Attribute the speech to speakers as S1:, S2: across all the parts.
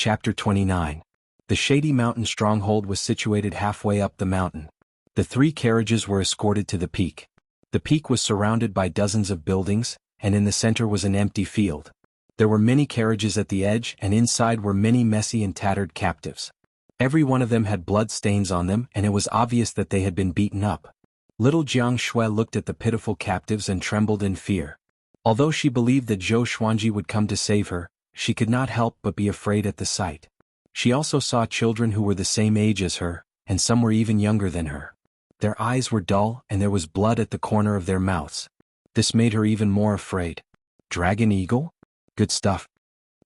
S1: Chapter 29. The shady mountain stronghold was situated halfway up the mountain. The 3 carriages were escorted to the peak. The peak was surrounded by dozens of buildings, and in the center was an empty field. There were many carriages at the edge, and inside were many messy and tattered captives. Every one of them had blood stains on them, and it was obvious that they had been beaten up. Little Jiang Shui looked at the pitiful captives and trembled in fear. Although she believed that Zhou Xuanji would come to save her, she could not help but be afraid at the sight. She also saw children who were the same age as her, and some were even younger than her. Their eyes were dull, and there was blood at the corner of their mouths. This made her even more afraid. Dragon Eagle? Good stuff.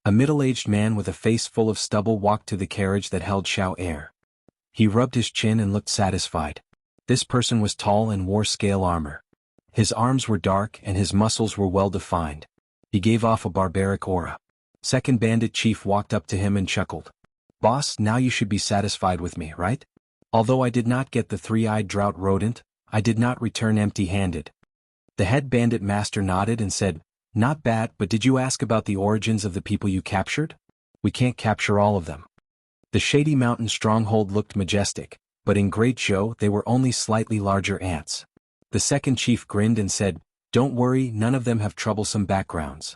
S1: A middle-aged man with a face full of stubble walked to the carriage that held Xiao Air. He rubbed his chin and looked satisfied. This person was tall and wore scale armor. His arms were dark and his muscles were well-defined. He gave off a barbaric aura. Second bandit chief walked up to him and chuckled. "Boss, now you should be satisfied with me, right? Although I did not get the 3-eyed drought rodent, I did not return empty-handed." The head bandit master nodded and said, "Not bad, but did you ask about the origins of the people you captured? We can't capture all of them." The shady mountain stronghold looked majestic, but in Great Zhou they were only slightly larger ants. The second chief grinned and said, "Don't worry, none of them have troublesome backgrounds."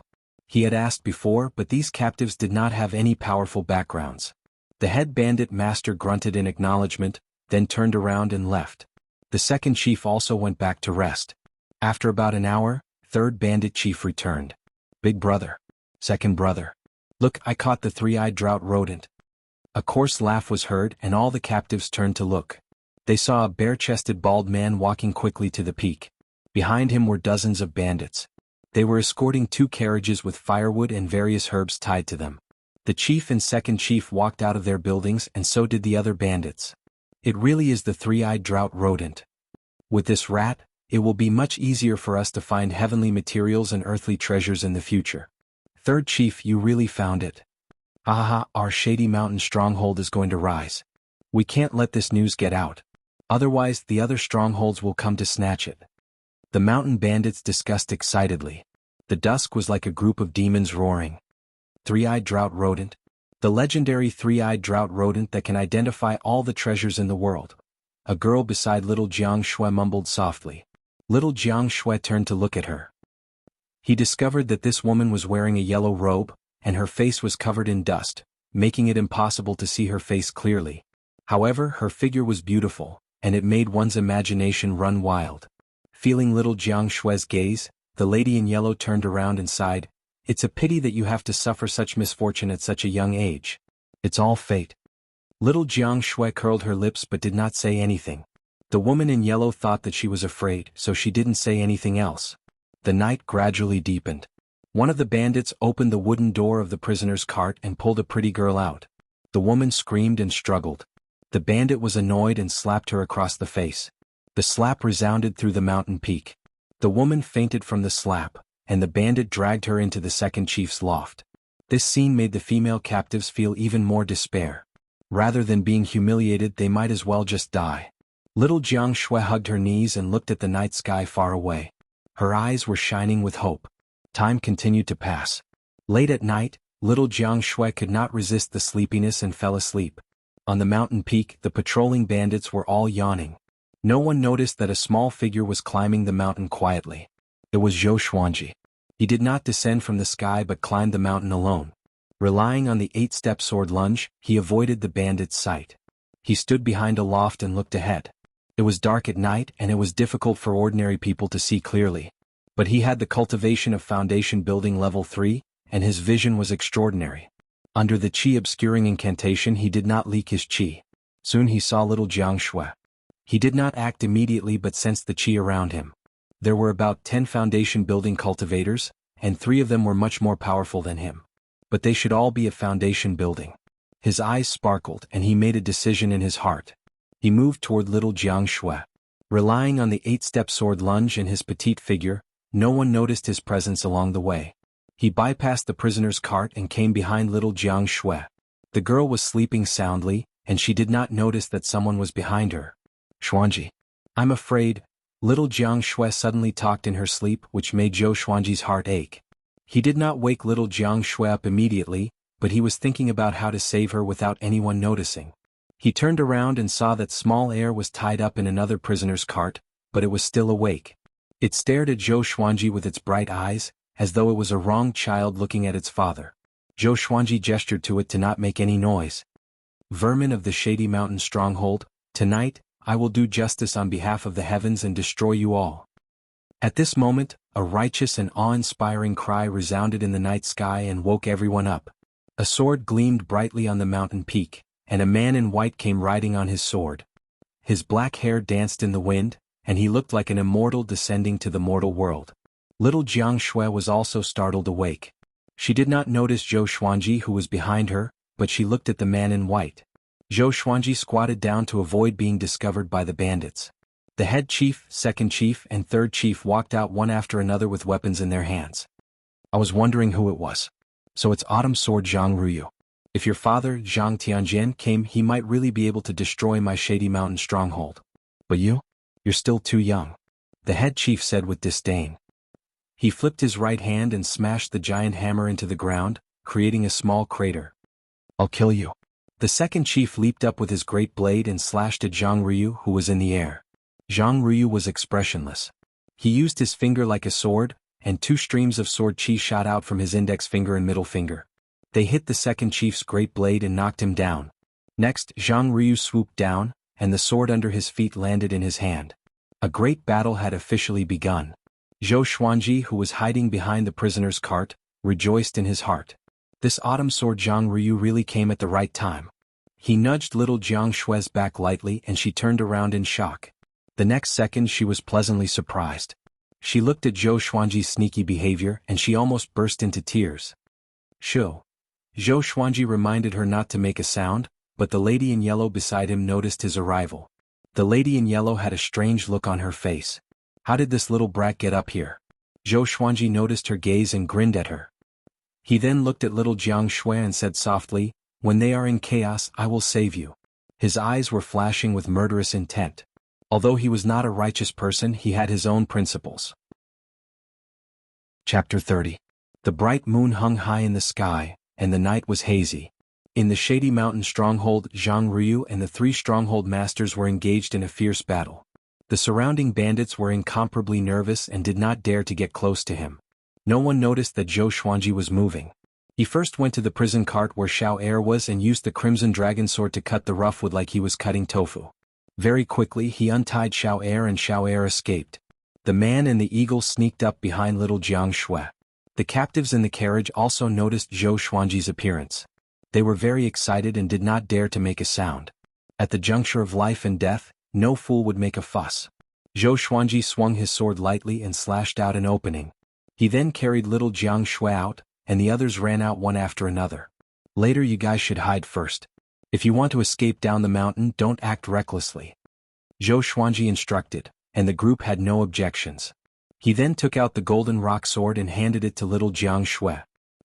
S1: He had asked before, but these captives did not have any powerful backgrounds. The head bandit master grunted in acknowledgement, then turned around and left. The second chief also went back to rest. After about an hour, third bandit chief returned. "Big brother. Second brother. Look, I caught the 3-eyed drought rodent." A coarse laugh was heard and all the captives turned to look. They saw a bare-chested bald man walking quickly to the peak. Behind him were dozens of bandits. They were escorting 2 carriages with firewood and various herbs tied to them. The chief and second chief walked out of their buildings and so did the other bandits. "It really is the 3-eyed drought rodent. With this rat, it will be much easier for us to find heavenly materials and earthly treasures in the future." "Third chief, you really found it. Ahaha, our shady mountain stronghold is going to rise. We can't let this news get out. Otherwise the other strongholds will come to snatch it." The mountain bandits discussed excitedly. The dusk was like a group of demons roaring. 3-eyed drought rodent. The legendary 3-eyed drought rodent that can identify all the treasures in the world. A girl beside little Jiang Shui mumbled softly. Little Jiang Shui turned to look at her. He discovered that this woman was wearing a yellow robe, and her face was covered in dust, making it impossible to see her face clearly. However, her figure was beautiful, and it made one's imagination run wild. Feeling little Jiang Shui's gaze, the lady in yellow turned around and sighed, "It's a pity that you have to suffer such misfortune at such a young age. It's all fate." Little Jiang Shui curled her lips but did not say anything. The woman in yellow thought that she was afraid, so she didn't say anything else. The night gradually deepened. One of the bandits opened the wooden door of the prisoner's cart and pulled a pretty girl out. The woman screamed and struggled. The bandit was annoyed and slapped her across the face. The slap resounded through the mountain peak. The woman fainted from the slap, and the bandit dragged her into the second chief's loft. This scene made the female captives feel even more despair. Rather than being humiliated, they might as well just die. Little Jiang Shui hugged her knees and looked at the night sky far away. Her eyes were shining with hope. Time continued to pass. Late at night, little Jiang Shui could not resist the sleepiness and fell asleep. On the mountain peak, the patrolling bandits were all yawning. No one noticed that a small figure was climbing the mountain quietly. It was Zhou Xuanji. He did not descend from the sky but climbed the mountain alone. Relying on the 8-step sword lunge, he avoided the bandit's sight. He stood behind a loft and looked ahead. It was dark at night and it was difficult for ordinary people to see clearly. But he had the cultivation of foundation building level 3, and his vision was extraordinary. Under the chi obscuring incantation he did not leak his chi. Soon he saw little Jiang Shui. He did not act immediately but sensed the chi around him. There were about 10 foundation building cultivators, and 3 of them were much more powerful than him. But they should all be of foundation building. His eyes sparkled and he made a decision in his heart. He moved toward little Jiang Shui. Relying on the 8-step sword lunge and his petite figure, no one noticed his presence along the way. He bypassed the prisoner's cart and came behind little Jiang Shui. The girl was sleeping soundly, and she did not notice that someone was behind her. "Xuanji. I'm afraid." Little Jiang Shui suddenly talked in her sleep, which made Zhou Xuanji's heart ache. He did not wake little Jiang Shui up immediately, but he was thinking about how to save her without anyone noticing. He turned around and saw that small heir was tied up in another prisoner's cart, but it was still awake. It stared at Zhou Xuanji with its bright eyes, as though it was a wronged child looking at its father. Zhou Xuanji gestured to it to not make any noise. Vermin of the Shady Mountain stronghold, tonight, I will do justice on behalf of the heavens and destroy you all. At this moment, a righteous and awe-inspiring cry resounded in the night sky and woke everyone up. A sword gleamed brightly on the mountain peak, and a man in white came riding on his sword. His black hair danced in the wind, and he looked like an immortal descending to the mortal world. Little Jiang Shui was also startled awake. She did not notice Zhou Xuanji who was behind her, but she looked at the man in white. Zhou Xuanji squatted down to avoid being discovered by the bandits. The head chief, second chief, and third chief walked out one after another with weapons in their hands. I was wondering who it was. So it's Autumn Sword Zhang Ruyu. If your father, Zhang Tianjian, came, he might really be able to destroy my Shady Mountain stronghold. But you're still too young. The head chief said with disdain. He flipped his right hand and smashed the giant hammer into the ground, creating a small crater. I'll kill you. The second chief leaped up with his great blade and slashed at Zhang Ruyu who was in the air. Zhang Ruyu was expressionless. He used his finger like a sword, and 2 streams of sword chi shot out from his index finger and middle finger. They hit the second chief's great blade and knocked him down. Next, Zhang Ruyu swooped down, and the sword under his feet landed in his hand. A great battle had officially begun. Zhou Xuanji, who was hiding behind the prisoner's cart, rejoiced in his heart. This autumn sword Zhang Ruyu really came at the right time. He nudged little Jiang Shui's back lightly and she turned around in shock. The next second she was pleasantly surprised. She looked at Zhou Xuanji's sneaky behavior and she almost burst into tears. Shoo. Zhou Xuanji reminded her not to make a sound, but the lady in yellow beside him noticed his arrival. The lady in yellow had a strange look on her face. How did this little brat get up here? Zhou Xuanji noticed her gaze and grinned at her. He then looked at little Jiang Shui and said softly, "When they are in chaos, I will save you." His eyes were flashing with murderous intent. Although he was not a righteous person, he had his own principles. Chapter 30. The bright moon hung high in the sky, and the night was hazy. In the Shady Mountain stronghold, Zhang Ruyu and the 3 stronghold masters were engaged in a fierce battle. The surrounding bandits were incomparably nervous and did not dare to get close to him. No one noticed that Zhou Xuanji was moving. He first went to the prison cart where Xiao Er was and used the crimson dragon sword to cut the rough wood like he was cutting tofu. Very quickly he untied Xiao Er and Xiao Er escaped. The man and the eagle sneaked up behind little Jiang Shui. The captives in the carriage also noticed Zhou Xuanji's appearance. They were very excited and did not dare to make a sound. At the juncture of life and death, no fool would make a fuss. Zhou Xuanji swung his sword lightly and slashed out an opening. He then carried little Jiang Shui out, and the others ran out one after another. Later you guys should hide first. If you want to escape down the mountain, don't act recklessly. Zhou Xuanji instructed, and the group had no objections. He then took out the golden rock sword and handed it to little Jiang Shui.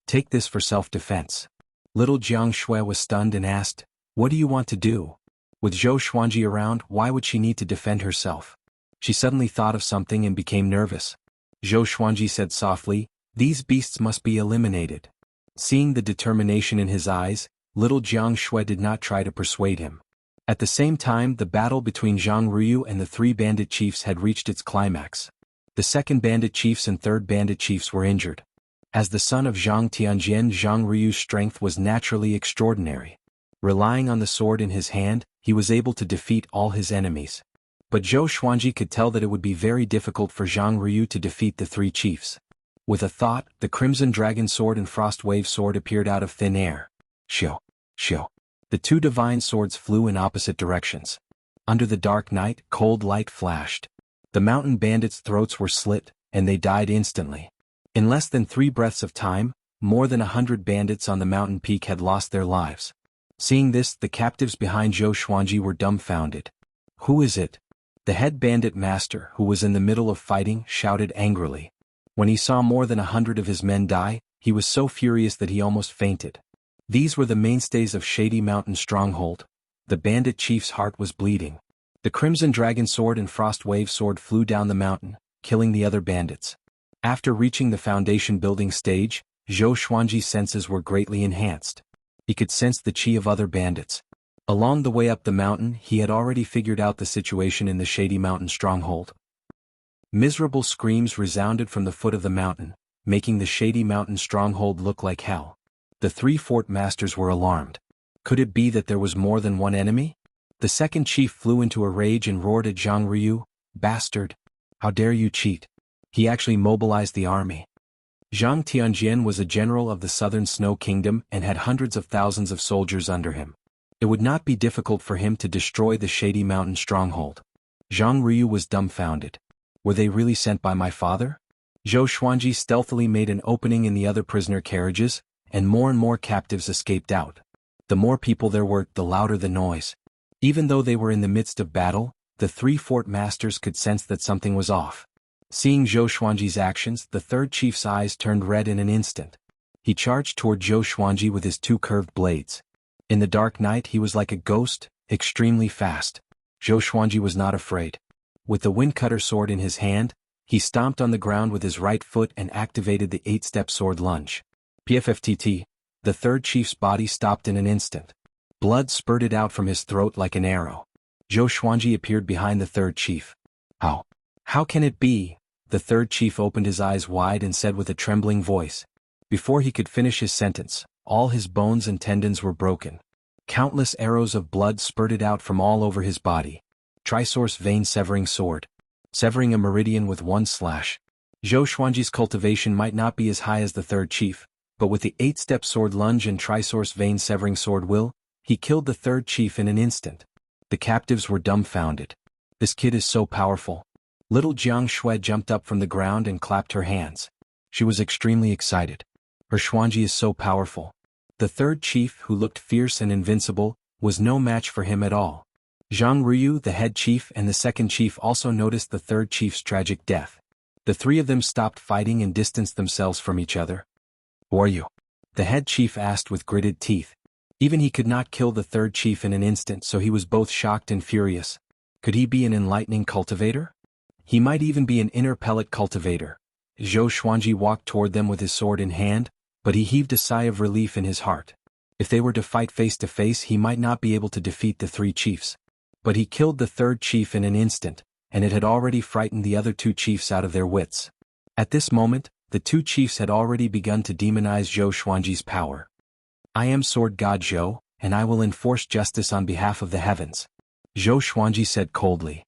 S1: Take this for self-defense. Little Jiang Shui was stunned and asked, "What do you want to do?" With Zhou Xuanji around, why would she need to defend herself? She suddenly thought of something and became nervous. Zhou Xuanji said softly, "These beasts must be eliminated." Seeing the determination in his eyes, little Jiang Shui did not try to persuade him. At the same time, the battle between Zhang Ruyu and the 3 bandit chiefs had reached its climax. The second bandit chiefs and third bandit chiefs were injured. As the son of Zhang Tianjian, Zhang Ruyu's strength was naturally extraordinary. Relying on the sword in his hand, he was able to defeat all his enemies. But Zhou Xuanji could tell that it would be very difficult for Zhang Ruyu to defeat the 3 chiefs. With a thought, the Crimson Dragon Sword and Frost Wave Sword appeared out of thin air. Shoo, shoo. The 2 divine swords flew in opposite directions. Under the dark night, cold light flashed. The mountain bandits' throats were slit, and they died instantly. In less than 3 breaths of time, more than 100 bandits on the mountain peak had lost their lives. Seeing this, the captives behind Zhou Xuanji were dumbfounded. "Who is it?" The head bandit master, who was in the middle of fighting, shouted angrily. When he saw more than 100 of his men die, he was so furious that he almost fainted. These were the mainstays of Shady Mountain stronghold. The bandit chief's heart was bleeding. The Crimson Dragon Sword and Frost Wave Sword flew down the mountain, killing the other bandits. After reaching the foundation building stage, Zhou Xuanji's senses were greatly enhanced. He could sense the chi of other bandits. Along the way up the mountain, he had already figured out the situation in the Shady Mountain stronghold. Miserable screams resounded from the foot of the mountain, making the Shady Mountain stronghold look like hell. The three fort masters were alarmed. Could it be that there was more than one enemy? The second chief flew into a rage and roared at Zhang Ryu, "Bastard! How dare you cheat?" He actually mobilized the army. Zhang Tianjian was a general of the Southern Snow Kingdom and had hundreds of thousands of soldiers under him. It would not be difficult for him to destroy the Shady Mountain stronghold. Zhang Ryu was dumbfounded. Were they really sent by my father? Zhou Xuanji stealthily made an opening in the other prisoner carriages, and more captives escaped out. The more people there were, the louder the noise. Even though they were in the midst of battle, the three fort masters could sense that something was off. Seeing Zhou Xuanji's actions, the third chief's eyes turned red in an instant. He charged toward Zhou Xuanji with his two curved blades. In the dark night he was like a ghost, extremely fast. Zhou Xuanji was not afraid. With the windcutter sword in his hand, he stomped on the ground with his right foot and activated the 8-step sword lunge. PFFTT, the third chief's body stopped in an instant. Blood spurted out from his throat like an arrow. Zhou Xuanji appeared behind the third chief. How can it be? The third chief opened his eyes wide and said with a trembling voice. Before he could finish his sentence, all his bones and tendons were broken. Countless arrows of blood spurted out from all over his body. Trisource vein severing sword. Severing a meridian with one slash. Zhou Xuanji's cultivation might not be as high as the third chief, but with the 8-step sword lunge and trisource vein severing sword will, he killed the third chief in an instant. The captives were dumbfounded. This kid is so powerful. Little Jiang Shui jumped up from the ground and clapped her hands. She was extremely excited. Her Xuanji is so powerful. The third chief, who looked fierce and invincible, was no match for him at all. Zhang Ryu, the head chief, and the second chief also noticed the third chief's tragic death. The three of them stopped fighting and distanced themselves from each other. "Who are you?" the head chief asked with gritted teeth. Even he could not kill the third chief in an instant, so he was both shocked and furious. Could he be an enlightening cultivator? He might even be an inner pellet cultivator. Zhou Xuanji walked toward them with his sword in hand, but he heaved a sigh of relief in his heart. If they were to fight face to face, he might not be able to defeat the three chiefs. But he killed the third chief in an instant, and it had already frightened the other two chiefs out of their wits. At this moment, the two chiefs had already begun to demonize Zhou Xuanji's power. "I am Sword God Zhou, and I will enforce justice on behalf of the heavens," Zhou Xuanji said coldly.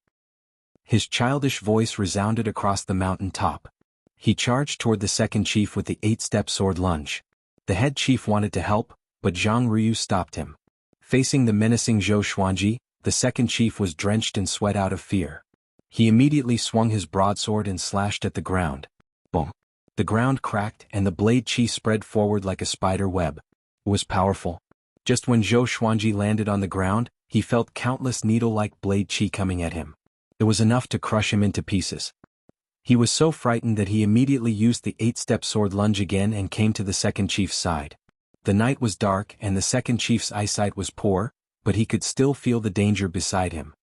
S1: His childish voice resounded across the mountain top. He charged toward the second chief with the 8-step sword lunge. The head chief wanted to help, but Zhang Ryu stopped him. Facing the menacing Zhou Xuanji, the second chief was drenched in sweat out of fear. He immediately swung his broadsword and slashed at the ground. Boom! The ground cracked and the blade chi spread forward like a spider web. It was powerful. Just when Zhou Xuanji landed on the ground, he felt countless needle-like blade chi coming at him. It was enough to crush him into pieces. He was so frightened that he immediately used the 8-step sword lunge again and came to the second chief's side. The night was dark and the second chief's eyesight was poor, but he could still feel the danger beside him.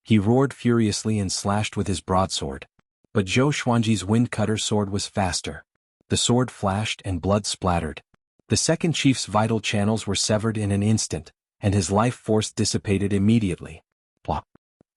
S1: He roared furiously and slashed with his broadsword. But Zhou Xuanji's windcutter sword was faster. The sword flashed and blood splattered. The second chief's vital channels were severed in an instant, and his life force dissipated immediately. Plop.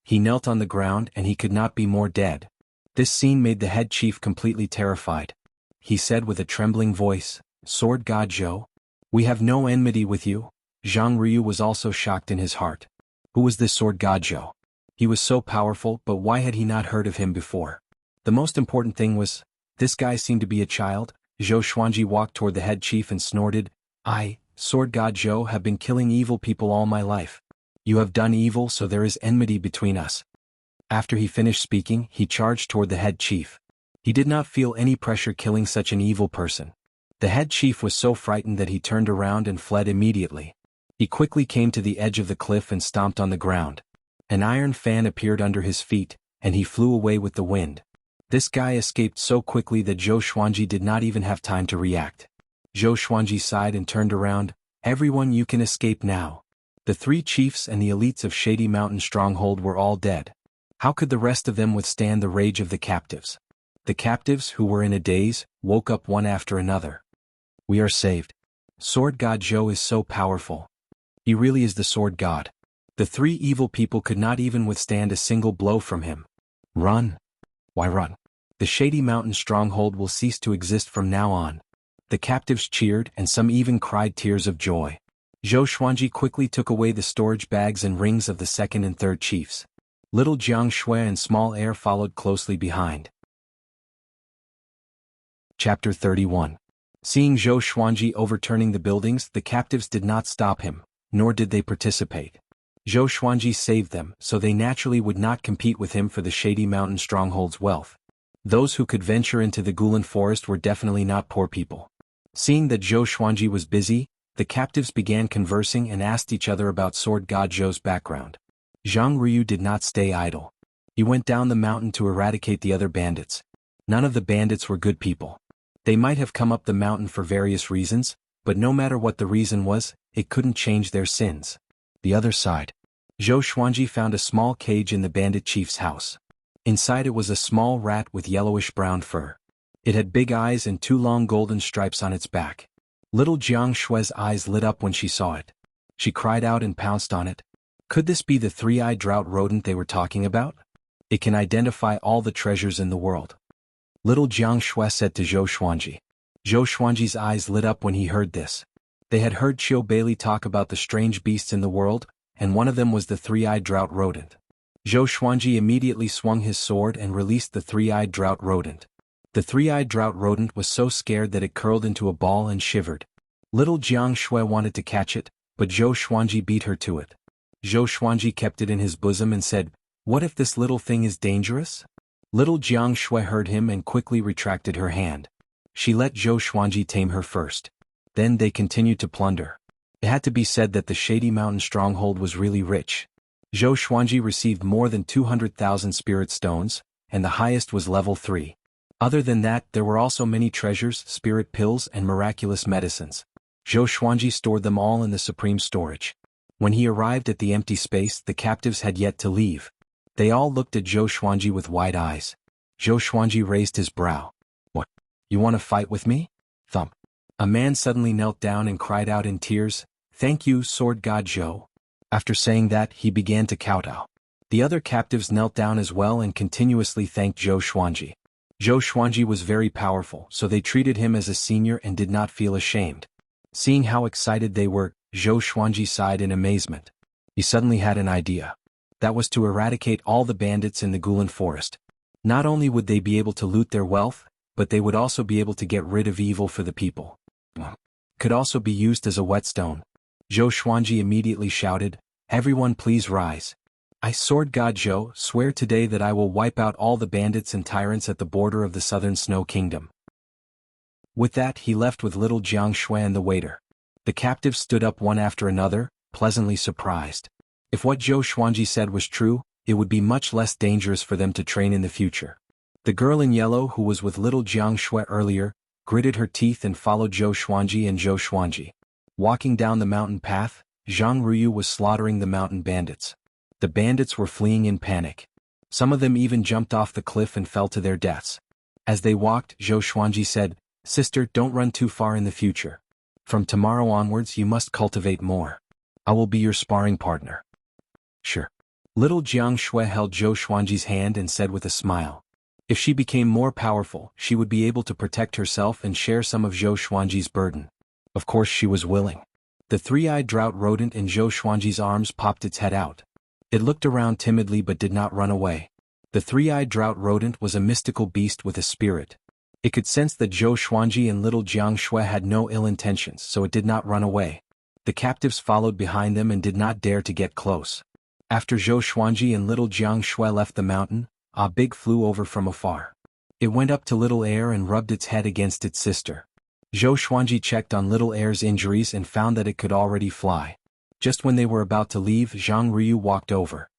S1: He knelt on the ground and he could not be more dead. This scene made the head chief completely terrified. He said with a trembling voice, "Sword God Zhou, we have no enmity with you." Zhang Ryu was also shocked in his heart. Who was this Sword God Zhou? He was so powerful, but why had he not heard of him before? The most important thing was, this guy seemed to be a child. Zhou Xuanji walked toward the head chief and snorted, "I, Sword God Zhou, have been killing evil people all my life. You have done evil, so there is enmity between us." After he finished speaking, he charged toward the head chief. He did not feel any pressure killing such an evil person. The head chief was so frightened that he turned around and fled immediately. He quickly came to the edge of the cliff and stomped on the ground. An iron fan appeared under his feet, and he flew away with the wind. This guy escaped so quickly that Zhou Xuanji did not even have time to react. Zhou Xuanji sighed and turned around. "Everyone, you can escape now." The three chiefs and the elites of Shady Mountain Stronghold were all dead. How could the rest of them withstand the rage of the captives? The captives, who were in a daze, woke up one after another. "We are saved. Sword God Zhou is so powerful. He really is the sword god. The three evil people could not even withstand a single blow from him. Run. Why run? The Shady Mountain stronghold will cease to exist from now on. The captives cheered and some even cried tears of joy. Zhou Xuanji quickly took away the storage bags and rings of the second and third chiefs. Little Jiang Shui and Small Heir followed closely behind. Chapter 31. Seeing Zhou Xuanji overturning the buildings, the captives did not stop him, nor did they participate. Zhou Xuanji saved them, so they naturally would not compete with him for the Shady Mountain stronghold's wealth. Those who could venture into the Gulan forest were definitely not poor people. Seeing that Zhou Xuanji was busy, the captives began conversing and asked each other about Sword God Zhou's background. Zhang Ruyu did not stay idle. He went down the mountain to eradicate the other bandits. None of the bandits were good people. They might have come up the mountain for various reasons, but no matter what the reason was, it couldn't change their sins. The other side. Zhou Xuanji found a small cage in the bandit chief's house. Inside it was a small rat with yellowish-brown fur. It had big eyes and two long golden stripes on its back. Little Jiang Shui's eyes lit up when she saw it. She cried out and pounced on it. Could this be the three-eyed drought rodent they were talking about? It can identify all the treasures in the world. Little Jiang Shui said to Zhou Xuanji. Zhou Xuanji's eyes lit up when he heard this. They had heard Qiu Bailey talk about the strange beasts in the world, and one of them was the three-eyed drought rodent. Zhou Xuanji immediately swung his sword and released the three-eyed drought rodent. The three-eyed drought rodent was so scared that it curled into a ball and shivered. Little Jiang Shui wanted to catch it, but Zhou Xuanji beat her to it. Zhou Xuanji kept it in his bosom and said, "What if this little thing is dangerous?" Little Jiang Shui heard him and quickly retracted her hand. She let Zhou Xuanji tame her first. Then they continued to plunder. It had to be said that the Shady Mountain stronghold was really rich. Zhou Xuanji received more than 200,000 spirit stones, and the highest was level 3. Other than that, there were also many treasures, spirit pills, and miraculous medicines. Zhou Xuanji stored them all in the supreme storage. When he arrived at the empty space, the captives had yet to leave. They all looked at Zhou Xuanji with wide eyes. Zhou Xuanji raised his brow. "What? You want to fight with me?" Thump. A man suddenly knelt down and cried out in tears, "Thank you, Sword God Zhou." After saying that, he began to kowtow. The other captives knelt down as well and continuously thanked Zhou Xuanji. Zhou Xuanji was very powerful, so they treated him as a senior and did not feel ashamed. Seeing how excited they were, Zhou Xuanji sighed in amazement. He suddenly had an idea. That was to eradicate all the bandits in the Gulan forest. Not only would they be able to loot their wealth, but they would also be able to get rid of evil for the people. Could also be used as a whetstone. Zhou Xuanji immediately shouted, "Everyone please rise. I, Sword God Zhou, swear today that I will wipe out all the bandits and tyrants at the border of the southern Snow Kingdom." With that, he left with little Jiang Shui and the waiter. The captives stood up one after another, pleasantly surprised. If what Zhou Xuanji said was true, it would be much less dangerous for them to train in the future. The girl in yellow who was with little Jiang Shui earlier, gritted her teeth and followed Zhou Xuanji and Zhou Xuanji. Walking down the mountain path, Zhang Ruyu was slaughtering the mountain bandits. The bandits were fleeing in panic. Some of them even jumped off the cliff and fell to their deaths. As they walked, Zhou Xuanji said, "Sister, don't run too far in the future. From tomorrow onwards you must cultivate more. I will be your sparring partner." "Sure." Little Jiang Shui held Zhou Xuanji's hand and said with a smile. If she became more powerful, she would be able to protect herself and share some of Zhou Xuanji's burden. Of course she was willing. The three-eyed drought rodent in Zhou Xuanji's arms popped its head out. It looked around timidly but did not run away. The three-eyed drought rodent was a mystical beast with a spirit. It could sense that Zhou Xuanji and little Jiang Shui had no ill intentions, so it did not run away. The captives followed behind them and did not dare to get close. After Zhou Xuanji and little Jiang Shui left the mountain, a big flew over from afar. It went up to Little Air and rubbed its head against its sister. Zhou Xuanji checked on Little Air's injuries and found that it could already fly. Just when they were about to leave, Zhang Ruyu walked over.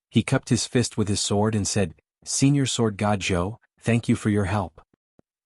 S1: He cupped his fist with his sword and said, "Senior Sword God Zhou, thank you for your help."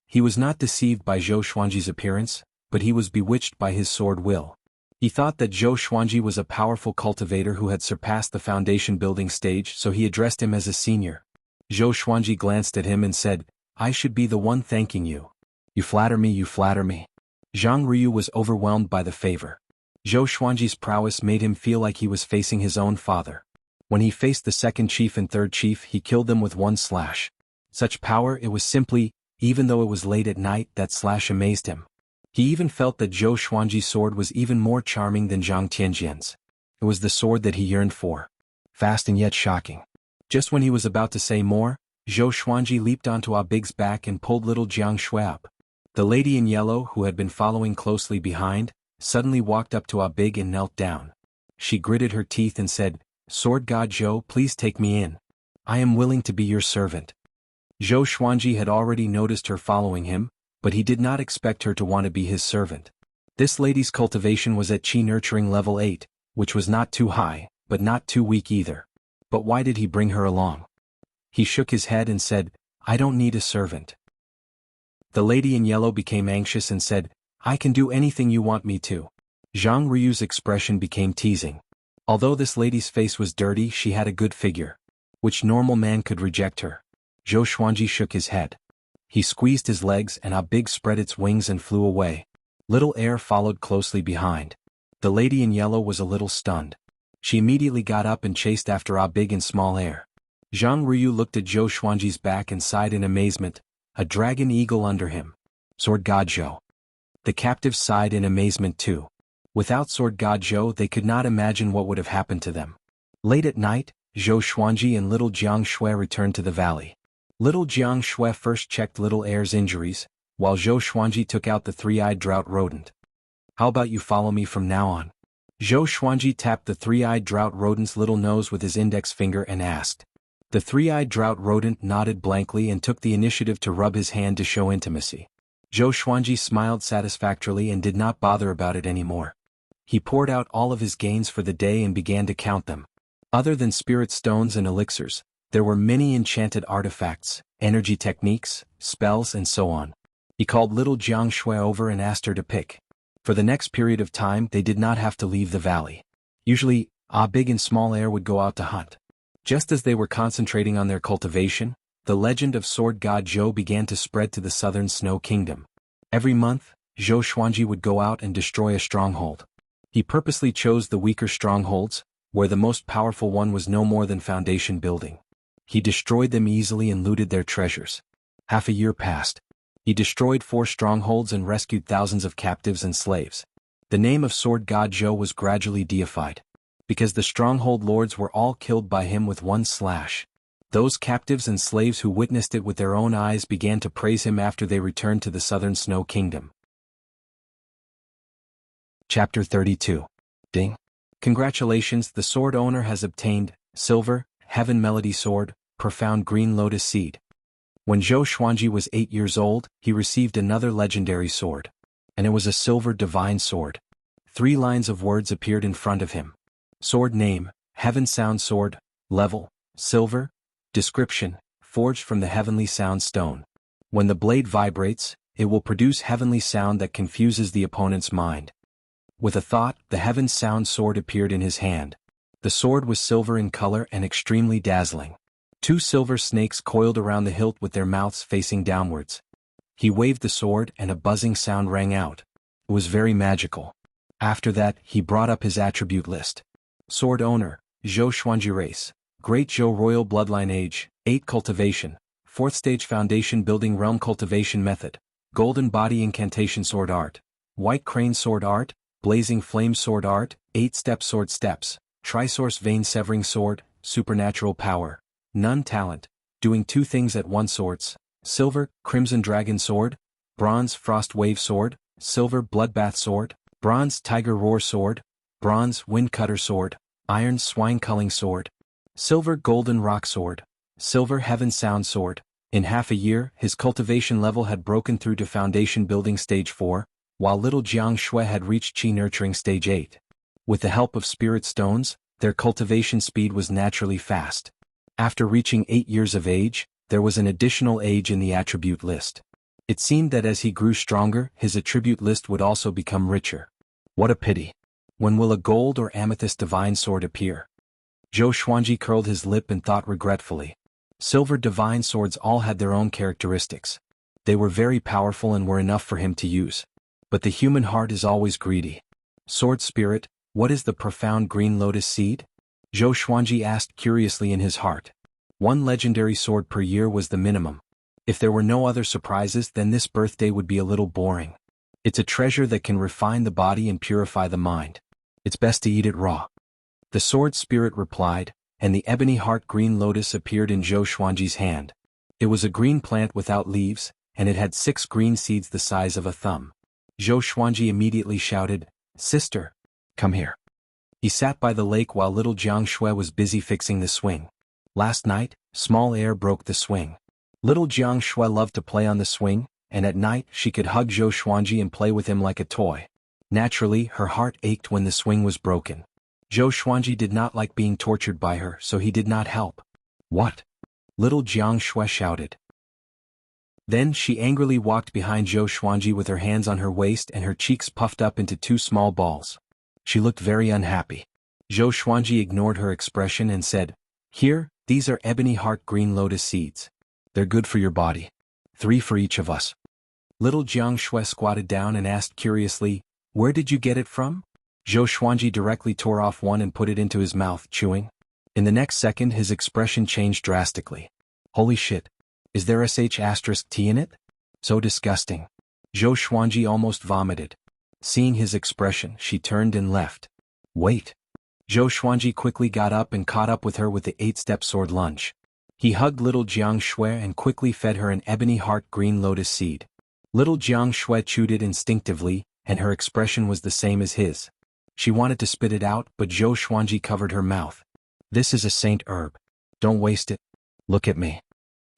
S1: He was not deceived by Zhou Xuanji's appearance, but he was bewitched by his sword will. He thought that Zhou Xuanji was a powerful cultivator who had surpassed the foundation building stage, so he addressed him as a senior. Zhou Xuanji glanced at him and said, "I should be the one thanking you. You flatter me, you flatter me." Zhang Ryu was overwhelmed by the favor. Zhou Xuanji's prowess made him feel like he was facing his own father. When he faced the second chief and third chief, he killed them with one slash. Such power, it was simply, even though it was late at night, that slash amazed him. He even felt that Zhou Xuanji's sword was even more charming than Zhang Tianjian's. It was the sword that he yearned for. Fast and yet shocking. Just when he was about to say more, Zhou Xuanji leaped onto Big's back and pulled little Jiang Shui up. The lady in yellow, who had been following closely behind, suddenly walked up to Big and knelt down. She gritted her teeth and said, "Sword God Zhou, please take me in. I am willing to be your servant." Zhou Xuanji had already noticed her following him, but he did not expect her to want to be his servant. This lady's cultivation was at Qi Nurturing level 8, which was not too high, but not too weak either. But why did he bring her along? He shook his head and said, "I don't need a servant." The lady in yellow became anxious and said, "I can do anything you want me to." Zhang Ryu's expression became teasing. Although this lady's face was dirty, she had a good figure. Which normal man could reject her? Zhou Xuanji shook his head. He squeezed his legs and Big spread its wings and flew away. Little Air followed closely behind. The lady in yellow was a little stunned. She immediately got up and chased after Big and Small Air. Zhang Ryu looked at Zhou Xuanji's back and sighed in amazement. A dragon eagle under him. Sword God Zhou. The captives sighed in amazement too. Without Sword God Zhou, they could not imagine what would have happened to them. Late at night, Zhou Xuanji and little Jiang Shui returned to the valley. Little Jiang Shui first checked Little Air's injuries, while Zhou Xuanji took out the three-eyed drought rodent. "How about you follow me from now on?" Zhou Xuanji tapped the three-eyed drought rodent's little nose with his index finger and asked. The three-eyed drought rodent nodded blankly and took the initiative to rub his hand to show intimacy. Zhou Xuanji smiled satisfactorily and did not bother about it anymore. He poured out all of his gains for the day and began to count them. Other than spirit stones and elixirs, there were many enchanted artifacts, energy techniques, spells and so on. He called little Jiang Shui over and asked her to pick. For the next period of time they did not have to leave the valley. Usually, Big and Small Air would go out to hunt. Just as they were concentrating on their cultivation, the legend of Sword God Zhou began to spread to the southern Snow Kingdom. Every month, Zhou Xuanji would go out and destroy a stronghold. He purposely chose the weaker strongholds, where the most powerful one was no more than foundation building. He destroyed them easily and looted their treasures. Half a year passed. He destroyed 4 strongholds and rescued thousands of captives and slaves. The name of Sword God Zhou was gradually deified. Because the stronghold lords were all killed by him with one slash. Those captives and slaves who witnessed it with their own eyes began to praise him after they returned to the southern Snow Kingdom. Chapter 32. Ding. Congratulations, the sword owner has obtained, Silver, Heaven Melody Sword, Profound Green Lotus Seed. When Zhou Xuanji was 8 years old, he received another legendary sword. And it was a silver divine sword. 3 lines of words appeared in front of him. Sword name, Heaven Sound Sword, level, silver, description, forged from the heavenly sound stone. When the blade vibrates, it will produce heavenly sound that confuses the opponent's mind. With a thought, the Heaven Sound Sword appeared in his hand. The sword was silver in color and extremely dazzling. 2 silver snakes coiled around the hilt with their mouths facing downwards. He waved the sword and a buzzing sound rang out. It was very magical. After that, he brought up his attribute list. Sword owner, Zhou Xuanji race, Great Zhou royal bloodline age, 8 cultivation, 4th stage foundation building realm cultivation method, golden body incantation sword art, white crane sword art, blazing flame sword art, 8-step sword steps, trisource vein severing sword, supernatural power, none talent, doing 2 things at once swords, silver, crimson dragon sword, bronze frost wave sword, silver bloodbath sword, bronze tiger roar sword, bronze wind cutter sword, iron swine culling sword, silver golden rock sword, silver heaven sound sword. In half a year, his cultivation level had broken through to foundation building stage 4, while little Jiang Shui had reached Qi nurturing stage 8. With the help of spirit stones, their cultivation speed was naturally fast. After reaching 8 years of age, there was an additional age in the attribute list. It seemed that as he grew stronger, his attribute list would also become richer. What a pity. When will a gold or amethyst divine sword appear? Zhou Xuanji curled his lip and thought regretfully. Silver divine swords all had their own characteristics. They were very powerful and were enough for him to use. But the human heart is always greedy. Sword spirit, what is the profound green lotus seed? Zhou Xuanji asked curiously in his heart. One legendary sword per year was the minimum. If there were no other surprises, then this birthday would be a little boring. It's a treasure that can refine the body and purify the mind. It's best to eat it raw. The sword spirit replied, and the ebony heart green lotus appeared in Zhou Xuanji's hand. It was a green plant without leaves, and it had 6 green seeds the size of a thumb. Zhou Xuanji immediately shouted, "Sister, come here." He sat by the lake while little Jiang Shui was busy fixing the swing. Last night, small air broke the swing. Little Jiang Shui loved to play on the swing, and at night she could hug Zhou Xuanji and play with him like a toy. Naturally, her heart ached when the swing was broken. Zhou Xuanji did not like being tortured by her, so he did not help. "What?" little Jiang Shui shouted. Then she angrily walked behind Zhou Xuanji with her hands on her waist and her cheeks puffed up into 2 small balls. She looked very unhappy. Zhou Xuanji ignored her expression and said, "Here, these are ebony heart green lotus seeds. They're good for your body. 3 for each of us." Little Jiang Shui squatted down and asked curiously, "Where did you get it from?" Zhou Xuanji directly tore off one and put it into his mouth, chewing. In the next second his expression changed drastically. "Holy shit! Is there *T in it? So disgusting." Zhou Xuanji almost vomited. Seeing his expression, she turned and left. "Wait." Zhou Xuanji quickly got up and caught up with her with the 8-step sword lunge. He hugged little Jiang Shui and quickly fed her an ebony heart green lotus seed. Little Jiang Shui chewed it instinctively, and her expression was the same as his. She wanted to spit it out, but Zhou Xuanji covered her mouth. "This is a saint herb. Don't waste it. Look at me,"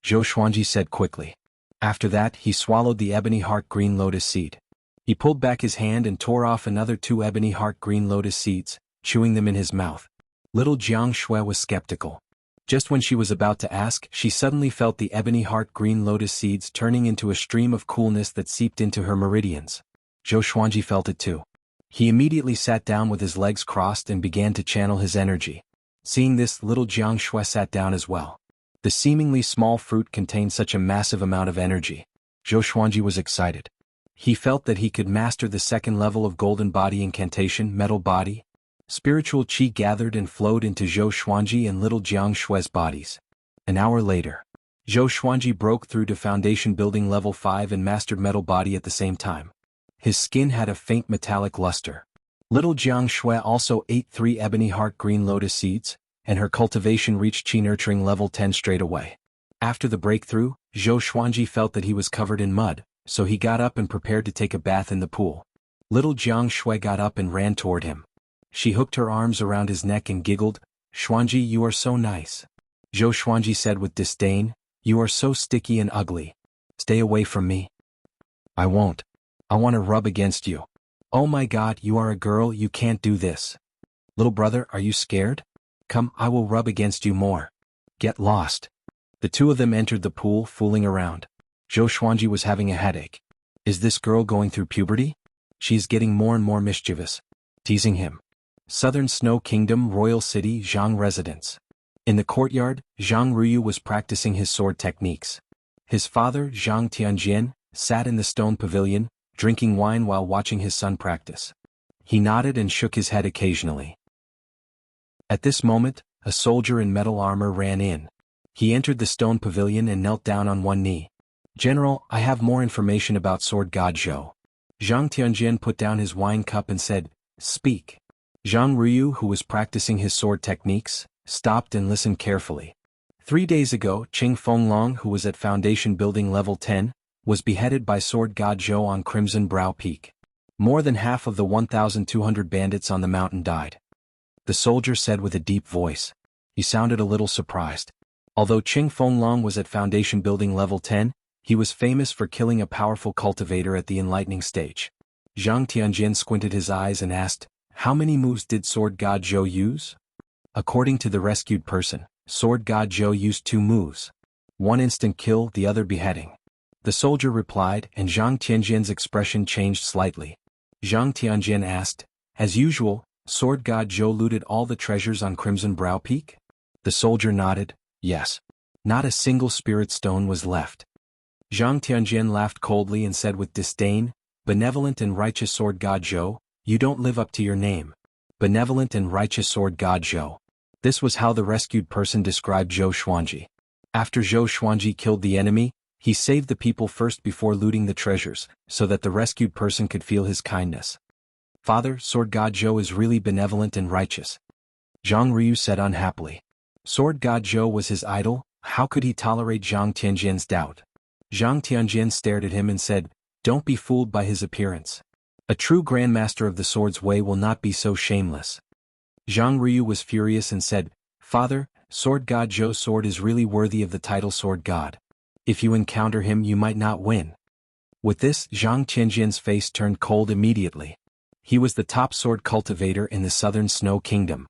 S1: Zhou Xuanji said quickly. After that, he swallowed the ebony heart green lotus seed. He pulled back his hand and tore off another 2 ebony heart green lotus seeds, chewing them in his mouth. Little Jiang Shui was skeptical. Just when she was about to ask, she suddenly felt the ebony heart green lotus seeds turning into a stream of coolness that seeped into her meridians. Zhou Xuanji felt it too. He immediately sat down with his legs crossed and began to channel his energy. Seeing this, little Jiang Shui sat down as well. The seemingly small fruit contained such a massive amount of energy. Zhou Xuanji was excited. He felt that he could master the 2nd level of Golden Body Incantation, Metal Body. Spiritual qi gathered and flowed into Zhou Xuanji and little Jiang Shui's bodies. An hour later, Zhou Xuanji broke through to Foundation Building Level 5 and mastered Metal Body at the same time. His skin had a faint metallic luster. Little Jiang Shui also ate 3 ebony heart green lotus seeds, and her cultivation reached Qi Nurturing Level 10 straight away. After the breakthrough, Zhou Xuanji felt that he was covered in mud, so he got up and prepared to take a bath in the pool. Little Jiang Shui got up and ran toward him. She hooked her arms around his neck and giggled, "Xuanji, you are so nice." Zhou Xuanji said with disdain, "You are so sticky and ugly. Stay away from me." "I won't. I want to rub against you." "Oh my God, you are a girl, you can't do this." "Little brother, are you scared? Come, I will rub against you more. Get lost." The 2 of them entered the pool, fooling around. Zhou Xuanji was having a headache. Is this girl going through puberty? She is getting more and more mischievous. Teasing him. Southern Snow Kingdom, Royal City, Zhang Residence. In the courtyard, Zhang Ruyu was practicing his sword techniques. His father, Zhang Tianjian, sat in the stone pavilion, drinking wine while watching his son practice. He nodded and shook his head occasionally. At this moment, a soldier in metal armor ran in. He entered the stone pavilion and knelt down on one knee. "General, I have more information about Sword God Zhou." Zhang Tianjian put down his wine cup and said, "Speak." Zhang Ruyu, who was practicing his sword techniques, stopped and listened carefully. 3 days ago, Qing Fenglong, who was at Foundation Building Level 10, was beheaded by Sword God Zhou on Crimson Brow Peak. More than half of the 1,200 bandits on the mountain died. The soldier said with a deep voice. He sounded a little surprised. Although Qing Fenglong was at Foundation Building Level 10, he was famous for killing a powerful cultivator at the enlightening stage. Zhang Tianjian squinted his eyes and asked, "How many moves did Sword God Zhou use?" According to the rescued person, Sword God Zhou used 2 moves. One instant kill, the other beheading. The soldier replied, and Zhang Tianjian's expression changed slightly. Zhang Tianjian asked, "As usual, Sword God Zhou looted all the treasures on Crimson Brow Peak?" The soldier nodded, "Yes. Not a single spirit stone was left." Zhang Tianjian laughed coldly and said with disdain, Benevolent and righteous sword god Zhou, you don't live up to your name. Benevolent and righteous sword god Zhou. This was how the rescued person described Zhou Xuanji. After Zhou Xuanji killed the enemy, he saved the people first before looting the treasures, so that the rescued person could feel his kindness. Father, sword god Zhou is really benevolent and righteous. Zhang Ryu said unhappily. Sword god Zhou was his idol, how could he tolerate Zhang Tianjian's doubt? Zhang Tianjian stared at him and said, don't be fooled by his appearance. A true grandmaster of the sword's way will not be so shameless. Zhang Ryu was furious and said, Father, sword god Zhou's sword is really worthy of the title sword god. If you encounter him you might not win. With this, Zhang Tianjian's face turned cold immediately. He was the top sword cultivator in the southern Snow Kingdom.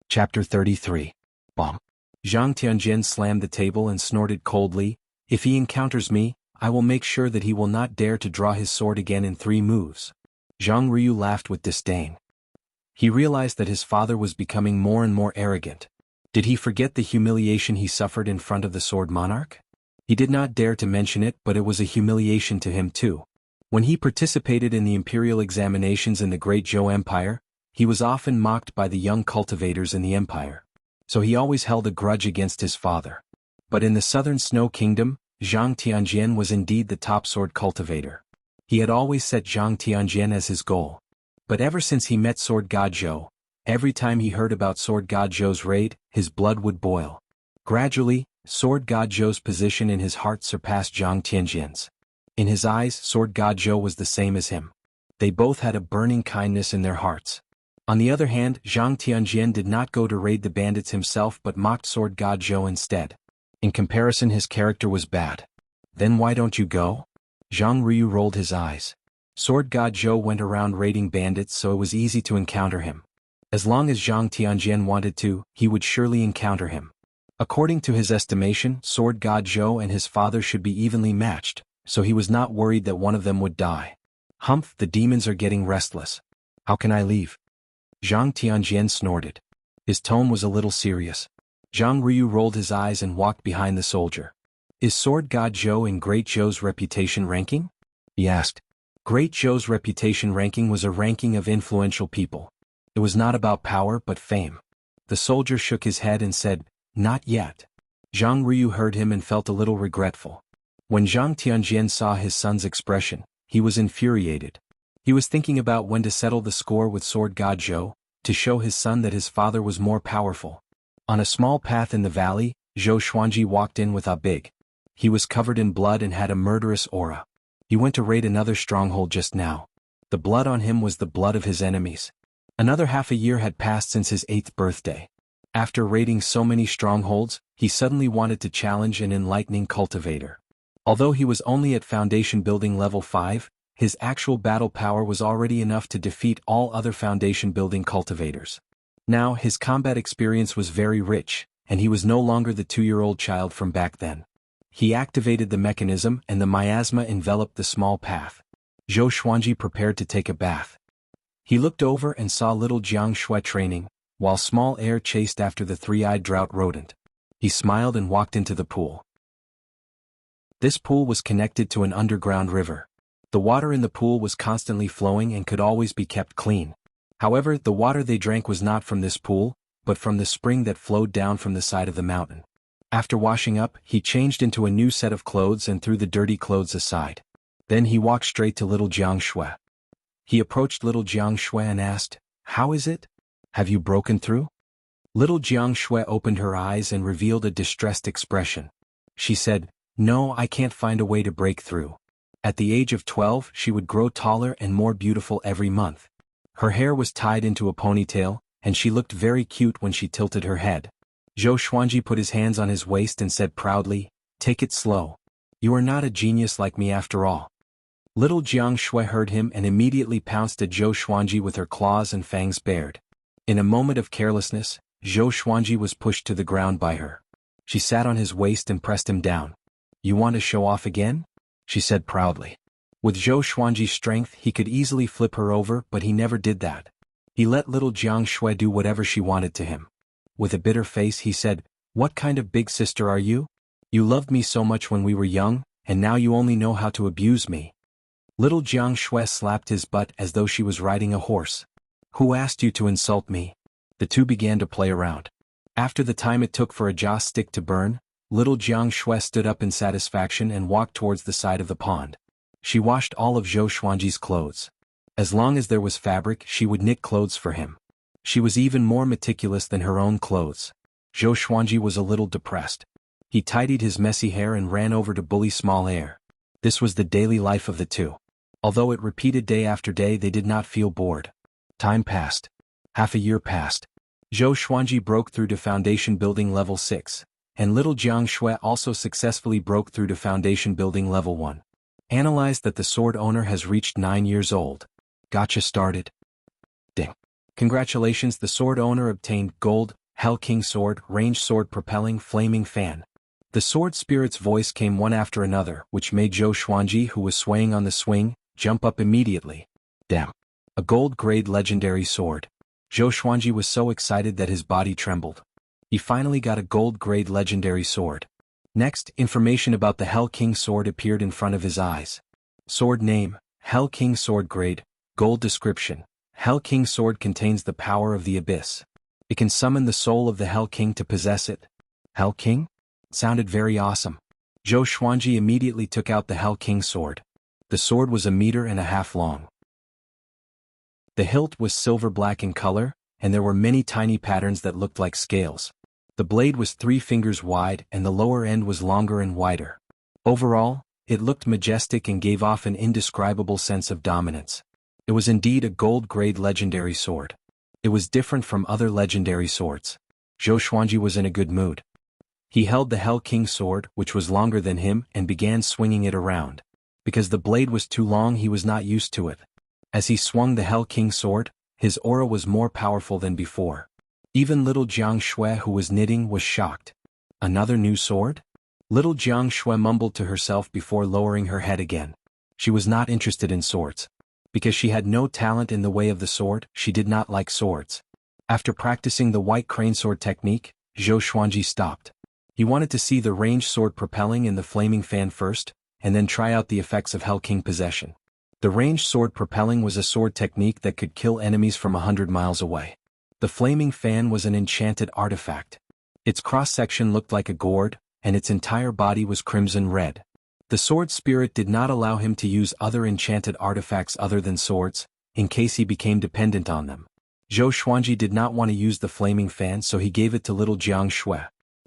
S1: Chapter 33. Bomb. Zhang Tianjian slammed the table and snorted coldly, if he encounters me, I will make sure that he will not dare to draw his sword again in 3 moves. Zhang Ryu laughed with disdain. He realized that his father was becoming more and more arrogant. Did he forget the humiliation he suffered in front of the sword monarch? He did not dare to mention it, but it was a humiliation to him too. When he participated in the imperial examinations in the Great Zhou Empire, he was often mocked by the young cultivators in the empire. So he always held a grudge against his father. But in the southern Snow Kingdom, Zhang Tianjian was indeed the top sword cultivator. He had always set Zhang Tianjian as his goal. But ever since he met sword god Zhou, every time he heard about sword god Zhou's raid, his blood would boil. Gradually, sword god Zhou's position in his heart surpassed Zhang Tianjian's. In his eyes, sword god Zhou was the same as him. They both had a burning kindness in their hearts. On the other hand, Zhang Tianjian did not go to raid the bandits himself but mocked sword god Zhou instead. In comparison, his character was bad. Then why don't you go? Zhang Ryu rolled his eyes. Sword god Zhou went around raiding bandits, so it was easy to encounter him. As long as Zhang Tianjian wanted to, he would surely encounter him. According to his estimation, sword god Zhou and his father should be evenly matched, so he was not worried that one of them would die. Humph, the demons are getting restless. How can I leave? Zhang Tianjian snorted. His tone was a little serious. Zhang Ryu rolled his eyes and walked behind the soldier. Is sword god Zhou in Great Zhou's reputation ranking? He asked. Great Zhou's reputation ranking was a ranking of influential people. It was not about power but fame. The soldier shook his head and said, not yet. Zhang Ryu heard him and felt a little regretful. When Zhang Tianjian saw his son's expression, he was infuriated. He was thinking about when to settle the score with sword god Zhou, to show his son that his father was more powerful. On a small path in the valley, Zhou Xuanji walked in with a big. He was covered in blood and had a murderous aura. He went to raid another stronghold just now. The blood on him was the blood of his enemies. Another half a year had passed since his 8th birthday. After raiding so many strongholds, he suddenly wanted to challenge an enlightening cultivator. Although he was only at foundation building level 5, his actual battle power was already enough to defeat all other foundation building cultivators. Now his combat experience was very rich, and he was no longer the 2-year-old child from back then. He activated the mechanism and the miasma enveloped the small path. Zhou Xuanji prepared to take a bath. He looked over and saw little Jiang Shui training, while small air chased after the 3-eyed drought rodent. He smiled and walked into the pool. This pool was connected to an underground river. The water in the pool was constantly flowing and could always be kept clean. However, the water they drank was not from this pool, but from the spring that flowed down from the side of the mountain. After washing up, he changed into a new set of clothes and threw the dirty clothes aside. Then he walked straight to little Jiang Shui. He approached little Jiang Shui and asked, "How is it? Have you broken through?" Little Jiang Shui opened her eyes and revealed a distressed expression. She said, "No, I can't find a way to break through." At the age of 12, she would grow taller and more beautiful every month. Her hair was tied into a ponytail, and she looked very cute when she tilted her head. Zhou Xuanji put his hands on his waist and said proudly, "Take it slow. You are not a genius like me after all." Little Jiang Shui heard him and immediately pounced at Zhou Xuanji with her claws and fangs bared. In a moment of carelessness, Zhou Xuanji was pushed to the ground by her. She sat on his waist and pressed him down. "You want to show off again?" she said proudly. With Zhou Xuanji's strength, he could easily flip her over, but he never did that. He let little Jiang Shui do whatever she wanted to him. With a bitter face he said, "What kind of big sister are you? You loved me so much when we were young, and now you only know how to abuse me. Little Jiang Shui slapped his butt as though she was riding a horse. Who asked you to insult me? The two began to play around. After the time it took for a joss stick to burn, little Jiang Shui stood up in satisfaction and walked towards the side of the pond. She washed all of Zhou Xuanji's clothes. As long as there was fabric, she would knit clothes for him. She was even more meticulous than her own clothes. Zhou Xuanji was a little depressed. He tidied his messy hair and ran over to bully small air. This was the daily life of the two. Although it repeated day after day, they did not feel bored. Time passed. Half a year passed. Zhou Xuanji broke through to foundation building level 6, and little Jiang Shui also successfully broke through to foundation building level 1. Analyzed that the sword owner has reached 9 years old. Gotcha started. Ding. Congratulations, the sword owner obtained Gold, Hell King Sword, Ranged Sword Propelling Flaming Fan. The sword spirit's voice came one after another, which made Zhou Xuanji, who was swaying on the swing, jump up immediately. Damn. A gold-grade legendary sword. Zhou Xuanji was so excited that his body trembled. He finally got a gold-grade legendary sword. Next, information about the Hell King Sword appeared in front of his eyes. Sword name, Hell King Sword grade, gold description. Hell King Sword contains the power of the abyss. It can summon the soul of the Hell King to possess it. Hell King? Sounded very awesome. Zhou Xuanji immediately took out the Hell King Sword. The sword was 1.5 meters long. The hilt was silver black in color, and there were many tiny patterns that looked like scales. The blade was 3 fingers wide and the lower end was longer and wider. Overall, it looked majestic and gave off an indescribable sense of dominance. It was indeed a gold-grade legendary sword. It was different from other legendary swords. Zhou Xuanji was in a good mood. He held the Hell King Sword, which was longer than him, and began swinging it around. Because the blade was too long, he was not used to it. As he swung the Hell King Sword, his aura was more powerful than before. Even little Jiang Shui, who was knitting, was shocked. Another new sword? Little Jiang Shui mumbled to herself before lowering her head again. She was not interested in swords. Because she had no talent in the way of the sword, she did not like swords. After practicing the white crane sword technique, Zhou Xuanji stopped. He wanted to see the ranged sword propelling in the flaming fan first, and then try out the effects of Hell King possession. The ranged sword propelling was a sword technique that could kill enemies from 100 miles away. The flaming fan was an enchanted artifact. Its cross-section looked like a gourd, and its entire body was crimson red. The sword spirit did not allow him to use other enchanted artifacts other than swords, in case he became dependent on them. Zhou Xuanji did not want to use the flaming fan, so he gave it to little Jiang Shui.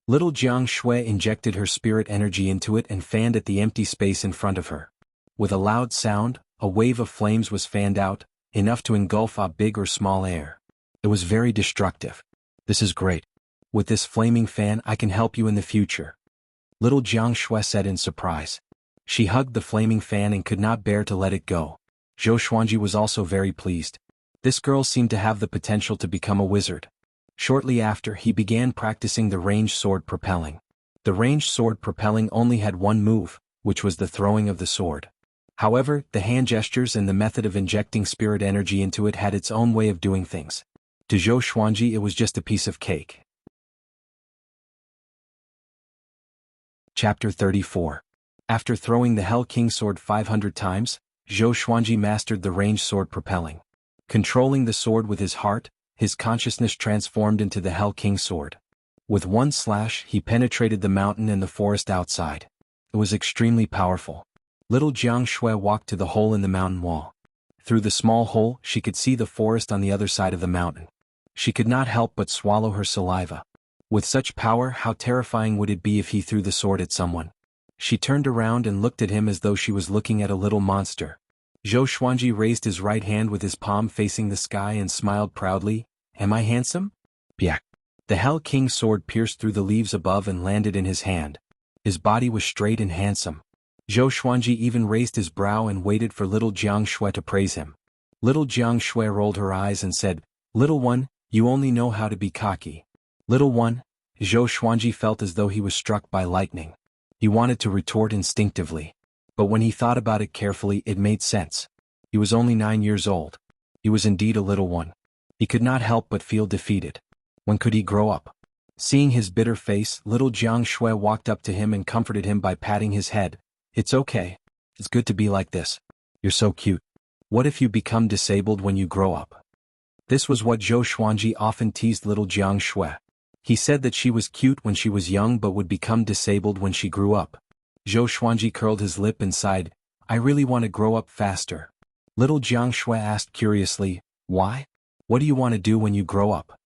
S1: Little Jiang Shui injected her spirit energy into it and fanned at the empty space in front of her. With a loud sound, a wave of flames was fanned out, enough to engulf a big or small air. It was very destructive. This is great. With this flaming fan, I can help you in the future. Little Jiang Shui said in surprise. She hugged the flaming fan and could not bear to let it go. Zhou Xuanji was also very pleased. This girl seemed to have the potential to become a wizard. Shortly after, he began practicing the ranged sword propelling. The ranged sword propelling only had one move, which was the throwing of the sword. However, the hand gestures and the method of injecting spirit energy into it had its own way of doing things. To Zhou Xuanji, it was just a piece of cake. Chapter 34. After throwing the Hell King Sword 500 times, Zhou Xuanji mastered the ranged sword propelling. Controlling the sword with his heart, his consciousness transformed into the Hell King Sword. With one slash, he penetrated the mountain and the forest outside. It was extremely powerful. Little Jiang Shui walked to the hole in the mountain wall. Through the small hole, she could see the forest on the other side of the mountain. She could not help but swallow her saliva. With such power, how terrifying would it be if he threw the sword at someone? She turned around and looked at him as though she was looking at a little monster. Zhou Xuanji raised his right hand with his palm facing the sky and smiled proudly. Am I handsome? Biak. The Hell King Sword pierced through the leaves above and landed in his hand. His body was straight and handsome. Zhou Xuanji even raised his brow and waited for little Jiang Shui to praise him. Little Jiang Shui rolled her eyes and said, "Little one, you only know how to be cocky." Little one? Zhou Xuanji felt as though he was struck by lightning. He wanted to retort instinctively. But when he thought about it carefully, it made sense. He was only 9 years old. He was indeed a little one. He could not help but feel defeated. When could he grow up? Seeing his bitter face, little Jiang Shui walked up to him and comforted him by patting his head. It's okay. It's good to be like this. You're so cute. What if you become disabled when you grow up? This was what Zhou Xuanji often teased little Jiang Shui. He said that she was cute when she was young but would become disabled when she grew up. Zhou Xuanji curled his lip and sighed, I really want to grow up faster. Little Jiang Shui asked curiously, why? What do you want to do when you grow up?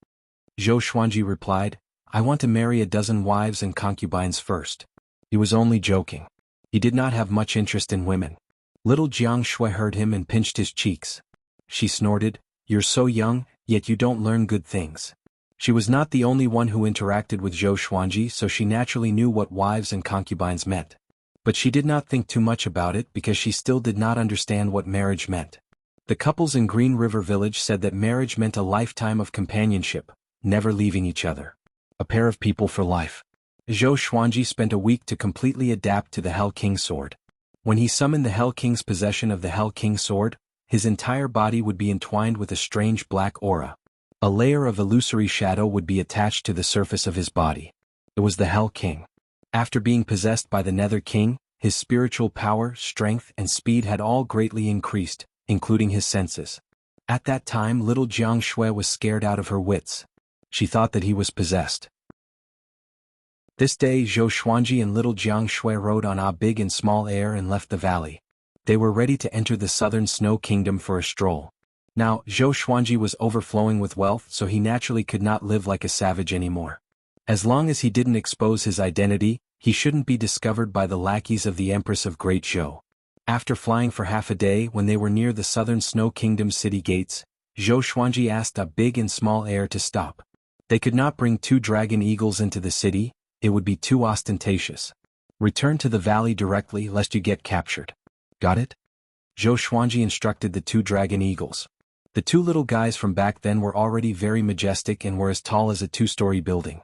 S1: Zhou Xuanji replied, I want to marry a dozen wives and concubines first. He was only joking. He did not have much interest in women. Little Jiang Shui heard him and pinched his cheeks. She snorted, You're so young, yet you don't learn good things. She was not the only one who interacted with Zhou Xuanji, so she naturally knew what wives and concubines meant. But she did not think too much about it because she still did not understand what marriage meant. The couples in Green River Village said that marriage meant a lifetime of companionship, never leaving each other. A pair of people for life. Zhou Xuanji spent a week to completely adapt to the Hell King sword. When he summoned the Hell King's possession of the Hell King sword, his entire body would be entwined with a strange black aura. A layer of illusory shadow would be attached to the surface of his body. It was the Hell King. After being possessed by the Nether King, his spiritual power, strength, and speed had all greatly increased, including his senses. At that time, little Jiang Shui was scared out of her wits. She thought that he was possessed. This day Zhou Xuanji and little Jiang Shui rode on a big and small air and left the valley. They were ready to enter the southern snow kingdom for a stroll. Now, Zhou Xuanji was overflowing with wealth, so he naturally could not live like a savage anymore. As long as he didn't expose his identity, he shouldn't be discovered by the lackeys of the Empress of Great Zhou. After flying for half a day, when they were near the southern snow kingdom city gates, Zhou Xuanji asked a big and small air to stop. They could not bring 2 dragon eagles into the city, it would be too ostentatious. Return to the valley directly lest you get captured. Got it? Zhou Xuanji instructed the 2 dragon eagles. The 2 little guys from back then were already very majestic and were as tall as a 2-story building.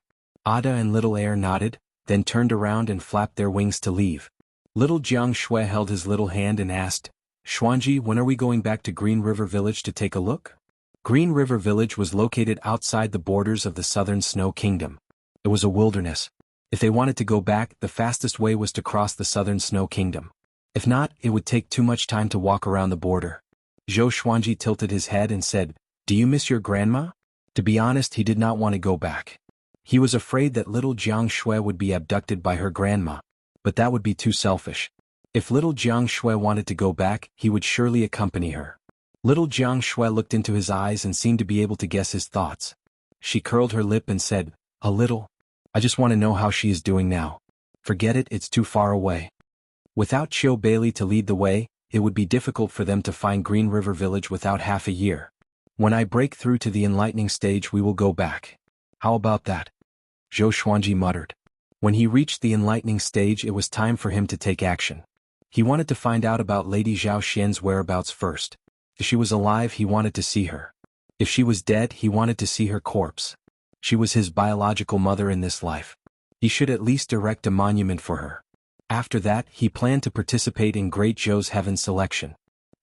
S1: Ada and Little Air nodded, then turned around and flapped their wings to leave. Little Jiang Shui held his little hand and asked, Xuanji, when are we going back to Green River Village to take a look? Green River Village was located outside the borders of the southern snow kingdom. It was a wilderness. If they wanted to go back, the fastest way was to cross the southern snow kingdom. If not, it would take too much time to walk around the border. Zhou Xuanji tilted his head and said, Do you miss your grandma? To be honest, he did not want to go back. He was afraid that little Jiang Shui would be abducted by her grandma, but that would be too selfish. If little Jiang Shui wanted to go back, he would surely accompany her. Little Jiang Shui looked into his eyes and seemed to be able to guess his thoughts. She curled her lip and said, A little. I just want to know how she is doing now. Forget it, it's too far away. Without Chiu Bailey to lead the way, it would be difficult for them to find Green River Village without half a year. When I break through to the enlightening stage, we will go back. How about that? Zhou Xuanji muttered. When he reached the enlightening stage, it was time for him to take action. He wanted to find out about Lady Zhao Xian's whereabouts first. If she was alive, he wanted to see her. If she was dead, he wanted to see her corpse. She was his biological mother in this life. He should at least erect a monument for her. After that, he planned to participate in Great Zhou's Heaven selection.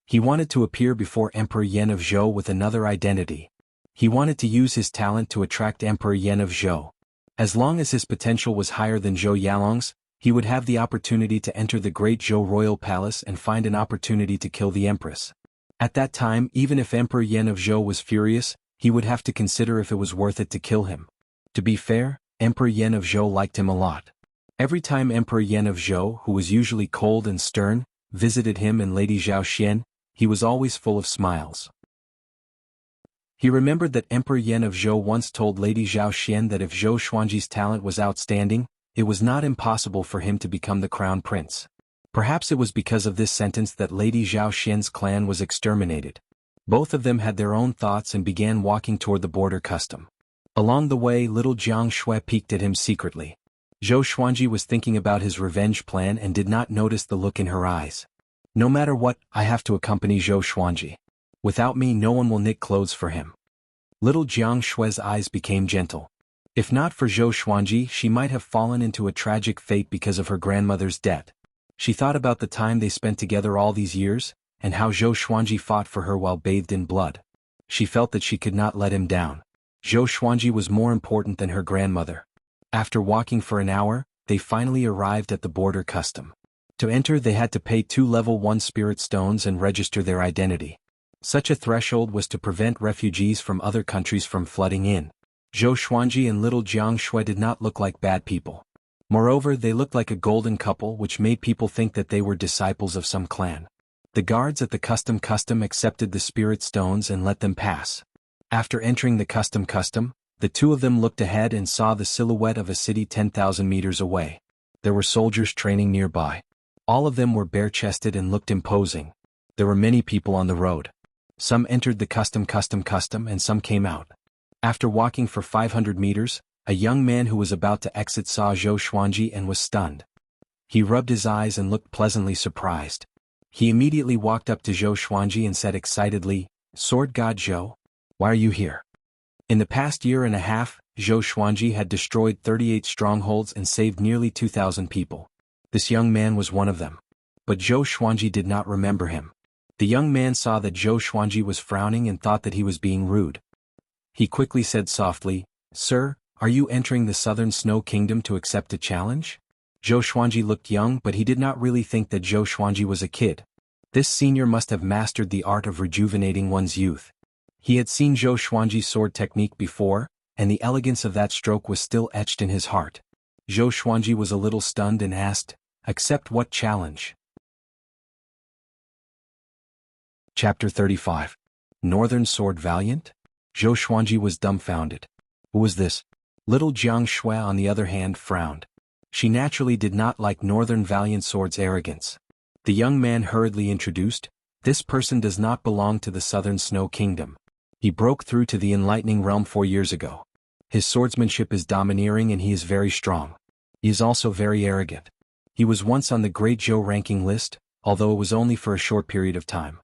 S1: He wanted to appear before Emperor Yan of Zhou with another identity. He wanted to use his talent to attract Emperor Yan of Zhou. As long as his potential was higher than Zhou Yalong's, he would have the opportunity to enter the Great Zhou Royal Palace and find an opportunity to kill the Empress. At that time, even if Emperor Yan of Zhou was furious, he would have to consider if it was worth it to kill him. To be fair, Emperor Yan of Zhou liked him a lot. Every time Emperor Yan of Zhou, who was usually cold and stern, visited him and Lady Zhao Xian, he was always full of smiles. He remembered that Emperor Yan of Zhou once told Lady Zhao Xian that if Zhou Xuanji's talent was outstanding, it was not impossible for him to become the crown prince. Perhaps it was because of this sentence that Lady Zhao Xian's clan was exterminated. Both of them had their own thoughts and began walking toward the border custom. Along the way, little Jiang Shui peeked at him secretly. Zhou Xuanji was thinking about his revenge plan and did not notice the look in her eyes. No matter what, I have to accompany Zhou Xuanji. Without me, no one will knit clothes for him. Little Jiang Shui's eyes became gentle. If not for Zhou Xuanji, she might have fallen into a tragic fate because of her grandmother's death. She thought about the time they spent together all these years, and how Zhou Xuanji fought for her while bathed in blood. She felt that she could not let him down. Zhou Xuanji was more important than her grandmother. After walking for an hour, they finally arrived at the border custom. To enter they had to pay 2 level 1 spirit stones and register their identity. Such a threshold was to prevent refugees from other countries from flooding in. Zhou Xuanji and little Jiang Shui did not look like bad people. Moreover, they looked like a golden couple, which made people think that they were disciples of some clan. The guards at the custom accepted the spirit stones and let them pass. After entering the custom, the two of them looked ahead and saw the silhouette of a city 10,000 meters away. There were soldiers training nearby. All of them were bare-chested and looked imposing. There were many people on the road. Some entered the custom and some came out. After walking for 500 meters, a young man who was about to exit saw Zhou Xuanji and was stunned. He rubbed his eyes and looked pleasantly surprised. He immediately walked up to Zhou Xuanji and said excitedly, "Sword God Zhou, why are you here?" In the past year and a half, Zhou Xuanji had destroyed 38 strongholds and saved nearly 2,000 people. This young man was one of them. But Zhou Xuanji did not remember him. The young man saw that Zhou Xuanji was frowning and thought that he was being rude. He quickly said softly, "Sir, are you entering the Southern Snow Kingdom to accept a challenge?" Zhou Xuanji looked young, but he did not really think that Zhou Xuanji was a kid. This senior must have mastered the art of rejuvenating one's youth. He had seen Zhou Xuanji's sword technique before, and the elegance of that stroke was still etched in his heart. Zhou Xuanji was a little stunned and asked, "Accept what challenge?" Chapter 35. Northern Sword Valiant? Zhou Xuanji was dumbfounded. Who was this? Little Jiang Shui, on the other hand, frowned. She naturally did not like Northern Valiant Sword's arrogance. The young man hurriedly introduced, "This person does not belong to the Southern Snow Kingdom. He broke through to the Enlightening Realm 4 years ago. His swordsmanship is domineering and he is very strong. He is also very arrogant. He was once on the Great Zhou ranking list, although it was only for a short period of time."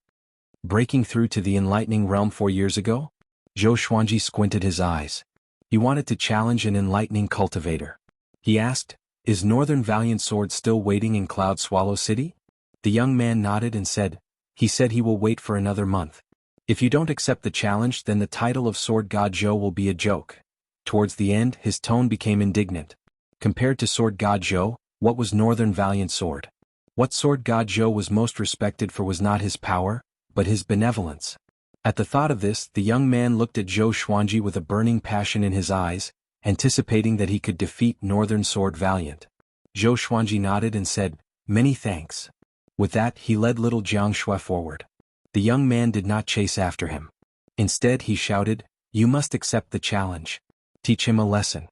S1: Breaking through to the Enlightening Realm 4 years ago? Zhou Xuanji squinted his eyes. He wanted to challenge an enlightening cultivator. He asked, "Is Northern Valiant Sword still waiting in Cloud Swallow City?" The young man nodded and said, "He said he will wait for another month. If you don't accept the challenge, then the title of Sword God Zhou will be a joke." Towards the end, his tone became indignant. Compared to Sword God Zhou, what was Northern Valiant Sword? What Sword God Zhou was most respected for was not his power, but his benevolence. At the thought of this, the young man looked at Zhou Xuanji with a burning passion in his eyes, anticipating that he could defeat Northern Sword Valiant. Zhou Xuanji nodded and said, "Many thanks." With that, he led little Jiang Shui forward. The young man did not chase after him. Instead, he shouted, "You must accept the challenge. Teach him a lesson."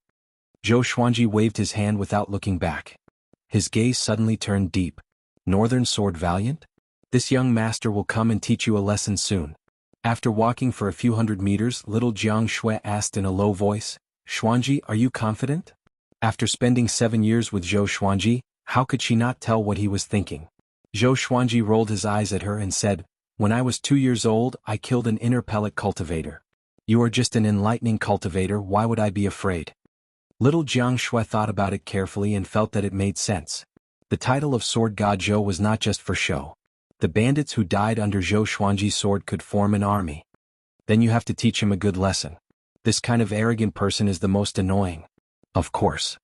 S1: Zhou Xuanji waved his hand without looking back. His gaze suddenly turned deep. Northern Sword Valiant? This young master will come and teach you a lesson soon. After walking for a few hundred meters, little Jiang Shui asked in a low voice, "Xuanji, are you confident?" After spending 7 years with Zhou Xuanji, how could she not tell what he was thinking? Zhou Xuanji rolled his eyes at her and said, "When I was 2 years old, I killed an inner pellet cultivator. You are just an enlightening cultivator, why would I be afraid?" Little Jiang Shui thought about it carefully and felt that it made sense. The title of Sword God Zhou was not just for show. The bandits who died under Zhou Xuanji's sword could form an army. Then you have to teach him a good lesson. This kind of arrogant person is the most annoying. Of course.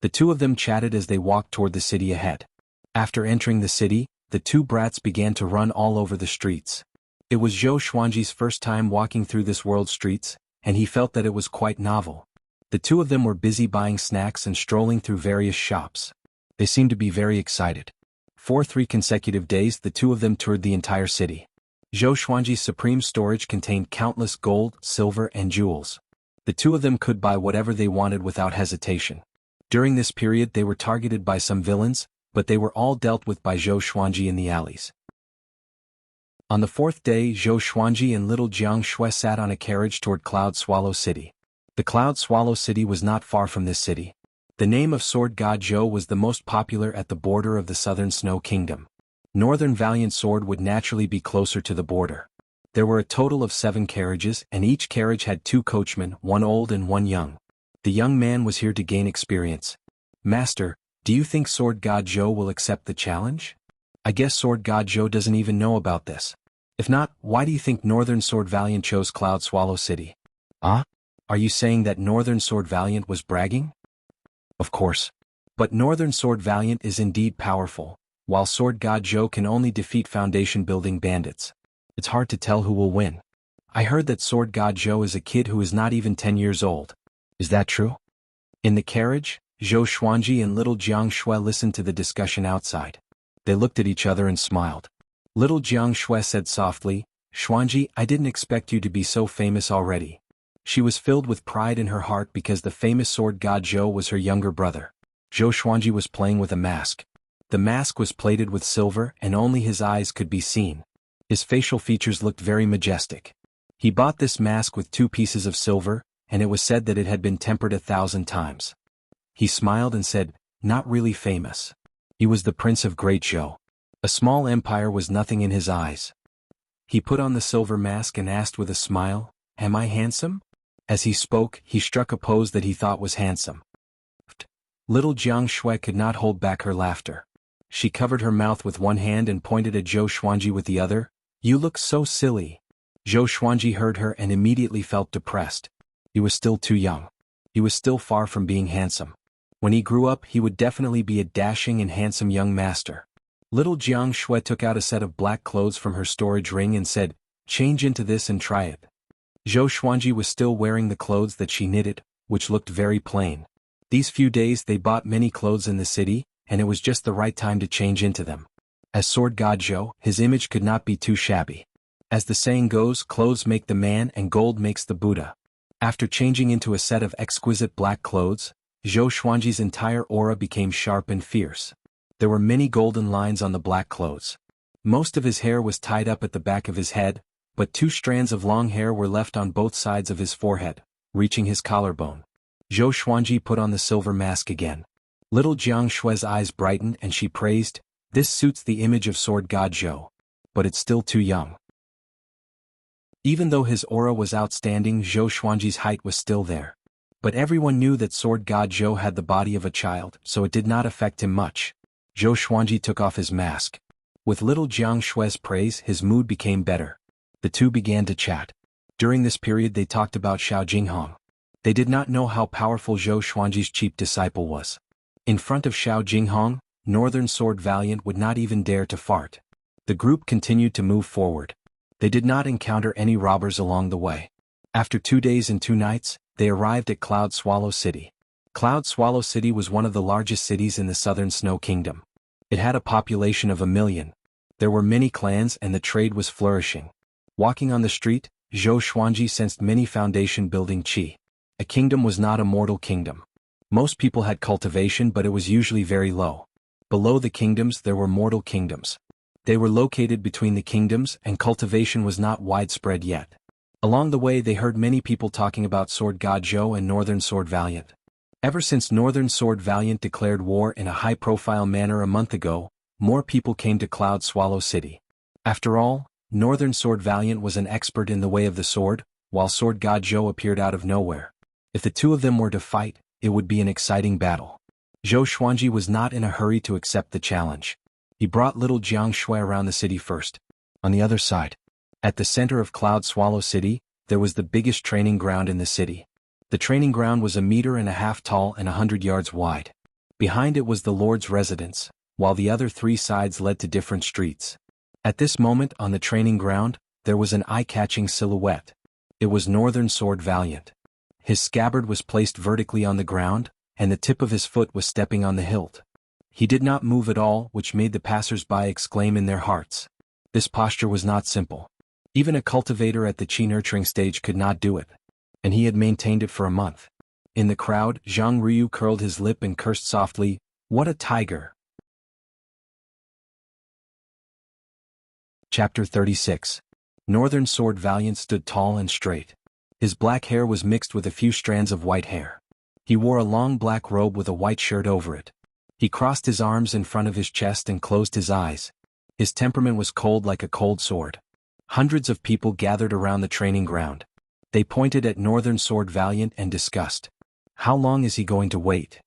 S1: The two of them chatted as they walked toward the city ahead. After entering the city, the two brats began to run all over the streets. It was Zhou Xuanji's first time walking through this world's streets, and he felt that it was quite novel. The two of them were busy buying snacks and strolling through various shops. They seemed to be very excited. For 3 consecutive days, the two of them toured the entire city. Zhou Xuanji's supreme storage contained countless gold, silver, and jewels. The two of them could buy whatever they wanted without hesitation. During this period, they were targeted by some villains, but they were all dealt with by Zhou Xuanji in the alleys. On the 4th day, Zhou Xuanji and little Jiang Shui sat on a carriage toward Cloud Swallow City. The Cloud Swallow City was not far from this city. The name of Sword God Zhou was the most popular at the border of the Southern Snow Kingdom. Northern Valiant Sword would naturally be closer to the border. There were a total of 7 carriages, and each carriage had 2 coachmen, 1 old and 1 young. The young man was here to gain experience. "Master, do you think Sword God Zhou will accept the challenge? I guess Sword God Zhou doesn't even know about this. If not, why do you think Northern Sword Valiant chose Cloud Swallow City?" "Ah? Are you saying that Northern Sword Valiant was bragging?" "Of course. But Northern Sword Valiant is indeed powerful. while Sword God Zhou can only defeat foundation building bandits. It's hard to tell who will win. I heard that Sword God Zhou is a kid who is not even 10 years old. Is that true? In the carriage, Zhou Xuanji and little Jiang Shui listened to the discussion outside. They looked at each other and smiled. Little Jiang Shui said softly, "Xuanji, I didn't expect you to be so famous already." She was filled with pride in her heart because the famous Sword God Zhou was her younger brother. Zhou Xuanji was playing with a mask. The mask was plated with silver and only his eyes could be seen. His facial features looked very majestic. He bought this mask with 2 pieces of silver, and it was said that it had been tempered 1,000 times. He smiled and said, "Not really famous." He was the Prince of Great Zhou. A small empire was nothing in his eyes. He put on the silver mask and asked with a smile, "Am I handsome?" As he spoke, he struck a pose that he thought was handsome. Little Jiang Shui could not hold back her laughter. She covered her mouth with one hand and pointed at Zhou Xuanji with the other. "You look so silly." Zhou Xuanji heard her and immediately felt depressed. He was still too young. He was still far from being handsome. When he grew up, he would definitely be a dashing and handsome young master. Little Jiang Shui took out a set of black clothes from her storage ring and said, "Change into this and try it." Zhou Xuanji was still wearing the clothes that she knitted, which looked very plain. These few days they bought many clothes in the city, and it was just the right time to change into them. As Sword God Zhou, his image could not be too shabby. As the saying goes, clothes make the man and gold makes the Buddha. After changing into a set of exquisite black clothes, Zhou Xuanji's entire aura became sharp and fierce. There were many golden lines on the black clothes. Most of his hair was tied up at the back of his head, but 2 strands of long hair were left on both sides of his forehead, reaching his collarbone. Zhou Xuanji put on the silver mask again. Little Jiang Shui's eyes brightened and she praised, "This suits the image of Sword God Zhou. But it's still too young." Even though his aura was outstanding, Zhou Xuanji's height was still there. But everyone knew that Sword God Zhou had the body of a child, so it did not affect him much. Zhou Xuanji took off his mask. With little Jiang Shui's praise, his mood became better. The two began to chat. During this period they talked about Xiao Jinghong. They did not know how powerful Zhou Xuanji's cheap disciple was. In front of Xiao Jinghong, Northern Sword Valiant would not even dare to fart. The group continued to move forward. They did not encounter any robbers along the way. After 2 days and 2 nights, they arrived at Cloud Swallow City. Cloud Swallow City was one of the largest cities in the Southern Snow Kingdom. It had a population of 1 million. There were many clans and the trade was flourishing. Walking on the street, Zhou Xuanji sensed many foundation building qi. A kingdom was not a mortal kingdom. Most people had cultivation, but it was usually very low. Below the kingdoms there were mortal kingdoms. They were located between the kingdoms and cultivation was not widespread yet. Along the way they heard many people talking about Sword God Zhou and Northern Sword Valiant. Ever since Northern Sword Valiant declared war in a high-profile manner a month ago, more people came to Cloud Swallow City. After all, Northern Sword Valiant was an expert in the way of the sword, while Sword God Zhou appeared out of nowhere. If the two of them were to fight, it would be an exciting battle. Zhou Xuanji was not in a hurry to accept the challenge. He brought little Jiang Shui around the city first. On the other side, at the center of Cloud Swallow City, there was the biggest training ground in the city. The training ground was 1.5 meters tall and 100 yards wide. Behind it was the Lord's residence, while the other 3 sides led to different streets. At this moment on the training ground, there was an eye-catching silhouette. It was Northern Sword Valiant. His scabbard was placed vertically on the ground, and the tip of his foot was stepping on the hilt. He did not move at all, which made the passers-by exclaim in their hearts. This posture was not simple. Even a cultivator at the qi nurturing stage could not do it. And he had maintained it for a month. In the crowd, Zhang Ryu curled his lip and cursed softly, "What a tiger!" Chapter 36. Northern Sword Valiant stood tall and straight. His black hair was mixed with a few strands of white hair. He wore a long black robe with a white shirt over it. He crossed his arms in front of his chest and closed his eyes. His temperament was cold like a cold sword. Hundreds of people gathered around the training ground. They pointed at Northern Sword Valiant and discussed. How long is he going to wait?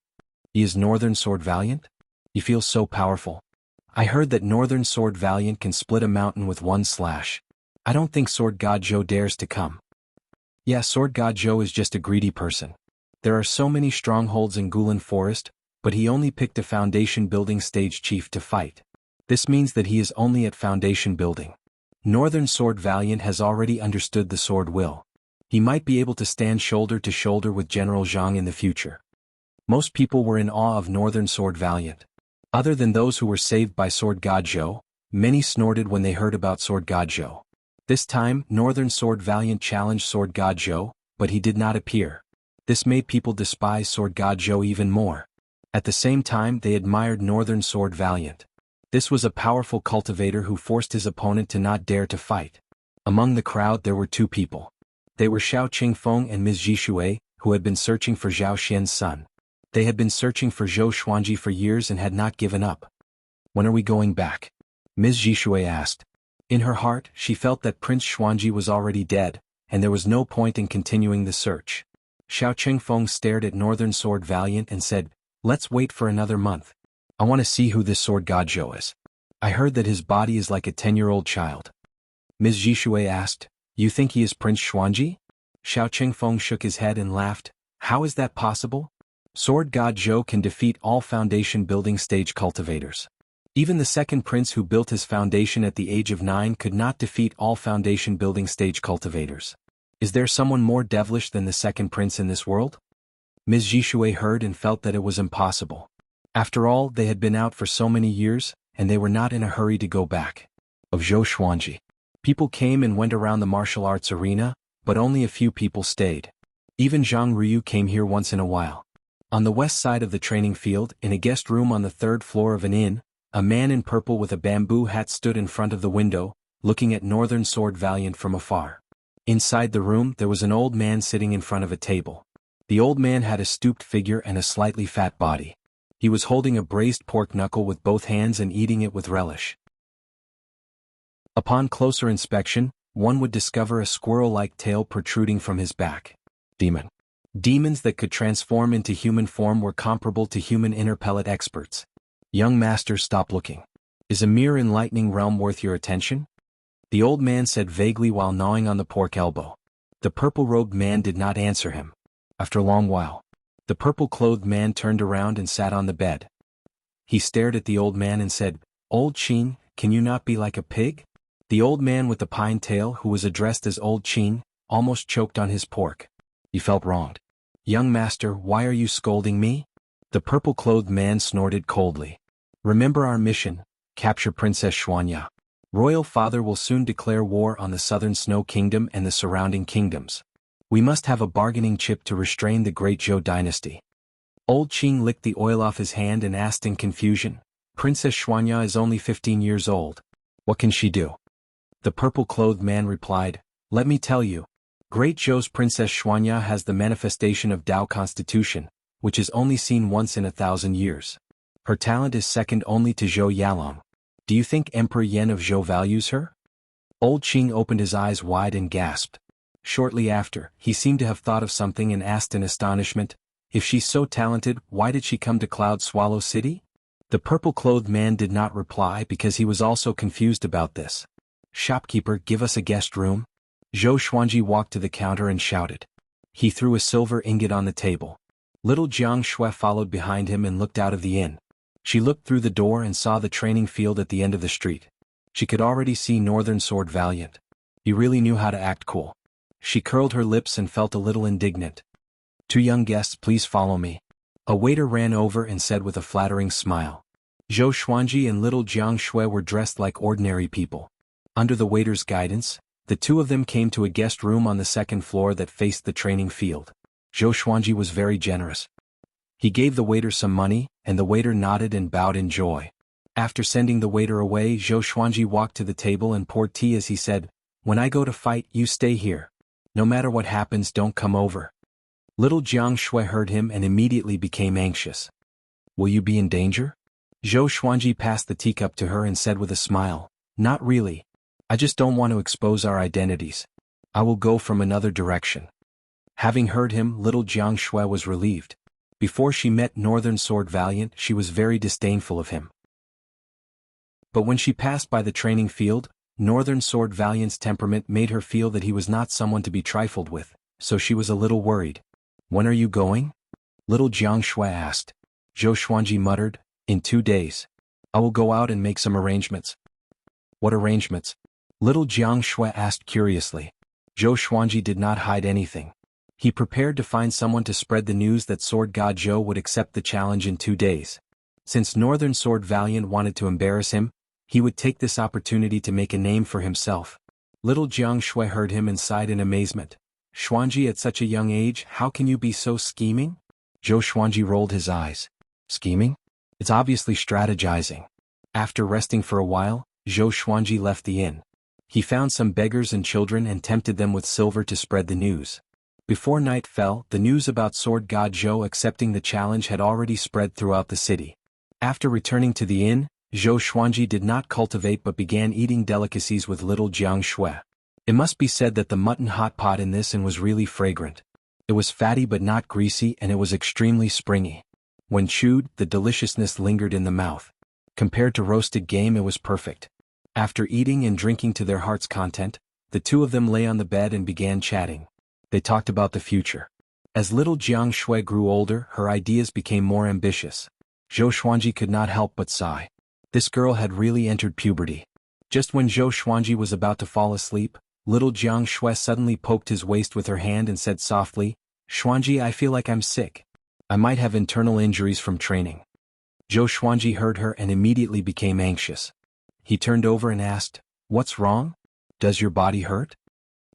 S1: He is Northern Sword Valiant? He feels so powerful. I heard that Northern Sword Valiant can split a mountain with one slash. I don't think Sword God Zhou dares to come. Yeah, Sword God Zhou is just a greedy person. There are so many strongholds in Gulan Forest, but he only picked a foundation building stage chief to fight. This means that he is only at foundation building. Northern Sword Valiant has already understood the sword will. He might be able to stand shoulder to shoulder with General Zhang in the future. Most people were in awe of Northern Sword Valiant. Other than those who were saved by Sword God Zhou, many snorted when they heard about Sword God Zhou. This time, Northern Sword Valiant challenged Sword God Zhou, but he did not appear. This made people despise Sword God Zhou even more. At the same time, they admired Northern Sword Valiant. This was a powerful cultivator who forced his opponent to not dare to fight. Among the crowd there were two people. They were Xiao Qingfeng and Ms. Jishui, who had been searching for Zhao Xian's son. They had been searching for Zhou Xuanji for years and had not given up. When are we going back? Ms. Jishui asked. In her heart, she felt that Prince Xuanji was already dead, and there was no point in continuing the search. Xiao Qingfeng stared at Northern Sword Valiant and said, "Let's wait for another month. I want to see who this Sword God Zhou is. I heard that his body is like a 10-year-old child." Ms. Jishui asked, "You think he is Prince Xuanji?" Xiao Qingfeng shook his head and laughed. "How is that possible? Sword God Zhou can defeat all foundation building stage cultivators. Even the second prince who built his foundation at the age of 9 could not defeat all foundation building stage cultivators. Is there someone more devilish than the second prince in this world?" Ms. Jishui heard and felt that it was impossible. After all, they had been out for so many years, and they were not in a hurry to go back. Of Zhou Xuanji. People came and went around the martial arts arena, but only a few people stayed. Even Zhang Ryu came here once in a while. On the west side of the training field, in a guest room on the 3rd floor of an inn, a man in purple with a bamboo hat stood in front of the window, looking at Northern Sword Valiant from afar. Inside the room there was an old man sitting in front of a table. The old man had a stooped figure and a slightly fat body. He was holding a braised pork knuckle with both hands and eating it with relish. Upon closer inspection, one would discover a squirrel-like tail protruding from his back. Demon. Demons that could transform into human form were comparable to human inner pellet experts. "Young master, stop looking. Is a mere enlightening realm worth your attention?" The old man said vaguely while gnawing on the pork elbow. The purple-robed man did not answer him. After a long while, the purple-clothed man turned around and sat on the bed. He stared at the old man and said, "Old Qin, can you not be like a pig?" The old man with the pine tail, who was addressed as Old Qin, almost choked on his pork. He felt wronged. "Young master, why are you scolding me?" The purple-clothed man snorted coldly. "Remember our mission, capture Princess Xuanya. Royal Father will soon declare war on the Southern Snow Kingdom and the surrounding kingdoms. We must have a bargaining chip to restrain the great Zhou dynasty." Old Qin licked the oil off his hand and asked in confusion, "Princess Xuanya is only 15 years old. What can she do?" The purple-clothed man replied, "Let me tell you. Great Zhou's Princess Xuanya has the manifestation of Dao Constitution, which is only seen once in 1,000 years. Her talent is second only to Zhou Yalong. Do you think Emperor Yan of Zhou values her?" Old Qin opened his eyes wide and gasped. Shortly after, he seemed to have thought of something and asked in astonishment, "If she's so talented, why did she come to Cloud Swallow City?" The purple-clothed man did not reply because he was also confused about this. "Shopkeeper, give us a guest room." Zhou Xuanji walked to the counter and shouted. He threw a silver ingot on the table. Little Jiang Shui followed behind him and looked out of the inn. She looked through the door and saw the training field at the end of the street. She could already see Northern Sword Valiant. He really knew how to act cool. She curled her lips and felt a little indignant. "Two young guests, please follow me." A waiter ran over and said with a flattering smile. Zhou Xuanji and little Jiang Shui were dressed like ordinary people. Under the waiter's guidance, the two of them came to a guest room on the 2nd floor that faced the training field. Zhou Xuanji was very generous. He gave the waiter some money, and the waiter nodded and bowed in joy. After sending the waiter away, Zhou Xuanji walked to the table and poured tea as he said, "When I go to fight, you stay here. No matter what happens, don't come over." Little Jiang Shui heard him and immediately became anxious. "Will you be in danger?" Zhou Xuanji passed the teacup to her and said with a smile, "Not really. I just don't want to expose our identities. I will go from another direction." Having heard him, little Jiang Shui was relieved. Before she met Northern Sword Valiant, she was very disdainful of him. But when she passed by the training field, Northern Sword Valiant's temperament made her feel that he was not someone to be trifled with, so she was a little worried. "When are you going?" Little Jiang Shui asked. Zhou Xuanji muttered, "In 2 days." I will go out and make some arrangements. What arrangements? Little Jiang Shui asked curiously. Zhou Xuanji did not hide anything. He prepared to find someone to spread the news that Sword God Zhou would accept the challenge in 2 days. Since Northern Sword Valiant wanted to embarrass him, he would take this opportunity to make a name for himself. Little Jiang Shui heard him and sighed in amazement. Xuanji, at such a young age, how can you be so scheming? Zhou Xuanji rolled his eyes. Scheming? It's obviously strategizing. After resting for a while, Zhou Xuanji left the inn. He found some beggars and children and tempted them with silver to spread the news. Before night fell, the news about Sword God Zhou accepting the challenge had already spread throughout the city. After returning to the inn, Zhou Xuanji did not cultivate but began eating delicacies with little Jiang Shui. It must be said that the mutton hot pot in this inn was really fragrant. It was fatty but not greasy, and it was extremely springy. When chewed, the deliciousness lingered in the mouth. Compared to roasted game, it was perfect. After eating and drinking to their heart's content, the two of them lay on the bed and began chatting. They talked about the future. As little Jiang Shui grew older, her ideas became more ambitious. Zhou Xuanji could not help but sigh. This girl had really entered puberty. Just when Zhou Xuanji was about to fall asleep, little Jiang Shui suddenly poked his waist with her hand and said softly, "Xuanji, I feel like I'm sick. I might have internal injuries from training." Zhou Xuanji heard her and immediately became anxious. He turned over and asked, "What's wrong? Does your body hurt?"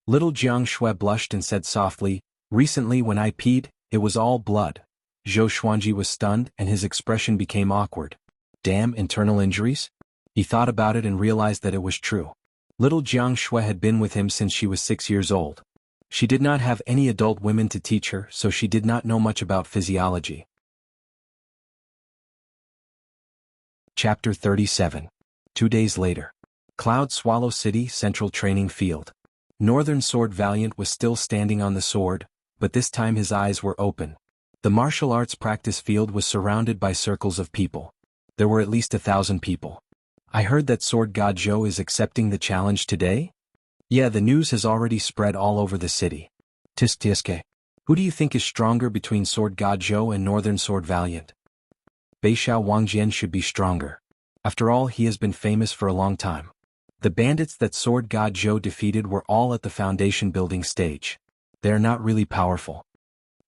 S1: Little Jiang Shui blushed and said softly, "Recently when I peed, it was all blood." Zhou Xuanji was stunned and his expression became awkward. Damn, internal injuries? He thought about it and realized that it was true. Little Jiang Shui had been with him since she was 6 years old. She did not have any adult women to teach her, so she did not know much about physiology. Chapter 37. 2 days later. Cloud Swallow City Central Training Field. Northern Sword Valiant was still standing on the sword, but this time his eyes were open. The martial arts practice field was surrounded by circles of people. There were at least 1,000 people. I heard that Sword God Zhou is accepting the challenge today? Yeah, the news has already spread all over the city. Tiske. Who do you think is stronger between Sword God Zhou and Northern Sword Valiant? Beixiao Wangjian should be stronger. After all, he has been famous for a long time. The bandits that Sword God Zhou defeated were all at the foundation building stage. They are not really powerful.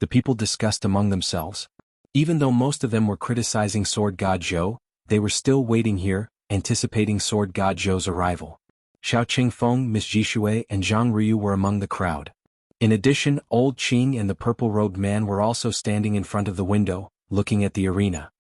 S1: The people discussed among themselves. Even though most of them were criticizing Sword God Zhou, they were still waiting here, anticipating Sword God Zhou's arrival. Xiao Qingfeng, Miss Jishui, and Zhang Ryu were among the crowd. In addition, Old Qing and the purple-robed man were also standing in front of the window, looking at the arena.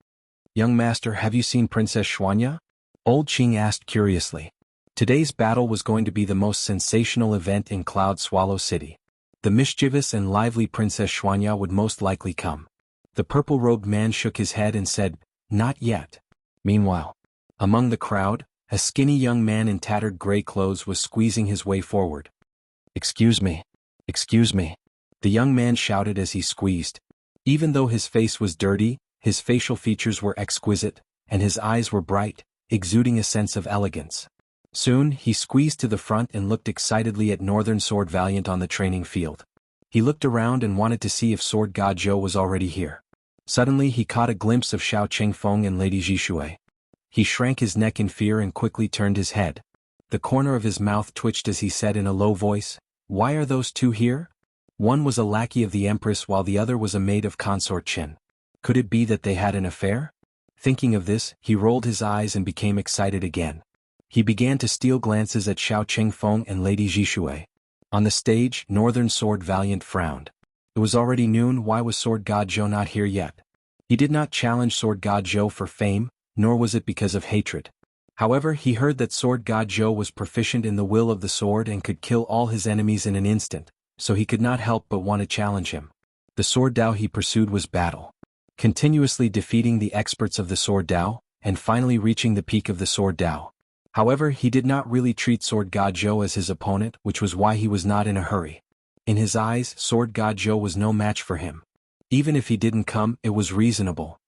S1: "Young master, have you seen Princess Xuanya?" Old Qing asked curiously. Today's battle was going to be the most sensational event in Cloud Swallow City. The mischievous and lively Princess Xuanya would most likely come. The purple-robed man shook his head and said, "Not yet." Meanwhile, among the crowd, a skinny young man in tattered gray clothes was squeezing his way forward. "Excuse me. Excuse me," the young man shouted as he squeezed. Even though his face was dirty, his facial features were exquisite, and his eyes were bright, exuding a sense of elegance. Soon, he squeezed to the front and looked excitedly at Northern Sword Valiant on the training field. He looked around and wanted to see if Sword God Zhou was already here. Suddenly he caught a glimpse of Xiao Qingfeng and Lady Jishui. He shrank his neck in fear and quickly turned his head. The corner of his mouth twitched as he said in a low voice, "Why are those two here?" One was a lackey of the Empress while the other was a maid of Consort Qin. Could it be that they had an affair? Thinking of this, he rolled his eyes and became excited again. He began to steal glances at Xiao Qingfeng and Lady Jishui. On the stage, Northern Sword Valiant frowned. It was already noon. Why was Sword God Zhou not here yet? He did not challenge Sword God Zhou for fame, nor was it because of hatred. However, he heard that Sword God Zhou was proficient in the will of the sword and could kill all his enemies in an instant, so he could not help but want to challenge him. The sword Dao he pursued was battle. Continuously defeating the experts of the sword Dao, and finally reaching the peak of the sword Dao. However, he did not really treat Sword God Zhou as his opponent, which was why he was not in a hurry. In his eyes, Sword God Zhou was no match for him. Even if he didn't come, it was reasonable.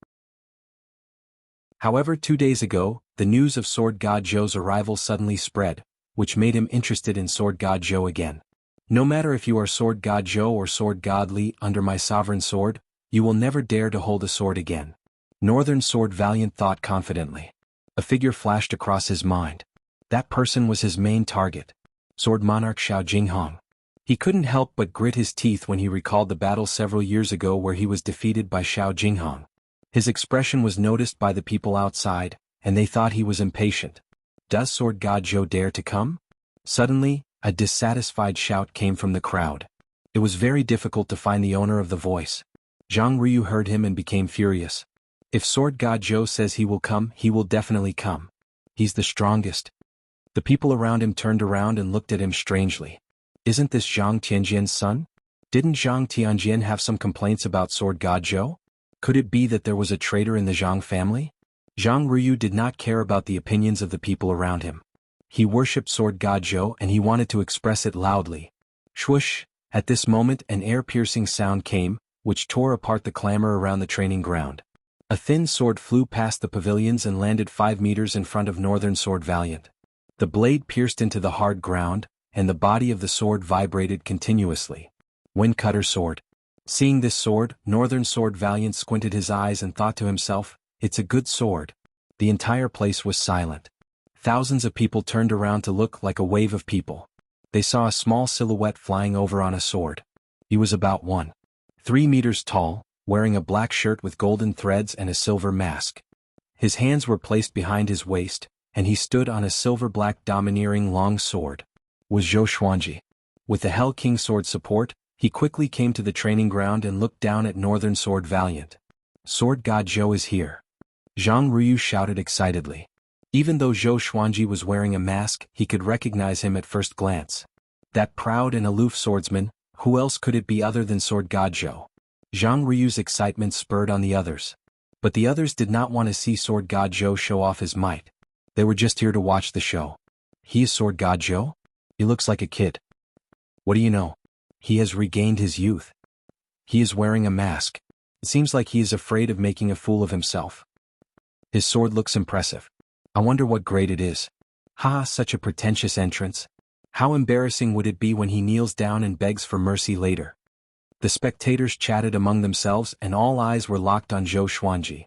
S1: However, 2 days ago, the news of Sword God Zhou's arrival suddenly spread, which made him interested in Sword God Zhou again. No matter if you are Sword God Zhou or Sword God Li under my sovereign sword, you will never dare to hold a sword again. Northern Sword Valiant thought confidently. A figure flashed across his mind. That person was his main target. Sword Monarch Xiao Jinghong. He couldn't help but grit his teeth when he recalled the battle several years ago where he was defeated by Xiao Jinghong. His expression was noticed by the people outside, and they thought he was impatient. Does Sword God Zhou dare to come? Suddenly, a dissatisfied shout came from the crowd. It was very difficult to find the owner of the voice. Zhang Ruyu heard him and became furious. If Sword God Zhou says he will come, he will definitely come. He's the strongest. The people around him turned around and looked at him strangely. Isn't this Zhang Tianjian's son? Didn't Zhang Tianjian have some complaints about Sword God Zhou? Could it be that there was a traitor in the Zhang family? Zhang Ruyu did not care about the opinions of the people around him. He worshipped Sword God Zhou and he wanted to express it loudly. Swoosh! At this moment an air-piercing sound came, which tore apart the clamor around the training ground. A thin sword flew past the pavilions and landed 5 meters in front of Northern Sword Valiant. The blade pierced into the hard ground, and the body of the sword vibrated continuously. Windcutter sword. Seeing this sword, Northern Sword Valiant squinted his eyes and thought to himself, it's a good sword. The entire place was silent. Thousands of people turned around to look like a wave of people. They saw a small silhouette flying over on a sword. He was about 1.3 meters tall, wearing a black shirt with golden threads and a silver mask. His hands were placed behind his waist, and he stood on a silver-black domineering long sword. Was Zhou Xuanji. With the Hell King sword support, he quickly came to the training ground and looked down at Northern Sword Valiant. Sword God Zhou is here. Zhang Ruyu shouted excitedly. Even though Zhou Xuanji was wearing a mask, he could recognize him at first glance. That proud and aloof swordsman, who else could it be other than Sword God Zhou? Zhang Ruyu's excitement spurred on the others. But the others did not want to see Sword God Zhou show off his might. They were just here to watch the show. He is Sword God Zhou? He looks like a kid. What do you know? He has regained his youth. He is wearing a mask. It seems like he is afraid of making a fool of himself. His sword looks impressive. I wonder what grade it is. Ha, such a pretentious entrance. How embarrassing would it be when he kneels down and begs for mercy later? The spectators chatted among themselves and all eyes were locked on Zhou Xuanji.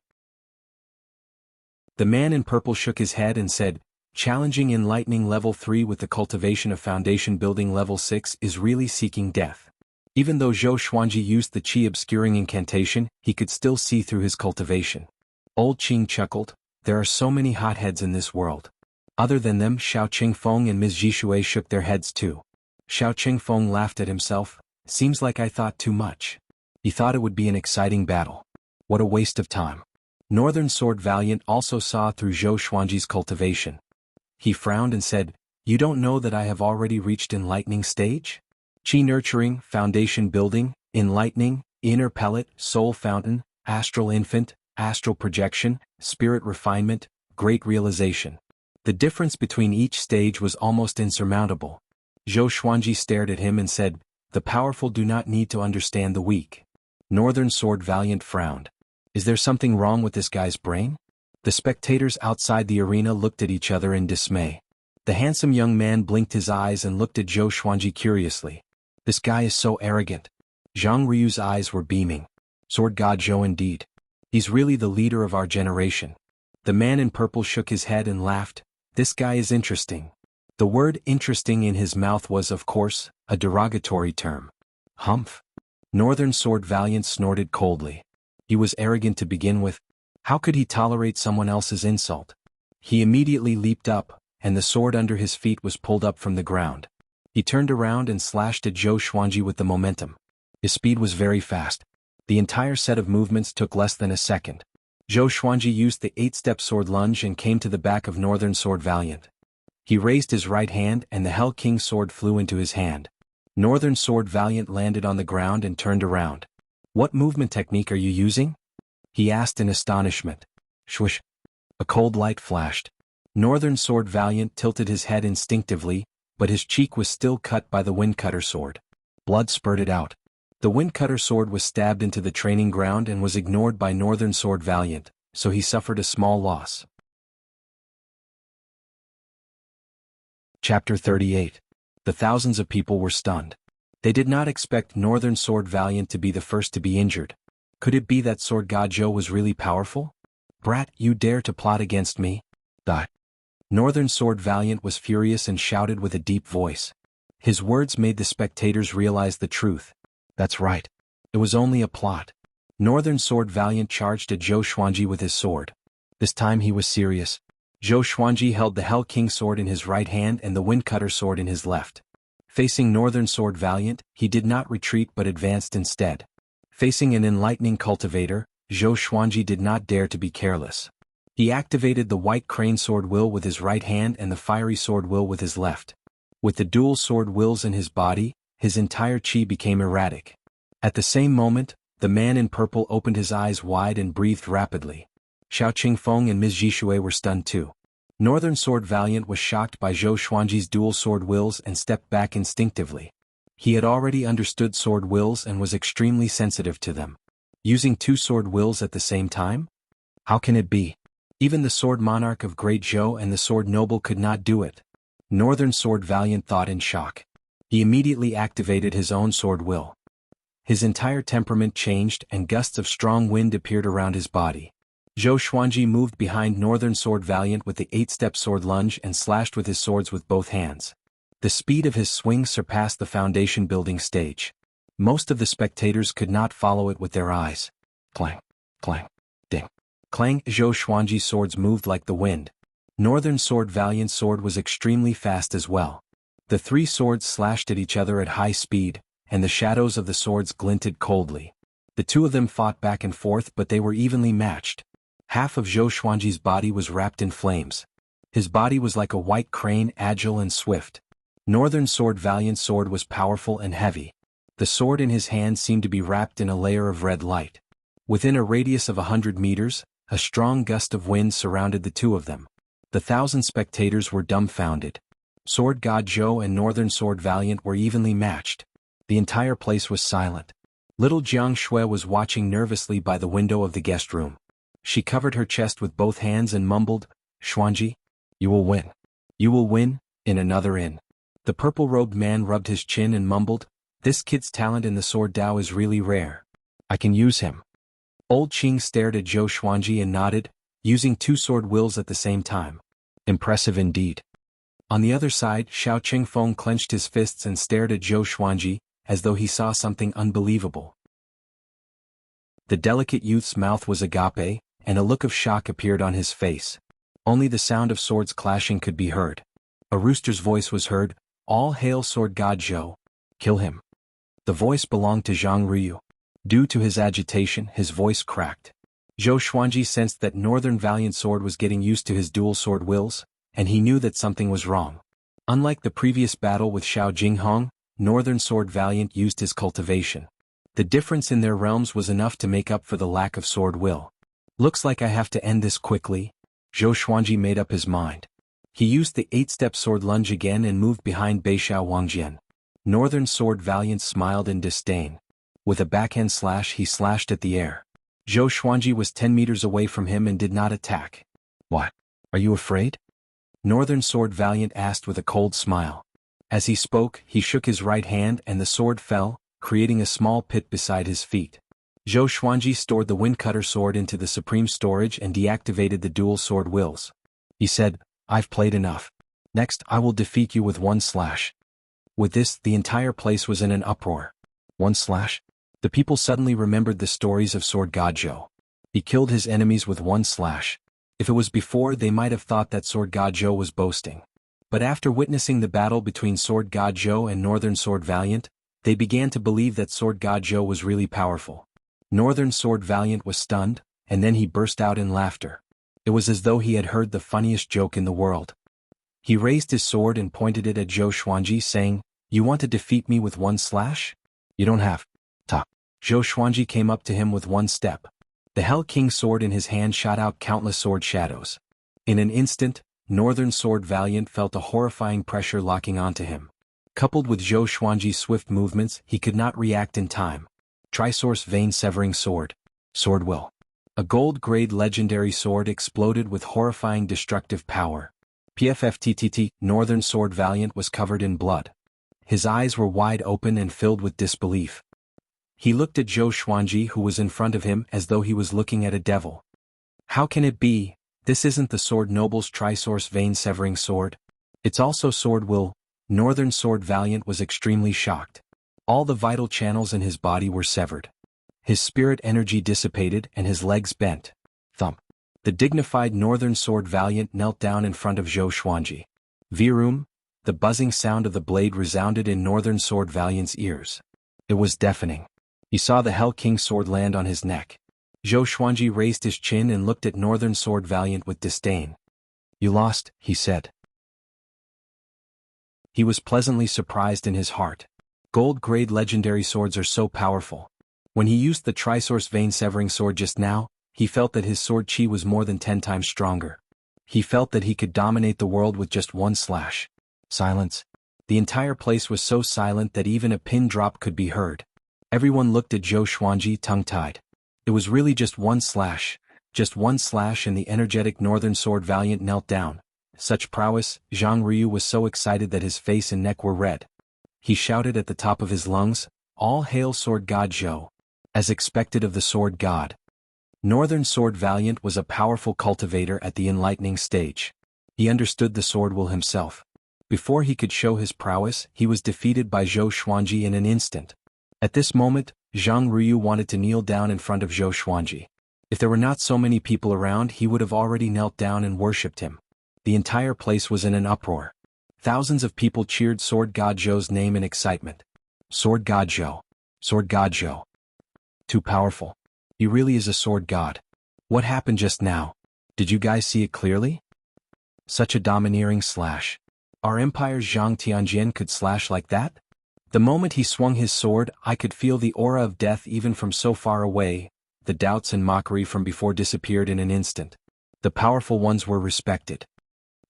S1: The man in purple shook his head and said, challenging enlightening level 3 with the cultivation of foundation building level 6 is really seeking death. Even though Zhou Xuanji used the qi obscuring incantation, he could still see through his cultivation. Old Qing chuckled, there are so many hotheads in this world. Other than them, Xiao Qingfeng and Ms. Jishui shook their heads too. Xiao Qingfeng laughed at himself, seems like I thought too much. He thought it would be an exciting battle. What a waste of time. Northern Sword Valiant also saw through Zhou Xuanji's cultivation. He frowned and said, you don't know that I have already reached enlightening stage? Qi nurturing, foundation building, enlightening, inner pellet, soul fountain, astral infant, astral projection, spirit refinement, great realization. The difference between each stage was almost insurmountable. Zhou Xuanji stared at him and said, the powerful do not need to understand the weak. Northern Sword Valiant frowned. Is there something wrong with this guy's brain? The spectators outside the arena looked at each other in dismay. The handsome young man blinked his eyes and looked at Zhou Xuanji curiously. This guy is so arrogant. Zhang Ryu's eyes were beaming. Sword God Zhou indeed. He's really the leader of our generation. The man in purple shook his head and laughed. This guy is interesting. The word interesting in his mouth was, of course, a derogatory term. Humph. Northern Sword Valiant snorted coldly. He was arrogant to begin with. How could he tolerate someone else's insult? He immediately leaped up, and the sword under his feet was pulled up from the ground. He turned around and slashed at Zhou Xuanji with the momentum. His speed was very fast. The entire set of movements took less than a second. Zhou Xuanji used the 8-step sword lunge and came to the back of Northern Sword Valiant. He raised his right hand and the Hell King sword flew into his hand. Northern Sword Valiant landed on the ground and turned around. What movement technique are you using? He asked in astonishment. Swoosh. A cold light flashed. Northern Sword Valiant tilted his head instinctively, but his cheek was still cut by the Windcutter sword. Blood spurted out. The Windcutter sword was stabbed into the training ground and was ignored by Northern Sword Valiant, so he suffered a small loss. Chapter 38. The thousands of people were stunned. They did not expect Northern Sword Valiant to be the first to be injured. Could it be that Sword God Zhou was really powerful? Brat, you dare to plot against me? Die. Northern Sword Valiant was furious and shouted with a deep voice. His words made the spectators realize the truth. That's right. It was only a plot. Northern Sword Valiant charged at Zhou Xuanji with his sword. This time he was serious. Zhou Xuanji held the Hell King sword in his right hand and the Wind Cutter sword in his left. Facing Northern Sword Valiant, he did not retreat but advanced instead. Facing an enlightening cultivator, Zhou Xuanji did not dare to be careless. He activated the White Crane Sword Will with his right hand and the Fiery Sword Will with his left. With the dual sword wills in his body, his entire chi became erratic. At the same moment, the man in purple opened his eyes wide and breathed rapidly. Xiao Qingfeng and Ms. Jishui were stunned too. Northern Sword Valiant was shocked by Zhou Xuanji's dual sword wills and stepped back instinctively. He had already understood sword wills and was extremely sensitive to them. Using two sword wills at the same time? How can it be? Even the Sword Monarch of Great Zhou and the Sword Noble could not do it. Northern Sword Valiant thought in shock. He immediately activated his own sword will. His entire temperament changed and gusts of strong wind appeared around his body. Zhou Xuanji moved behind Northern Sword Valiant with the 8-step sword lunge and slashed with his swords with both hands. The speed of his swing surpassed the foundation building stage. Most of the spectators could not follow it with their eyes. Clang, clang, ding. Clang. Zhou Xuanji's swords moved like the wind. Northern Sword Valiant's sword was extremely fast as well. The three swords slashed at each other at high speed, and the shadows of the swords glinted coldly. The two of them fought back and forth but they were evenly matched. Half of Zhou Xuanji's body was wrapped in flames. His body was like a white crane, agile and swift. Northern Sword Valiant's sword was powerful and heavy. The sword in his hand seemed to be wrapped in a layer of red light. Within a radius of 100 meters, a strong gust of wind surrounded the two of them. The 1,000 spectators were dumbfounded. Sword God Zhou and Northern Sword Valiant were evenly matched. The entire place was silent. Little Jiang Shui was watching nervously by the window of the guest room. She covered her chest with both hands and mumbled, "Xuanji, you will win. You will win, in another inn." The purple-robed man rubbed his chin and mumbled, "This kid's talent in the sword Dao is really rare. I can use him." Old Qing stared at Zhou Xuanji and nodded, using two sword wills at the same time. Impressive indeed. On the other side, Xiao Qingfeng clenched his fists and stared at Zhou Xuanji, as though he saw something unbelievable. The delicate youth's mouth was agape, and a look of shock appeared on his face. Only the sound of swords clashing could be heard. A rooster's voice was heard, "All hail Sword God Zhou. Kill him." The voice belonged to Zhang Ruyu. Due to his agitation, his voice cracked. Zhou Xuanji sensed that Northern Valiant Sword was getting used to his dual sword wills, and he knew that something was wrong. Unlike the previous battle with Xiao Jinghong, Northern Sword Valiant used his cultivation. The difference in their realms was enough to make up for the lack of sword will. Looks like I have to end this quickly. Zhou Xuanji made up his mind. He used the 8-step sword lunge again and moved behind Beixiao Wangjian. Northern Sword Valiant smiled in disdain. With a backhand slash he slashed at the air. Zhou Xuanji was 10 meters away from him and did not attack. "What? Are you afraid?" Northern Sword Valiant asked with a cold smile. As he spoke, he shook his right hand and the sword fell, creating a small pit beside his feet. Zhou Xuanji stored the Wind Cutter sword into the supreme storage and deactivated the dual sword wills. He said, "I've played enough. Next I will defeat you with one slash." With this, the entire place was in an uproar. One slash? The people suddenly remembered the stories of Sword God Zhou. He killed his enemies with one slash. If it was before, they might have thought that Sword God Zhou was boasting. But after witnessing the battle between Sword God Zhou and Northern Sword Valiant, they began to believe that Sword God Zhou was really powerful. Northern Sword Valiant was stunned, and then he burst out in laughter. It was as though he had heard the funniest joke in the world. He raised his sword and pointed it at Zhou Xuanji, saying, "You want to defeat me with one slash? You don't have." Ta. Zhou Xuanji came up to him with one step. The Hell King sword in his hand shot out countless sword shadows. In an instant, Northern Sword Valiant felt a horrifying pressure locking onto him. Coupled with Zhou Xuanji's swift movements, he could not react in time. Trisource Vein-Severing Sword. Sword Will. A gold-grade legendary sword exploded with horrifying destructive power. PFFTTT, Northern Sword Valiant was covered in blood. His eyes were wide open and filled with disbelief. He looked at Zhou Xuanji, who was in front of him, as though he was looking at a devil. "How can it be? This isn't the Sword Noble's Trisource Vein-Severing Sword. It's also Sword Will. Northern Sword Valiant was extremely shocked. All the vital channels in his body were severed. His spirit energy dissipated and his legs bent. Thump. The dignified Northern Sword Valiant knelt down in front of Zhou Xuanji. Virum. The buzzing sound of the blade resounded in Northern Sword Valiant's ears. It was deafening. He saw the Hell King sword land on his neck. Zhou Xuanji raised his chin and looked at Northern Sword Valiant with disdain. "You lost," he said. He was pleasantly surprised in his heart. Gold-grade legendary swords are so powerful. When he used the Trisource Vein-Severing Sword just now, he felt that his sword chi was more than 10 times stronger. He felt that he could dominate the world with just one slash. Silence. The entire place was so silent that even a pin drop could be heard. Everyone looked at Zhou Xuanji tongue-tied. It was really just one slash, and the energetic Northern Sword Valiant knelt down. Such prowess, Zhang Ryu was so excited that his face and neck were red. He shouted at the top of his lungs, "All hail Sword God Zhou!" As expected of the Sword God. Northern Sword Valiant was a powerful cultivator at the enlightening stage. He understood the sword will himself. Before he could show his prowess, he was defeated by Zhou Xuanji in an instant. At this moment, Zhang Ryu wanted to kneel down in front of Zhou Xuanji. If there were not so many people around, he would have already knelt down and worshipped him. The entire place was in an uproar. Thousands of people cheered Sword God Zhou's name in excitement. Sword God Zhou. Sword God Zhou. Too powerful. He really is a sword god. What happened just now? Did you guys see it clearly? Such a domineering slash. Our empire's Zhang Tianjian could slash like that? The moment he swung his sword, I could feel the aura of death even from so far away. The doubts and mockery from before disappeared in an instant. The powerful ones were respected.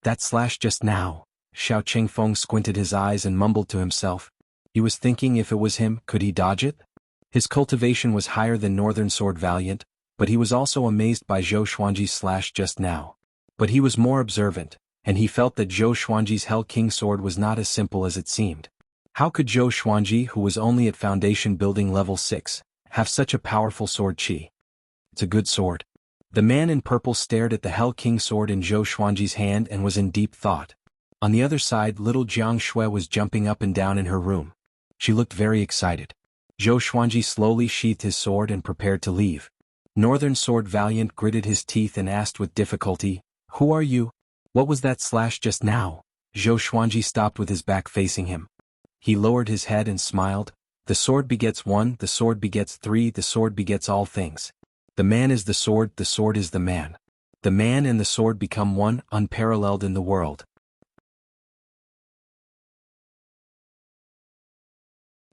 S1: That slash just now. Xiao Qingfeng squinted his eyes and mumbled to himself. He was thinking if it was him, could he dodge it? His cultivation was higher than Northern Sword Valiant, but he was also amazed by Zhou Xuanji's slash just now. But he was more observant, and he felt that Zhou Xuanji's Hell King sword was not as simple as it seemed. How could Zhou Xuanji, who was only at foundation building level 6, have such a powerful sword chi? It's a good sword. The man in purple stared at the Hell King sword in Zhou Xuanji's hand and was in deep thought. On the other side, little Jiang Shui was jumping up and down in her room. She looked very excited. Zhou Xuanji slowly sheathed his sword and prepared to leave. Northern Sword Valiant gritted his teeth and asked with difficulty, "Who are you? What was that slash just now?" Zhou Xuanji stopped with his back facing him. He lowered his head and smiled. "The sword begets one, the sword begets three, the sword begets all things. The man is the sword is the man. The man and the sword become one, unparalleled in the world."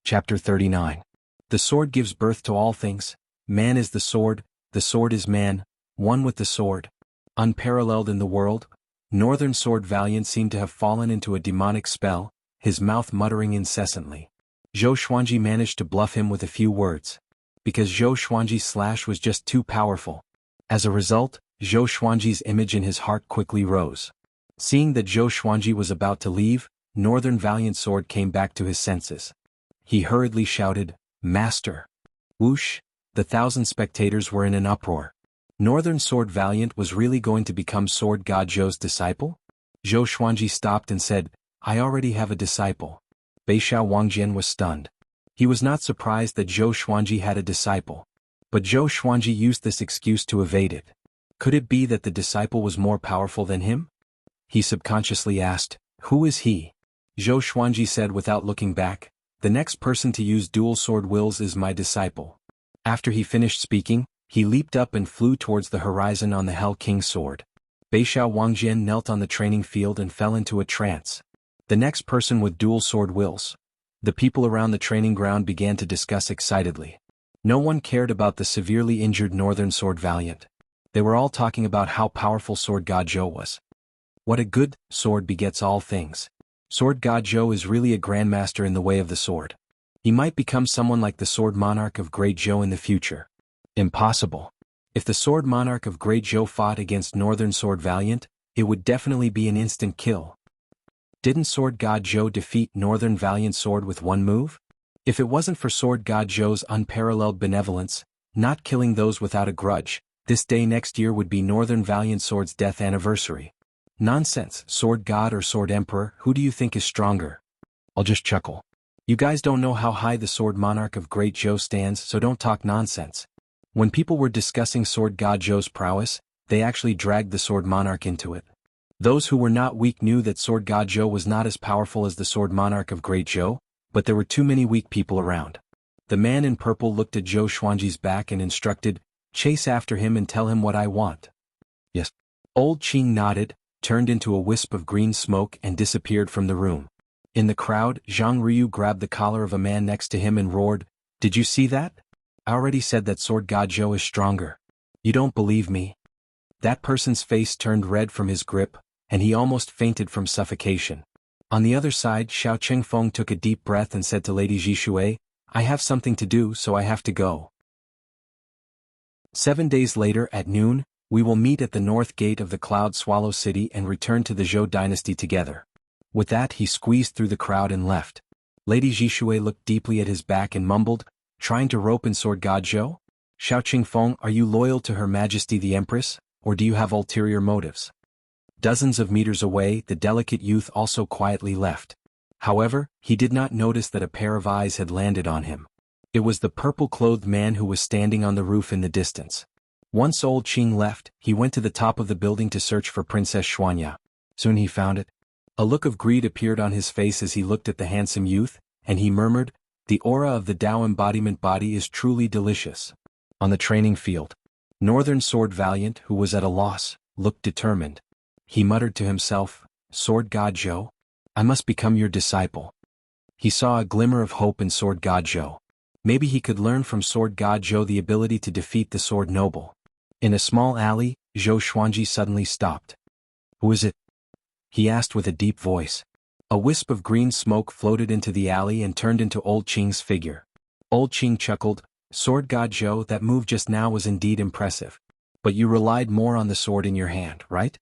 S1: Chapter 39. The sword gives birth to all things. Man is the sword is man, one with the sword. Unparalleled in the world. Northern Sword Valiant seemed to have fallen into a demonic spell, his mouth muttering incessantly. Zhou Xuanji managed to bluff him with a few words. Because Zhou Xuanji's slash was just too powerful. As a result, Zhou Xuanji's image in his heart quickly rose. Seeing that Zhou Xuanji was about to leave, Northern Valiant Sword came back to his senses. He hurriedly shouted, "Master!" Whoosh! The 1,000 spectators were in an uproar. Northern Sword Valiant was really going to become Sword God Zhou's disciple? Zhou Xuanji stopped and said, "I already have a disciple." Beixiao Wangjian was stunned. He was not surprised that Zhou Xuanji had a disciple. But Zhou Xuanji used this excuse to evade it. Could it be that the disciple was more powerful than him? He subconsciously asked, "Who is he?" Zhou Xuanji said without looking back, "The next person to use dual sword wills is my disciple." After he finished speaking, he leaped up and flew towards the horizon on the Hell King sword. Beixiao Wangjian knelt on the training field and fell into a trance. The next person with dual sword wills. The people around the training ground began to discuss excitedly. No one cared about the severely injured Northern Sword Valiant. They were all talking about how powerful Sword God Zhou was. What a good sword begets all things. Sword God Zhou is really a grandmaster in the way of the sword. He might become someone like the Sword Monarch of Great Zhou in the future. Impossible. If the Sword Monarch of Great Zhou fought against Northern Sword Valiant, it would definitely be an instant kill. Didn't Sword God Zhou defeat Northern Valiant Sword with one move? If it wasn't for Sword God Zhou's unparalleled benevolence, not killing those without a grudge, This day next year would be Northern Valiant Sword's death anniversary. Nonsense, Sword God or Sword Emperor, who do you think is stronger? I'll just chuckle. You guys don't know how high the Sword Monarch of Great Zhou stands, so don't talk nonsense. When people were discussing Sword God Zhou's prowess, they actually dragged the Sword Monarch into it. Those who were not weak knew that Sword God Zhou was not as powerful as the Sword Monarch of Great Zhou, but there were too many weak people around. The man in purple looked at Zhou Xuanji's back and instructed, "Chase after him and tell him what I want." Yes. Old Qing nodded, turned into a wisp of green smoke and disappeared from the room. In the crowd, Zhang Ryu grabbed the collar of a man next to him and roared, "Did you see that? I already said that Sword God Zhou is stronger. You don't believe me?" That person's face turned red from his grip, and he almost fainted from suffocation. On the other side, Xiao Qingfeng took a deep breath and said to Lady Zhishui, "I have something to do, so I have to go. 7 days later at noon, we will meet at the north gate of the Cloud Swallow City and return to the Zhou dynasty together." With that he squeezed through the crowd and left. Lady Zhishui looked deeply at his back and mumbled, "Trying to rope in Sword God Zhou? Xiao Qingfeng, are you loyal to Her Majesty the Empress, or do you have ulterior motives?" Dozens of meters away, the delicate youth also quietly left. However, he did not notice that a pair of eyes had landed on him. It was the purple-clothed man who was standing on the roof in the distance. Once old Qing left, he went to the top of the building to search for Princess Xuanya. Soon he found it. A look of greed appeared on his face as he looked at the handsome youth, and he murmured, "The aura of the Tao embodiment body is truly delicious." On the training field, Northern Sword Valiant, who was at a loss, looked determined. He muttered to himself, "Sword God Zhou, I must become your disciple." He saw a glimmer of hope in Sword God Zhou. Maybe he could learn from Sword God Zhou the ability to defeat the Sword Noble. In a small alley, Zhou Xuanji suddenly stopped. "Who is it?" he asked with a deep voice. A wisp of green smoke floated into the alley and turned into Old Qing's figure. Old Qing chuckled, "Sword God Zhou, that move just now was indeed impressive. But you relied more on the sword in your hand, right?"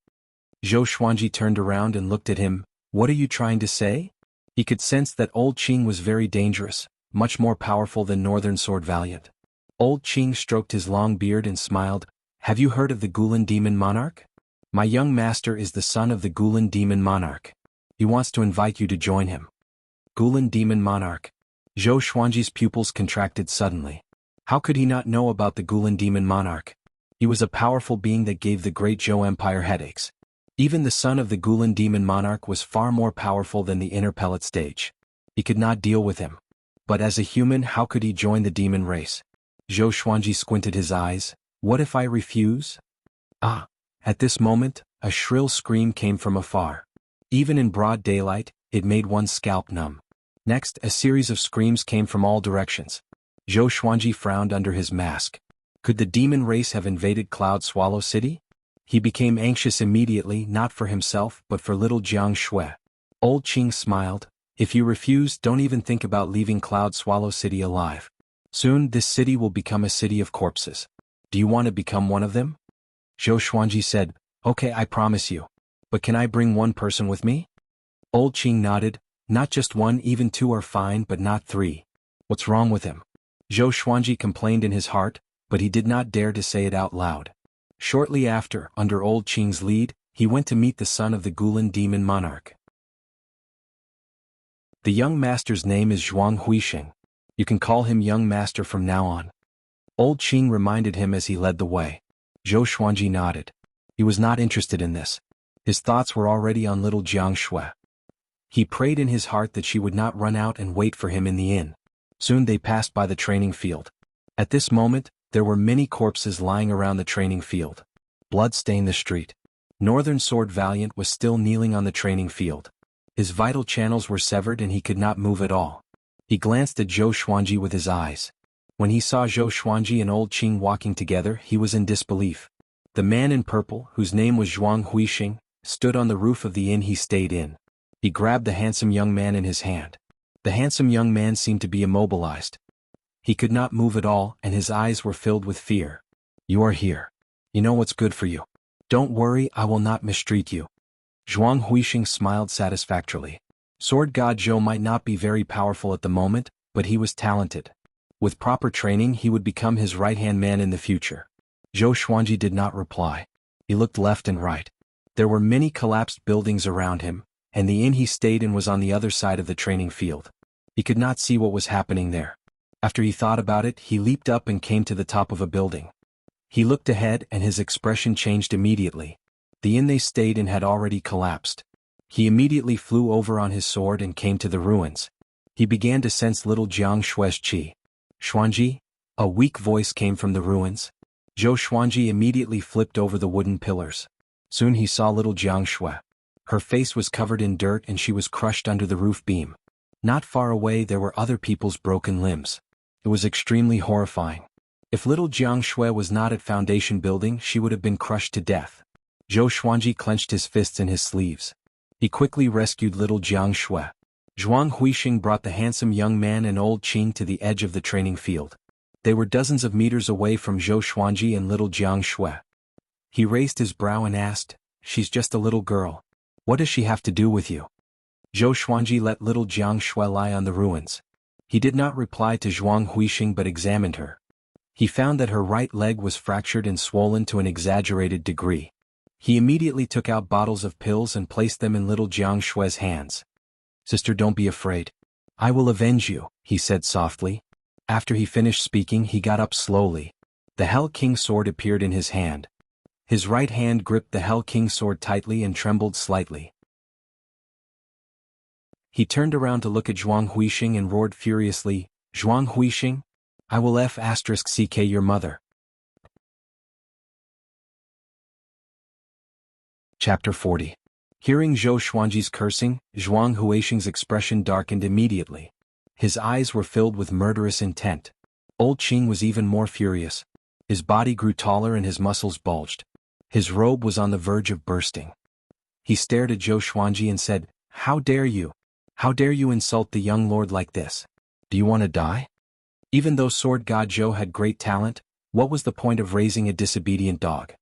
S1: Zhou Xuanji turned around and looked at him. "What are you trying to say?" He could sense that Old Qing was very dangerous, much more powerful than Northern Sword Valiant. Old Qing stroked his long beard and smiled, "Have you heard of the Gulan Demon Monarch? My young master is the son of the Gulan Demon Monarch. He wants to invite you to join him." Gulan Demon Monarch. Zhou Xuanji's pupils contracted suddenly. How could he not know about the Gulan Demon Monarch? He was a powerful being that gave the Great Zhou Empire headaches. Even the son of the Gulan Demon Monarch was far more powerful than the inner pellet stage. He could not deal with him. But as a human, how could he join the demon race? Zhou Xuanji squinted his eyes. "What if I refuse?" Ah! At this moment, a shrill scream came from afar. Even in broad daylight, it made one's scalp numb. Next, a series of screams came from all directions. Zhou Xuanji frowned under his mask. Could the demon race have invaded Cloud Swallow City? He became anxious immediately, not for himself but for little Jiang Shui. Old Qing smiled. "If you refuse, don't even think about leaving Cloud Swallow City alive. Soon this city will become a city of corpses. Do you want to become one of them?" Zhou Xuanji said, "Okay, I promise you. But can I bring one person with me?" Old Qing nodded. "Not just one, even two are fine, but not three." What's wrong with him? Zhou Xuanji complained in his heart, but he did not dare to say it out loud. Shortly after, under Old Qing's lead, he went to meet the son of the Gulan Demon Monarch. The young master's name is Zhuang Huixing. You can call him young master from now on. Old Qing reminded him as he led the way. Zhou Xuanji nodded. He was not interested in this. His thoughts were already on little Jiang Shui. He prayed in his heart that she would not run out and wait for him in the inn. Soon they passed by the training field. At this moment, there were many corpses lying around the training field. Blood stained the street. Northern Sword Valiant was still kneeling on the training field. His vital channels were severed and he could not move at all. He glanced at Zhou Xuanji with his eyes. When he saw Zhou Xuanji and Old Qing walking together, he was in disbelief. The man in purple, whose name was Zhuang Huixing, stood on the roof of the inn he stayed in. He grabbed the handsome young man in his hand. The handsome young man seemed to be immobilized. He could not move at all, and his eyes were filled with fear. "You are here. You know what's good for you. Don't worry, I will not mistreat you." Zhuang Huixing smiled satisfactorily. Sword God Zhou might not be very powerful at the moment, but he was talented. With proper training he would become his right-hand man in the future. Zhou Xuanji did not reply. He looked left and right. There were many collapsed buildings around him, and the inn he stayed in was on the other side of the training field. He could not see what was happening there. After he thought about it, he leaped up and came to the top of a building. He looked ahead and his expression changed immediately. The inn they stayed in had already collapsed. He immediately flew over on his sword and came to the ruins. He began to sense little Jiang Shue's qi. Xuanji? A weak voice came from the ruins. Zhou Xuanji immediately flipped over the wooden pillars. Soon he saw little Jiang Shui. Her face was covered in dirt and she was crushed under the roof beam. Not far away there were other people's broken limbs. It was extremely horrifying. If little Jiang Shui was not at foundation building, she would have been crushed to death. Zhou Xuanji clenched his fists in his sleeves. He quickly rescued little Jiang Shui. Zhuang Huixing brought the handsome young man and old Qing to the edge of the training field. They were dozens of meters away from Zhou Xuanji and little Jiang Shui. He raised his brow and asked, "She's just a little girl. What does she have to do with you?" Zhou Xuanji let little Jiang Shui lie on the ruins. He did not reply to Zhuang Huixing but examined her. He found that her right leg was fractured and swollen to an exaggerated degree. He immediately took out bottles of pills and placed them in little Jiang Shui's hands. "Sister, don't be afraid. I will avenge you," he said softly. After he finished speaking, he got up slowly. The Hell King sword appeared in his hand. His right hand gripped the Hell King sword tightly and trembled slightly. He turned around to look at Zhuang Huixing and roared furiously, "Zhuang Huixing, I will f***ck your mother." Chapter 40. Hearing Zhou Xuanji's cursing, Zhuang Huixing's expression darkened immediately. His eyes were filled with murderous intent. Old Qing was even more furious. His body grew taller and his muscles bulged. His robe was on the verge of bursting. He stared at Zhou Xuanji and said, "How dare you? How dare you insult the young lord like this? Do you want to die?" Even though Sword God Zhou had great talent, what was the point of raising a disobedient dog?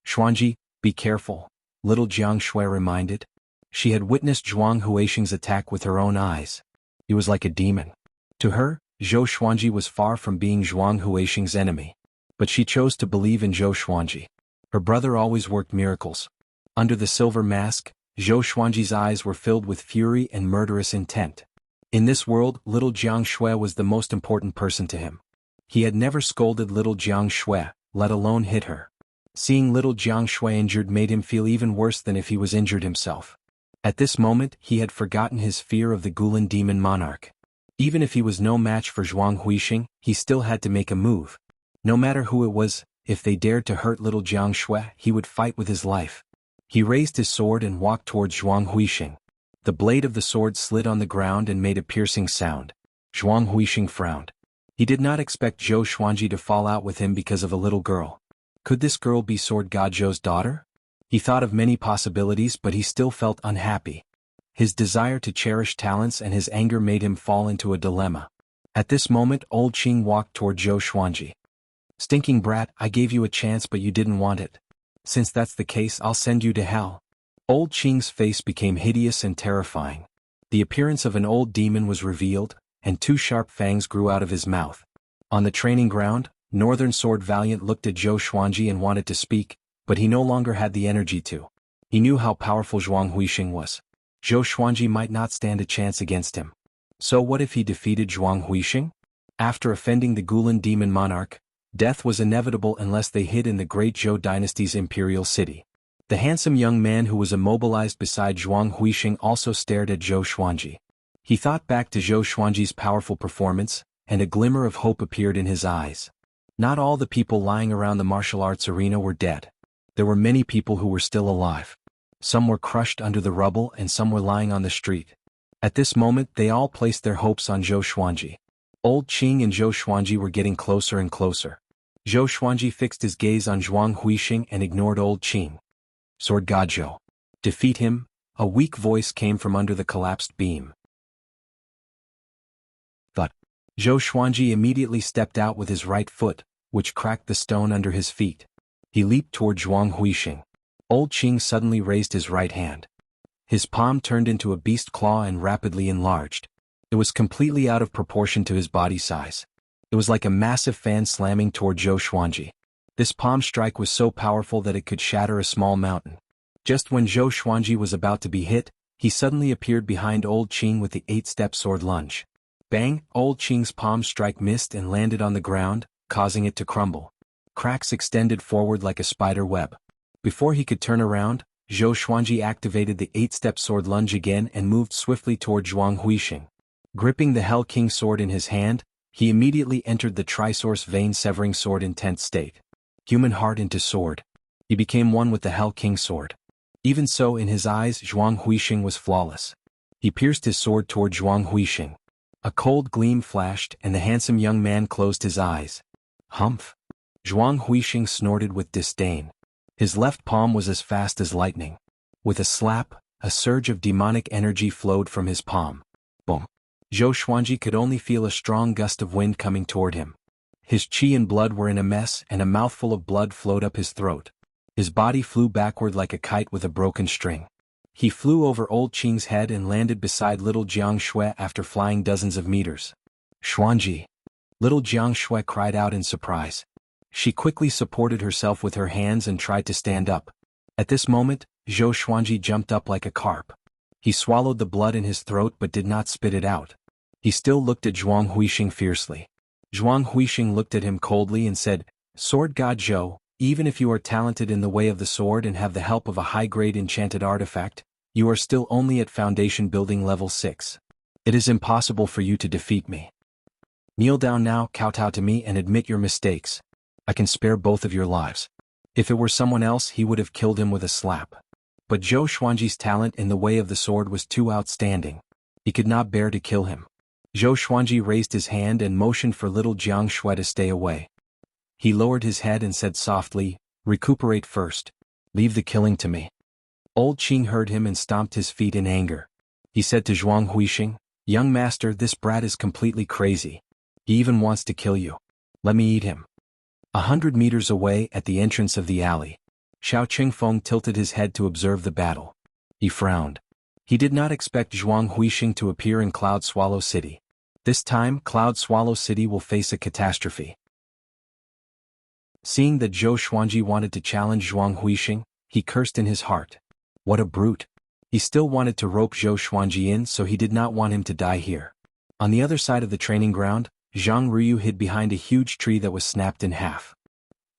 S1: "Xuanji, be careful," little Jiang Shui reminded. She had witnessed Zhuang Huixing's attack with her own eyes. He was like a demon. To her, Zhou Xuanji was far from being Zhuang Huixing's enemy. But she chose to believe in Zhou Xuanji. Her brother always worked miracles. Under the silver mask, Zhou Xuanji's eyes were filled with fury and murderous intent. In this world, little Jiang Shui was the most important person to him. He had never scolded little Jiang Shui, let alone hit her. Seeing little Jiang Shui injured made him feel even worse than if he was injured himself. At this moment, he had forgotten his fear of the Gulan demon monarch. Even if he was no match for Zhuang Huixing, he still had to make a move. No matter who it was, if they dared to hurt little Jiang Shui, he would fight with his life. He raised his sword and walked towards Zhuang Huixing. The blade of the sword slid on the ground and made a piercing sound. Zhuang Huixing frowned. He did not expect Zhou Xuanji to fall out with him because of a little girl. Could this girl be Sword God Zhou's daughter? He thought of many possibilities, but he still felt unhappy. His desire to cherish talents and his anger made him fall into a dilemma. At this moment, old Qing walked toward Zhou Xuanji. "Stinking brat, I gave you a chance but you didn't want it. Since that's the case, I'll send you to hell." Old Qing's face became hideous and terrifying. The appearance of an old demon was revealed, and two sharp fangs grew out of his mouth. On the training ground, Northern Sword Valiant looked at Zhou Xuanji and wanted to speak, but he no longer had the energy to. He knew how powerful Zhuang Huixing was. Zhou Xuanji might not stand a chance against him. So what if he defeated Zhuang Huixing? After offending the Gulan demon monarch, death was inevitable unless they hid in the great Zhou dynasty's imperial city. The handsome young man who was immobilized beside Zhuang Huixing also stared at Zhou Xuanji. He thought back to Zhou Xuanji's powerful performance, and a glimmer of hope appeared in his eyes. Not all the people lying around the martial arts arena were dead. There were many people who were still alive. Some were crushed under the rubble and some were lying on the street. At this moment, they all placed their hopes on Zhou Xuanji. Old Qing and Zhou Xuanji were getting closer and closer. Zhou Xuanji fixed his gaze on Zhuang Huixing and ignored old Qing. "Sword God Zhou. Defeat him," a weak voice came from under the collapsed beam. But Zhou Xuanji immediately stepped out with his right foot, which cracked the stone under his feet. He leaped toward Zhuang Huixing. Old Qing suddenly raised his right hand. His palm turned into a beast claw and rapidly enlarged. It was completely out of proportion to his body size. It was like a massive fan slamming toward Zhou Xuanji. This palm strike was so powerful that it could shatter a small mountain. Just when Zhou Xuanji was about to be hit, he suddenly appeared behind Old Qing with the 8-step sword lunge. Bang! Old Qing's palm strike missed and landed on the ground, causing it to crumble. Cracks extended forward like a spider web. Before he could turn around, Zhou Xuanji activated the 8-step sword lunge again and moved swiftly toward Zhuang Huixing. Gripping the Hell King sword in his hand, he immediately entered the Trisource vein-severing sword intent state. Human heart into sword. He became one with the Hell King sword. Even so, in his eyes, Zhuang Huixing was flawless. He pierced his sword toward Zhuang Huixing. A cold gleam flashed, and the handsome young man closed his eyes. Humph! Zhuang Huixing snorted with disdain. His left palm was as fast as lightning. With a slap, a surge of demonic energy flowed from his palm. Boom! Zhou Xuanji could only feel a strong gust of wind coming toward him. His qi and blood were in a mess, and a mouthful of blood flowed up his throat. His body flew backward like a kite with a broken string. He flew over Old Qing's head and landed beside little Jiang Shui after flying dozens of meters. Xuanji! Little Jiang Shui cried out in surprise. She quickly supported herself with her hands and tried to stand up. At this moment, Zhou Xuanji jumped up like a carp. He swallowed the blood in his throat but did not spit it out. He still looked at Zhuang Huixing fiercely. Zhuang Huixing looked at him coldly and said, "Sword God Zhou, even if you are talented in the way of the sword and have the help of a high-grade enchanted artifact, you are still only at foundation building level 6. It is impossible for you to defeat me. Kneel down now, kowtow to me and admit your mistakes. I can spare both of your lives." If it were someone else, he would have killed him with a slap. But Zhou Xuanji's talent in the way of the sword was too outstanding. He could not bear to kill him. Zhou Xuanji raised his hand and motioned for little Jiang Shui to stay away. He lowered his head and said softly, "Recuperate first. Leave the killing to me." Old Qing heard him and stomped his feet in anger. He said to Zhuang Huixing, "Young master, this brat is completely crazy. He even wants to kill you. Let me eat him." 100 meters away, at the entrance of the alley, Xiao Qingfeng tilted his head to observe the battle. He frowned. He did not expect Zhuang Huixing to appear in Cloud Swallow City. This time, Cloud Swallow City will face a catastrophe. Seeing that Zhou Xuanji wanted to challenge Zhuang Huixing, he cursed in his heart. What a brute. He still wanted to rope Zhou Xuanji in, so he did not want him to die here. On the other side of the training ground, Zhang Ruyu hid behind a huge tree that was snapped in half.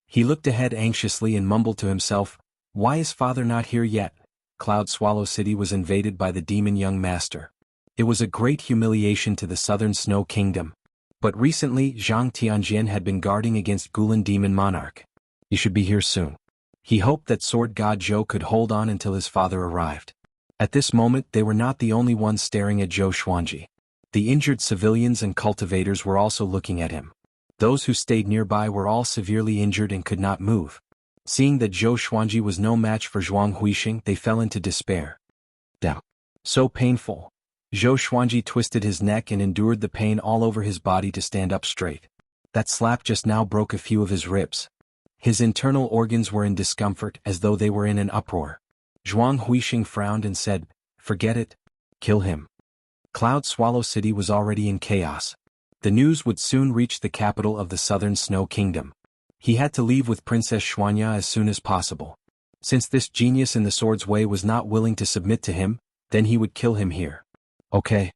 S1: He looked ahead anxiously and mumbled to himself, "Why is father not here yet?" Cloud Swallow City was invaded by the demon young master. It was a great humiliation to the southern Snow Kingdom. But recently Zhang Tianjin had been guarding against Gulan Demon Monarch. He should be here soon. He hoped that Sword God Zhou could hold on until his father arrived. At this moment they were not the only ones staring at Zhou Xuanji. The injured civilians and cultivators were also looking at him. Those who stayed nearby were all severely injured and could not move. Seeing that Zhou Xuanji was no match for Zhuang Huixing, they fell into despair. Damn. So painful. Zhou Xuanji twisted his neck and endured the pain all over his body to stand up straight. That slap just now broke a few of his ribs. His internal organs were in discomfort as though they were in an uproar. Zhuang Huixing frowned and said, "Forget it. Kill him." Cloud Swallow City was already in chaos. The news would soon reach the capital of the southern Snow Kingdom. He had to leave with Princess Xuanya as soon as possible. Since this genius in the sword's way was not willing to submit to him, then he would kill him here. Okay.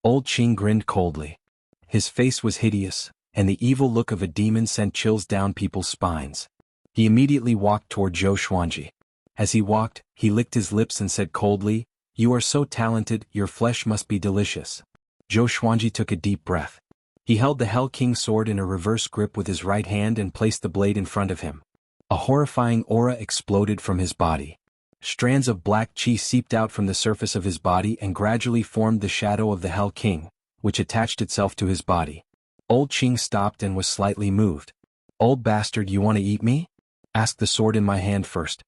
S1: Old Qing grinned coldly. His face was hideous, and the evil look of a demon sent chills down people's spines. He immediately walked toward Zhou Xuanji. As he walked, he licked his lips and said coldly, "You are so talented, your flesh must be delicious." Zhou Xuanji took a deep breath. He held the Hell King sword in a reverse grip with his right hand and placed the blade in front of him. A horrifying aura exploded from his body. Strands of black qi seeped out from the surface of his body and gradually formed the shadow of the Hell King, which attached itself to his body. Old Qing stopped and was slightly moved. "Old bastard, you want to eat me? Ask the sword in my hand first."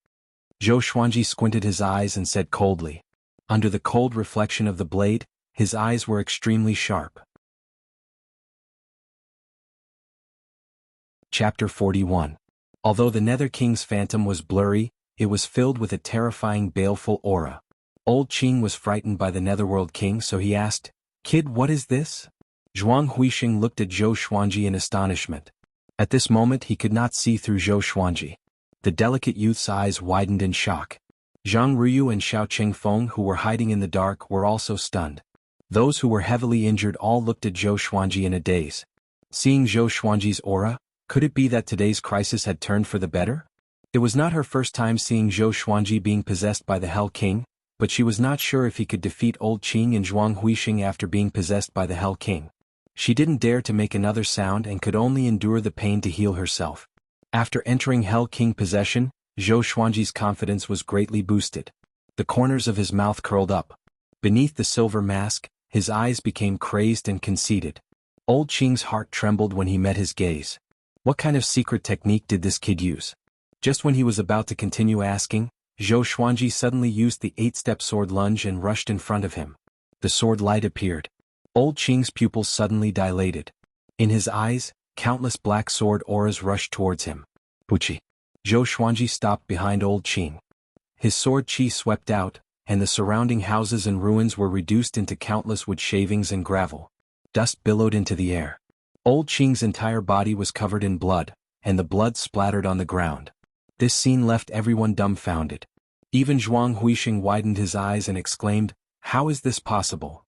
S1: Zhou Xuanji squinted his eyes and said coldly. Under the cold reflection of the blade, his eyes were extremely sharp. Chapter 41. Although the Nether King's phantom was blurry, it was filled with a terrifying baleful aura. Old Qing was frightened by the Netherworld King, so he asked, "Kid, what is this?" Zhuang Huixing looked at Zhou Xuanji in astonishment. At this moment he could not see through Zhou Xuanji. The delicate youth's eyes widened in shock. Zhang Ruyu and Xiao Qingfeng, who were hiding in the dark, were also stunned. Those who were heavily injured all looked at Zhou Xuanji in a daze. Seeing Zhou Xuanji's aura, could it be that today's crisis had turned for the better? It was not her first time seeing Zhou Xuanji being possessed by the Hell King, but she was not sure if he could defeat Old Qing and Zhuang Huixing after being possessed by the Hell King. She didn't dare to make another sound and could only endure the pain to heal herself. After entering Hell King possession, Zhou Xuanji's confidence was greatly boosted. The corners of his mouth curled up. Beneath the silver mask, his eyes became crazed and conceited. Old Qing's heart trembled when he met his gaze. What kind of secret technique did this kid use? Just when he was about to continue asking, Zhou Xuanji suddenly used the 8-step sword lunge and rushed in front of him. The sword light appeared. Old Qing's pupils suddenly dilated. In his eyes, countless black sword auras rushed towards him. Puchi. Zhou Xuanji stopped behind Old Qing. His sword chi swept out, and the surrounding houses and ruins were reduced into countless wood shavings and gravel. Dust billowed into the air. Old Qing's entire body was covered in blood, and the blood splattered on the ground. This scene left everyone dumbfounded. Even Zhuang Huixing widened his eyes and exclaimed, "How is this possible?"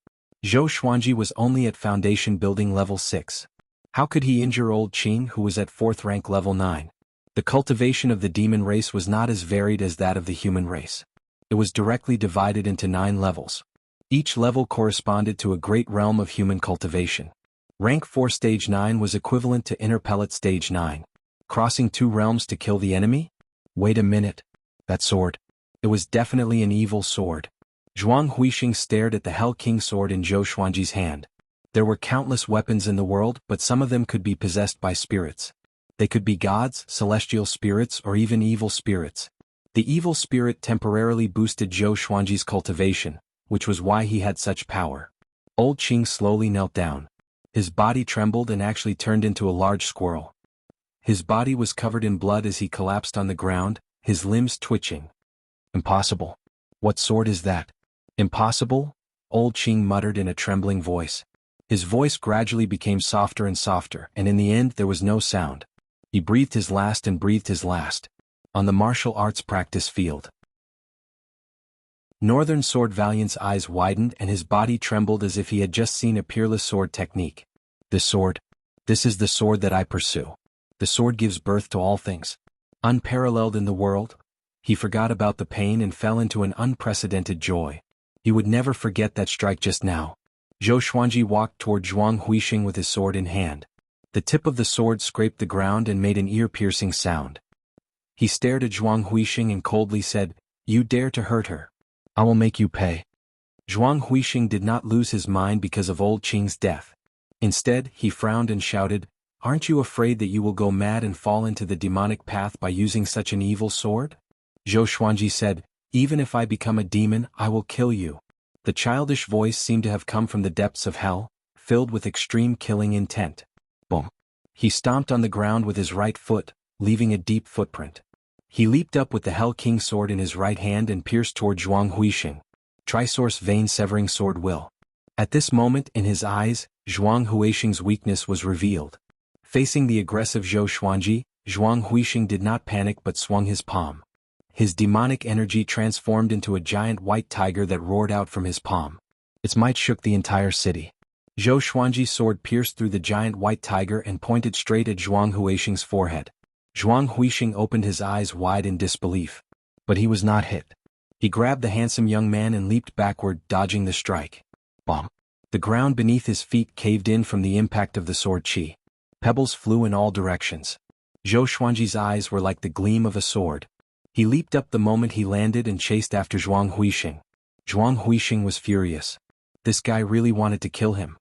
S1: Zhou Xuanji was only at foundation building level 6. How could he injure Old Qing, who was at 4th rank level 9? The cultivation of the demon race was not as varied as that of the human race. It was directly divided into 9 levels. Each level corresponded to a great realm of human cultivation. Rank 4 Stage 9 was equivalent to Inner Pellet Stage 9. Crossing 2 realms to kill the enemy? Wait a minute. That sword. It was definitely an evil sword. Zhuang Huixing stared at the Hell King sword in Zhou Xuanji's hand. There were countless weapons in the world, but some of them could be possessed by spirits. They could be gods, celestial spirits, or even evil spirits. The evil spirit temporarily boosted Zhou Xuanji's cultivation, which was why he had such power. Old Qing slowly knelt down. His body trembled and actually turned into a large squirrel. His body was covered in blood as he collapsed on the ground, his limbs twitching. Impossible. What sword is that? Impossible? Old Qing muttered in a trembling voice. His voice gradually became softer and softer, and in the end there was no sound. He breathed his last and breathed his last. On the martial arts practice field. Northern Sword Valiant's eyes widened and his body trembled as if he had just seen a peerless sword technique. This sword. This is the sword that I pursue. The sword gives birth to all things. Unparalleled in the world. He forgot about the pain and fell into an unprecedented joy. He would never forget that strike just now. Zhou Xuanji walked toward Zhuang Huixing with his sword in hand. The tip of the sword scraped the ground and made an ear-piercing sound. He stared at Zhuang Huixing and coldly said, "You dare to hurt her. I will make you pay." Zhuang Huixing did not lose his mind because of Old Qing's death. Instead, he frowned and shouted, "Aren't you afraid that you will go mad and fall into the demonic path by using such an evil sword?" Zhou Xuanji said, "Even if I become a demon, I will kill you." The childish voice seemed to have come from the depths of hell, filled with extreme killing intent. Boom. He stomped on the ground with his right foot, leaving a deep footprint. He leaped up with the Hell King sword in his right hand and pierced toward Zhuang Huixing. Trisource vein-severing sword will. At this moment in his eyes, Zhuang Huixing's weakness was revealed. Facing the aggressive Zhou Xuanji, Zhuang Huixing did not panic but swung his palm. His demonic energy transformed into a giant white tiger that roared out from his palm. Its might shook the entire city. Zhou Xuanji's sword pierced through the giant white tiger and pointed straight at Zhuang Huixing's forehead. Zhuang Huixing opened his eyes wide in disbelief. But he was not hit. He grabbed the handsome young man and leaped backward, dodging the strike. Bomb. The ground beneath his feet caved in from the impact of the sword chi. Pebbles flew in all directions. Zhou Xuanji's eyes were like the gleam of a sword. He leaped up the moment he landed and chased after Zhuang Huixing. Zhuang Huixing was furious. This guy really wanted to kill him.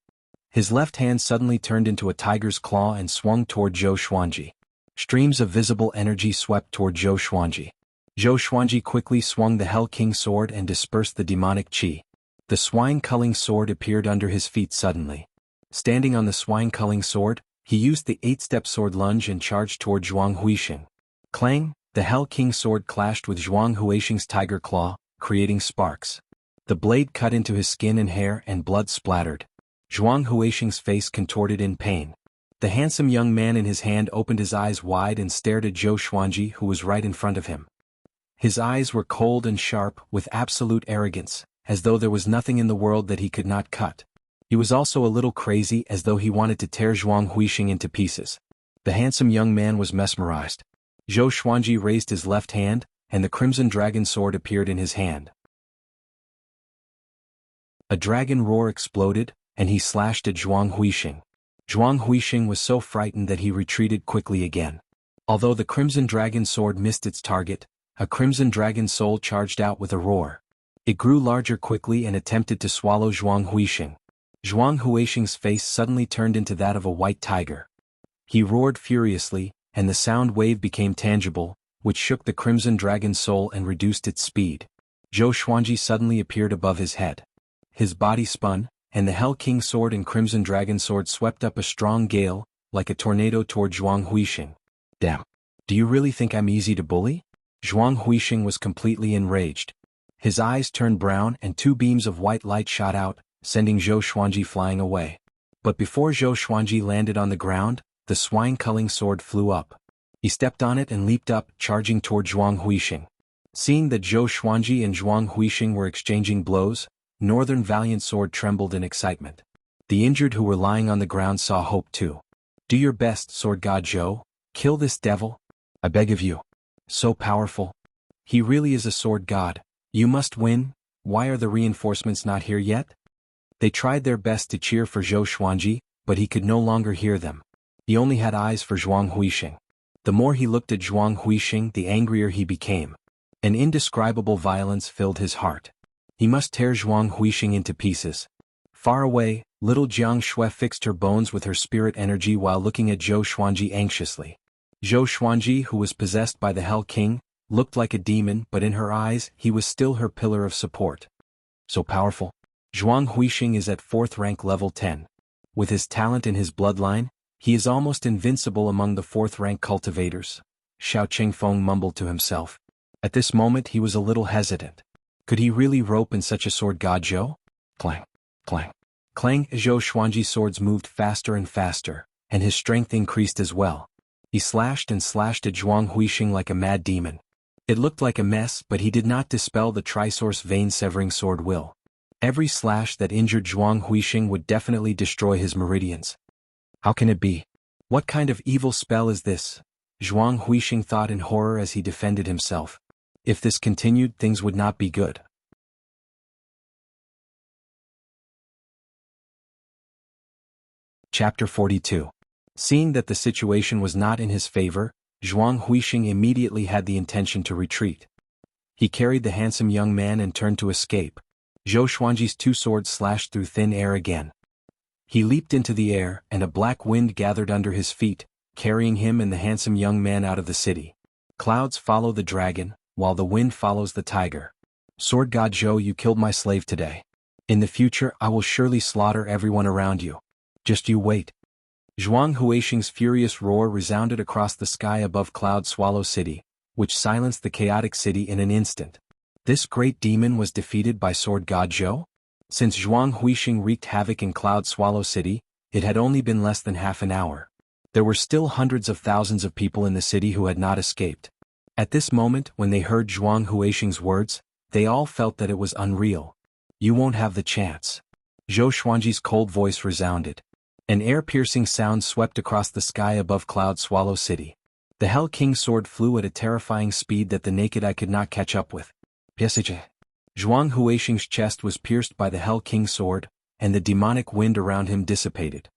S1: His left hand suddenly turned into a tiger's claw and swung toward Zhou Xuanji. Streams of visible energy swept toward Zhou Xuanji. Zhou Xuanji quickly swung the Hell King sword and dispersed the demonic chi. The swine-culling sword appeared under his feet suddenly. Standing on the swine-culling sword, he used the 8-step sword lunge and charged toward Zhuang Huixing. Clang! The Hell King sword clashed with Zhuang Huixing's tiger claw, creating sparks. The blade cut into his skin and hair and blood splattered. Zhuang Huixing's face contorted in pain. The handsome young man in his hand opened his eyes wide and stared at Zhou Xuanji, who was right in front of him. His eyes were cold and sharp, with absolute arrogance, as though there was nothing in the world that he could not cut. He was also a little crazy, as though he wanted to tear Zhuang Huixing into pieces. The handsome young man was mesmerized. Zhou Xuanji raised his left hand, and the crimson dragon sword appeared in his hand. A dragon roar exploded, and he slashed at Zhuang Huixing. Zhuang Huixing was so frightened that he retreated quickly again. Although the crimson dragon sword missed its target, a crimson dragon soul charged out with a roar. It grew larger quickly and attempted to swallow Zhuang Huixing. Zhuang Huixing's face suddenly turned into that of a white tiger. He roared furiously, and the sound wave became tangible, which shook the crimson dragon soul and reduced its speed. Zhou Xuanji suddenly appeared above his head. His body spun, and the Hell King sword and crimson dragon sword swept up a strong gale, like a tornado toward Zhuang Huixing. Damn. Do you really think I'm easy to bully? Zhuang Huixing was completely enraged. His eyes turned brown and two beams of white light shot out, sending Zhou Xuanji flying away. But before Zhou Xuanji landed on the ground, the swine-culling sword flew up. He stepped on it and leaped up, charging toward Zhuang Huixing. Seeing that Zhou Xuanji and Zhuang Huixing were exchanging blows, Northern Valiant Sword trembled in excitement. The injured who were lying on the ground saw hope too. Do your best, Sword God Zhou. Kill this devil. I beg of you. So powerful. He really is a sword god. You must win. Why are the reinforcements not here yet? They tried their best to cheer for Zhou Xuanji, but he could no longer hear them. He only had eyes for Zhuang Huixing. The more he looked at Zhuang Huixing, the angrier he became. An indescribable violence filled his heart. He must tear Zhuang Huixing into pieces. Far away, little Jiang Shui fixed her bones with her spirit energy while looking at Zhou Xuanji anxiously. Zhou Xuanji, who was possessed by the Hell King, looked like a demon, but in her eyes, he was still her pillar of support. So powerful. Zhuang Huixing is at 4th rank level 10. With his talent and his bloodline, he is almost invincible among the 4th rank cultivators. Xiao Qingfeng mumbled to himself. At this moment he was a little hesitant. Could he really rope in such a sword god Zhou? Clang, clang, clang. Zhou Xuanji's swords moved faster and faster, and his strength increased as well. He slashed and slashed at Zhuang Huixing like a mad demon. It looked like a mess, but he did not dispel the Trisource vein-severing sword will. Every slash that injured Zhuang Huixing would definitely destroy his meridians. How can it be? What kind of evil spell is this? Zhuang Huixing thought in horror as he defended himself. If this continued, things would not be good. Chapter 42. Seeing that the situation was not in his favor, Zhuang Huixing immediately had the intention to retreat. He carried the handsome young man and turned to escape. Zhou Xuanji's two swords slashed through thin air again. He leaped into the air, and a black wind gathered under his feet, carrying him and the handsome young man out of the city. Clouds follow the dragon, while the wind follows the tiger. Sword God Zhou, you killed my slave today. In the future I will surely slaughter everyone around you. Just you wait. Zhuang Huixing's furious roar resounded across the sky above Cloud Swallow City, which silenced the chaotic city in an instant. This great demon was defeated by Sword God Zhou? Since Zhuang Huixing wreaked havoc in Cloud Swallow City, it had only been less than half an hour. There were still hundreds of thousands of people in the city who had not escaped. At this moment, when they heard Zhuang Huixing's words, they all felt that it was unreal. You won't have the chance. Zhou Xuanji's cold voice resounded. An air-piercing sound swept across the sky above Cloud Swallow City. The Hell King's sword flew at a terrifying speed that the naked eye could not catch up with. Zhuang Huixing's chest was pierced by the Hell King's sword, and the demonic wind around him dissipated.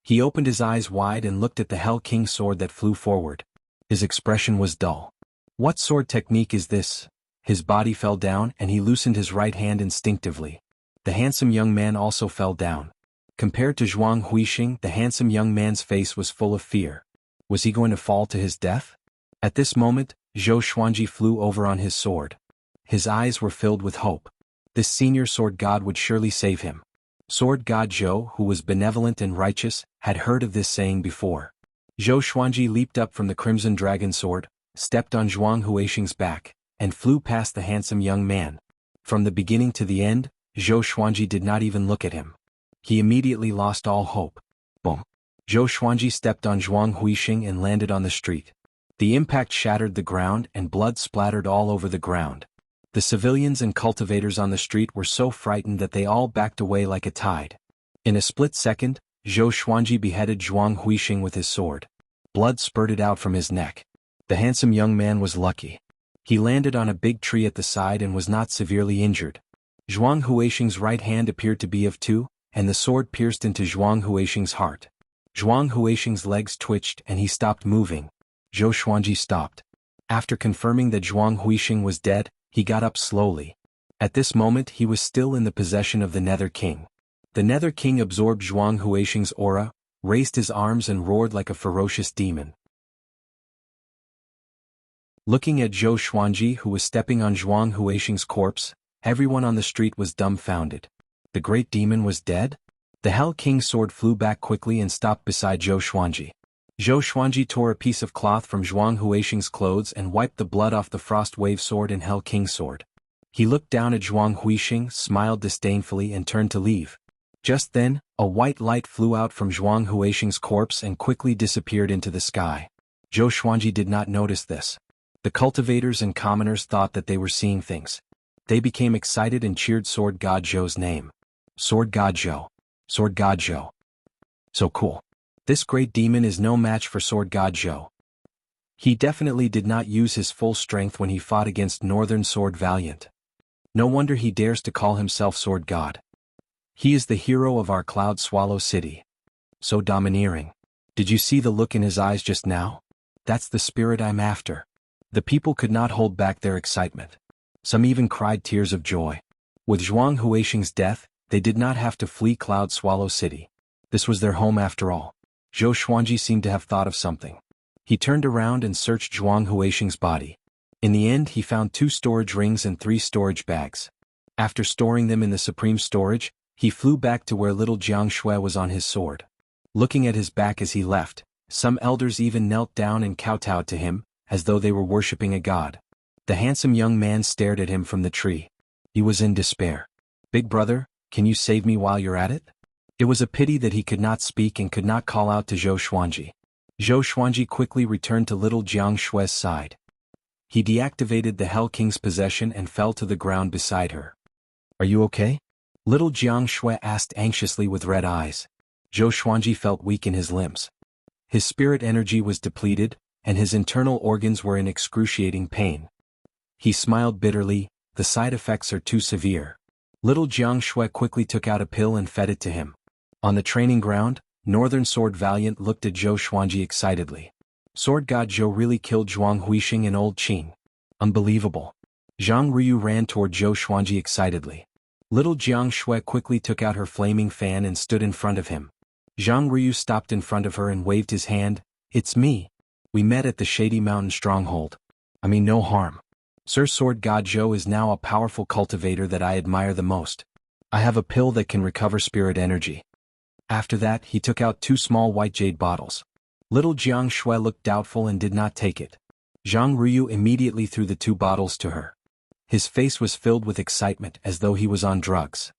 S1: He opened his eyes wide and looked at the Hell King's sword that flew forward. His expression was dull. What sword technique is this? His body fell down and he loosened his right hand instinctively. The handsome young man also fell down. Compared to Zhuang Huixing, the handsome young man's face was full of fear. Was he going to fall to his death? At this moment, Zhou Xuanji flew over on his sword. His eyes were filled with hope. This senior sword god would surely save him. Sword God Zhou, who was benevolent and righteous, had heard of this saying before. Zhou Xuanji leaped up from the crimson dragon sword, stepped on Zhuang Huixing's back, and flew past the handsome young man. From the beginning to the end, Zhou Xuanji did not even look at him. He immediately lost all hope. Boom. Zhou Xuanji stepped on Zhuang Huixing and landed on the street. The impact shattered the ground and blood splattered all over the ground. The civilians and cultivators on the street were so frightened that they all backed away like a tide. In a split second, Zhou Xuanji beheaded Zhuang Huixing with his sword. Blood spurted out from his neck. The handsome young man was lucky. He landed on a big tree at the side and was not severely injured. Zhuang Huixing's right hand appeared to be of two, and the sword pierced into Zhuang Huixing's heart. Zhuang Huixing's legs twitched and he stopped moving. Zhou Xuanji stopped. After confirming that Zhuang Huixing was dead, he got up slowly. At this moment he was still in the possession of the Nether King. The Nether King absorbed Zhuang Huixing's aura, raised his arms and roared like a ferocious demon. Looking at Zhou Xuanji, who was stepping on Zhuang Huixing's corpse, everyone on the street was dumbfounded. The great demon was dead? The Hell King's sword flew back quickly and stopped beside Zhou Xuanji. Zhou Xuanji tore a piece of cloth from Zhuang Huixing's clothes and wiped the blood off the Frost Wave sword and Hell King's sword. He looked down at Zhuang Huixing, smiled disdainfully and turned to leave. Just then, a white light flew out from Zhuang Huixing's corpse and quickly disappeared into the sky. Zhou Xuanji did not notice this. The cultivators and commoners thought that they were seeing things. They became excited and cheered Sword God Zhou's name. Sword God Zhou. Sword God Zhou. So cool. This great demon is no match for Sword God Zhou. He definitely did not use his full strength when he fought against Northern Sword Valiant. No wonder he dares to call himself Sword God. He is the hero of our Cloud Swallow City. So domineering. Did you see the look in his eyes just now? That's the spirit I'm after. The people could not hold back their excitement. Some even cried tears of joy. With Zhuang Huixing's death, they did not have to flee Cloud Swallow City. This was their home after all. Zhou Xuanji seemed to have thought of something. He turned around and searched Zhuang Huixing's body. In the end he found 2 storage rings and 3 storage bags. After storing them in the supreme storage, he flew back to where little Jiang Shui was on his sword. Looking at his back as he left, some elders even knelt down and kowtowed to him, as though they were worshipping a god. The handsome young man stared at him from the tree. He was in despair. Big brother, can you save me while you're at it? It was a pity that he could not speak and could not call out to Zhou Xuanji. Zhou Xuanji quickly returned to little Jiang Shui's side. He deactivated the Hell King's possession and fell to the ground beside her. Are you okay? Little Jiang Shui asked anxiously with red eyes. Zhou Xuanji felt weak in his limbs. His spirit energy was depleted, and his internal organs were in excruciating pain. He smiled bitterly, the side effects are too severe. Little Jiang Shui quickly took out a pill and fed it to him. On the training ground, Northern Sword Valiant looked at Zhou Xuanji excitedly. Sword God Zhou really killed Zhuang Huixing and Old Qing. Unbelievable. Zhang Ruyu ran toward Zhou Xuanji excitedly. Little Jiang Shui quickly took out her flaming fan and stood in front of him. Zhang Ruyu stopped in front of her and waved his hand. It's me. We met at the Shady Mountain Stronghold. I mean no harm. Sir Sword God Zhou is now a powerful cultivator that I admire the most. I have a pill that can recover spirit energy. After that he took out 2 small white jade bottles. Little Jiang Shui looked doubtful and did not take it. Zhang Ruyu immediately threw the 2 bottles to her. His face was filled with excitement as though he was on drugs.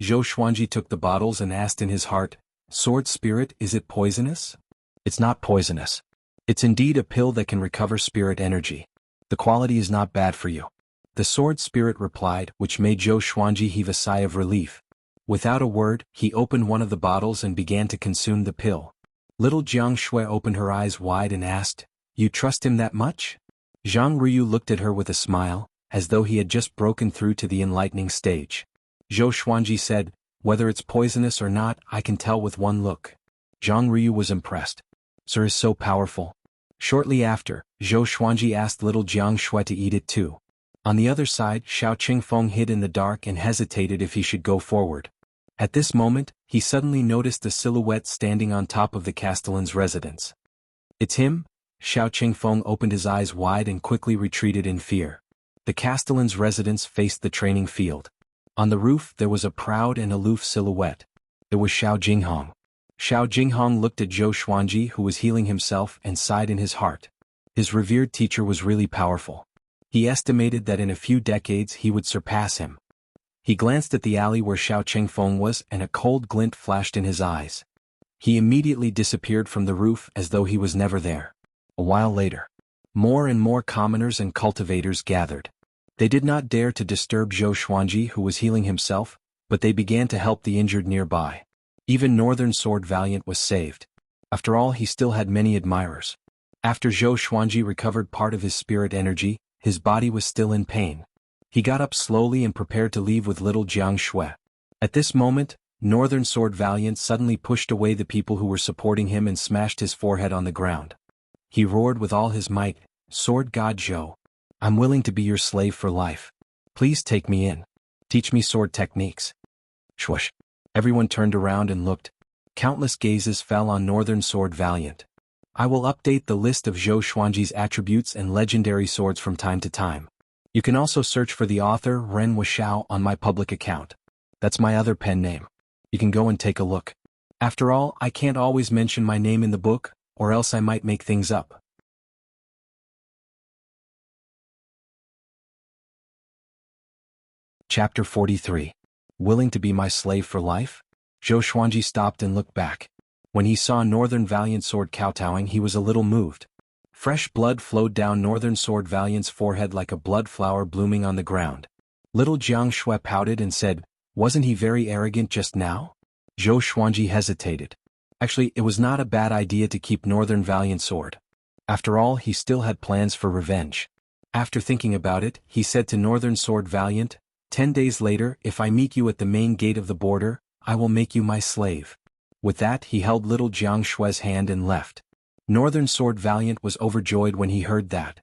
S1: Zhou Xuanji took the bottles and asked in his heart, Sword Spirit, is it poisonous? It's not poisonous. It's indeed a pill that can recover spirit energy. The quality is not bad for you. The Sword Spirit replied, which made Zhou Xuanji heave a sigh of relief. Without a word, he opened one of the bottles and began to consume the pill. Little Jiang Shui opened her eyes wide and asked, You trust him that much? Zhang Ruyu looked at her with a smile, as though he had just broken through to the enlightening stage. Zhou Xuanji said, Whether it's poisonous or not, I can tell with one look. Zhang Ruyu was impressed. Sir is so powerful. Shortly after, Zhou Xuanji asked little Jiang Shui to eat it too. On the other side, Xiao Qingfeng hid in the dark and hesitated if he should go forward. At this moment, he suddenly noticed a silhouette standing on top of the Castellan's residence. It's him? Xiao Qingfeng opened his eyes wide and quickly retreated in fear. The Castellan's residence faced the training field. On the roof there was a proud and aloof silhouette. It was Xiao Jinghong. Xiao Jinghong looked at Zhou Xuanji, who was healing himself, and sighed in his heart. His revered teacher was really powerful. He estimated that in a few decades he would surpass him. He glanced at the alley where Xiao Chengfeng was and a cold glint flashed in his eyes. He immediately disappeared from the roof as though he was never there. A while later, more and more commoners and cultivators gathered. They did not dare to disturb Zhou Xuanji, who was healing himself, but they began to help the injured nearby. Even Northern Sword Valiant was saved. After all, he still had many admirers. After Zhou Xuanji recovered part of his spirit energy, his body was still in pain. He got up slowly and prepared to leave with little Jiang Shui. At this moment, Northern Sword Valiant suddenly pushed away the people who were supporting him and smashed his forehead on the ground. He roared with all his might, "Sword God Zhou, I'm willing to be your slave for life. Please take me in. Teach me sword techniques." Shush. Everyone turned around and looked. Countless gazes fell on Northern Sword Valiant. I will update the list of Zhou Xuanji's attributes and legendary swords from time to time. You can also search for the author Ren Wuxiao on my public account. That's my other pen name. You can go and take a look. After all, I can't always mention my name in the book, or else I might make things up. Chapter 43. Willing to be my slave for life? Zhou Xuanji stopped and looked back. When he saw Northern Valiant Sword kowtowing, he was a little moved. Fresh blood flowed down Northern Sword Valiant's forehead like a blood flower blooming on the ground. Little Jiang Shui pouted and said, "Wasn't he very arrogant just now?" Zhou Xuanji hesitated. Actually, it was not a bad idea to keep Northern Valiant Sword. After all, he still had plans for revenge. After thinking about it, he said to Northern Sword Valiant, 10 days later, if I meet you at the main gate of the border, I will make you my slave." With that, he held little Jiang Shui's hand and left. Northern Sword Valiant was overjoyed when he heard that.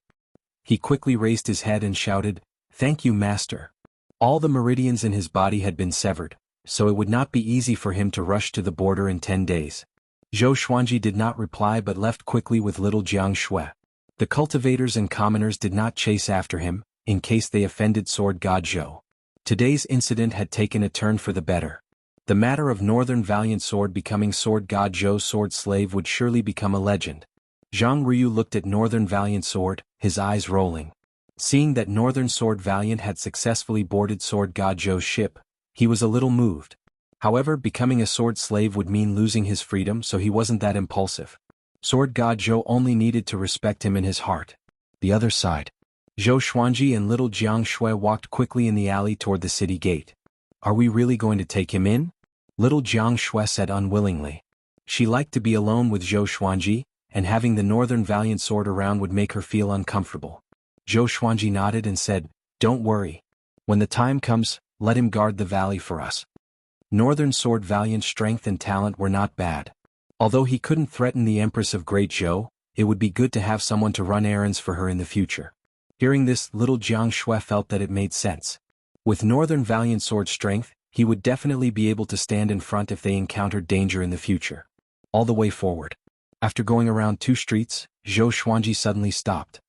S1: He quickly raised his head and shouted, "Thank you, master." All the meridians in his body had been severed, so it would not be easy for him to rush to the border in 10 days. Zhou Xuanji did not reply but left quickly with little Jiang Shui. The cultivators and commoners did not chase after him, in case they offended Sword God Zhou. Today's incident had taken a turn for the better. The matter of Northern Valiant Sword becoming Sword God Zhou's sword slave would surely become a legend. Zhang Ryu looked at Northern Valiant Sword, his eyes rolling. Seeing that Northern Sword Valiant had successfully boarded Sword God Zhou's ship, he was a little moved. However, becoming a sword slave would mean losing his freedom, so he wasn't that impulsive. Sword God Zhou only needed to respect him in his heart. The other side. Zhou Xuanji and little Jiang Shui walked quickly in the alley toward the city gate. "Are we really going to take him in?" Little Jiang Shui said unwillingly. She liked to be alone with Zhou Xuanji, and having the Northern Valiant Sword around would make her feel uncomfortable. Zhou Xuanji nodded and said, "Don't worry. When the time comes, let him guard the valley for us." Northern Sword Valiant's strength and talent were not bad. Although he couldn't threaten the Empress of Great Zhou, it would be good to have someone to run errands for her in the future. Hearing this, little Jiang Shui felt that it made sense. With Northern Valiant Sword strength, he would definitely be able to stand in front if they encountered danger in the future. All the way forward. After going around 2 streets, Zhou Xuanji suddenly stopped.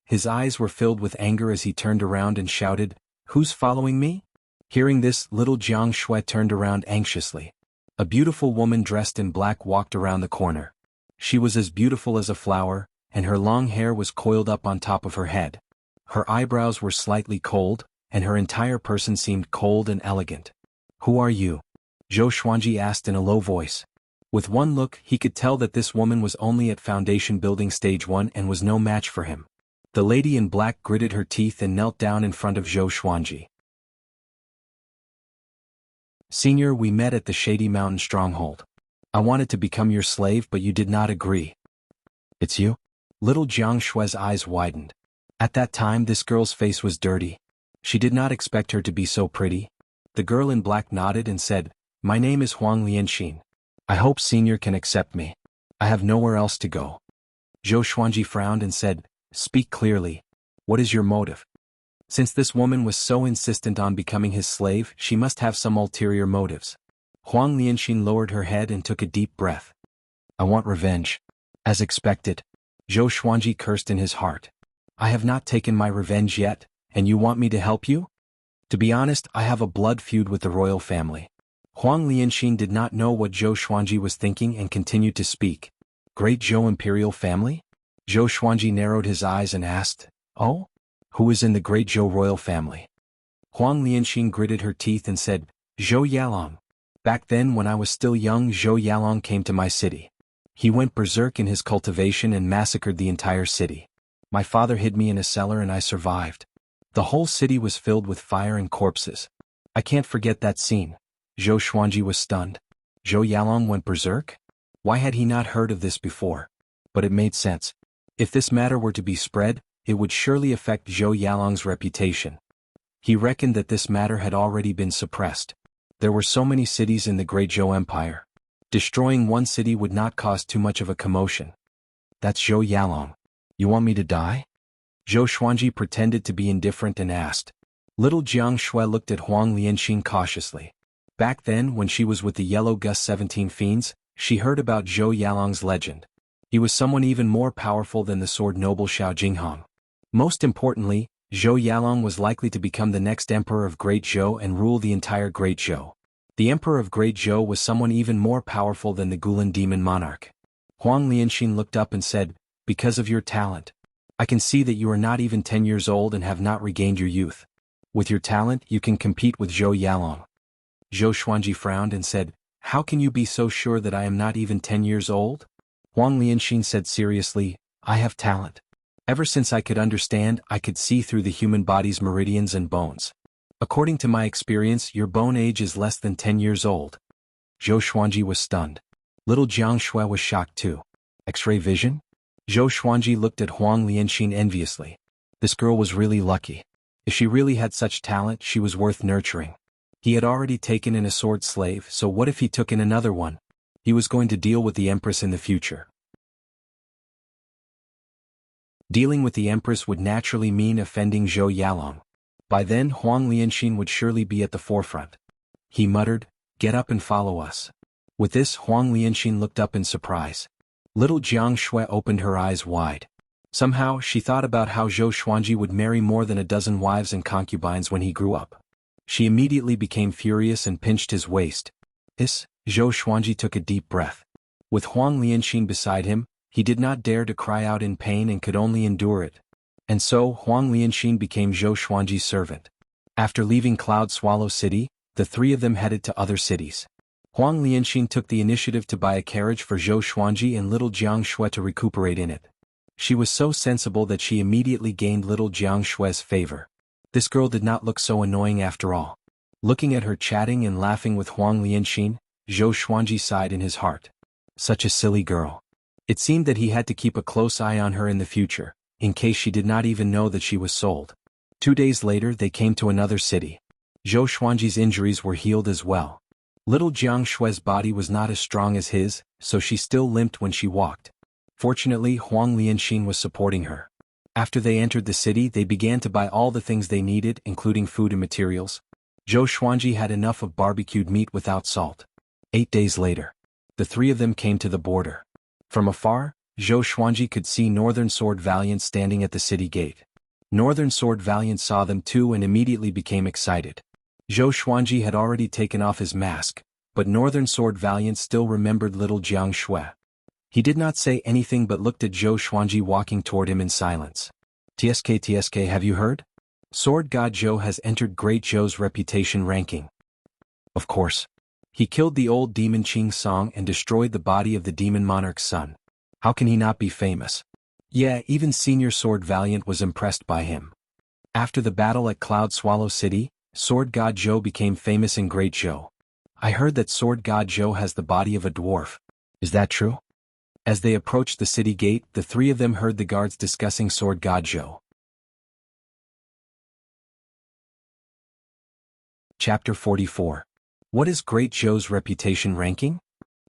S1: His eyes were filled with anger as he turned around and shouted, "Who's following me?" Hearing this, little Jiang Shui turned around anxiously. A beautiful woman dressed in black walked around the corner. She was as beautiful as a flower, and her long hair was coiled up on top of her head. Her eyebrows were slightly cold, and her entire person seemed cold and elegant. "Who are you?" Zhou Xuanji asked in a low voice. With one look, he could tell that this woman was only at foundation building stage 1 and was no match for him. The lady in black gritted her teeth and knelt down in front of Zhou Xuanji. "Senior, we met at the Shady Mountain stronghold. I wanted to become your slave but you did not agree." "It's you?" Little Jiang Shui's eyes widened. At that time this girl's face was dirty. She did not expect her to be so pretty. The girl in black nodded and said, "My name is Huang Lianxin. I hope Senior can accept me. I have nowhere else to go." Zhou Xuanji frowned and said, "Speak clearly. What is your motive?" Since this woman was so insistent on becoming his slave, she must have some ulterior motives. Huang Lianxin lowered her head and took a deep breath. "I want revenge." As expected, Zhou Xuanji cursed in his heart. "I have not taken my revenge yet, and you want me to help you?" "To be honest, I have a blood feud with the royal family." Huang Lianxin did not know what Zhou Xuanji was thinking and continued to speak. "Great Zhou imperial family?" Zhou Xuanji narrowed his eyes and asked, "Oh? Who is in the Great Zhou royal family?" Huang Lianxing gritted her teeth and said, "Zhou Yalong. Back then when I was still young, Zhou Yalong came to my city. He went berserk in his cultivation and massacred the entire city. My father hid me in a cellar and I survived. The whole city was filled with fire and corpses. I can't forget that scene." Zhou Xuanji was stunned. Zhou Yalong went berserk? Why had he not heard of this before? But it made sense. If this matter were to be spread, it would surely affect Zhou Yalong's reputation. He reckoned that this matter had already been suppressed. There were so many cities in the Great Zhou Empire. Destroying one city would not cause too much of a commotion. "That's Zhou Yalong. You want me to die?" Zhou Xuanji pretended to be indifferent and asked. Little Jiang Shui looked at Huang Lianxing cautiously. Back then, when she was with the Yellow Gus 17 Fiends, she heard about Zhou Yalong's legend. He was someone even more powerful than the sword noble Xiao Jinghong. Most importantly, Zhou Yalong was likely to become the next emperor of Great Zhou and rule the entire Great Zhou. The emperor of Great Zhou was someone even more powerful than the Gulan demon monarch. Huang Lianxing looked up and said, "Because of your talent. I can see that you are not even 10 years old and have not regained your youth. With your talent, you can compete with Zhou Yalong." Zhou Xuanji frowned and said, "How can you be so sure that I am not even 10 years old?" Huang Lianxing said seriously, "I have talent. Ever since I could understand, I could see through the human body's meridians and bones. According to my experience, your bone age is less than 10 years old." Zhou Xuanji was stunned. Little Jiang Shui was shocked too. X-ray vision? Zhou Xuanji looked at Huang Lianxing enviously. This girl was really lucky. If she really had such talent, she was worth nurturing. He had already taken in a sword slave, so what if he took in another one? He was going to deal with the Empress in the future. Dealing with the Empress would naturally mean offending Zhou Yalong. By then Huang Lianxing would surely be at the forefront. He muttered, "Get up and follow us." With this, Huang Lianxing looked up in surprise. Little Jiang Shui opened her eyes wide. Somehow, she thought about how Zhou Xuanji would marry more than a dozen wives and concubines when he grew up. She immediately became furious and pinched his waist. Zhou Xuanji took a deep breath. With Huang Lianxing beside him, he did not dare to cry out in pain and could only endure it. And so, Huang Lianxing became Zhou Xuanji's servant. After leaving Cloud Swallow City, the three of them headed to other cities. Huang Lianxing took the initiative to buy a carriage for Zhou Xuanji and little Jiang Shui to recuperate in it. She was so sensible that she immediately gained little Jiang Shui's favor. This girl did not look so annoying after all. Looking at her chatting and laughing with Huang Lianxing, Zhou Xuanji sighed in his heart. Such a silly girl. It seemed that he had to keep a close eye on her in the future, in case she did not even know that she was sold. 2 days later they came to another city. Zhou Xuanji's injuries were healed as well. Little Jiang Shui's body was not as strong as his, so she still limped when she walked. Fortunately, Huang Lianxing was supporting her. After they entered the city, they began to buy all the things they needed, including food and materials. Zhou Xuanji had enough of barbecued meat without salt. 8 days later, the three of them came to the border. From afar, Zhou Xuanji could see Northern Sword Valiant standing at the city gate. Northern Sword Valiant saw them too and immediately became excited. Zhou Xuanji had already taken off his mask, but Northern Sword Valiant still remembered little Jiang Shui. He did not say anything but looked at Zhou Xuanji walking toward him in silence. TSK, have you heard? Sword God Zhou has entered Great Zhou's reputation ranking. Of course. He killed the old demon Qing Song and destroyed the body of the demon monarch's son. How can he not be famous? Yeah, even Senior Sword Valiant was impressed by him. After the battle at Cloud Swallow City, Sword God Zhou became famous in Great Zhou. I heard that Sword God Zhou has the body of a dwarf. Is that true? As they approached the city gate, the three of them heard the guards discussing Sword God Zhou. Chapter 44. What is Great Zhou's reputation ranking?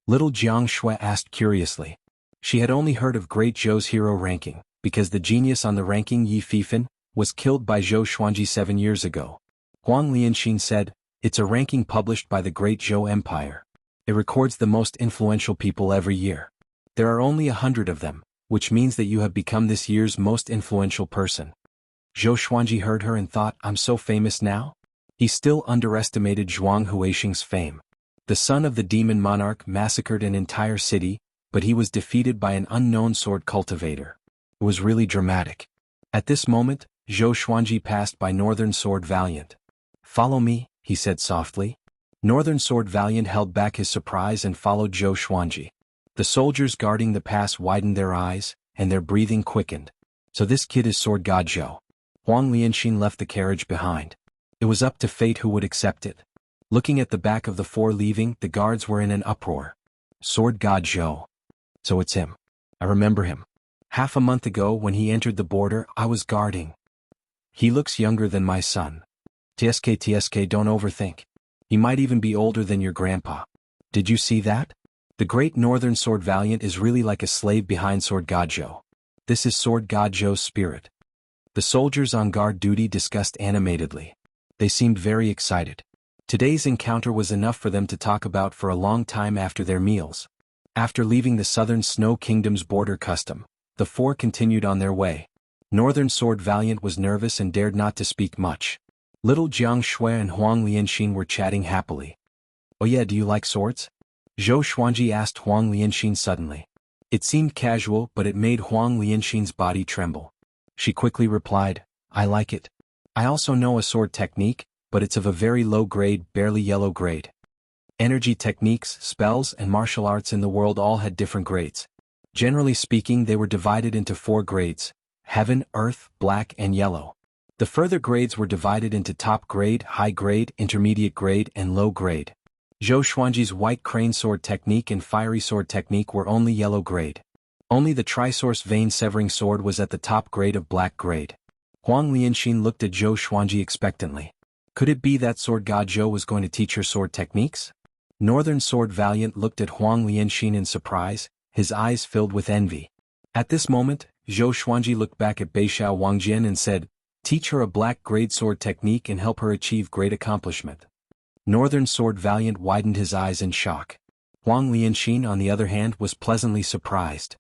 S1: Little Jiang Shui asked curiously. She had only heard of Great Zhou's hero ranking, because the genius on the ranking Yi Fifan was killed by Zhou Xuanji 7 years ago. Huang Lianxing said, "It's a ranking published by the Great Zhou Empire. It records the most influential people every year. There are only 100 of them, which means that you have become this year's most influential person." Zhou Xuanji heard her and thought, I'm so famous now? He still underestimated Zhuang Huixing's fame. The son of the demon monarch massacred an entire city, but he was defeated by an unknown sword cultivator. It was really dramatic. At this moment, Zhou Xuanji passed by Northern Sword Valiant. Follow me, he said softly. Northern Sword Valiant held back his surprise and followed Zhou Xuanji. The soldiers guarding the pass widened their eyes, and their breathing quickened. So this kid is Sword God Zhou. Huang Lianxin left the carriage behind. It was up to fate who would accept it. Looking at the back of the four leaving, the guards were in an uproar. Sword God Zhou. So it's him. I remember him. Half a month ago when he entered the border, I was guarding. He looks younger than my son. TSK, don't overthink. He might even be older than your grandpa. Did you see that? The great Northern Sword Valiant is really like a slave behind Sword God Zhou. This is Sword God Zhou's spirit. The soldiers on guard duty discussed animatedly. They seemed very excited. Today's encounter was enough for them to talk about for a long time after their meals. After leaving the southern Snow Kingdom's border custom, the four continued on their way. Northern Sword Valiant was nervous and dared not to speak much. Little Jiang Shui and Huang Lianxin were chatting happily. Oh yeah, do you like swords? Zhou Xuanji asked Huang Lianxin suddenly. It seemed casual, but it made Huang Lianxin's body tremble. She quickly replied, I like it. I also know a sword technique, but it's of a very low grade, barely yellow grade. Energy techniques, spells, and martial arts in the world all had different grades. Generally speaking, they were divided into 4 grades: heaven, earth, black, and yellow. The further grades were divided into top grade, high grade, intermediate grade, and low grade. Zhou Xuanji's white crane sword technique and fiery sword technique were only yellow grade. Only the trisource vein-severing sword was at the top grade of black grade. Huang Lianxin looked at Zhou Xuanji expectantly. Could it be that Sword God Zhou was going to teach her sword techniques? Northern Sword Valiant looked at Huang Lianxin in surprise, his eyes filled with envy. At this moment, Zhou Xuanji looked back at Beixiao Wangjian and said, teach her a black grade sword technique and help her achieve great accomplishment. Northern Sword Valiant widened his eyes in shock. Huang Lianxin, on the other hand, was pleasantly surprised.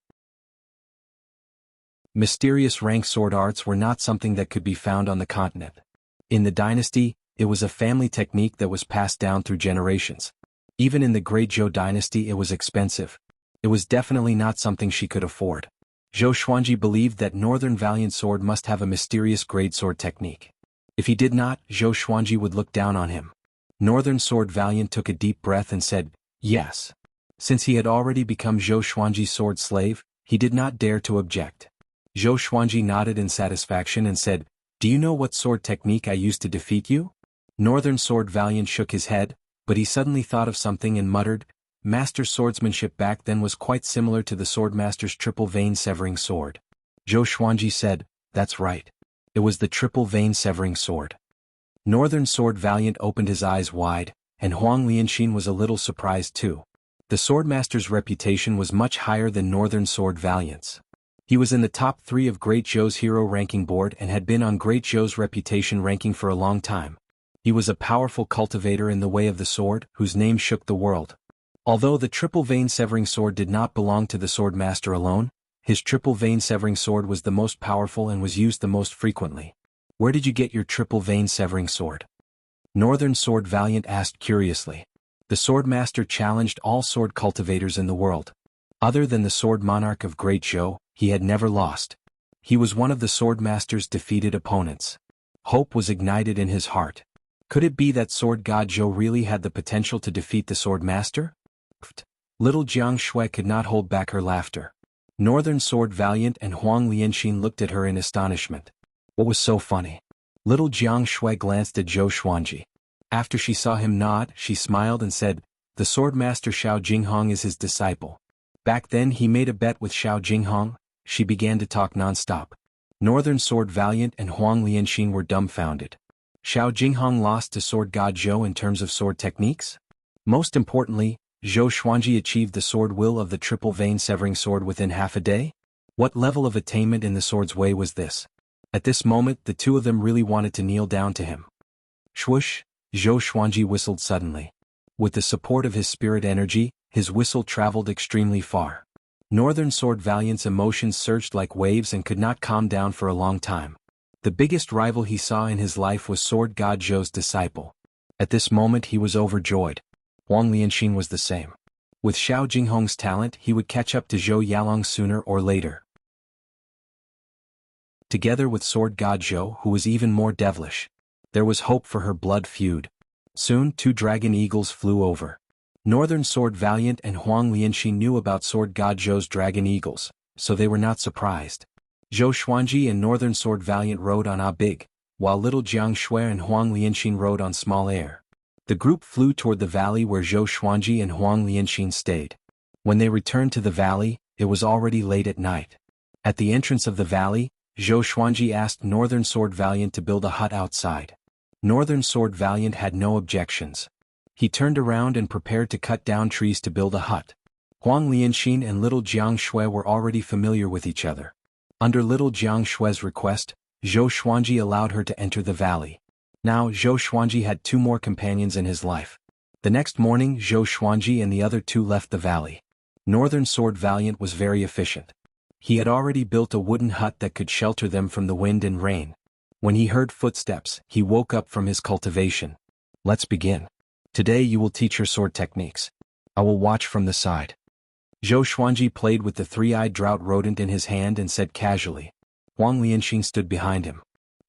S1: Mysterious rank sword arts were not something that could be found on the continent. In the dynasty, it was a family technique that was passed down through generations. Even in the Great Zhou dynasty it was expensive. It was definitely not something she could afford. Zhou Xuanji believed that Northern Valiant Sword must have a mysterious grade sword technique. If he did not, Zhou Xuanji would look down on him. Northern Sword Valiant took a deep breath and said, yes. Since he had already become Zhou Xuanji's sword slave, he did not dare to object. Zhou Xuanji nodded in satisfaction and said, do you know what sword technique I used to defeat you? Northern Sword Valiant shook his head, but he suddenly thought of something and muttered, master swordsmanship back then was quite similar to the swordmaster's triple vein severing sword. Zhou Xuanji said, that's right. It was the triple vein severing sword. Northern Sword Valiant opened his eyes wide, and Huang Lianxin was a little surprised too. The swordmaster's reputation was much higher than Northern Sword Valiant's. He was in the top 3 of Great Zhou's hero ranking board and had been on Great Zhou's reputation ranking for a long time. He was a powerful cultivator in the way of the sword, whose name shook the world. Although the triple vein severing sword did not belong to the swordmaster alone, his triple vein severing sword was the most powerful and was used the most frequently. Where did you get your triple vein severing sword? Northern Sword Valiant asked curiously. The swordmaster challenged all sword cultivators in the world. Other than the sword monarch of Great Zhou, he had never lost. He was one of the swordmaster's defeated opponents. Hope was ignited in his heart. Could it be that Sword God Zhou really had the potential to defeat the swordmaster? Little Jiang Shui could not hold back her laughter. Northern Sword Valiant and Huang Lianxin looked at her in astonishment. What was so funny? Little Jiang Shui glanced at Zhou Xuanji. After she saw him nod, she smiled and said, the swordmaster Xiao Jinghong is his disciple. Back then he made a bet with Xiao Jinghong. She began to talk non-stop. Northern Sword Valiant and Huang Lianxin were dumbfounded. Xiao Jinghong lost to Sword God Zhou in terms of sword techniques? Most importantly, Zhou Xuanji achieved the sword will of the triple vein severing sword within half a day? What level of attainment in the sword's way was this? At this moment the two of them really wanted to kneel down to him. Swoosh, Zhou Xuanji whistled suddenly. With the support of his spirit energy, his whistle traveled extremely far. Northern Sword Valiant's emotions surged like waves and could not calm down for a long time. The biggest rival he saw in his life was Sword God Zhou's disciple. At this moment he was overjoyed. Huang Lianxin was the same. With Xiao Jinghong's talent he would catch up to Zhou Yalong sooner or later. Together with Sword God Zhou, who was even more devilish. There was hope for her blood feud. Soon 2 dragon eagles flew over. Northern Sword Valiant and Huang Lianxin knew about Sword God Zhou's dragon eagles, so they were not surprised. Zhou Xuanji and Northern Sword Valiant rode on A Big, while little Jiang Shui and Huang Lianxin rode on Small Air. The group flew toward the valley where Zhou Xuanji and Huang Lianxin stayed. When they returned to the valley, it was already late at night. At the entrance of the valley, Zhou Xuanji asked Northern Sword Valiant to build a hut outside. Northern Sword Valiant had no objections. He turned around and prepared to cut down trees to build a hut. Huang Lianxin and little Jiang Shui were already familiar with each other. Under little Jiang Shui's request, Zhou Xuanji allowed her to enter the valley. Now Zhou Xuanji had 2 more companions in his life. The next morning Zhou Xuanji and the other 2 left the valley. Northern Sword Valiant was very efficient. He had already built a wooden hut that could shelter them from the wind and rain. When he heard footsteps, he woke up from his cultivation. Let's begin. Today you will teach your sword techniques. I will watch from the side. Zhou Xuanji played with the 3-eyed drought rodent in his hand and said casually. Huang Lianxin stood behind him.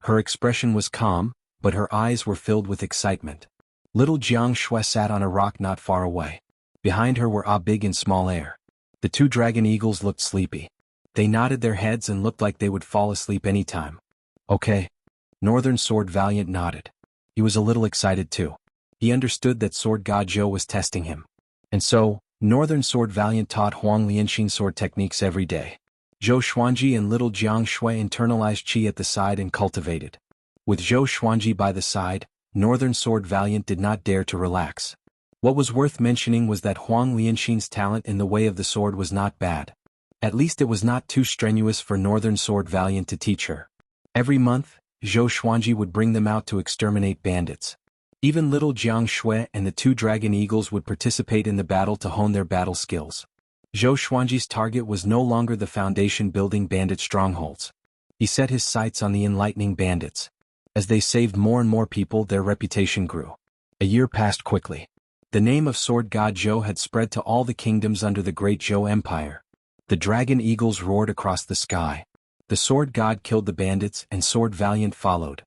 S1: Her expression was calm, but her eyes were filled with excitement. Little Jiang Shui sat on a rock not far away. Behind her were A Big and Small Air. The 2 dragon eagles looked sleepy. They nodded their heads and looked like they would fall asleep any time. Okay. Northern Sword Valiant nodded. He was a little excited too. He understood that Sword God Zhou was testing him. And so, Northern Sword Valiant taught Huang Lianxin sword techniques every day. Zhou Xuanji and little Jiang Shui internalized qi at the side and cultivated. With Zhou Xuanji by the side, Northern Sword Valiant did not dare to relax. What was worth mentioning was that Huang Lianxin's talent in the way of the sword was not bad. At least it was not too strenuous for Northern Sword Valiant to teach her. Every month, Zhou Xuanji would bring them out to exterminate bandits. Even little Jiang Shui and the 2 dragon eagles would participate in the battle to hone their battle skills. Zhou Xuanji's target was no longer the foundation-building bandit strongholds. He set his sights on the enlightening bandits. As they saved more and more people, their reputation grew. A year passed quickly. The name of Sword God Zhou had spread to all the kingdoms under the Great Zhou Empire. The dragon eagles roared across the sky. The Sword God killed the bandits and Sword Valiant followed.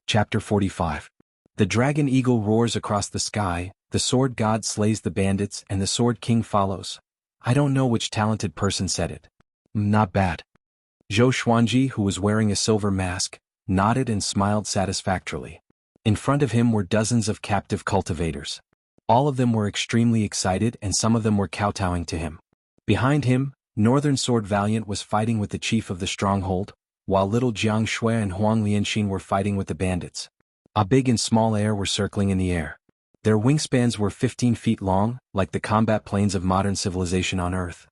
S1: Chapter 45. The dragon eagle roars across the sky, the Sword God slays the bandits and the Sword King follows. I don't know which talented person said it. Not bad. Zhou Xuanji, who was wearing a silver mask, nodded and smiled satisfactorily. In front of him were dozens of captive cultivators. All of them were extremely excited and some of them were kowtowing to him. Behind him, Northern Sword Valiant was fighting with the chief of the stronghold, while little Jiang Shui and Huang Lianxin were fighting with the bandits. A Big and Small Air were circling in the air. Their wingspans were 15 feet long, like the combat planes of modern civilization on Earth.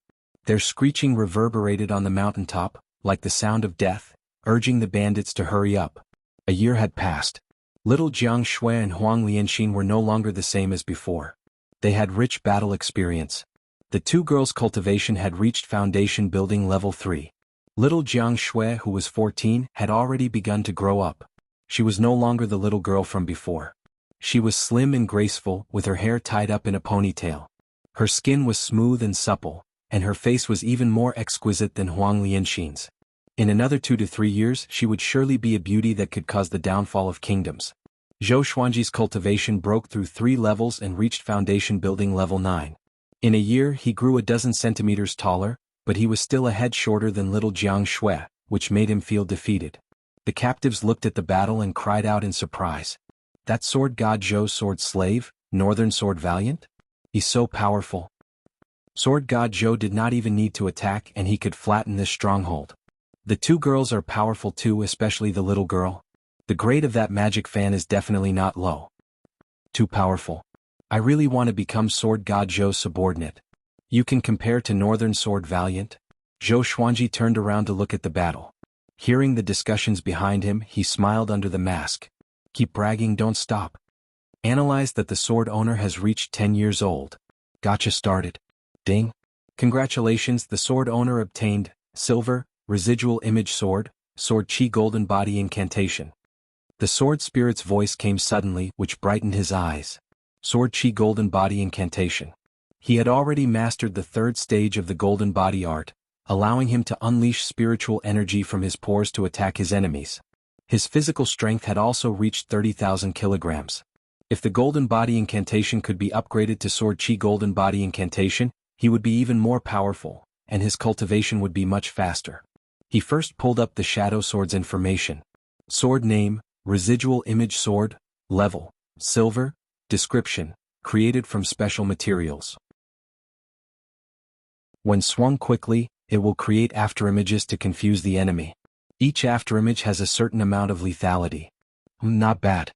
S1: Their screeching reverberated on the mountaintop, like the sound of death, urging the bandits to hurry up. A year had passed. Little Jiang Shui and Huang Lianxin were no longer the same as before. They had rich battle experience. The 2 girls' cultivation had reached foundation building level 3. Little Jiang Shui, who was 14, had already begun to grow up. She was no longer the little girl from before. She was slim and graceful, with her hair tied up in a ponytail. Her skin was smooth and supple, and her face was even more exquisite than Huang Lianxin's. In another 2 to 3 years she would surely be a beauty that could cause the downfall of kingdoms. Zhou Xuanji's cultivation broke through 3 levels and reached foundation building level 9. In a year he grew a dozen centimeters taller, but he was still a head shorter than little Jiang Shui, which made him feel defeated. The captives looked at the battle and cried out in surprise. That Sword God Zhou's sword slave, Northern Sword Valiant? He's so powerful. Sword God Zhou did not even need to attack and he could flatten this stronghold. The 2 girls are powerful too, especially the little girl. The grade of that magic fan is definitely not low. Too powerful. I really want to become Sword God Zhou's subordinate. You can compare to Northern Sword Valiant? Zhou Xuanji turned around to look at the battle. Hearing the discussions behind him, he smiled under the mask. Keep bragging, don't stop. Analyze that the sword owner has reached 10 years old. Gotcha started. Ding. Congratulations, the sword owner obtained Silver, Residual Image Sword, Sword Qi Golden Body Incantation. The sword spirit's voice came suddenly, which brightened his eyes. Sword Qi Golden Body Incantation. He had already mastered the 3rd stage of the Golden Body art, allowing him to unleash spiritual energy from his pores to attack his enemies. His physical strength had also reached 30,000 kilograms. If the Golden Body Incantation could be upgraded to Sword Chi Golden Body Incantation, he would be even more powerful, and his cultivation would be much faster. He first pulled up the Shadow Sword's information. Sword name, Residual Image Sword, level, Silver, description, created from special materials. When swung quickly, it will create afterimages to confuse the enemy. Each afterimage has a certain amount of lethality. Not bad.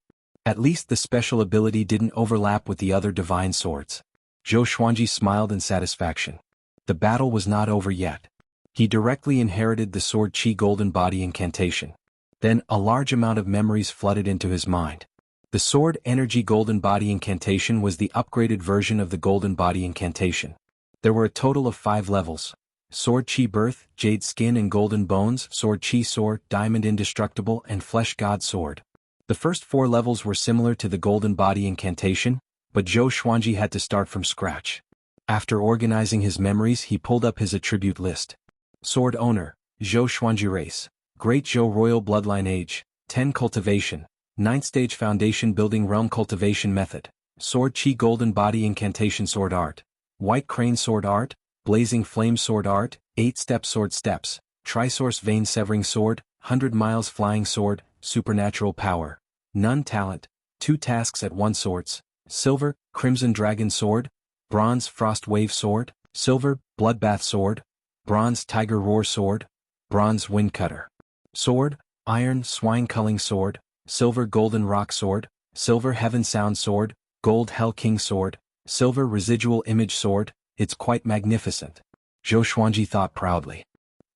S1: At least the special ability didn't overlap with the other divine swords. Zhou Xuanji smiled in satisfaction. The battle was not over yet. He directly inherited the Sword Chi Golden Body Incantation. Then, a large amount of memories flooded into his mind. The Sword Energy Golden Body Incantation was the upgraded version of the Golden Body Incantation. There were a total of 5 levels. Sword Chi Birth, Jade Skin and Golden Bones, Sword Chi Sword, Diamond Indestructible and Flesh God Sword. The first 4 levels were similar to the Golden Body Incantation, but Zhou Xuanji had to start from scratch. After organizing his memories, he pulled up his attribute list. Sword Owner, Zhou Xuanji Race, Great Zhou Royal Bloodline Age, 10 Cultivation, 9th Stage Foundation Building Realm Cultivation Method, Sword Chi Golden Body Incantation Sword Art, White Crane Sword Art, Blazing Flame Sword Art, 8-Step Sword Steps, Trisource Vein Severing Sword, 100 Miles Flying Sword, Supernatural Power, None Talent, 2 Tasks at 1 Swords, Silver, Crimson Dragon Sword, Bronze Frost Wave Sword, Silver, Bloodbath Sword, Bronze Tiger Roar Sword, Bronze Wind Cutter Sword, Iron Swine Culling Sword, Silver Golden Rock Sword, Silver Heaven Sound Sword, Gold Hell King Sword, Silver Residual Image Sword. It's quite magnificent. Zhou Xuanji thought proudly.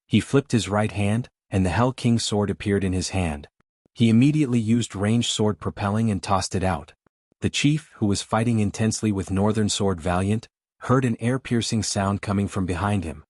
S1: He flipped his right hand, and the Hell King Sword appeared in his hand. He immediately used ranged sword propelling and tossed it out. The chief, who was fighting intensely with Northern Sword Valiant, heard an air-piercing sound coming from behind him.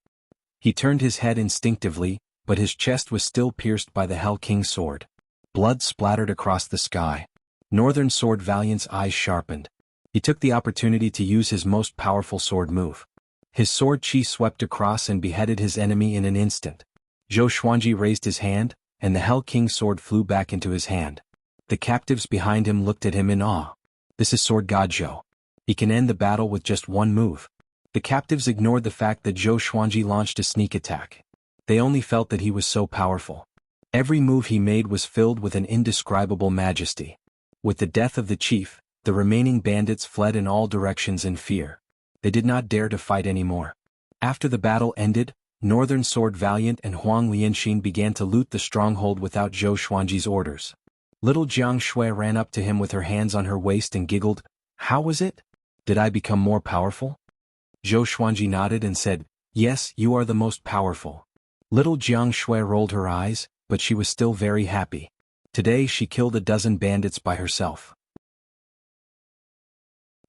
S1: He turned his head instinctively, but his chest was still pierced by the Hell King Sword. Blood splattered across the sky. Northern Sword Valiant's eyes sharpened. He took the opportunity to use his most powerful sword move. His sword chi swept across and beheaded his enemy in an instant. Zhou Xuanji raised his hand, and the Hell King Sword flew back into his hand. The captives behind him looked at him in awe. This is Sword God Zhou. He can end the battle with just one move. The captives ignored the fact that Zhou Xuanji launched a sneak attack. They only felt that he was so powerful. Every move he made was filled with an indescribable majesty. With the death of the chief, the remaining bandits fled in all directions in fear. They did not dare to fight anymore. After the battle ended, Northern Sword Valiant and Huang Lianxin began to loot the stronghold without Zhou Xuanji's orders. Little Jiang Shui ran up to him with her hands on her waist and giggled, "How was it? Did I become more powerful?" Zhou Xuanji nodded and said, "Yes, you are the most powerful." Little Jiang Shui rolled her eyes, but she was still very happy. Today she killed a dozen bandits by herself.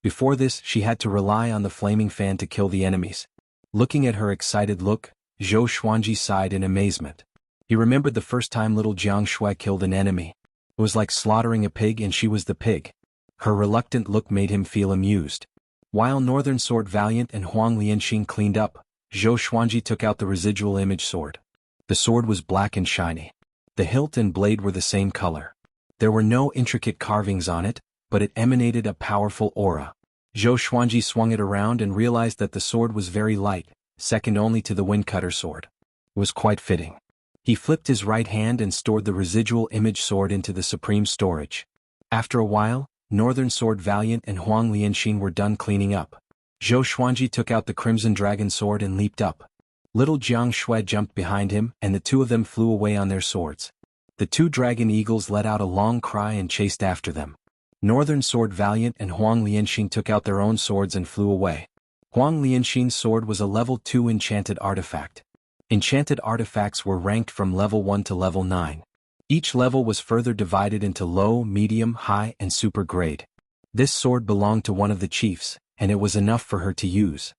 S1: Before this, she had to rely on the flaming fan to kill the enemies. Looking at her excited look, Zhou Xuanji sighed in amazement. He remembered the first time little Jiang Shui killed an enemy. It was like slaughtering a pig and she was the pig. Her reluctant look made him feel amused. While Northern Sword Valiant and Huang Lianxin cleaned up, Zhou Xuanji took out the residual image sword. The sword was black and shiny. The hilt and blade were the same color. There were no intricate carvings on it, but it emanated a powerful aura. Zhou Xuanji swung it around and realized that the sword was very light, second only to the Wind Cutter sword. It was quite fitting. He flipped his right hand and stored the residual image sword into the supreme storage. After a while, Northern Sword Valiant and Huang Lianxin were done cleaning up. Zhou Xuanji took out the Crimson Dragon sword and leaped up. Little Jiang Shui jumped behind him and the two of them flew away on their swords. The 2 dragon eagles let out a long cry and chased after them. Northern Sword Valiant and Huang Lianxin took out their own swords and flew away. Huang Lianxin's sword was a level 2 enchanted artifact. Enchanted artifacts were ranked from level 1 to level 9. Each level was further divided into low, medium, high, and super grade. This sword belonged to one of the chiefs, and it was enough for her to use.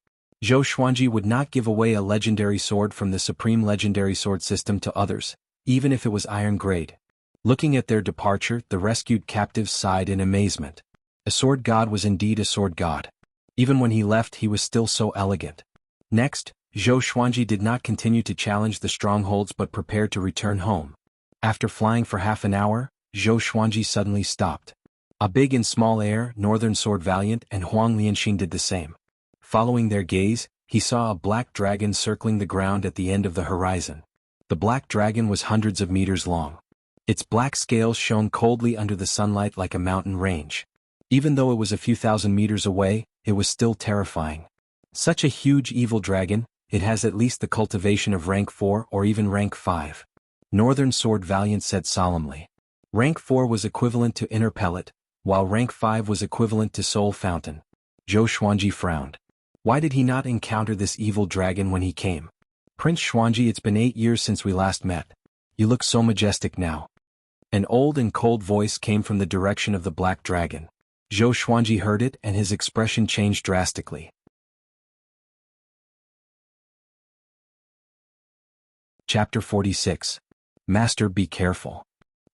S1: Zhou Xuanji would not give away a legendary sword from the Supreme Legendary Sword system to others, even if it was iron grade. Looking at their departure, the rescued captives sighed in amazement. A sword god was indeed a sword god. Even when he left, he was still so elegant. Next, Zhou Xuanji did not continue to challenge the strongholds but prepared to return home. After flying for half an hour, Zhou Xuanji suddenly stopped. A big and small heir, Northern Sword Valiant and Huang Lianxin did the same. Following their gaze, he saw a black dragon circling the ground at the end of the horizon. The black dragon was hundreds of meters long. Its black scales shone coldly under the sunlight like a mountain range. Even though it was a few thousand meters away, it was still terrifying. Such a huge evil dragon, it has at least the cultivation of rank 4 or even rank 5. Northern Sword Valiant said solemnly. Rank 4 was equivalent to Inner Pellet, while rank 5 was equivalent to Soul Fountain. Zhou Xuanji frowned. Why did he not encounter this evil dragon when he came? Prince Xuanji, it's been 8 years since we last met. You look so majestic now. An old and cold voice came from the direction of the black dragon. Zhou Xuanji heard it and his expression changed drastically. Chapter 46. Master, be careful.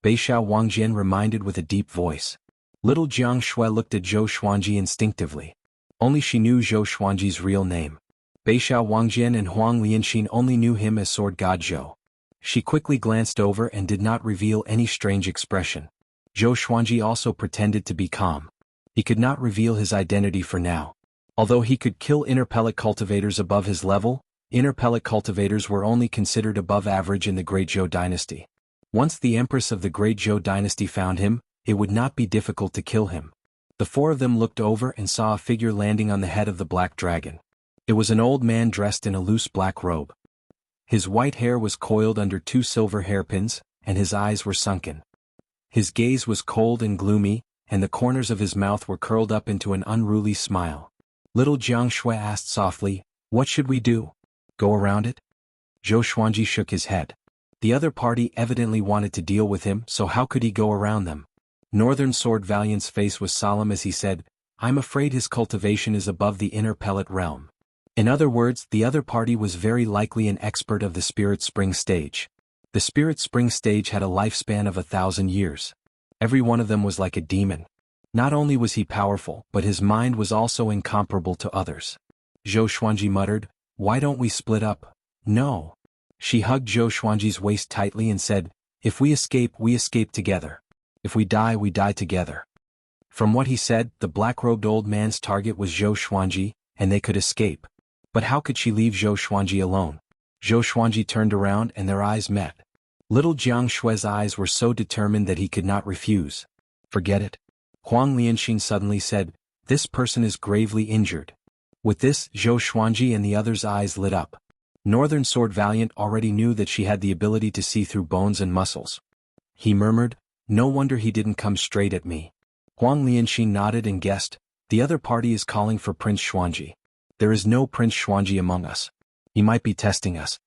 S1: Beixiao Wangjian reminded with a deep voice. Little Jiang Shui looked at Zhou Xuanji instinctively. Only she knew Zhou Xuanji's real name. Beixiao Wangjian and Huang Lianxin only knew him as Sword God Zhou. She quickly glanced over and did not reveal any strange expression. Zhou Xuanji also pretended to be calm. He could not reveal his identity for now. Although he could kill inner pellet cultivators above his level, inner pellet cultivators were only considered above average in the Great Zhou dynasty. Once the Empress of the Great Zhou dynasty found him, it would not be difficult to kill him. The four of them looked over and saw a figure landing on the head of the black dragon. It was an old man dressed in a loose black robe. His white hair was coiled under 2 silver hairpins, and his eyes were sunken. His gaze was cold and gloomy, and the corners of his mouth were curled up into an unruly smile. Little Jiang Shui asked softly, "What should we do? Go around it?" Zhou Xuanji shook his head. The other party evidently wanted to deal with him, so how could he go around them? Northern Sword Valiant's face was solemn as he said, "I'm afraid his cultivation is above the inner pellet realm." In other words, the other party was very likely an expert of the Spirit Spring stage. The Spirit Spring stage had a lifespan of 1,000 years. Every one of them was like a demon. Not only was he powerful, but his mind was also incomparable to others. Zhou Xuanji muttered, "Why don't we split up?" "No." She hugged Zhou Xuanji's waist tightly and said, "If we escape together. If we die together." From what he said, the black-robed old man's target was Zhou Xuanji, and they could escape. But how could she leave Zhou Xuanji alone? Zhou Xuanji turned around and their eyes met. Little Jiang Shui's eyes were so determined that he could not refuse. "Forget it." Huang Lianxin suddenly said, "This person is gravely injured." With this, Zhou Xuanji and the others' eyes lit up. Northern Sword Valiant already knew that she had the ability to see through bones and muscles. He murmured, "No wonder he didn't come straight at me." Huang Lianxin nodded and guessed, "The other party is calling for Prince Xuanji. There is no Prince Xuanji among us. He might be testing us."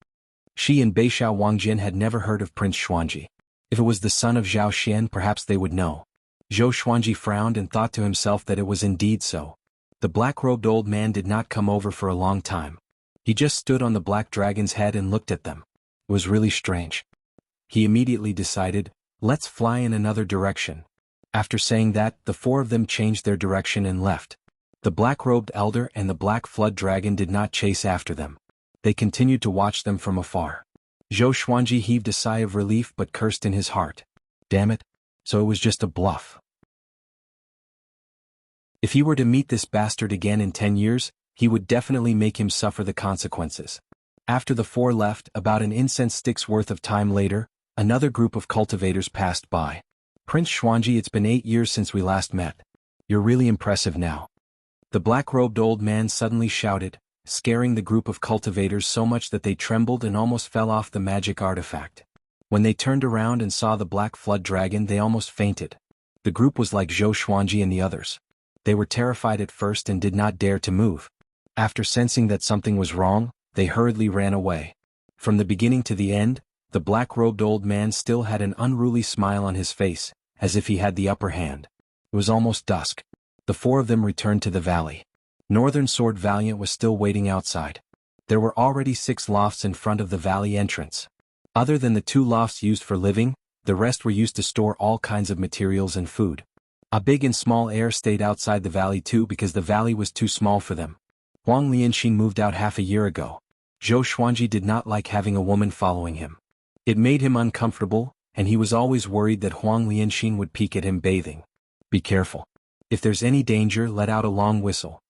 S1: She and Beixiao Wangjian had never heard of Prince Xuanji. If it was the son of Zhao Xian, perhaps they would know. Zhou Xuanji frowned and thought to himself that it was indeed so. The black-robed old man did not come over for a long time. He just stood on the black dragon's head and looked at them. It was really strange. He immediately decided, "Let's fly in another direction." After saying that, the four of them changed their direction and left. The black-robed elder and the black flood dragon did not chase after them. They continued to watch them from afar. Zhou Xuanji heaved a sigh of relief but cursed in his heart. Damn it, so it was just a bluff. If he were to meet this bastard again in 10 years, he would definitely make him suffer the consequences. After the four left, about an incense stick's worth of time later, another group of cultivators passed by. "Prince Xuanji, it's been 8 years since we last met. You're really impressive now." The black-robed old man suddenly shouted, scaring the group of cultivators so much that they trembled and almost fell off the magic artifact. When they turned around and saw the black flood dragon, they almost fainted. The group was like Zhou Xuanji and the others. They were terrified at first and did not dare to move. After sensing that something was wrong, they hurriedly ran away. From the beginning to the end, the black-robed old man still had an unruly smile on his face, as if he had the upper hand. It was almost dusk. The four of them returned to the valley. Northern Sword Valiant was still waiting outside. There were already 6 lofts in front of the valley entrance. Other than the 2 lofts used for living, the rest were used to store all kinds of materials and food. A big and small heir stayed outside the valley too because the valley was too small for them. Huang Lianxin moved out half a year ago. Zhou Xuanji did not like having a woman following him. It made him uncomfortable, and he was always worried that Huang Lianxin would peek at him bathing. Be careful. If there's any danger, let out a long whistle.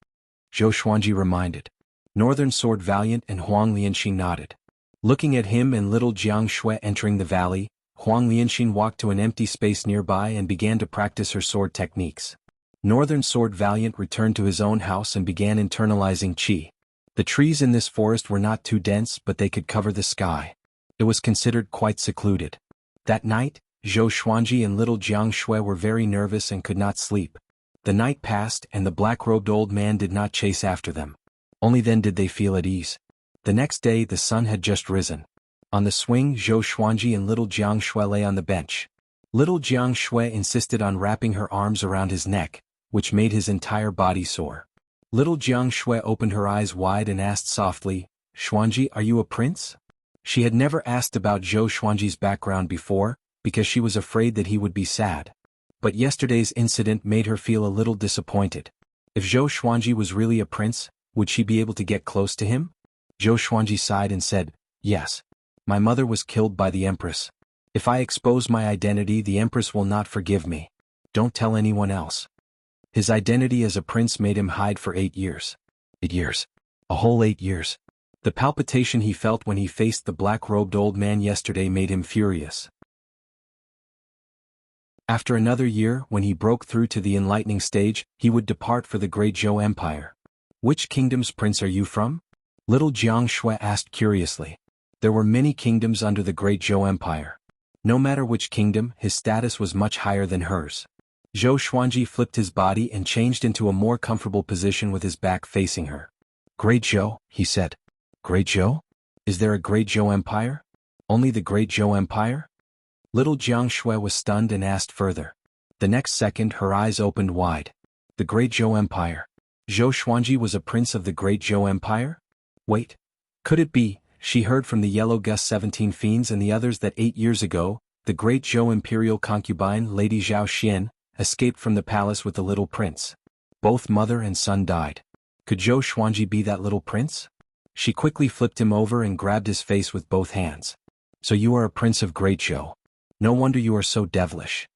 S1: Zhou Xuanji reminded. Northern Sword Valiant and Huang Lianxin nodded. Looking at him and little Jiang Shui entering the valley, Huang Lianxin walked to an empty space nearby and began to practice her sword techniques. Northern Sword Valiant returned to his own house and began internalizing qi. The trees in this forest were not too dense, but they could cover the sky. It was considered quite secluded. That night, Zhou Xuanji and little Jiang Shui were very nervous and could not sleep. The night passed and the black-robed old man did not chase after them. Only then did they feel at ease. The next day the sun had just risen. On the swing, Zhou Xuanji and little Jiang Shui lay on the bench. Little Jiang Shui insisted on wrapping her arms around his neck, which made his entire body sore. Little Jiang Shui opened her eyes wide and asked softly, "Xuanji, are you a prince?" She had never asked about Zhou Xuanji's background before, because she was afraid that he would be sad. But yesterday's incident made her feel a little disappointed. If Zhou Xuanji was really a prince, would she be able to get close to him? Zhou Xuanji sighed and said, "Yes. My mother was killed by the Empress. If I expose my identity, the Empress will not forgive me. Don't tell anyone else." His identity as a prince made him hide for 8 years. 8 years. A whole 8 years. The palpitation he felt when he faced the black-robed old man yesterday made him furious. After another year, when he broke through to the enlightening stage, he would depart for the great Zhou Empire. "Which kingdom's prince are you from?" Little Jiang Shui asked curiously. There were many kingdoms under the great Zhou Empire. No matter which kingdom, his status was much higher than hers. Zhou Xuanji flipped his body and changed into a more comfortable position with his back facing her. "Great Zhou," he said. "Great Zhou? Is there a great Zhou Empire? Only the great Zhou Empire?" Little Jiang Shui was stunned and asked further. The next second her eyes opened wide. The great Zhou Empire. Zhou Xuanji was a prince of the great Zhou Empire? Wait. Could it be? She heard from the Yellow Gus 17 fiends and the others that 8 years ago, the great Zhou imperial concubine Lady Zhao Xian escaped from the palace with the little prince. Both mother and son died. Could Zhou Xuanji be that little prince? She quickly flipped him over and grabbed his face with both hands. "So you are a prince of Great Zhou. No wonder you are so devilish,"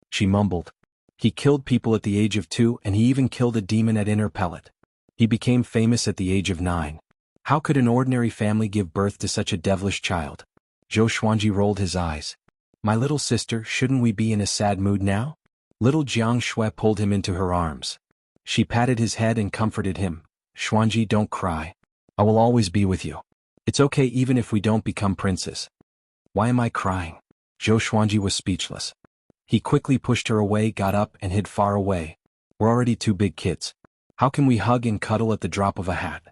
S1: she mumbled. "He killed people at the age of 2 and he even killed a demon at Inner Pellet. He became famous at the age of 9. How could an ordinary family give birth to such a devilish child?" Zhou Xuanji rolled his eyes. "My little sister, shouldn't we be in a sad mood now?" Little Jiang Shui pulled him into her arms. She patted his head and comforted him. "Xuanji, don't cry. I will always be with you. It's okay even if we don't become princes." "Why am I crying?" Zhou Xuanji was speechless. He quickly pushed her away, got up and hid far away. "We're already 2 big kids. How can we hug and cuddle at the drop of a hat?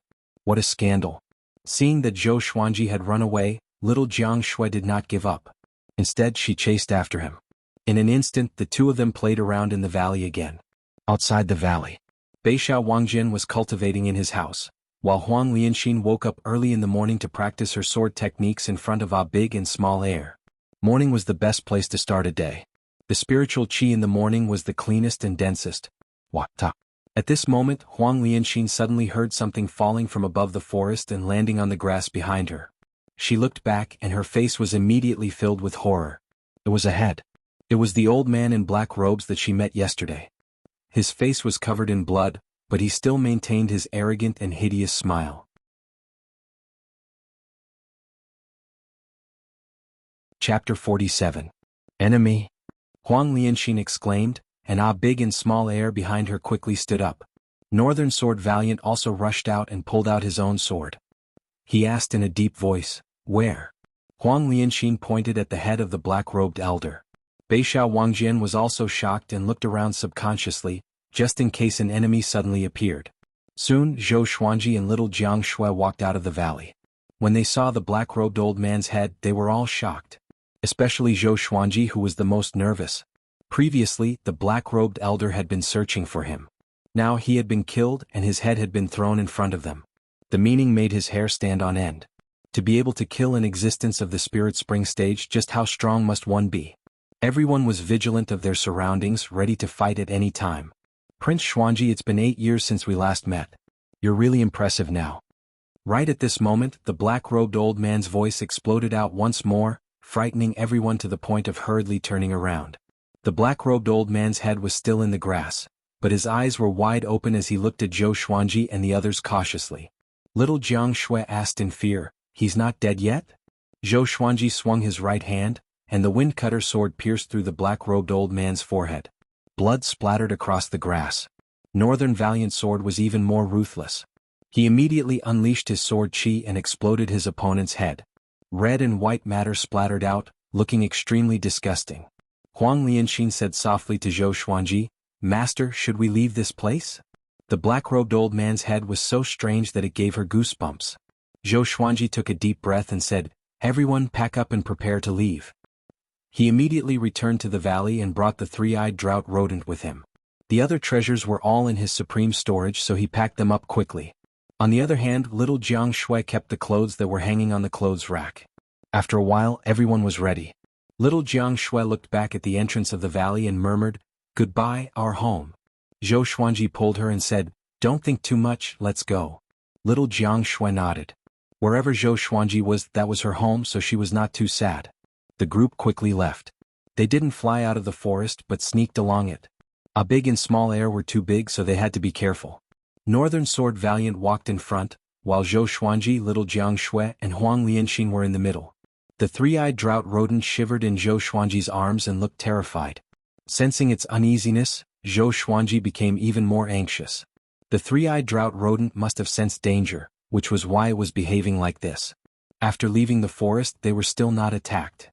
S1: What a scandal." Seeing that Zhou Xuanji had run away, little Jiang Shui did not give up. Instead she chased after him. In an instant the two of them played around in the valley again. Outside the valley, Beixiao Wangjian was cultivating in his house, while Huang Lianxin woke up early in the morning to practice her sword techniques in front of a big and small air. Morning was the best place to start a day. The spiritual qi in the morning was the cleanest and densest. Wata. At this moment, Huang Lianxin suddenly heard something falling from above the forest and landing on the grass behind her. She looked back and her face was immediately filled with horror. It was a head. It was the old man in black robes that she met yesterday. His face was covered in blood, but he still maintained his arrogant and hideous smile. Chapter 47. Enemy? Huang Lianxin exclaimed, and a big and small heir behind her quickly stood up. Northern Sword Valiant also rushed out and pulled out his own sword. He asked in a deep voice, "Where?" Huang Lianxin pointed at the head of the black-robed elder. Beixiao Wangjian was also shocked and looked around subconsciously, just in case an enemy suddenly appeared. Soon Zhou Xuanji and little Jiang Shui walked out of the valley. When they saw the black-robed old man's head, they were all shocked. Especially Zhou Xuanji, who was the most nervous. Previously, the black-robed elder had been searching for him. Now he had been killed and his head had been thrown in front of them. The meaning made his hair stand on end. To be able to kill an existence of the Spirit Spring stage, just how strong must one be? Everyone was vigilant of their surroundings, ready to fight at any time. "Prince Xuanji, it's been 8 years since we last met. You're really impressive now." Right at this moment, the black-robed old man's voice exploded out once more, frightening everyone to the point of hurriedly turning around. The black-robed old man's head was still in the grass, but his eyes were wide open as he looked at Zhou Xuanji and the others cautiously. Little Jiang Shui asked in fear, "He's not dead yet?" Zhou Xuanji swung his right hand, and the wind-cutter sword pierced through the black-robed old man's forehead. Blood splattered across the grass. Northern Valiant Sword was even more ruthless. He immediately unleashed his sword chi and exploded his opponent's head. Red and white matter splattered out, looking extremely disgusting. Huang Lianxin said softly to Zhou Xuanji, "Master, should we leave this place?" The black-robed old man's head was so strange that it gave her goosebumps. Zhou Xuanji took a deep breath and said, "Everyone pack up and prepare to leave." He immediately returned to the valley and brought the three-eyed drought rodent with him. The other treasures were all in his supreme storage, so he packed them up quickly. On the other hand, little Jiang Shui kept the clothes that were hanging on the clothes rack. After a while, everyone was ready. Little Jiang Shui looked back at the entrance of the valley and murmured, "Goodbye, our home." Zhou Xuanji pulled her and said, "Don't think too much, let's go." Little Jiang Shui nodded. Wherever Zhou Xuanji was, that was her home, so she was not too sad. The group quickly left. They didn't fly out of the forest but sneaked along it. A big and small air were too big, so they had to be careful. Northern Sword Valiant walked in front, while Zhou Xuanji, Little Jiang Shui, and Huang Lianxin were in the middle. The three-eyed drought rodent shivered in Zhou Xuanji's arms and looked terrified. Sensing its uneasiness, Zhou Xuanji became even more anxious. The three-eyed drought rodent must have sensed danger, which was why it was behaving like this. After leaving the forest, they were still not attacked.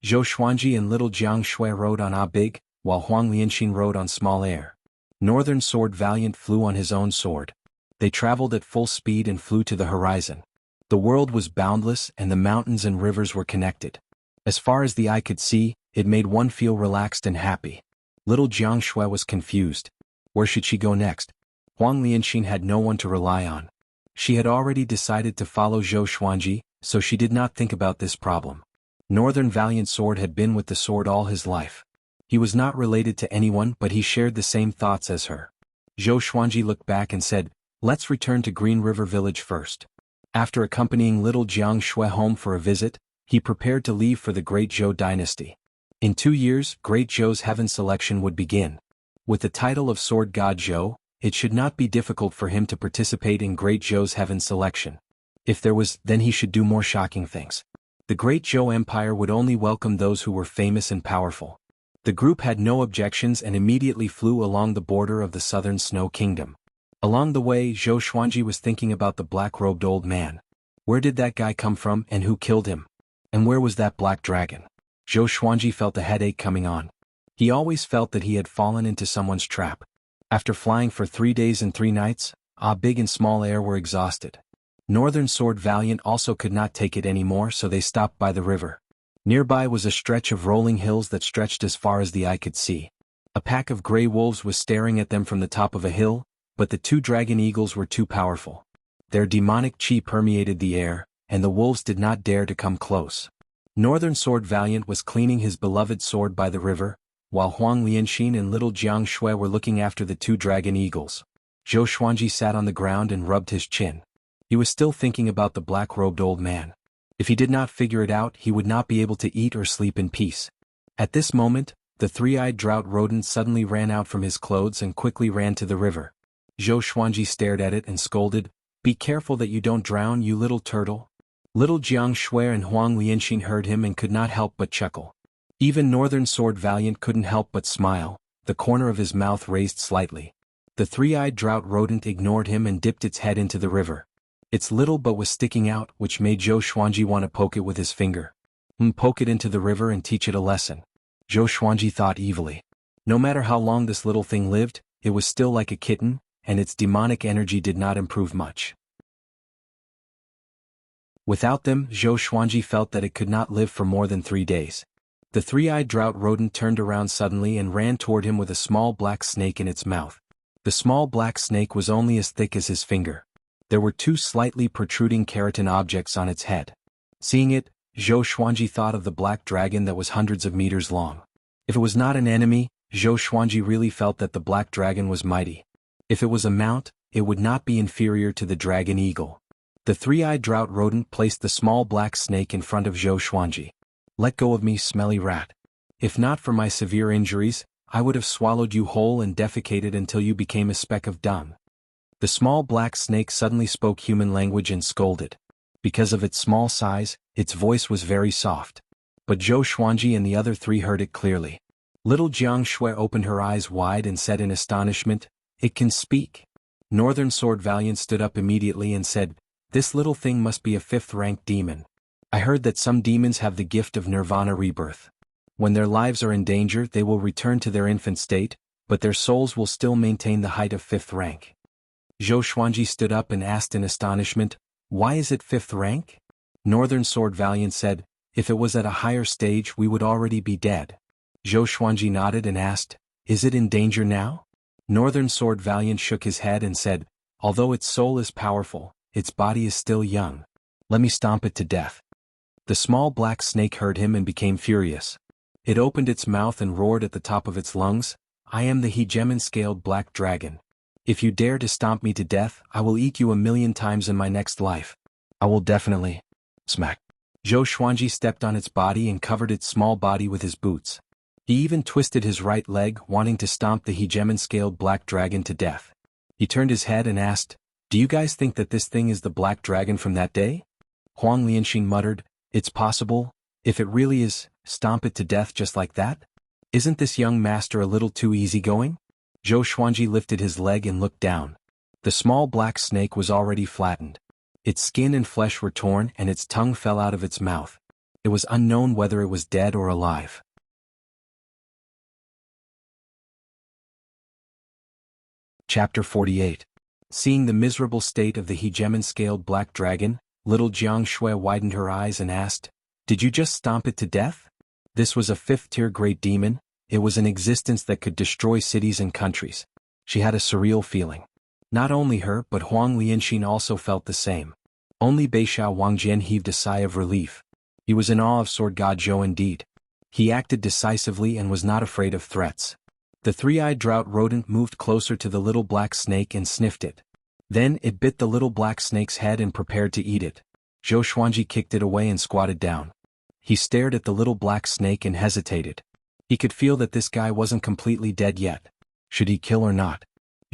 S1: Zhou Xuanji and Little Jiang Shui rode on A Big, while Huang Lianxin rode on Small Air. Northern Sword Valiant flew on his own sword. They traveled at full speed and flew to the horizon. The world was boundless and the mountains and rivers were connected. As far as the eye could see, it made one feel relaxed and happy. Little Jiang Shui was confused. Where should she go next? Huang Lianxin had no one to rely on. She had already decided to follow Zhou Xuanji, so she did not think about this problem. Northern Valiant Sword had been with the sword all his life. He was not related to anyone, but he shared the same thoughts as her. Zhou Xuanji looked back and said, "Let's return to Green River Village first." After accompanying Little Jiang Shui home for a visit, he prepared to leave for the Great Zhou dynasty. In 2 years, Great Zhou's heaven selection would begin. With the title of Sword God Zhou, it should not be difficult for him to participate in Great Zhou's heaven selection. If there was, then he should do more shocking things. The Great Zhou Empire would only welcome those who were famous and powerful. The group had no objections and immediately flew along the border of the southern Snow Kingdom. Along the way, Zhou Xuanji was thinking about the black-robed old man. Where did that guy come from and who killed him? And where was that black dragon? Zhou Xuanji felt a headache coming on. He always felt that he had fallen into someone's trap. After flying for 3 days and 3 nights, A Big and Small Air were exhausted. Northern Sword Valiant also could not take it anymore, so they stopped by the river. Nearby was a stretch of rolling hills that stretched as far as the eye could see. A pack of gray wolves was staring at them from the top of a hill, but the 2 dragon eagles were too powerful. Their demonic chi permeated the air, and the wolves did not dare to come close. Northern Sword Valiant was cleaning his beloved sword by the river, while Huang Lianxin and Little Jiang Shui were looking after the 2 dragon eagles. Zhou Xuanji sat on the ground and rubbed his chin. He was still thinking about the black-robed old man. If he did not figure it out, he would not be able to eat or sleep in peace. At this moment, the three-eyed drought rodent suddenly ran out from his clothes and quickly ran to the river. Zhou Xuanji stared at it and scolded, "Be careful that you don't drown, you little turtle." Little Jiang Shui and Huang Lianxin heard him and could not help but chuckle. Even Northern Sword Valiant couldn't help but smile, the corner of his mouth raised slightly. The three-eyed drought rodent ignored him and dipped its head into the river. It's little but was sticking out, which made Zhou Xuanji want to poke it with his finger. Poke it into the river and teach it a lesson. Zhou Xuanji thought evilly. No matter how long this little thing lived, it was still like a kitten, and its demonic energy did not improve much. Without them, Zhou Xuanji felt that it could not live for more than 3 days. The three-eyed drought rodent turned around suddenly and ran toward him with a small black snake in its mouth. The small black snake was only as thick as his finger. There were 2 slightly protruding keratin objects on its head. Seeing it, Zhou Xuanji thought of the black dragon that was hundreds of meters long. If it was not an enemy, Zhou Xuanji really felt that the black dragon was mighty. If it was a mount, it would not be inferior to the dragon eagle. The three-eyed drought rodent placed the small black snake in front of Zhou Xuanji. "Let go of me, smelly rat. If not for my severe injuries, I would have swallowed you whole and defecated until you became a speck of dung." The small black snake suddenly spoke human language and scolded. Because of its small size, its voice was very soft. But Zhou Xuanji and the other three heard it clearly. Little Jiang Shui opened her eyes wide and said in astonishment, "It can speak." Northern Sword Valiant stood up immediately and said, "This little thing must be a 5th-rank demon. I heard that some demons have the gift of nirvana rebirth. When their lives are in danger, they will return to their infant state, but their souls will still maintain the height of 5th rank." Zhou Xuanji stood up and asked in astonishment, "Why is it 5th rank?" Northern Sword Valiant said, "If it was at a higher stage, we would already be dead." Zhou Xuanji nodded and asked, "Is it in danger now?" Northern Sword Valiant shook his head and said, "Although its soul is powerful, its body is still young. Let me stomp it to death." The small black snake heard him and became furious. It opened its mouth and roared at the top of its lungs, "I am the hegemon-scaled black dragon. If you dare to stomp me to death, I will eat you 1,000,000 times in my next life. I will definitely..." Smack. Zhou Xuanji stepped on its body and covered its small body with his boots. He even twisted his right leg, wanting to stomp the hegemon-scaled black dragon to death. He turned his head and asked, "Do you guys think that this thing is the black dragon from that day?" Huang Lianxin muttered, "It's possible. If it really is, stomp it to death just like that? Isn't this young master a little too easygoing?" Zhou Xuanji lifted his leg and looked down. The small black snake was already flattened. Its skin and flesh were torn and its tongue fell out of its mouth. It was unknown whether it was dead or alive. Chapter 48. Seeing the miserable state of the hegemon-scaled black dragon, little Jiang Shui widened her eyes and asked, "Did you just stomp it to death?" This was a 5th-tier great demon. It was an existence that could destroy cities and countries. She had a surreal feeling. Not only her but Huang Lianxin also felt the same. Only Beixiao Wangjian heaved a sigh of relief. He was in awe of Sword God Zhou indeed. He acted decisively and was not afraid of threats. The three-eyed drought rodent moved closer to the little black snake and sniffed it. Then it bit the little black snake's head and prepared to eat it. Zhou Xuanji kicked it away and squatted down. He stared at the little black snake and hesitated. He could feel that this guy wasn't completely dead yet. Should he kill or not?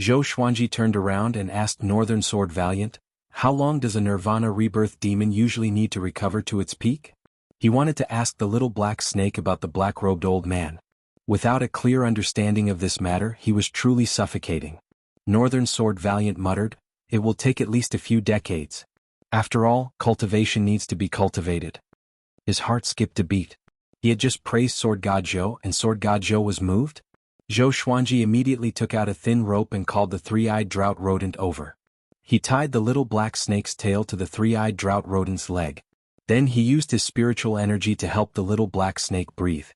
S1: Zhou Xuanji turned around and asked Northern Sword Valiant, "How long does a nirvana rebirth demon usually need to recover to its peak?" He wanted to ask the little black snake about the black-robed old man. Without a clear understanding of this matter, he was truly suffocating. Northern Sword Valiant muttered, "It will take at least a few decades. After all, cultivation needs to be cultivated." His heart skipped a beat. He had just praised Sword God Zhou and Sword God Zhou was moved? Zhou Xuanji immediately took out a thin rope and called the three-eyed drought rodent over. He tied the little black snake's tail to the three-eyed drought rodent's leg. Then he used his spiritual energy to help the little black snake breathe.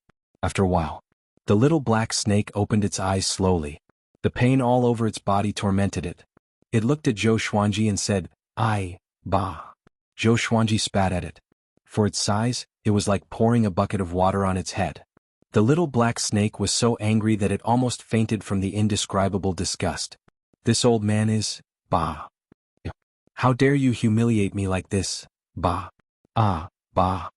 S1: After a while, the little black snake opened its eyes slowly. The pain all over its body tormented it. It looked at Zhou Xuanji and said, "Ai, bah." Zhou Xuanji spat at it. For its size, it was like pouring a bucket of water on its head. The little black snake was so angry that it almost fainted from the indescribable disgust. "This old man is, bah. How dare you humiliate me like this, bah. Ah, bah."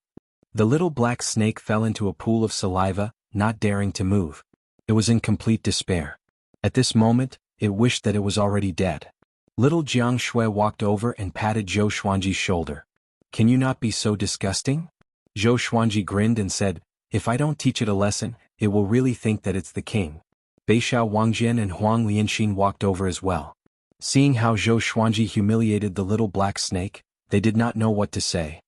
S1: The little black snake fell into a pool of saliva, not daring to move. It was in complete despair. At this moment, it wished that it was already dead. Little Jiang Shui walked over and patted Zhou Xuanji's shoulder. "Can you not be so disgusting?" Zhou Xuanji grinned and said, "If I don't teach it a lesson, it will really think that it's the king." Beixiao Wangjian and Huang Lianxin walked over as well. Seeing how Zhou Xuanji humiliated the little black snake, they did not know what to say.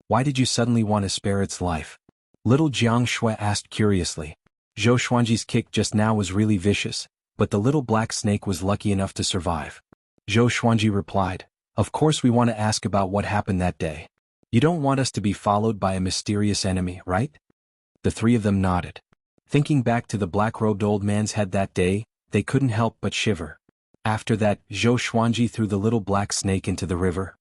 S1: "Why did you suddenly want to spare its life?" Little Jiang Shui asked curiously. Zhou Xuanji's kick just now was really vicious, but the little black snake was lucky enough to survive. Zhou Xuanji replied, "Of course we want to ask about what happened that day. You don't want us to be followed by a mysterious enemy, right?" The three of them nodded. Thinking back to the black-robed old man's head that day, they couldn't help but shiver. After that, Zhou Xuanji threw the little black snake into the river.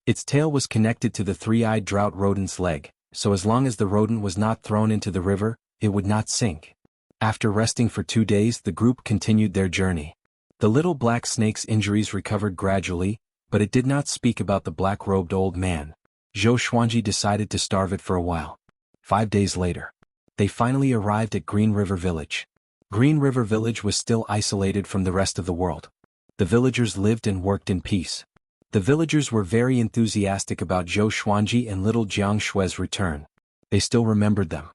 S1: Its tail was connected to the three-eyed drought rodent's leg, so as long as the rodent was not thrown into the river, it would not sink. After resting for 2 days, the group continued their journey. The little black snake's injuries recovered gradually, but it did not speak about the black-robed old man. Zhou Xuanji decided to starve it for a while. 5 days later, they finally arrived at Green River Village. Green River Village was still isolated from the rest of the world. The villagers lived and worked in peace. The villagers were very enthusiastic about Zhou Xuanji and little Jiang Shui's return. They still remembered them.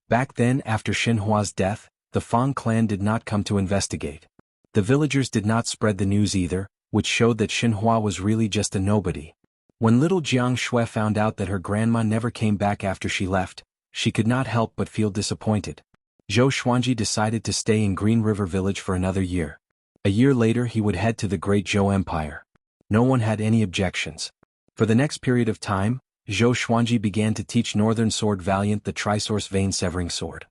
S1: Back then, after Xinhua's death, the Fang clan did not come to investigate. The villagers did not spread the news either, which showed that Xinhua was really just a nobody. When little Jiang Shui found out that her grandma never came back after she left, she could not help but feel disappointed. Zhou Xuanji decided to stay in Green River Village for another year. A year later he would head to the Great Zhou Empire. No one had any objections. For the next period of time, Zhou Xuanji began to teach Northern Sword Valiant the Trisource Vein Severing Sword.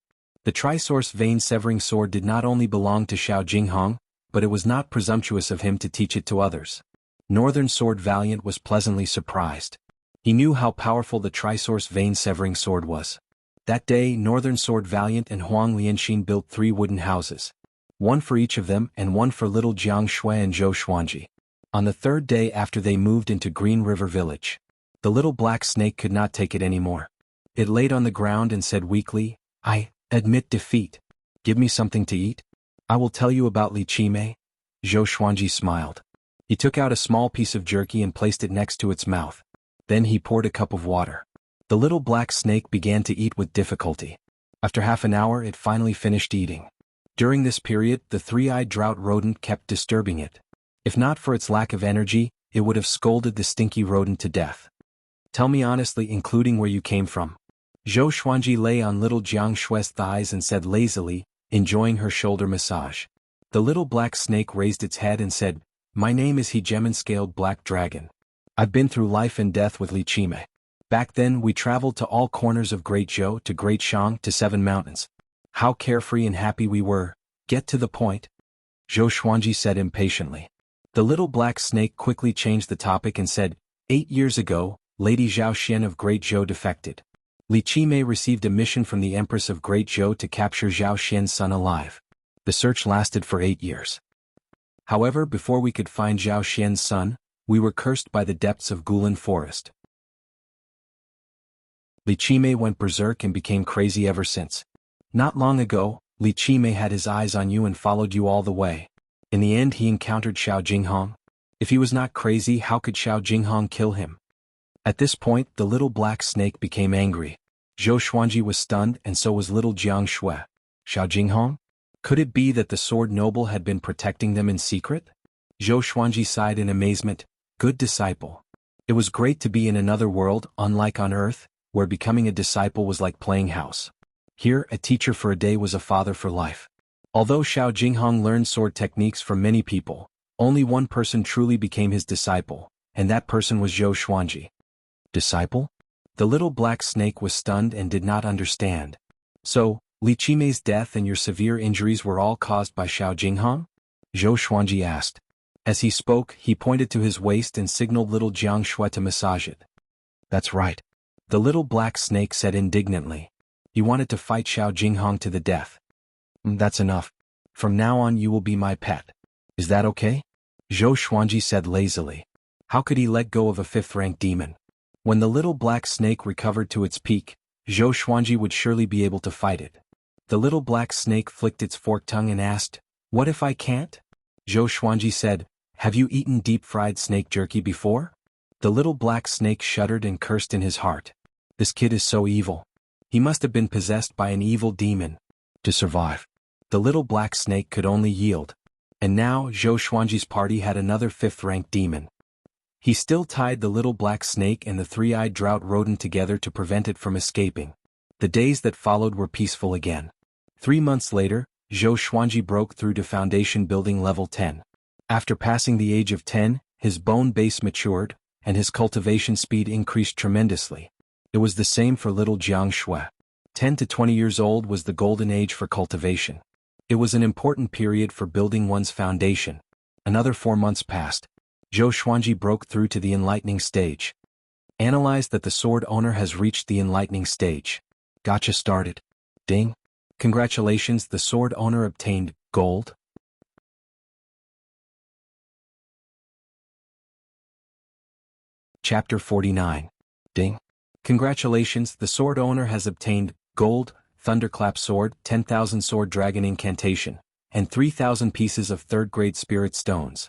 S1: The Trisource Vein Severing Sword did not only belong to Xiao Jinghong, but it was not presumptuous of him to teach it to others. Northern Sword Valiant was pleasantly surprised. He knew how powerful the Trisource Vein Severing Sword was. That day, Northern Sword Valiant and Huang Lianxin built 3 wooden houses. One for each of them and one for little Jiang Shui and Zhou Xuanji. On the 3rd day after they moved into Green River Village, the little black snake could not take it anymore. It laid on the ground and said weakly, "I admit defeat. Give me something to eat. I will tell you about Li Qimei." Zhou Xuanji smiled. He took out a small piece of jerky and placed it next to its mouth. Then he poured a cup of water. The little black snake began to eat with difficulty. After half an hour it finally finished eating. During this period, the 3-eyed drought rodent kept disturbing it. If not for its lack of energy, it would have scolded the stinky rodent to death. "Tell me honestly, including where you came from." Zhou Xuanji lay on little Jiang Shui's thighs and said lazily, enjoying her shoulder massage. The little black snake raised its head and said, "My name is Hegemon-scaled Black Dragon. I've been through life and death with Li Qimei. Back then we traveled to all corners of Great Zhou to Great Shang to 7 mountains. How carefree and happy we were. Get to the point." Zhou Xuanji said impatiently. The little black snake quickly changed the topic and said, 8 years ago, Lady Zhao Xian of Great Zhou defected. Li Qimei received a mission from the Empress of Great Zhou to capture Zhao Xian's son alive. The search lasted for 8 years. However, before we could find Zhao Xian's son, we were cursed by the depths of Gulan Forest. Li Qimei went berserk and became crazy ever since. Not long ago, Li Qimei had his eyes on you and followed you all the way. In the end he encountered Xiao Jinghong. If he was not crazy, how could Xiao Jinghong kill him? At this point, the little black snake became angry. Zhou Xuanji was stunned and so was little Jiang Shui. Xiao Jinghong? Could it be that the sword noble had been protecting them in secret? Zhou Xuanji sighed in amazement. Good disciple. It was great to be in another world, unlike on Earth, where becoming a disciple was like playing house. Here, a teacher for a day was a father for life. Although Xiao Jinghong learned sword techniques from many people, only one person truly became his disciple, and that person was Zhou Xuanji. Disciple? The little black snake was stunned and did not understand. So, Li Qimei's death and your severe injuries were all caused by Xiao Jinghong? Zhou Xuanji asked. As he spoke, he pointed to his waist and signaled little Jiang Shui to massage it. That's right. The little black snake said indignantly. You wanted to fight Xiao Jinghong to the death. That's enough. From now on you will be my pet. Is that okay? Zhou Xuanji said lazily. How could he let go of a 5th-rank demon? When the little black snake recovered to its peak, Zhou Xuanji would surely be able to fight it. The little black snake flicked its forked tongue and asked, "What if I can't?" Zhou Xuanji said, "Have you eaten deep-fried snake jerky before?" The little black snake shuddered and cursed in his heart. This kid is so evil. He must have been possessed by an evil demon. To survive, the little black snake could only yield. And now Zhou Xuanji's party had another 5th-rank demon. He still tied the little black snake and the 3-eyed drought rodent together to prevent it from escaping. The days that followed were peaceful again. 3 months later, Zhou Xuanji broke through to foundation building level 10. After passing the age of 10, his bone base matured, and his cultivation speed increased tremendously. It was the same for little Jiang Shui. 10 to 20 years old was the golden age for cultivation. It was an important period for building one's foundation. Another 4 months passed. Zhou Xuanji broke through to the enlightening stage. Analyze that the sword owner has reached the enlightening stage. Gotcha started. Ding. Congratulations, the sword owner obtained gold. Chapter 49. Ding. Congratulations, the sword owner has obtained gold, thunderclap sword, 10,000 sword dragon incantation, and 3,000 pieces of third-grade spirit stones.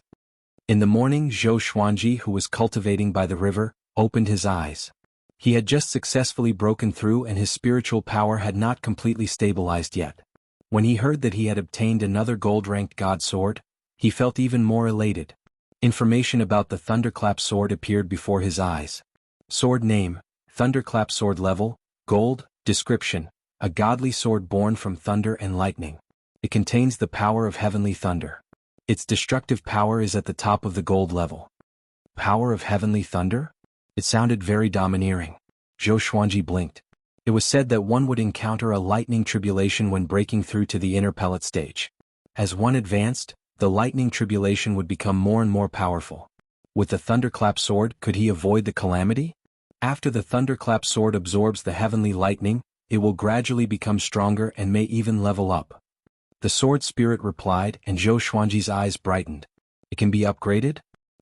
S1: In the morning, Zhou Xuanji, who was cultivating by the river, opened his eyes. He had just successfully broken through and his spiritual power had not completely stabilized yet. When he heard that he had obtained another gold-ranked god sword, he felt even more elated. Information about the thunderclap sword appeared before his eyes. Sword name, thunderclap sword level, gold, description, a godly sword born from thunder and lightning. It contains the power of heavenly thunder. Its destructive power is at the top of the gold level. Power of heavenly thunder? It sounded very domineering. Zhou Xuanji blinked. It was said that one would encounter a lightning tribulation when breaking through to the inner pellet stage. As one advanced, the lightning tribulation would become more and more powerful. With the thunderclap sword, could he avoid the calamity? After the thunderclap sword absorbs the heavenly lightning, it will gradually become stronger and may even level up. The sword spirit replied, and Zhou Xuanji's eyes brightened. It can be upgraded?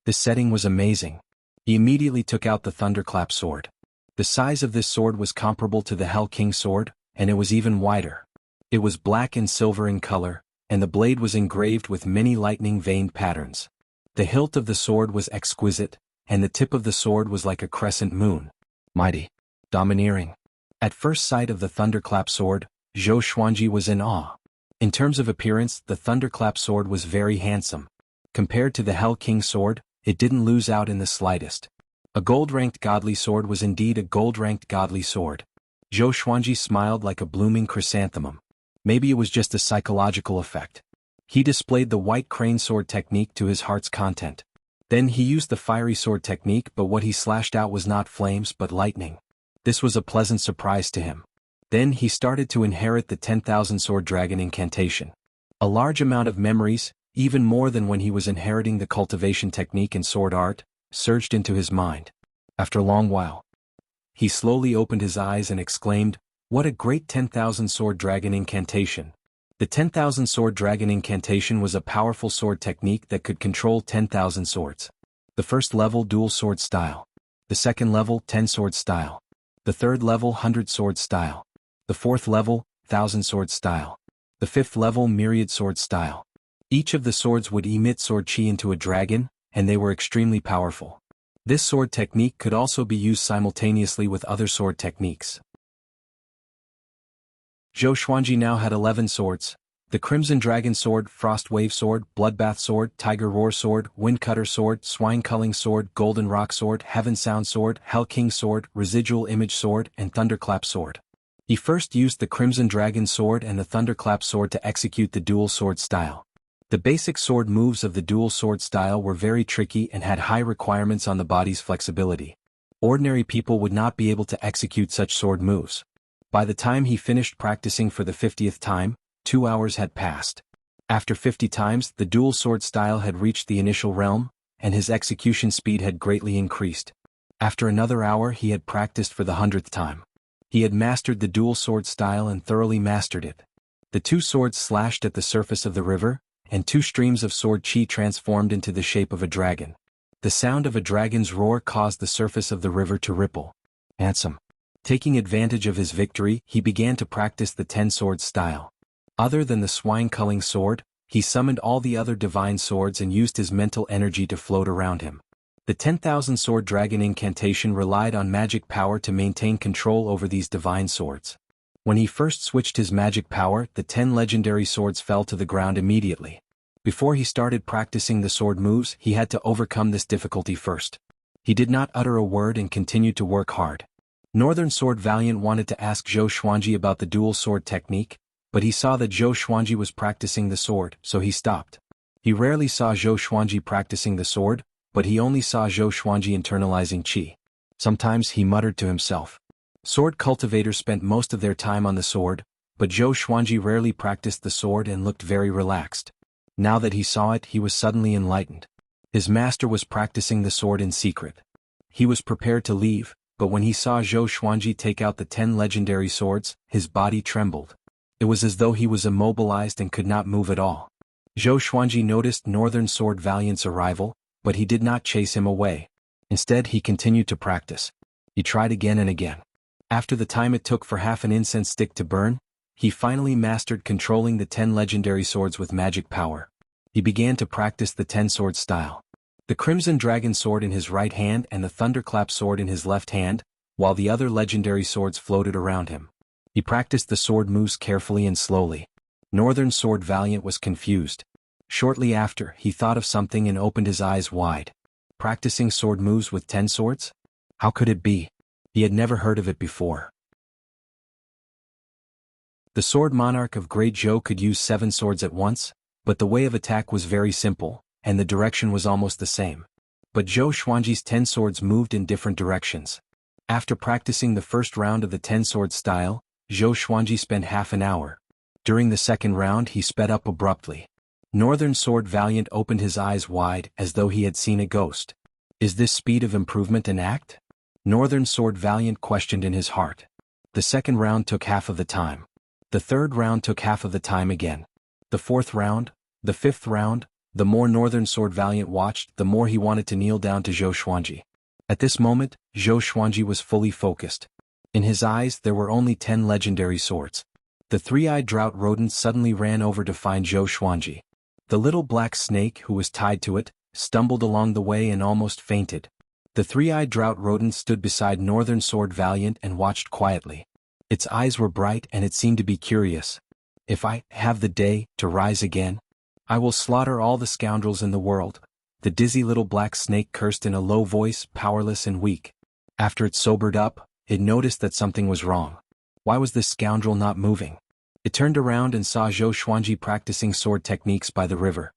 S1: This setting was amazing. He immediately took out the thunderclap sword. The size of this sword was comparable to the Hell King sword, and it was even wider. It was black and silver in color, and the blade was engraved with many lightning-veined patterns. The hilt of the sword was exquisite, and the tip of the sword was like a crescent moon. Mighty. Domineering. At first sight of the thunderclap sword, Zhou Xuanji was in awe. In terms of appearance, the thunderclap sword was very handsome. Compared to the Hell King sword, it didn't lose out in the slightest. A gold-ranked godly sword was indeed a gold-ranked godly sword. Zhou Xuanji smiled like a blooming chrysanthemum. Maybe it was just a psychological effect. He displayed the white crane sword technique to his heart's content. Then he used the fiery sword technique, but what he slashed out was not flames but lightning. This was a pleasant surprise to him. Then he started to inherit the 10,000 sword dragon incantation. A large amount of memories, even more than when he was inheriting the cultivation technique in sword art, surged into his mind. After a long while, he slowly opened his eyes and exclaimed, "What a great 10,000 sword dragon incantation!" The 10,000 sword dragon incantation was a powerful sword technique that could control 10,000 swords. The first level, dual sword style. The second level, 10 sword style. The third level, 100 sword style. The fourth level, 1,000 sword style. The fifth level, myriad sword style. Each of the swords would emit sword chi into a dragon, and they were extremely powerful. This sword technique could also be used simultaneously with other sword techniques. Zhou Xuanji now had 11 swords: the Crimson Dragon Sword, Frost Wave Sword, Bloodbath Sword, Tiger Roar Sword, Windcutter Sword, Swine Culling Sword, Golden Rock Sword, Heaven Sound Sword, Hell King Sword, Residual Image Sword, and Thunderclap Sword. He first used the Crimson Dragon Sword and the Thunderclap Sword to execute the dual sword style. The basic sword moves of the dual sword style were very tricky and had high requirements on the body's flexibility. Ordinary people would not be able to execute such sword moves. By the time he finished practicing for the 50th time, 2 hours had passed. After 50 times, the dual sword style had reached the initial realm, and his execution speed had greatly increased. After another hour, he had practiced for the 100th time. He had mastered the dual sword style and thoroughly mastered it. The two swords slashed at the surface of the river, and 2 streams of sword chi transformed into the shape of a dragon. The sound of a dragon's roar caused the surface of the river to ripple. Handsome. Taking advantage of his victory, he began to practice the 10-sword style. Other than the Swine Culling Sword, he summoned all the other divine swords and used his mental energy to float around him. The 10,000 sword dragon incantation relied on magic power to maintain control over these divine swords. When he first switched his magic power, the 10 legendary swords fell to the ground immediately. Before he started practicing the sword moves, he had to overcome this difficulty first. He did not utter a word and continued to work hard. Northern Sword Valiant wanted to ask Zhou Xuanji about the dual sword technique, but he saw that Zhou Xuanji was practicing the sword, so he stopped. He rarely saw Zhou Xuanji practicing the sword, but he only saw Zhou Xuanji internalizing qi. Sometimes he muttered to himself. Sword cultivators spent most of their time on the sword, but Zhou Xuanji rarely practiced the sword and looked very relaxed. Now that he saw it, he was suddenly enlightened. His master was practicing the sword in secret. He was prepared to leave, but when he saw Zhou Xuanji take out the 10 legendary swords, his body trembled. It was as though he was immobilized and could not move at all. Zhou Xuanji noticed Northern Sword Valiant's arrival, but he did not chase him away. Instead, he continued to practice. He tried again and again. After the time it took for half an incense stick to burn, he finally mastered controlling the 10 legendary swords with magic power. He began to practice the 10-sword style. The Crimson Dragon sword in his right hand and the Thunderclap sword in his left hand, while the other legendary swords floated around him. He practiced the sword moves carefully and slowly. Northern Sword Valiant was confused. Shortly after, he thought of something and opened his eyes wide. Practicing sword moves with 10 swords? How could it be? He had never heard of it before. The Sword Monarch of Great Zhou could use 7 swords at once, but the way of attack was very simple, and the direction was almost the same. But Zhou Xuanji's 10 swords moved in different directions. After practicing the first round of the 10-sword style, Zhou Xuanji spent half an hour. During the second round he sped up abruptly. Northern Sword Valiant opened his eyes wide as though he had seen a ghost. Is this speed of improvement an act? Northern Sword Valiant questioned in his heart. The second round took half of the time. The third round took half of the time again. The fourth round, the fifth round, the more Northern Sword Valiant watched, the more he wanted to kneel down to Zhou Xuanji. At this moment, Zhou Xuanji was fully focused. In his eyes there were only 10 legendary swords. The three-eyed drought rodent suddenly ran over to find Zhou Xuanji. The little black snake who was tied to it stumbled along the way and almost fainted. The three-eyed drought rodent stood beside Northern Sword Valiant and watched quietly. Its eyes were bright and it seemed to be curious. If I have the day to rise again, I will slaughter all the scoundrels in the world. The dizzy little black snake cursed in a low voice, powerless and weak. After it sobered up, it noticed that something was wrong. Why was this scoundrel not moving? It turned around and saw Zhou Xuanji practicing sword techniques by the river.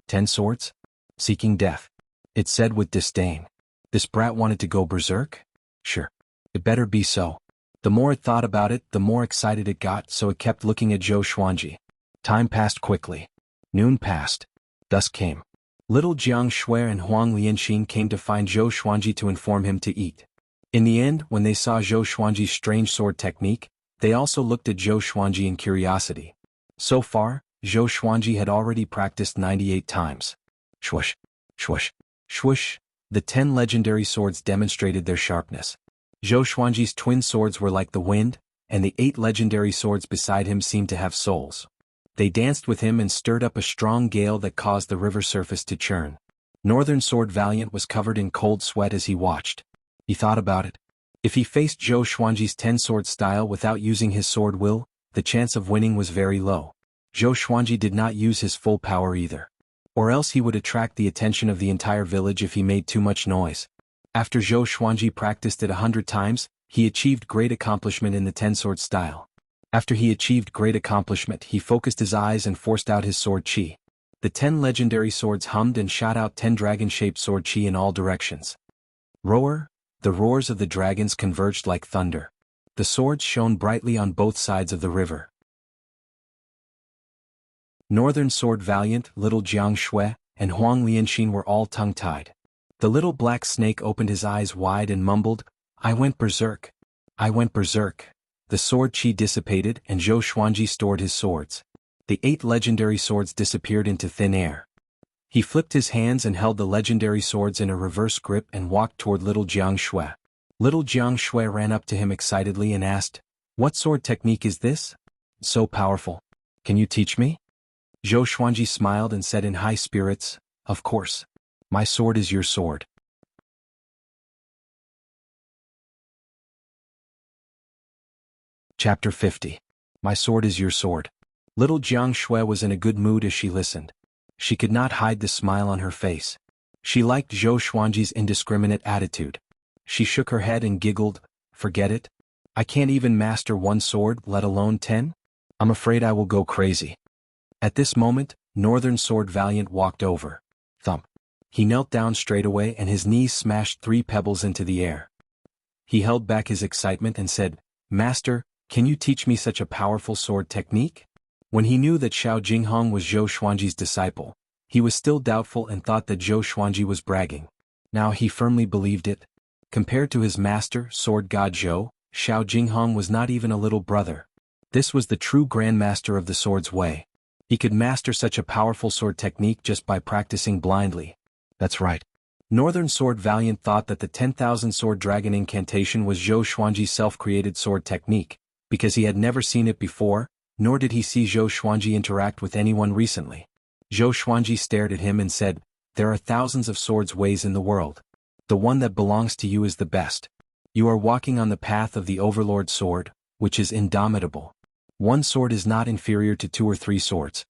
S1: 10 swords? Seeking death. It said with disdain. This brat wanted to go berserk? Sure. It better be so. The more it thought about it, the more excited it got, so it kept looking at Zhou Xuanji. Time passed quickly. Noon passed. Dusk came. Little Jiang Shui and Huang Lianxin came to find Zhou Xuanji to inform him to eat. In the end, when they saw Zhou Xuanji's strange sword technique, they also looked at Zhou Xuanji in curiosity. So far, Zhou Xuanji had already practiced 98 times. Swoosh, swoosh, swoosh. The 10 legendary swords demonstrated their sharpness. Zhou Xuanji's twin swords were like the wind, and the 8 legendary swords beside him seemed to have souls. They danced with him and stirred up a strong gale that caused the river surface to churn. Northern Sword Valiant was covered in cold sweat as he watched. He thought about it. If he faced Zhou Xuanji's 10-sword style without using his sword will, the chance of winning was very low. Zhou Xuanji did not use his full power either. Or else he would attract the attention of the entire village if he made too much noise. After Zhou Xuanji practiced it 100 times, he achieved great accomplishment in the 10-sword style. After he achieved great accomplishment, he focused his eyes and forced out his sword chi. The 10 legendary swords hummed and shot out 10 dragon-shaped sword chi in all directions. Roar! The roars of the dragons converged like thunder. The swords shone brightly on both sides of the river. Northern Sword Valiant, little Jiang Shui, and Huang Lianxin were all tongue-tied. The little black snake opened his eyes wide and mumbled, "I went berserk. I went berserk." The sword chi dissipated and Zhou Xuanji stored his swords. The 8 legendary swords disappeared into thin air. He flipped his hands and held the legendary swords in a reverse grip and walked toward little Jiang Shui. Little Jiang Shui ran up to him excitedly and asked, "What sword technique is this? So powerful. Can you teach me?" Zhou Xuanji smiled and said in high spirits, "Of course. My sword is your sword." Chapter 50. My sword is your sword. Little Jiang Shui was in a good mood as she listened. She could not hide the smile on her face. She liked Zhou Xuanji's indiscriminate attitude. She shook her head and giggled, "Forget it. I can't even master one sword, let alone 10? I'm afraid I will go crazy." At this moment, Northern Sword Valiant walked over. Thump. He knelt down straight away and his knees smashed 3 pebbles into the air. He held back his excitement and said, "Master, can you teach me such a powerful sword technique?" When he knew that Xiao Jinghong was Zhou Xuanji's disciple, he was still doubtful and thought that Zhou Xuanji was bragging. Now he firmly believed it. Compared to his master, Sword God Zhou, Xiao Jinghong was not even a little brother. This was the true grandmaster of the sword's way. He could master such a powerful sword technique just by practicing blindly. That's right. Northern Sword Valiant thought that the 10,000 Sword Dragon incantation was Zhou Xuanji's self-created sword technique, because he had never seen it before, nor did he see Zhou Xuanji interact with anyone recently. Zhou Xuanji stared at him and said, "There are thousands of swords ways in the world. The one that belongs to you is the best. You are walking on the path of the Overlord sword, which is indomitable. One sword is not inferior to 2 or 3 swords.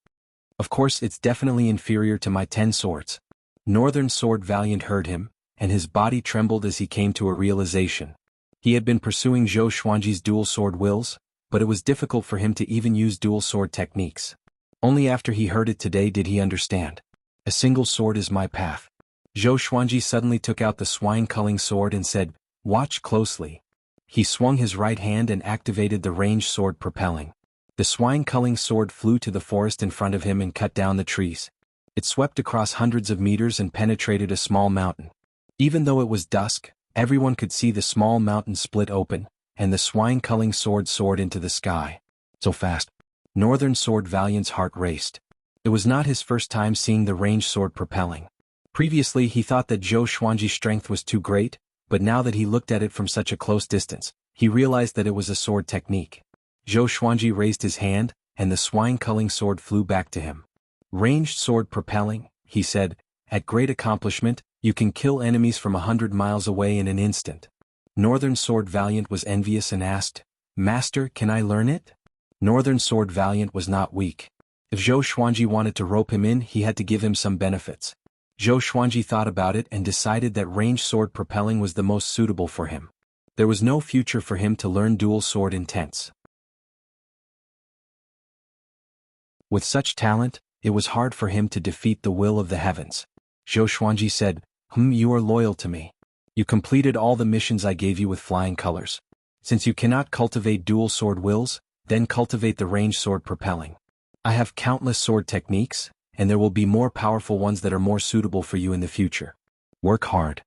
S1: Of course it's definitely inferior to my 10 swords. Northern Sword Valiant heard him, and his body trembled as he came to a realization. He had been pursuing Zhou Xuanji's dual sword wills, but it was difficult for him to even use dual sword techniques. Only after he heard it today did he understand. A single sword is my path. Zhou Xuanji suddenly took out the swine-culling sword and said, "Watch closely." He swung his right hand and activated the ranged sword propelling. The swine-culling sword flew to the forest in front of him and cut down the trees. It swept across hundreds of meters and penetrated a small mountain. Even though it was dusk, everyone could see the small mountain split open, and the swine-culling sword soared into the sky. So fast. Northern Sword Valiant's heart raced. It was not his first time seeing the ranged sword propelling. Previously he thought that Zhou Xuanji's strength was too great, but now that he looked at it from such a close distance, he realized that it was a sword technique. Zhou Xuanji raised his hand, and the swine-culling sword flew back to him. "Ranged sword propelling," he said, "at great accomplishment, you can kill enemies from 100 miles away in an instant." Northern Sword Valiant was envious and asked, "Master, can I learn it?" Northern Sword Valiant was not weak. If Zhou Xuanji wanted to rope him in, he had to give him some benefits. Zhou Xuanji thought about it and decided that ranged sword propelling was the most suitable for him. There was no future for him to learn dual sword intents. With such talent, it was hard for him to defeat the will of the heavens. Zhou Xuanji said, You are loyal to me. You completed all the missions I gave you with flying colors. Since you cannot cultivate dual sword wills, then cultivate the ranged sword propelling. I have countless sword techniques, and there will be more powerful ones that are more suitable for you in the future. Work hard."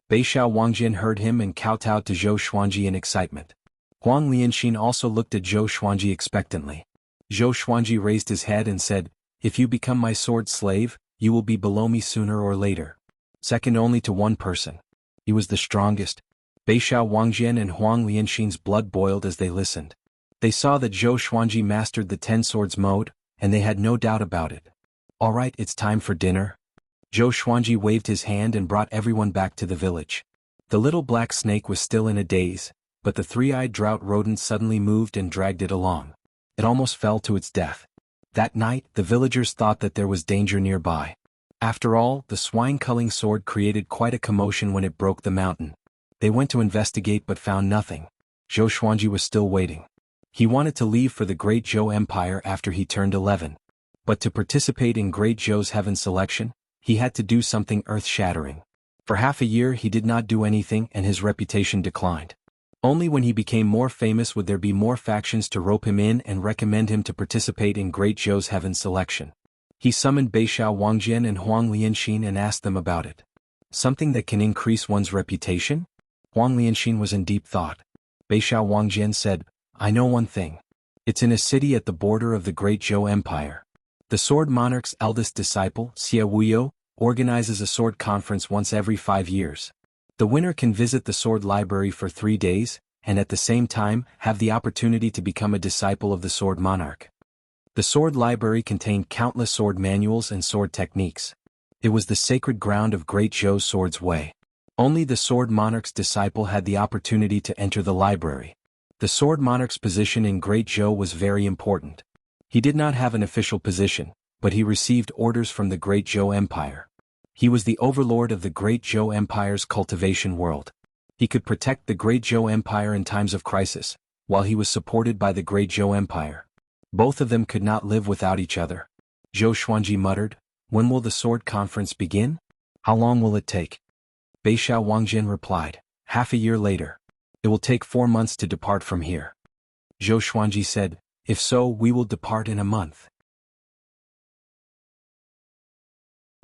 S1: Beixiao Wangjian heard him and kowtowed to Zhou Xuanji in excitement. Huang Lianxin also looked at Zhou Xuanji expectantly. Zhou Xuanji raised his head and said, "If you become my sword slave, you will be below me sooner or later. Second only to one person." He was the strongest. Beixiao Wangjian and Huang Lianxin's blood boiled as they listened. They saw that Zhou Xuanji mastered the 10 swords mode, and they had no doubt about it. "All right, it's time for dinner." Zhou Xuanji waved his hand and brought everyone back to the village. The little black snake was still in a daze, but the 3-eyed drought rodent suddenly moved and dragged it along. It almost fell to its death. That night, the villagers thought that there was danger nearby. After all, the swine-culling sword created quite a commotion when it broke the mountain. They went to investigate but found nothing. Zhou Xuanji was still waiting. He wanted to leave for the Great Zhou Empire after he turned 11. But to participate in Great Zhou's heaven selection, he had to do something earth-shattering. For half a year he did not do anything and his reputation declined. Only when he became more famous would there be more factions to rope him in and recommend him to participate in Great Zhou's heaven selection. He summoned Beixiao Wangjian and Huang Lianxin and asked them about it. Something that can increase one's reputation? Huang Lianxin was in deep thought. Beixiao Wangjian said, "I know one thing. It's in a city at the border of the Great Zhou Empire. The Sword Monarch's eldest disciple, Xie Wuyo, organizes a sword conference once every 5 years. The winner can visit the sword library for 3 days, and at the same time have the opportunity to become a disciple of the Sword Monarch." The sword library contained countless sword manuals and sword techniques. It was the sacred ground of Great Zhou's Sword's Way. Only the Sword Monarch's disciple had the opportunity to enter the library. The Sword Monarch's position in Great Zhou was very important. He did not have an official position, but he received orders from the Great Zhou Empire. He was the overlord of the Great Zhou Empire's cultivation world. He could protect the Great Zhou Empire in times of crisis, while he was supported by the Great Zhou Empire. Both of them could not live without each other. Zhou Xuanji muttered, "When will the sword conference begin? How long will it take?" Beixiao Wangjian replied, "Half a year later. It will take 4 months to depart from here." Zhou Xuanji said, "If so, we will depart in a month."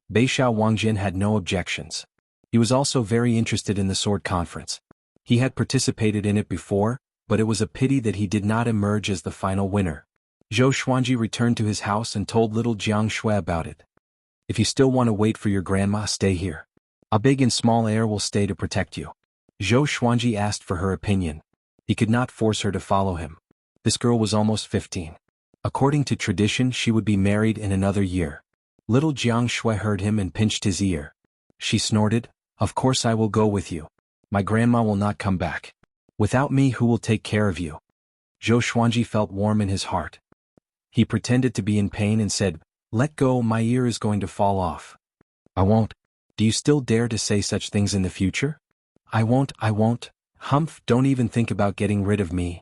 S1: Beixiao Wangjian had no objections. He was also very interested in the sword conference. He had participated in it before, but it was a pity that he did not emerge as the final winner. Zhou Xuanji returned to his house and told little Jiang Shui about it. "If you still want to wait for your grandma, stay here. A big and small heir will stay to protect you. Zhou Xuanji asked for her opinion. He could not force her to follow him. This girl was almost 15. According to tradition, she would be married in another year. Little Jiang Shui heard him and pinched his ear. She snorted, "Of course I will go with you. My grandma will not come back. Without me, who will take care of you?" Zhou Xuanji felt warm in his heart. He pretended to be in pain and said, "Let go, my ear is going to fall off." "I won't." "Do you still dare to say such things in the future?" I won't. Humph, don't even think about getting rid of me.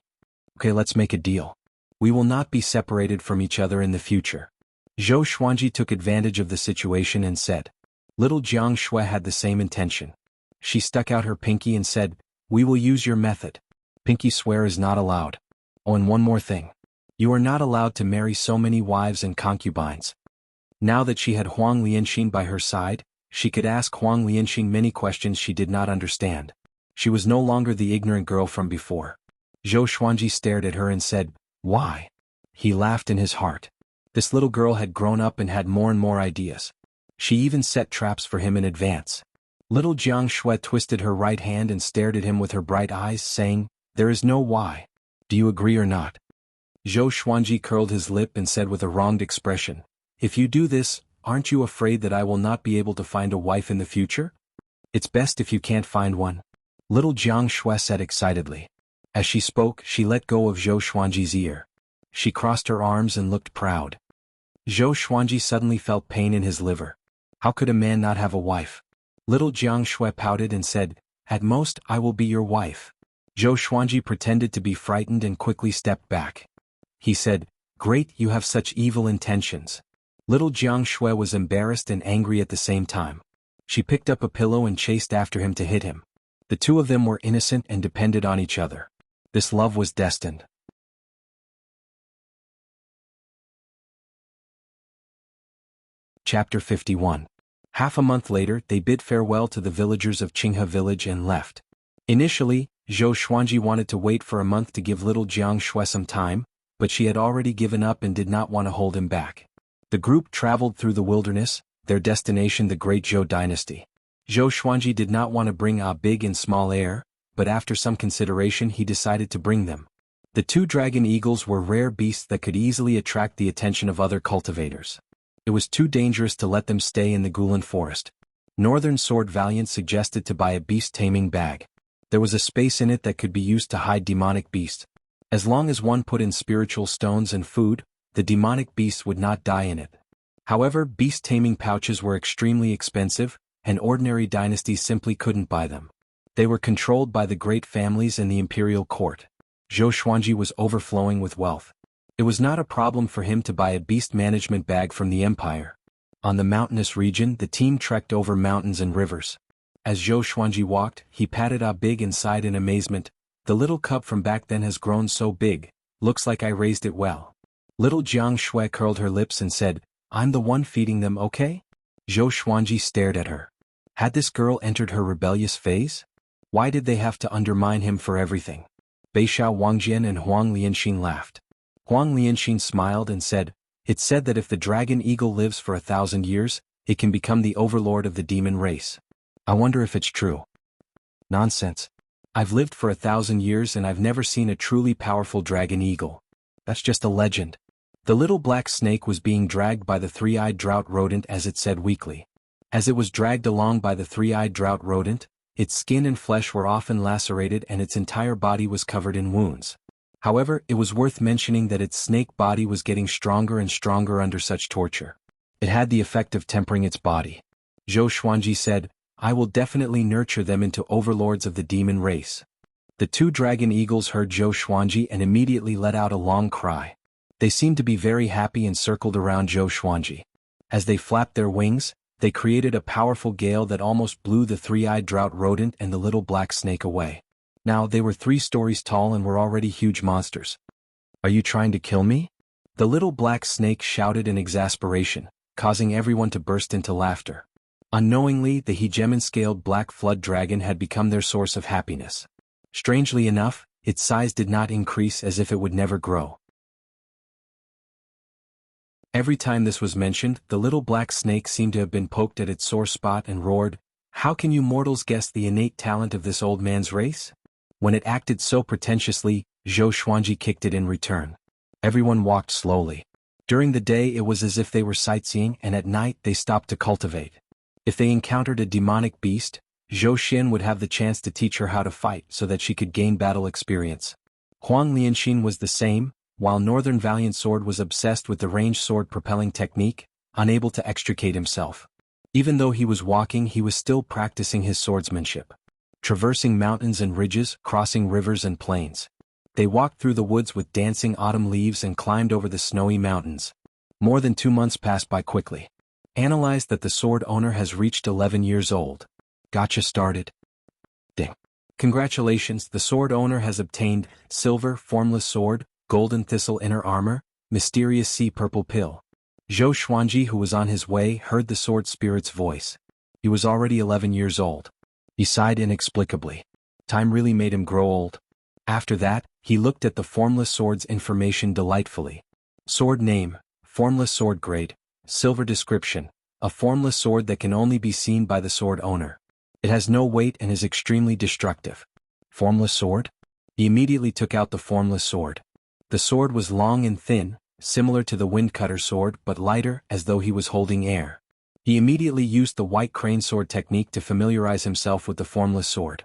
S1: Okay, let's make a deal. We will not be separated from each other in the future." Zhou Xuanji took advantage of the situation and said. Little Jiang Shui had the same intention. She stuck out her pinky and said, "We will use your method. Pinky swear is not allowed. Oh, and one more thing. You are not allowed to marry so many wives and concubines." Now that she had Huang Lianxin by her side, she could ask Huang Lianxin many questions she did not understand. She was no longer the ignorant girl from before. Zhou Xuanji stared at her and said, "Why?" He laughed in his heart. This little girl had grown up and had more and more ideas. She even set traps for him in advance. Little Jiang Shui twisted her right hand and stared at him with her bright eyes, saying, "There is no why. Do you agree or not?" Zhou Xuanji curled his lip and said with a wronged expression, "If you do this, aren't you afraid that I will not be able to find a wife in the future? It's best if you can't find one." Little Jiang Shui said excitedly. As she spoke, she let go of Zhou Xuanji's ear. She crossed her arms and looked proud. Zhou Xuanji suddenly felt pain in his liver. How could a man not have a wife? Little Jiang Shui pouted and said, "At most, I will be your wife." Zhou Xuanji pretended to be frightened and quickly stepped back. He said, "Great, you have such evil intentions." Little Jiang Shui was embarrassed and angry at the same time. She picked up a pillow and chased after him to hit him. The two of them were innocent and depended on each other. This love was destined. Chapter 51. Half a month later, they bid farewell to the villagers of Qinghe village and left. Initially, Zhou Xuanji wanted to wait for a month to give little Jiang Shui some time, but she had already given up and did not want to hold him back. The group traveled through the wilderness, their destination the Great Zhou dynasty. Zhou Xuanji did not want to bring a big and small heir, but after some consideration he decided to bring them. The two dragon eagles were rare beasts that could easily attract the attention of other cultivators. It was too dangerous to let them stay in the Gulan forest. Northern Sword Valiant suggested to buy a beast-taming bag. There was a space in it that could be used to hide demonic beasts. As long as one put in spiritual stones and food, the demonic beasts would not die in it. However, beast-taming pouches were extremely expensive, and ordinary dynasties simply couldn't buy them. They were controlled by the great families and the imperial court. Zhou Xuanji was overflowing with wealth. It was not a problem for him to buy a beast management bag from the empire. On the mountainous region, the team trekked over mountains and rivers. As Zhou Xuanji walked, he patted Ah Big and sighed in amazement. "The little cub from back then has grown so big, looks like I raised it well." Little Jiang Shui curled her lips and said, "I'm the one feeding them, okay?" Zhou Xuanji stared at her. Had this girl entered her rebellious phase? Why did they have to undermine him for everything? Beixiao Wangjian and Huang Lianxin laughed. Huang Lianxin smiled and said, "It's said that if the dragon eagle lives for 1,000 years, it can become the overlord of the demon race. I wonder if it's true." "Nonsense. I've lived for 1,000 years and I've never seen a truly powerful dragon eagle. That's just a legend." The little black snake was being dragged by the three-eyed drought rodent as it said weakly. As it was dragged along by the three-eyed drought rodent, its skin and flesh were often lacerated and its entire body was covered in wounds. However, it was worth mentioning that its snake body was getting stronger and stronger under such torture. It had the effect of tempering its body. Zhou Xuanji said, "I will definitely nurture them into overlords of the demon race." The two dragon eagles heard Zhou Xuanji and immediately let out a long cry. They seemed to be very happy and circled around Zhou Xuanji. As they flapped their wings, they created a powerful gale that almost blew the three-eyed drought rodent and the little black snake away. Now they were 3 stories tall and were already huge monsters. "Are you trying to kill me?" The little black snake shouted in exasperation, causing everyone to burst into laughter. Unknowingly, the hegemon-scaled black flood dragon had become their source of happiness. Strangely enough, its size did not increase as if it would never grow. Every time this was mentioned, the little black snake seemed to have been poked at its sore spot and roared, How can you mortals guess the innate talent of this old man's race? When it acted so pretentiously, Zhou Xuanji kicked it in return. Everyone walked slowly. During the day it was as if they were sightseeing, and at night they stopped to cultivate. If they encountered a demonic beast, Zhou Xin would have the chance to teach her how to fight so that she could gain battle experience. Huang Lianxin was the same, while Northern Valiant Sword was obsessed with the ranged sword propelling technique, unable to extricate himself. Even though he was walking, he was still practicing his swordsmanship. Traversing mountains and ridges, crossing rivers and plains. They walked through the woods with dancing autumn leaves and climbed over the snowy mountains. More than 2 months passed by quickly. Analyzed that the sword owner has reached 11 years old. Gotcha started. Ding. Congratulations, the sword owner has obtained Silver Formless Sword, Golden Thistle Inner Armor, Mysterious Sea Purple Pill. Zhou Xuanji, who was on his way, heard the sword spirit's voice. He was already 11 years old. He sighed inexplicably. Time really made him grow old. After that, he looked at the Formless Sword's information delightfully. Sword name, Formless Sword grade, Silver description, a formless sword that can only be seen by the sword owner. It has no weight and is extremely destructive. Formless sword? He immediately took out the formless sword. The sword was long and thin, similar to the windcutter sword but lighter, as though he was holding air. He immediately used the white crane sword technique to familiarize himself with the formless sword.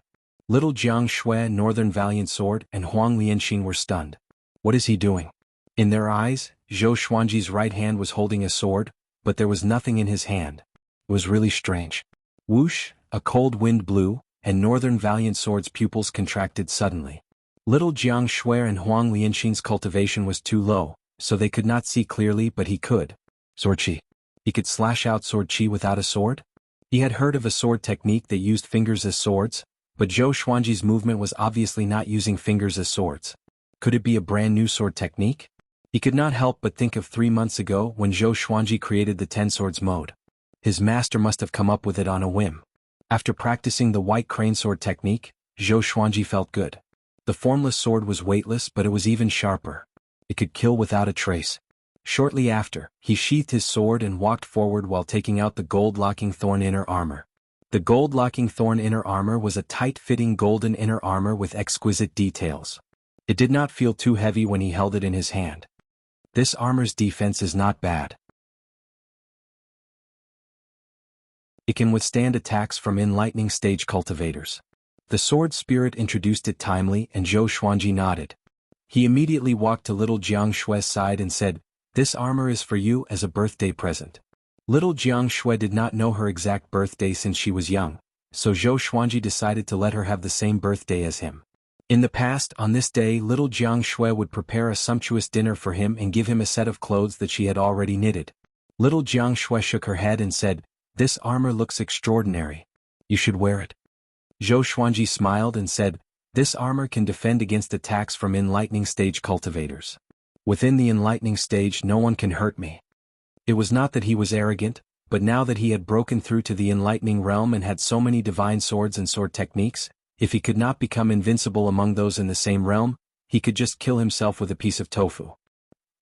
S1: Little Jiang Shui, Northern Valiant Sword, and Huang Lianxin were stunned. What is he doing? In their eyes, Zhou Xuanji's right hand was holding a sword, but there was nothing in his hand. It was really strange. Whoosh, a cold wind blew, and Northern Valiant Sword's pupils contracted suddenly. Little Jiang Shui and Huang Lianxin's cultivation was too low, so they could not see clearly, but he could. Sword chi. He could slash out sword chi without a sword? He had heard of a sword technique that used fingers as swords, but Zhou Xuanji's movement was obviously not using fingers as swords. Could it be a brand new sword technique? He could not help but think of 3 months ago when Zhou Xuanji created the 10 swords mode. His master must have come up with it on a whim. After practicing the white crane sword technique, Zhou Xuanji felt good. The formless sword was weightless, but it was even sharper. It could kill without a trace. Shortly after, he sheathed his sword and walked forward while taking out the gold-locking thorn inner armor. The gold-locking thorn inner armor was a tight-fitting golden inner armor with exquisite details. It did not feel too heavy when he held it in his hand. This armor's defense is not bad. It can withstand attacks from enlightening stage cultivators. The sword spirit introduced it timely, and Zhou Xuanji nodded. He immediately walked to little Jiang Shui's side and said, "This armor is for you as a birthday present." Little Jiang Shui did not know her exact birthday since she was young, so Zhou Xuanji decided to let her have the same birthday as him. In the past, on this day, little Jiang Shui would prepare a sumptuous dinner for him and give him a set of clothes that she had already knitted. Little Jiang Shui shook her head and said, "This armor looks extraordinary. You should wear it." Zhou Xuanji smiled and said, "This armor can defend against attacks from enlightening stage cultivators. Within the enlightening stage no one can hurt me." It was not that he was arrogant, but now that he had broken through to the enlightening realm and had so many divine swords and sword techniques, if he could not become invincible among those in the same realm, he could just kill himself with a piece of tofu.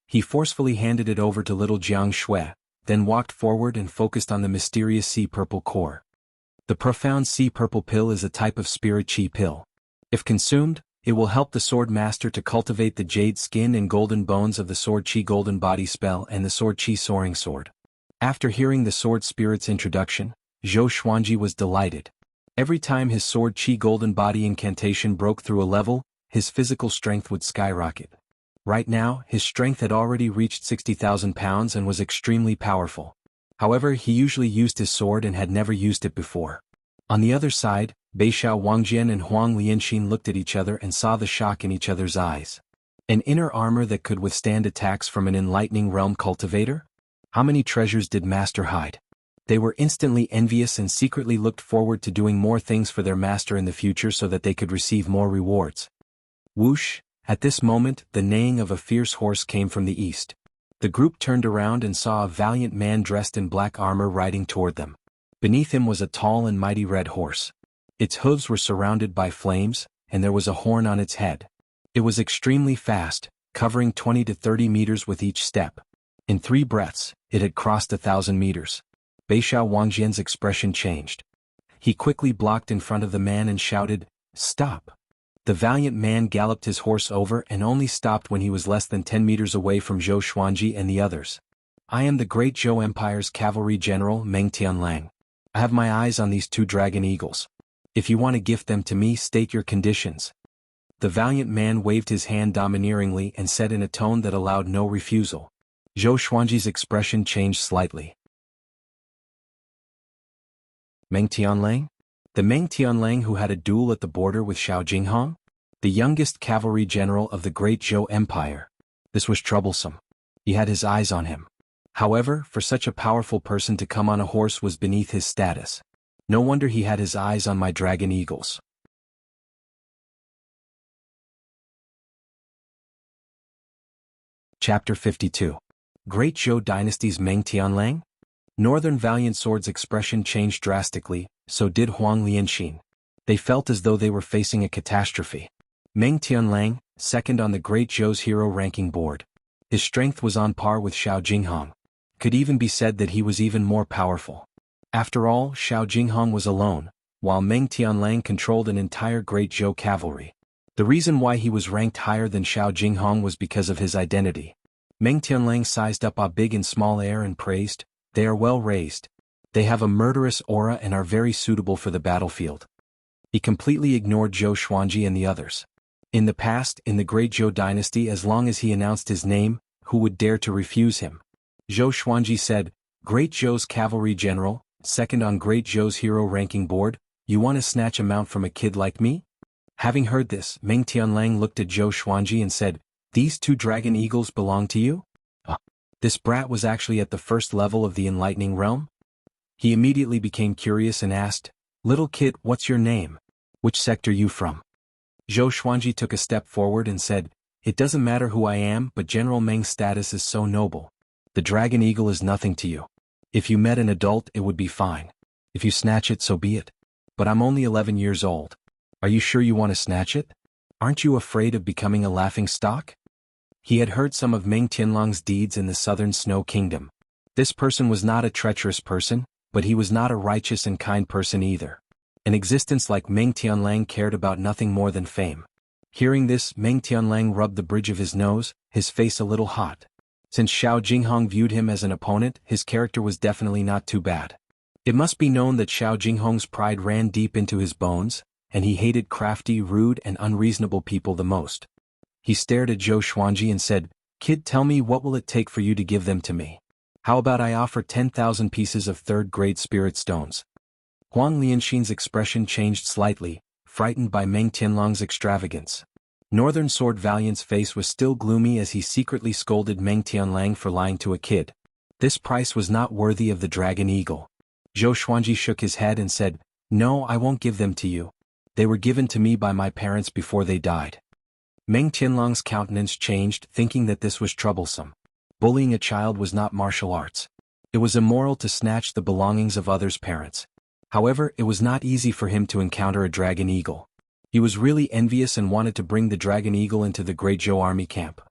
S1: He forcefully handed it over to little Jiang Shui, then walked forward and focused on the mysterious sea purple core. The profound sea purple pill is a type of spirit chi pill. If consumed, it will help the sword master to cultivate the jade skin and golden bones of the sword chi golden body spell and the sword chi soaring sword. After hearing the sword spirit's introduction, Zhou Xuanji was delighted. Every time his sword chi golden body incantation broke through a level, his physical strength would skyrocket. Right now, his strength had already reached 60,000 pounds and was extremely powerful. However, he usually used his sword and had never used it before. On the other side, Beixiao Wangjian and Huang Lianxin looked at each other and saw the shock in each other's eyes. An inner armor that could withstand attacks from an enlightening realm cultivator? How many treasures did Master hide? They were instantly envious and secretly looked forward to doing more things for their master in the future so that they could receive more rewards. Whoosh! At this moment, the neighing of a fierce horse came from the east. The group turned around and saw a valiant man dressed in black armor riding toward them. Beneath him was a tall and mighty red horse. Its hooves were surrounded by flames, and there was a horn on its head. It was extremely fast, covering 20 to 30 meters with each step. In 3 breaths, it had crossed 1,000 meters. Beixiao Wangjian's expression changed. He quickly blocked in front of the man and shouted, "Stop!" The valiant man galloped his horse over and only stopped when he was less than 10 meters away from Zhou Xuanji and the others. "I am the great Zhou Empire's cavalry general Meng Tianlang. I have my eyes on these 2 dragon eagles. If you want to gift them to me, state your conditions." The valiant man waved his hand domineeringly and said in a tone that allowed no refusal. Zhou Xuanji's expression changed slightly. Meng Tianlang? The Meng Tianlang who had a duel at the border with Xiao Jinghong? The youngest cavalry general of the great Zhou Empire. This was troublesome. He had his eyes on him. However, for such a powerful person to come on a horse was beneath his status. No wonder he had his eyes on my dragon eagles. Chapter 52. Great Zhou Dynasty's Meng Tianlang? Northern Valiant Sword's expression changed drastically, so did Huang Lianxin. They felt as though they were facing a catastrophe. Meng Tianlang, second on the Great Zhou's hero ranking board. His strength was on par with Xiao Jinghong. Could even be said that he was even more powerful. After all, Xiao Jinghong was alone, while Meng Tianlang controlled an entire Great Zhou cavalry. The reason why he was ranked higher than Xiao Jinghong was because of his identity. Meng Tianlang sized up a big and small air and praised, "They are well raised. They have a murderous aura and are very suitable for the battlefield." He completely ignored Zhou Xuanji and the others. In the past, in the Great Zhou dynasty, as long as he announced his name, who would dare to refuse him? Zhou Xuanji said, "Great Zhou's cavalry general, second on Great Zhou's hero ranking board, you want to snatch a mount from a kid like me?" Having heard this, Meng Tianlang looked at Zhou Xuanji and said, "These 2 dragon eagles belong to you?" This brat was actually at the first level of the enlightening realm? He immediately became curious and asked, "Little kid, what's your name? Which sector you from?" Zhou Xuanji took a step forward and said, "It doesn't matter who I am, but General Meng's status is so noble. The dragon eagle is nothing to you. If you met an adult, it would be fine. If you snatch it, so be it. But I'm only 11 years old. Are you sure you want to snatch it? Aren't you afraid of becoming a laughing stock?" He had heard some of Meng Tianlang's deeds in the southern Snow Kingdom. This person was not a treacherous person, but he was not a righteous and kind person either. An existence like Meng Tianlang cared about nothing more than fame. Hearing this, Meng Tianlang rubbed the bridge of his nose, his face a little hot. Since Xiao Jinghong viewed him as an opponent, his character was definitely not too bad. It must be known that Xiao Jinghong's pride ran deep into his bones, and he hated crafty, rude, and unreasonable people the most. He stared at Zhou Xuanji and said, "Kid, tell me, what will it take for you to give them to me? How about I offer 10,000 pieces of 3rd-grade spirit stones?" Huang Lianxin's expression changed slightly, frightened by Meng Tianlang's extravagance. Northern Sword Valiant's face was still gloomy as he secretly scolded Meng Tianlang for lying to a kid. This price was not worthy of the Dragon Eagle. Zhou Xuanji shook his head and said, "No, I won't give them to you. They were given to me by my parents before they died." Meng Tianlang's countenance changed, thinking that this was troublesome. Bullying a child was not martial arts. It was immoral to snatch the belongings of others' parents. However, it was not easy for him to encounter a dragon eagle. He was really envious and wanted to bring the dragon eagle into the Great Zhou army camp.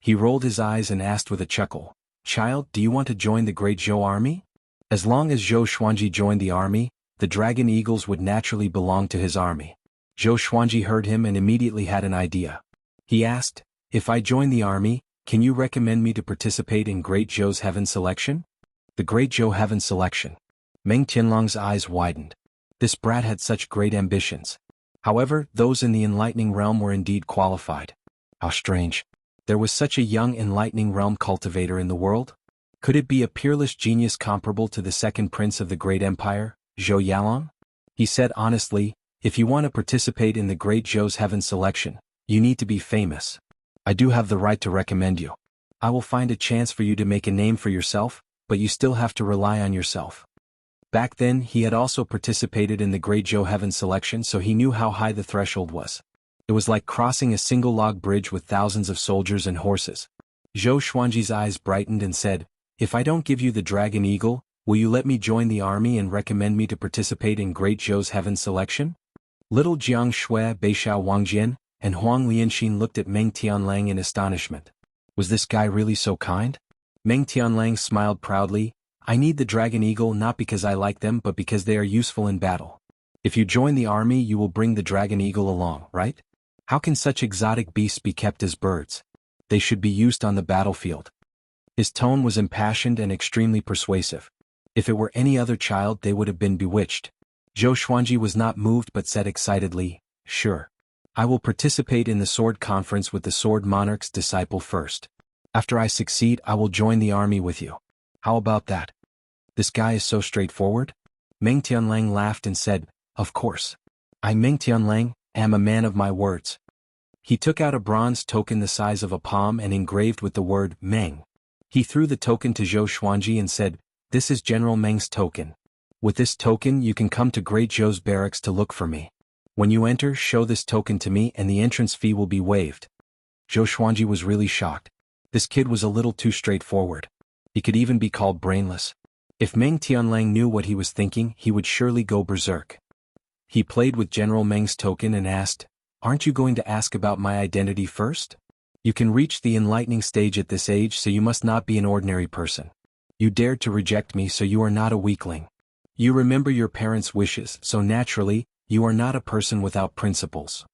S1: He rolled his eyes and asked with a chuckle, "Child, do you want to join the Great Zhou army?" As long as Zhou Xuanji joined the army, the dragon eagles would naturally belong to his army. Zhou Xuanji heard him and immediately had an idea. He asked, "If I join the army, can you recommend me to participate in Great Zhou's Heaven Selection?" The Great Zhou Heaven Selection. Meng Tianlang's eyes widened. This brat had such great ambitions. However, those in the enlightening realm were indeed qualified. How strange. There was such a young enlightening realm cultivator in the world? Could it be a peerless genius comparable to the second prince of the great empire, Zhou Yalong? He said honestly, "If you want to participate in the Great Zhou's Heaven Selection, you need to be famous. I do have the right to recommend you. I will find a chance for you to make a name for yourself, but you still have to rely on yourself." Back then, he had also participated in the Great Zhou Heaven Selection, so he knew how high the threshold was. It was like crossing a single log bridge with thousands of soldiers and horses. Zhou Xuanji's eyes brightened and said, "If I don't give you the Dragon Eagle, will you let me join the army and recommend me to participate in Great Zhou's Heaven Selection?" Little Jiang Shui, Beishao Wangjian, and Huang Lianxin looked at Meng Tianlang in astonishment. Was this guy really so kind? Meng Tianlang smiled proudly, I need the dragon eagle not because I like them but because they are useful in battle. If you join the army you will bring the dragon eagle along, right? How can such exotic beasts be kept as birds? They should be used on the battlefield. His tone was impassioned and extremely persuasive. If it were any other child they would have been bewitched. Zhou Xuanji was not moved but said excitedly, "Sure. I will participate in the sword conference with the sword monarch's disciple first. After I succeed I will join the army with you. How about that? This guy is so straightforward?" Meng Tianlang laughed and said, "Of course. I Meng Tianlang am a man of my words." He took out a bronze token the size of a palm and engraved with the word Meng. He threw the token to Zhou Xuanji and said, "This is General Meng's token. With this token you can come to Great Zhou's barracks to look for me. When you enter, show this token to me and the entrance fee will be waived." Zhou Xuanji was really shocked. This kid was a little too straightforward. He could even be called brainless. If Meng Tianlang knew what he was thinking, he would surely go berserk. He played with General Meng's token and asked, "Aren't you going to ask about my identity first? You can reach the enlightening stage at this age, so you must not be an ordinary person. You dared to reject me, so you are not a weakling. You remember your parents' wishes, so naturally, you are not a person without principles.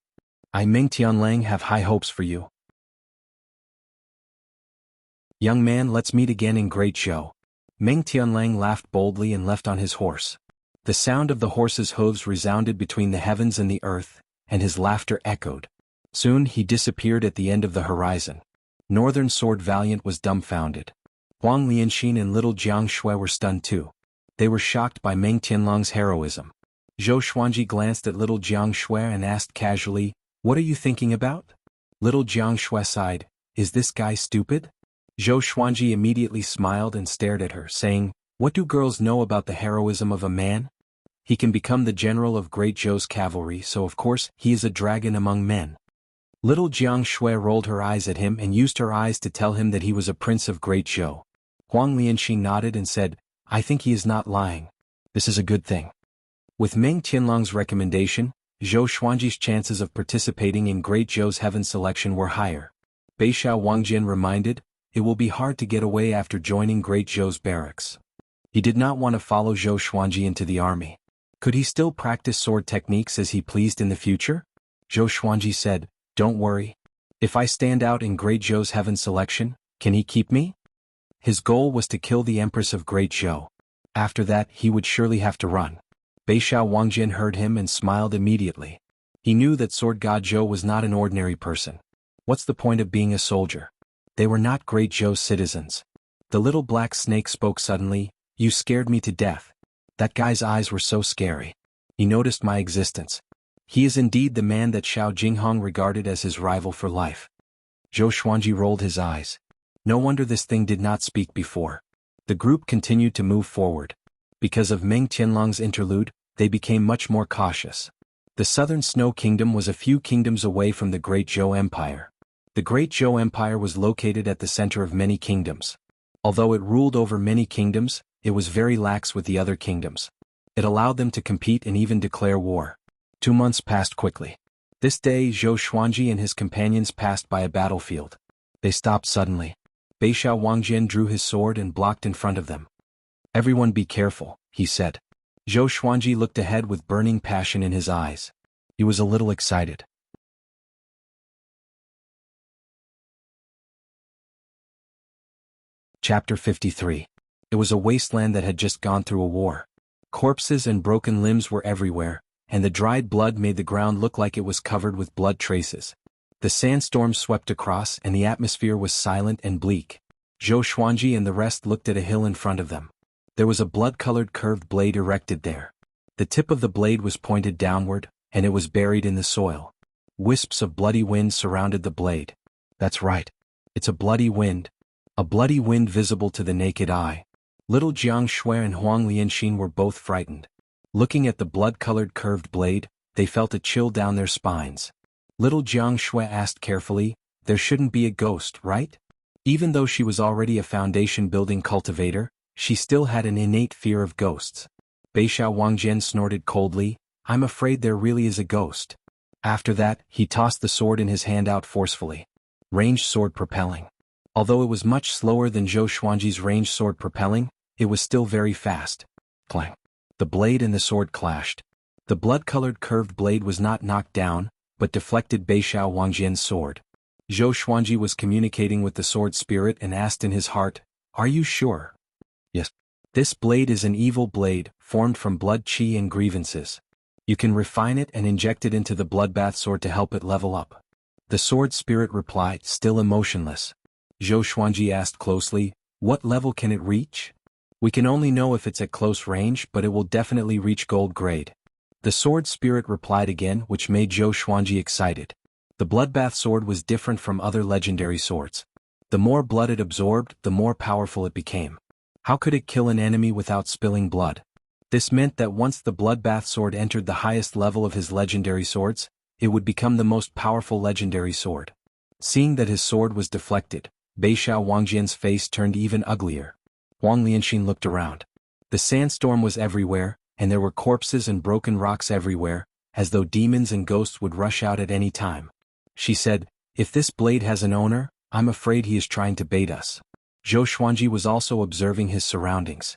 S1: I Meng Tianlang have high hopes for you. Young man, let's meet again in Great Zhou." Meng Tianlang laughed boldly and left on his horse. The sound of the horse's hooves resounded between the heavens and the earth, and his laughter echoed. Soon he disappeared at the end of the horizon. Northern Sword Valiant was dumbfounded. Huang Lianxin and little Jiang Shui were stunned too. They were shocked by Meng Tianlang's heroism. Zhou Xuanji glanced at little Jiang Shui and asked casually, "What are you thinking about?" Little Jiang Shui sighed, "Is this guy stupid?" Zhou Xuanji immediately smiled and stared at her, saying, "What do girls know about the heroism of a man? He can become the general of Great Zhou's cavalry, so of course he is a dragon among men." Little Jiang Shui rolled her eyes at him and used her eyes to tell him that he was a prince of Great Zhou. Huang Lianxin nodded and said, "I think he is not lying. This is a good thing." With Meng Tianlang's recommendation, Zhou Xuanji's chances of participating in Great Zhou's heaven selection were higher. Beixiao Wangjian reminded, "It will be hard to get away after joining Great Zhou's barracks." He did not want to follow Zhou Xuanji into the army. Could he still practice sword techniques as he pleased in the future? Zhou Xuanji said, "Don't worry. If I stand out in Great Zhou's heaven selection, can he keep me?" His goal was to kill the Empress of Great Zhou. After that he would surely have to run. Beixiao Wangjian heard him and smiled immediately. He knew that Sword God Zhou was not an ordinary person. What's the point of being a soldier? They were not Great Zhou's citizens. The little black snake spoke suddenly, "You scared me to death. That guy's eyes were so scary. He noticed my existence. He is indeed the man that Xiao Jinghong regarded as his rival for life." Zhou Xuanji rolled his eyes. No wonder this thing did not speak before. The group continued to move forward. Because of Meng Tianlang's interlude, they became much more cautious. The southern Snow Kingdom was a few kingdoms away from the Great Zhou Empire. The Great Zhou Empire was located at the center of many kingdoms. Although it ruled over many kingdoms, it was very lax with the other kingdoms. It allowed them to compete and even declare war. 2 months passed quickly. This day Zhou Xuanji and his companions passed by a battlefield. They stopped suddenly. Beixiao Wangjian drew his sword and blocked in front of them. "Everyone be careful," he said. Zhou Xuanji looked ahead with burning passion in his eyes. He was a little excited. Chapter 53. It was a wasteland that had just gone through a war. Corpses and broken limbs were everywhere, and the dried blood made the ground look like it was covered with blood traces. The sandstorm swept across and the atmosphere was silent and bleak. Zhou Xuanji and the rest looked at a hill in front of them. There was a blood-colored curved blade erected there. The tip of the blade was pointed downward, and it was buried in the soil. Wisps of bloody wind surrounded the blade. That's right. It's a bloody wind. A bloody wind visible to the naked eye. Little Jiang Shui and Huang Lianxin were both frightened. Looking at the blood-colored curved blade, they felt a chill down their spines. Little Jiang Shui asked carefully, "There shouldn't be a ghost, right?" Even though she was already a foundation-building cultivator, she still had an innate fear of ghosts. Beixiao Wangjian snorted coldly, "I'm afraid there really is a ghost." After that, he tossed the sword in his hand out forcefully. Ranged sword propelling. Although it was much slower than Zhou Xuanji's ranged sword propelling, it was still very fast. Clang. The blade and the sword clashed. The blood-colored curved blade was not knocked down, but deflected Beixiao Wangjian's sword. Zhou Xuanji was communicating with the sword spirit and asked in his heart, "Are you sure?" "Yes. This blade is an evil blade, formed from blood, qi and grievances. You can refine it and inject it into the bloodbath sword to help it level up." The sword spirit replied, still emotionless. Zhou Xuanji asked closely, "What level can it reach?" "We can only know if it's at close range, but it will definitely reach gold grade." The sword spirit replied again, which made Zhou Xuanji excited. The bloodbath sword was different from other legendary swords. The more blood it absorbed, the more powerful it became. How could it kill an enemy without spilling blood? This meant that once the bloodbath sword entered the highest level of his legendary swords, it would become the most powerful legendary sword. Seeing that his sword was deflected, Beixiao Wangjian's face turned even uglier. Huang Lianxin looked around. The sandstorm was everywhere, and there were corpses and broken rocks everywhere, as though demons and ghosts would rush out at any time. She said, "If this blade has an owner, I'm afraid he is trying to bait us." Zhou Xuanji was also observing his surroundings.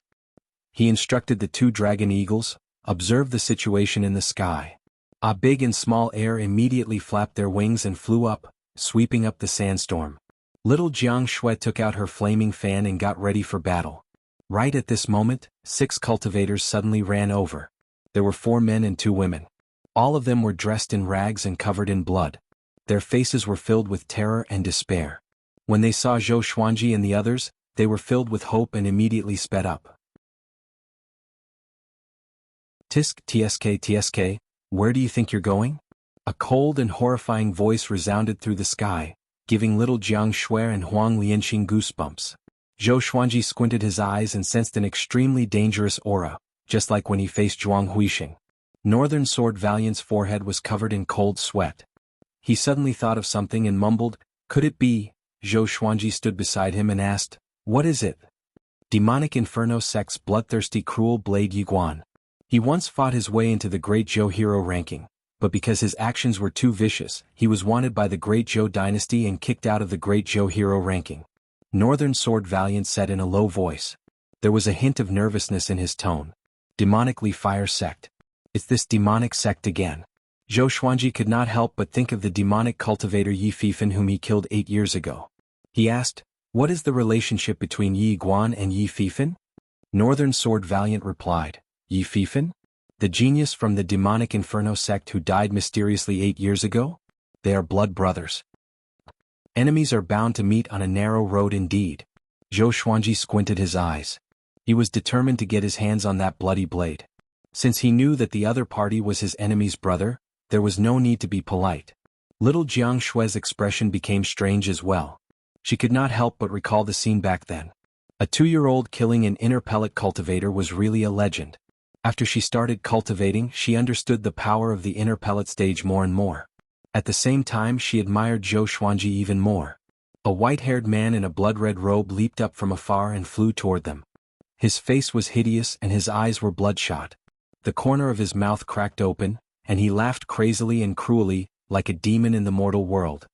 S1: He instructed the two dragon eagles, "Observe the situation in the sky." A big and small air immediately flapped their wings and flew up, sweeping up the sandstorm. Little Jiang Shui took out her flaming fan and got ready for battle. Right at this moment, 6 cultivators suddenly ran over. There were 4 men and 2 women. All of them were dressed in rags and covered in blood. Their faces were filled with terror and despair. When they saw Zhou Xuanji and the others, they were filled with hope and immediately sped up. "Tisk, tsk, where do you think you're going?" A cold and horrifying voice resounded through the sky, giving little Jiang Shui and Huang Lianxin goosebumps. Zhou Xuanji squinted his eyes and sensed an extremely dangerous aura, just like when he faced Zhuang Huixing. Northern Sword Valiant's forehead was covered in cold sweat. He suddenly thought of something and mumbled, "Could it be?" Zhou Xuanji stood beside him and asked, "What is it?" "Demonic Inferno Sect's bloodthirsty cruel blade Yiguan. He once fought his way into the Great Zhou hero ranking, but because his actions were too vicious, he was wanted by the Great Zhou dynasty and kicked out of the Great Zhou hero ranking." Northern Sword Valiant said in a low voice. There was a hint of nervousness in his tone. "Demonically Fire Sect. It's this demonic sect again." Zhou Xuanji could not help but think of the demonic cultivator Yi Fifan whom he killed 8 years ago. He asked, "What is the relationship between Yi Guan and Yi Fifan?" Northern Sword Valiant replied, "Yi Fifan? The genius from the demonic Inferno sect who died mysteriously 8 years ago? They are blood brothers. Enemies are bound to meet on a narrow road indeed." Zhou Xuanji squinted his eyes. He was determined to get his hands on that bloody blade. Since he knew that the other party was his enemy's brother, there was no need to be polite. Little Jiang Shui's expression became strange as well. She could not help but recall the scene back then. A 2-year-old killing an inner pellet cultivator was really a legend. After she started cultivating, she understood the power of the inner pellet stage more and more. At the same time, she admired Zhou Xuanji even more. A white-haired man in a blood-red robe leaped up from afar and flew toward them. His face was hideous and his eyes were bloodshot. The corner of his mouth cracked open, and he laughed crazily and cruelly, like a demon in the mortal world.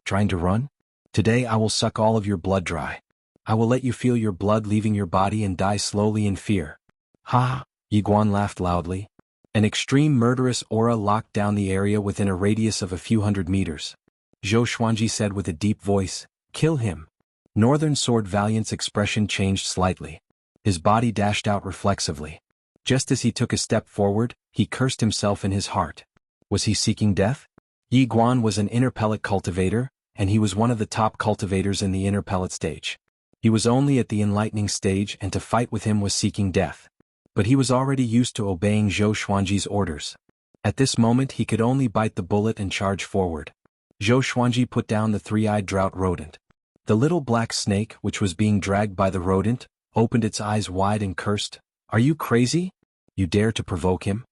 S1: "Trying to run? Today I will suck all of your blood dry. I will let you feel your blood leaving your body and die slowly in fear." "Ha!" Yiguan laughed loudly. An extreme murderous aura locked down the area within a radius of a few hundred meters. Zhou Xuanji said with a deep voice, "Kill him." Northern Sword Valiant's expression changed slightly. His body dashed out reflexively. Just as he took a step forward, he cursed himself in his heart. Was he seeking death? Yi Guan was an inner pellet cultivator, and he was one of the top cultivators in the inner pellet stage. He was only at the enlightening stage, and to fight with him was seeking death. But he was already used to obeying Zhou Xuanji's orders. At this moment he could only bite the bullet and charge forward. Zhou Xuanji put down the 3-eyed drought rodent. The little black snake, which was being dragged by the rodent, opened its eyes wide and cursed, "Are you crazy? You dare to provoke him?"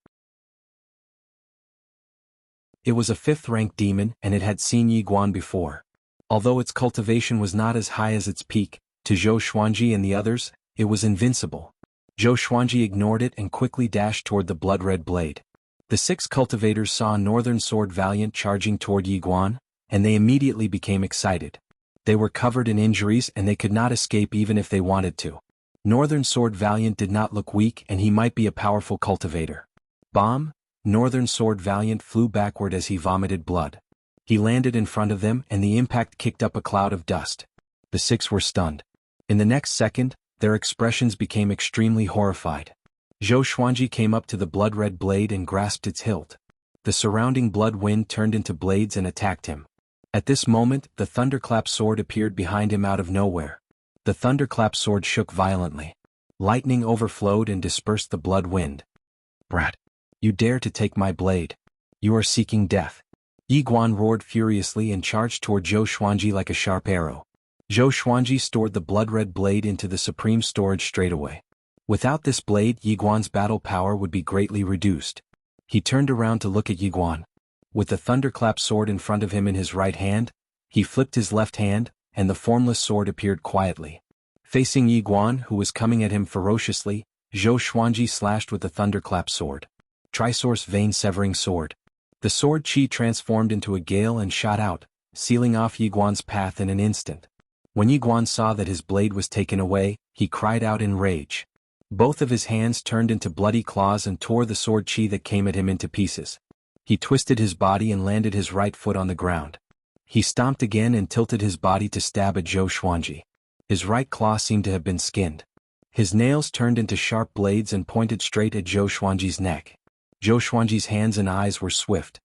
S1: It was a 5th-ranked demon, and it had seen Yi Guan before. Although its cultivation was not as high as its peak, to Zhou Xuanji and the others, it was invincible. Zhou Xuanji ignored it and quickly dashed toward the blood-red blade. The 6 cultivators saw Northern Sword Valiant charging toward Yi Guan, and they immediately became excited. They were covered in injuries and they could not escape even if they wanted to. Northern Sword Valiant did not look weak and he might be a powerful cultivator. Bomb! Northern Sword Valiant flew backward as he vomited blood. He landed in front of them and the impact kicked up a cloud of dust. The six were stunned. In the next second, their expressions became extremely horrified. Zhou Xuanji came up to the blood-red blade and grasped its hilt. The surrounding blood wind turned into blades and attacked him. At this moment, the thunderclap sword appeared behind him out of nowhere. The thunderclap sword shook violently. Lightning overflowed and dispersed the blood wind. Brat! You dare to take my blade. You are seeking death. Yi Guan roared furiously and charged toward Zhou Xuanji like a sharp arrow. Zhou Xuanji stored the blood-red blade into the supreme storage straightaway. Without this blade, Yi Guan's battle power would be greatly reduced. He turned around to look at Yi Guan. With the thunderclap sword in front of him in his right hand, he flipped his left hand, and the formless sword appeared quietly. Facing Yi Guan, who was coming at him ferociously, Zhou Xuanji slashed with the thunderclap sword. Trisource vein-severing sword. The sword chi transformed into a gale and shot out, sealing off Yi Guan's path in an instant. When Yi Guan saw that his blade was taken away, he cried out in rage. Both of his hands turned into bloody claws and tore the sword chi that came at him into pieces. He twisted his body and landed his right foot on the ground. He stomped again and tilted his body to stab at Zhou Xuanji. His right claw seemed to have been skinned. His nails turned into sharp blades and pointed straight at Zhou Xuanji's neck. Zhou Xuanji's hands and eyes were swift.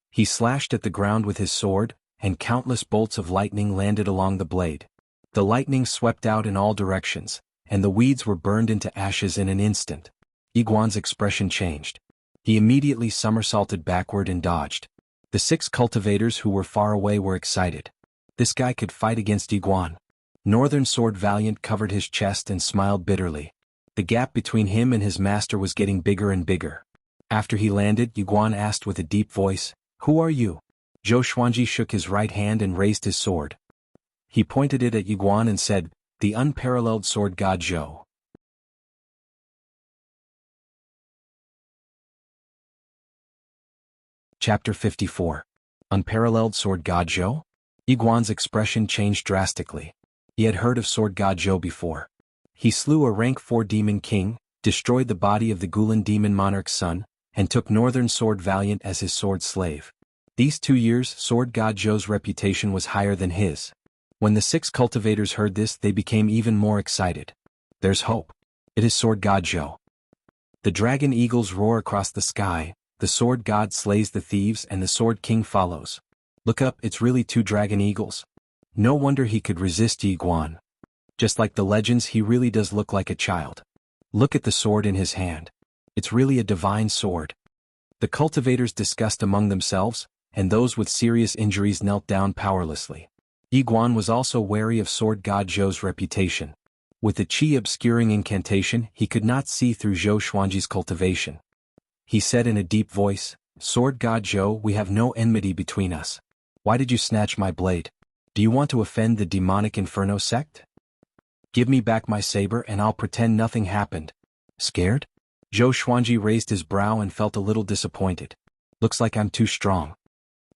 S1: He slashed at the ground with his sword, and countless bolts of lightning landed along the blade. The lightning swept out in all directions, and the weeds were burned into ashes in an instant. Yi Guan's expression changed. He immediately somersaulted backward and dodged. The six cultivators who were far away were excited. This guy could fight against Yi Guan. Northern Sword Valiant covered his chest and smiled bitterly. The gap between him and his master was getting bigger and bigger. After he landed, Yi Guan asked with a deep voice, "Who are you?" Zhou Xuanji shook his right hand and raised his sword. He pointed it at Yi Guan and said, "The unparalleled sword god Zhou." Chapter 54. Unparalleled Sword God Zhou? Yi Guan's expression changed drastically. He had heard of Sword God Zhou before. He slew a rank 4 demon king, destroyed the body of the Gulan demon monarch's son, and took Northern Sword Valiant as his sword slave. These 2 years, Sword God Zhou's reputation was higher than his. When the 6 cultivators heard this, they became even more excited. There's hope. It is Sword God Zhou. The dragon eagles roar across the sky, the sword god slays the thieves and the sword king follows. Look up, it's really 2 dragon eagles. No wonder he could resist Yi Guan. Just like the legends, he really does look like a child. Look at the sword in his hand. It's really a divine sword. The cultivators discussed among themselves, and those with serious injuries knelt down powerlessly. Yi Guan was also wary of Sword God Zhou's reputation. With the chi obscuring incantation, he could not see through Zhou Xuanji's cultivation. He said in a deep voice, "Sword God Zhou, we have no enmity between us. Why did you snatch my blade? Do you want to offend the demonic Inferno sect? Give me back my saber and I'll pretend nothing happened." Scared? Zhou Xuanji raised his brow and felt a little disappointed. Looks like I'm too strong.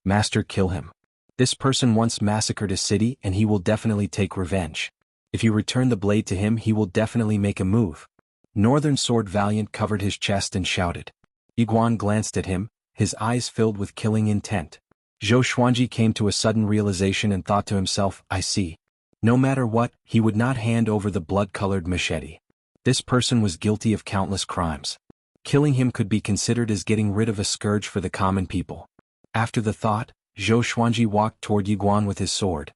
S1: Master, kill him. This person once massacred a city and he will definitely take revenge. If you return the blade to him, he will definitely make a move. Northern Sword Valiant covered his chest and shouted. Yi Guan glanced at him, his eyes filled with killing intent. Zhou Xuanji came to a sudden realization and thought to himself, I see. No matter what, he would not hand over the blood-colored machete. This person was guilty of countless crimes. Killing him could be considered as getting rid of a scourge for the common people. After the thought, Zhou Xuanji walked toward Yi Guan with his sword.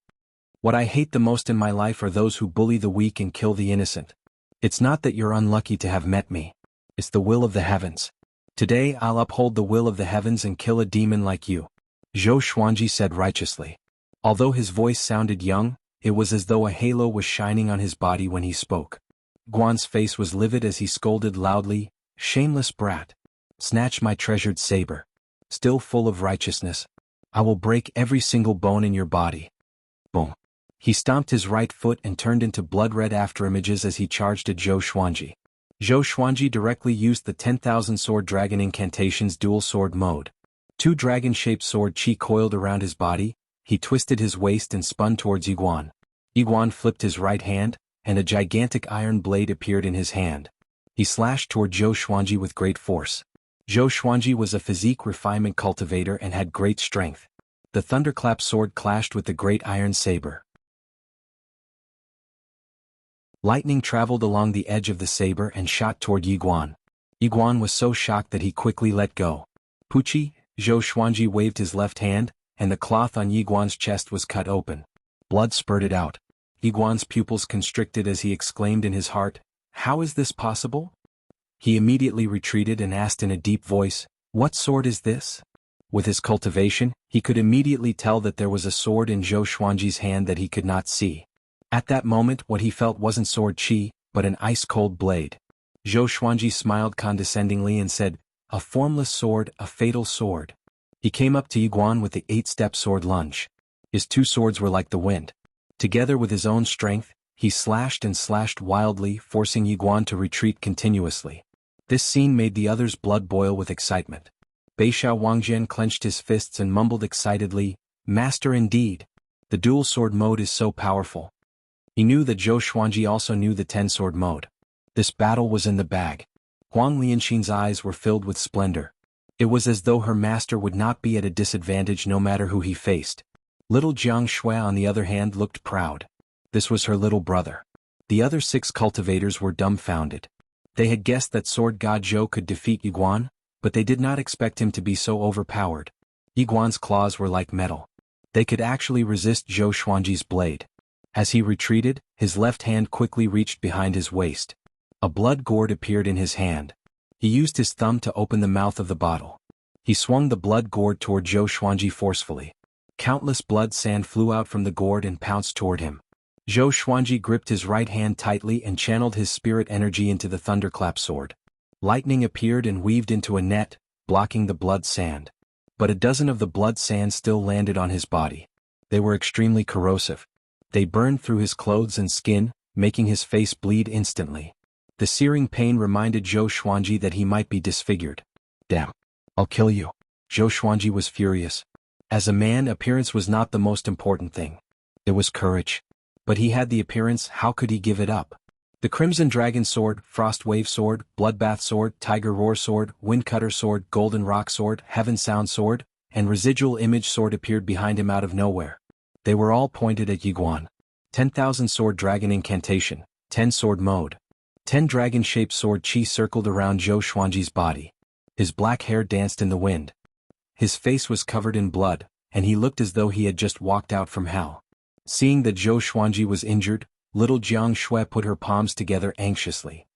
S1: What I hate the most in my life are those who bully the weak and kill the innocent. It's not that you're unlucky to have met me. It's the will of the heavens. Today I'll uphold the will of the heavens and kill a demon like you. Zhou Xuanji said righteously. Although his voice sounded young, it was as though a halo was shining on his body when he spoke. Guan's face was livid as he scolded loudly, "Shameless brat! Snatch my treasured saber. Still full of righteousness. I will break every single bone in your body." Boom. He stomped his right foot and turned into blood-red afterimages as he charged at Zhou Xuanji. Zhou Xuanji directly used the 10,000 Sword Dragon Incantation's dual sword mode. 2 dragon-shaped sword chi coiled around his body, he twisted his waist and spun towards Yi Guan. Yi Guan flipped his right hand, and a gigantic iron blade appeared in his hand. He slashed toward Zhou Xuanji with great force. Zhou Xuanji was a physique refinement cultivator and had great strength. The thunderclap sword clashed with the great iron saber. Lightning traveled along the edge of the saber and shot toward Yi Guan. Yi Guan was so shocked that he quickly let go. Puchi, Zhou Xuanji waved his left hand, and the cloth on Yi Guan's chest was cut open. Blood spurted out. Yi Guan's pupils constricted as he exclaimed in his heart, "How is this possible?" He immediately retreated and asked in a deep voice, "What sword is this?" With his cultivation, he could immediately tell that there was a sword in Zhou Xuanji's hand that he could not see. At that moment what he felt wasn't sword qi, but an ice-cold blade. Zhou Xuanji smiled condescendingly and said, "A formless sword, a fatal sword." He came up to Yi Guan with the 8-step sword lunge. His two swords were like the wind. Together with his own strength, he slashed and slashed wildly, forcing Yi Guan to retreat continuously. This scene made the others' blood boil with excitement. Beixiao Wangjian clenched his fists and mumbled excitedly, "Master indeed! The dual sword mode is so powerful." He knew that Zhou Xuanji also knew the 10-sword mode. This battle was in the bag. Huang Lianxin's eyes were filled with splendor. It was as though her master would not be at a disadvantage no matter who he faced. Little Jiang Shui on the other hand looked proud. This was her little brother. The other 6 cultivators were dumbfounded. They had guessed that Sword God Zhou could defeat Yi Guan, but they did not expect him to be so overpowered. Yi Guan's claws were like metal. They could actually resist Zhou Xuanji's blade. As he retreated, his left hand quickly reached behind his waist. A blood gourd appeared in his hand. He used his thumb to open the mouth of the bottle. He swung the blood gourd toward Zhou Xuanji forcefully. Countless blood sand flew out from the gourd and pounced toward him. Zhou Xuanji gripped his right hand tightly and channeled his spirit energy into the thunderclap sword. Lightning appeared and weaved into a net, blocking the blood sand. But a dozen of the blood sand still landed on his body. They were extremely corrosive. They burned through his clothes and skin, making his face bleed instantly. The searing pain reminded Zhou Xuanji that he might be disfigured. "Damn! I'll kill you." Zhou Xuanji was furious. As a man, appearance was not the most important thing. It was courage. But he had the appearance, how could he give it up? The Crimson Dragon Sword, Frost Wave Sword, Bloodbath Sword, Tiger Roar Sword, Windcutter Sword, Golden Rock Sword, Heaven Sound Sword, and Residual Image Sword appeared behind him out of nowhere. They were all pointed at Yi Guan. 10,000 Sword Dragon Incantation, 10-sword mode. 10 dragon-shaped sword qi circled around Zhou Xuanji's body. His black hair danced in the wind. His face was covered in blood, and he looked as though he had just walked out from hell. Seeing that Zhou Xuanji was injured, little Jiang Shui put her palms together anxiously.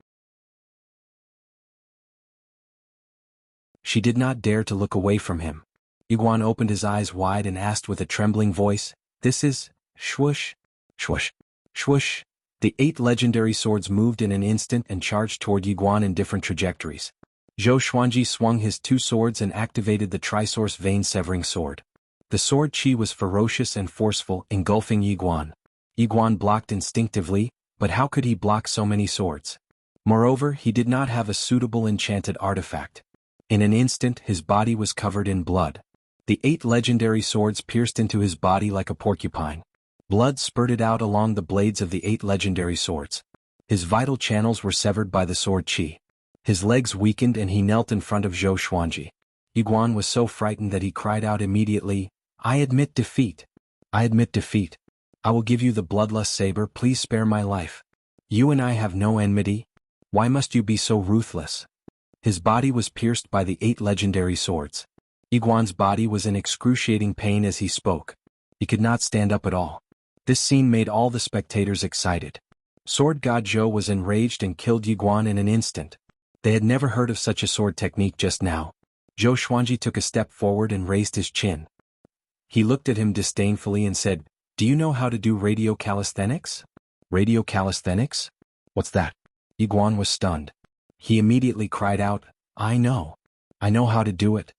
S1: She did not dare to look away from him. Yi Guan opened his eyes wide and asked with a trembling voice, "This is, swoosh, swoosh, swoosh." The 8 legendary swords moved in an instant and charged toward Yi Guan in different trajectories. Zhou Xuanji swung his 2 swords and activated the Trisource Vein-Severing Sword. The sword qi was ferocious and forceful, engulfing Yi Guan. Yi Guan blocked instinctively, but how could he block so many swords? Moreover, he did not have a suitable enchanted artifact. In an instant, his body was covered in blood. The 8 legendary swords pierced into his body like a porcupine. Blood spurted out along the blades of the 8 legendary swords. His vital channels were severed by the sword qi. His legs weakened and he knelt in front of Zhou Xuanji. Yi Guan was so frightened that he cried out immediately, "I admit defeat. I admit defeat. I will give you the bloodlust saber, please spare my life. You and I have no enmity. Why must you be so ruthless?" His body was pierced by the 8 legendary swords. Yi Guan's body was in excruciating pain as he spoke. He could not stand up at all. This scene made all the spectators excited. Sword God Zhou was enraged and killed Yi Guan in an instant. They had never heard of such a sword technique just now. Zhou Xuanji took a step forward and raised his chin. He looked at him disdainfully and said, "Do you know how to do radio calisthenics?" "Radio calisthenics? What's that?" Yi Guan was stunned. He immediately cried out, "I know. I know how to do it."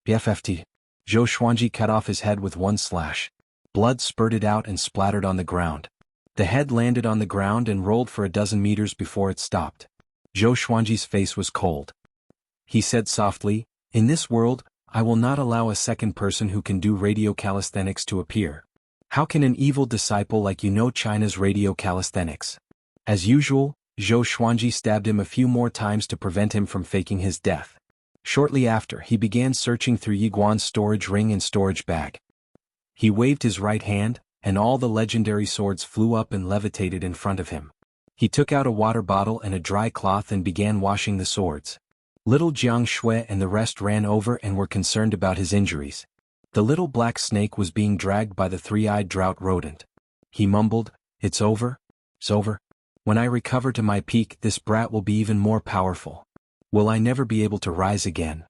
S1: PFFT. Zhou Xuanji cut off his head with one slash. Blood spurted out and splattered on the ground. The head landed on the ground and rolled for a dozen meters before it stopped. Zhou Xuanji's face was cold. He said softly, "In this world, I will not allow a second person who can do radio calisthenics to appear. How can an evil disciple like you know China's radio calisthenics?" As usual, Zhou Xuanji stabbed him a few more times to prevent him from faking his death. Shortly after, he began searching through Yi Guan's storage ring and storage bag. He waved his right hand, and all the legendary swords flew up and levitated in front of him. He took out a water bottle and a dry cloth and began washing the swords. Little Jiang Shui and the rest ran over and were concerned about his injuries. The little black snake was being dragged by the three-eyed drought rodent. He mumbled, "It's over? It's over. When I recover to my peak, this brat will be even more powerful. Will I never be able to rise again?"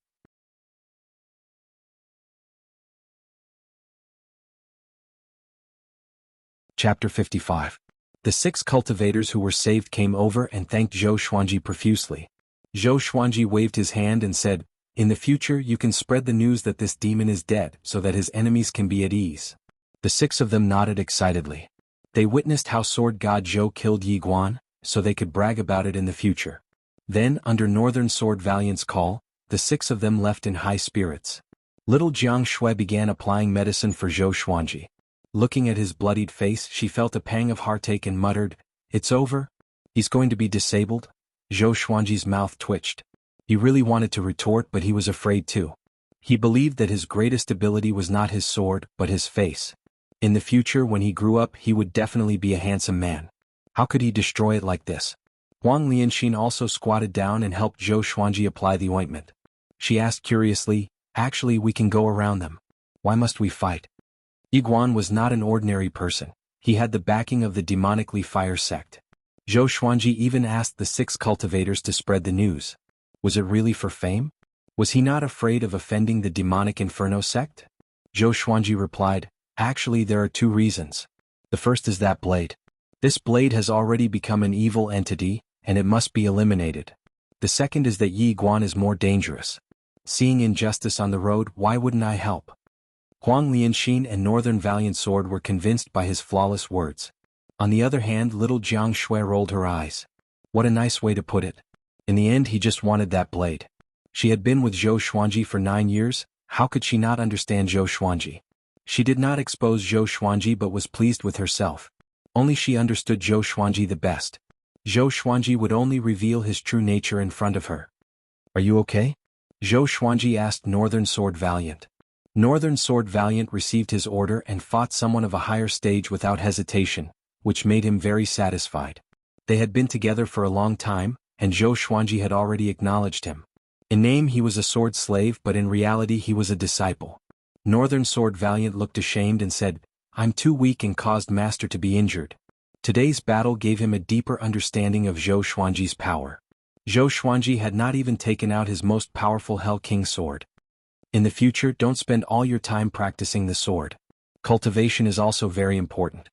S1: Chapter 55. The 6 cultivators who were saved came over and thanked Zhou Xuanji profusely. Zhou Xuanji waved his hand and said, "In the future you can spread the news that this demon is dead so that his enemies can be at ease." The 6 of them nodded excitedly. They witnessed how sword god Zhou killed Yi Guan, so they could brag about it in the future. Then, under Northern Sword Valiant's call, the 6 of them left in high spirits. Little Jiang Shui began applying medicine for Zhou Xuanji. Looking at his bloodied face, she felt a pang of heartache and muttered, "It's over? He's going to be disabled?" Zhou Xuanji's mouth twitched. He really wanted to retort, but he was afraid too. He believed that his greatest ability was not his sword, but his face. In the future, when he grew up, he would definitely be a handsome man. How could he destroy it like this? Huang Lianxin also squatted down and helped Zhou Xuanji apply the ointment. She asked curiously, "Actually, we can go around them. Why must we fight?" Yi Guan was not an ordinary person. He had the backing of the demonically fire sect. Zhou Xuanji even asked the 6 cultivators to spread the news. Was it really for fame? Was he not afraid of offending the demonic inferno sect? Zhou Xuanji replied, "Actually, there are 2 reasons. The first is that blade. This blade has already become an evil entity, and it must be eliminated. The second is that Yi Guan is more dangerous. Seeing injustice on the road, why wouldn't I help?" Huang Lianxin and Northern Valiant Sword were convinced by his flawless words. On the other hand, little Jiang Shui rolled her eyes. What a nice way to put it. In the end, he just wanted that blade. She had been with Zhou Xuanji for 9 years, how could she not understand Zhou Xuanji? She did not expose Zhou Xuanji but was pleased with herself. Only she understood Zhou Xuanji the best. Zhou Xuanji would only reveal his true nature in front of her. "Are you okay?" Zhou Xuanji asked Northern Sword Valiant. Northern Sword Valiant received his order and fought someone of a higher stage without hesitation, which made him very satisfied. They had been together for a long time, and Zhou Xuanji had already acknowledged him. In name he was a sword slave, but in reality he was a disciple. Northern Sword Valiant looked ashamed and said, "I'm too weak and caused Master to be injured." Today's battle gave him a deeper understanding of Zhou Xuanji's power. Zhou Xuanji had not even taken out his most powerful Hell King sword. In the future, don't spend all your time practicing the sword. Cultivation is also very important.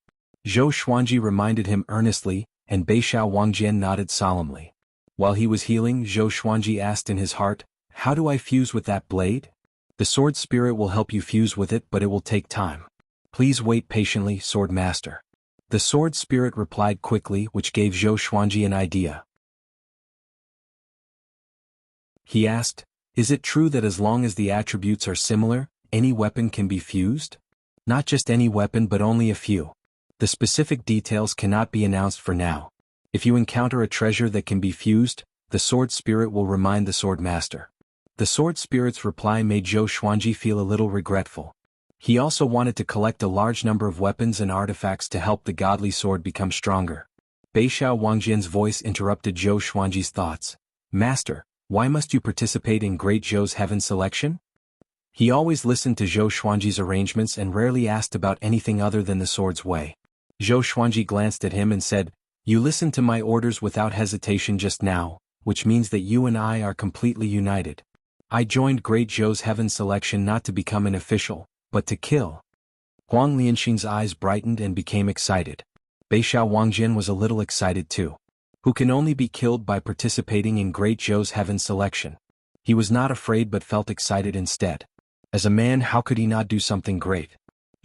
S1: Zhou Xuanji reminded him earnestly, and Beixiao Wangjian nodded solemnly. While he was healing, Zhou Xuanji asked in his heart, "How do I fuse with that blade?" "The sword spirit will help you fuse with it, but it will take time. Please wait patiently, Sword Master." The sword spirit replied quickly, which gave Zhou Xuanji an idea. He asked, "Is it true that as long as the attributes are similar, any weapon can be fused?" "Not just any weapon but only a few. The specific details cannot be announced for now. If you encounter a treasure that can be fused, the sword spirit will remind the sword master." The sword spirit's reply made Zhou Xuanji feel a little regretful. He also wanted to collect a large number of weapons and artifacts to help the godly sword become stronger. Beixiao Wangjian's voice interrupted Zhou Xuanji's thoughts. "Master, why must you participate in Great Zhou's heaven selection?" He always listened to Zhou Xuanji's arrangements and rarely asked about anything other than the sword's way. Zhou Xuanji glanced at him and said, "You listened to my orders without hesitation just now, which means that you and I are completely united. I joined Great Zhou's heaven selection not to become an official, but to kill." Huang Lianxin's eyes brightened and became excited. Beixiao Wangjian was a little excited too. Who can only be killed by participating in Great Zhou's heaven selection? He was not afraid but felt excited instead. As a man, how could he not do something great?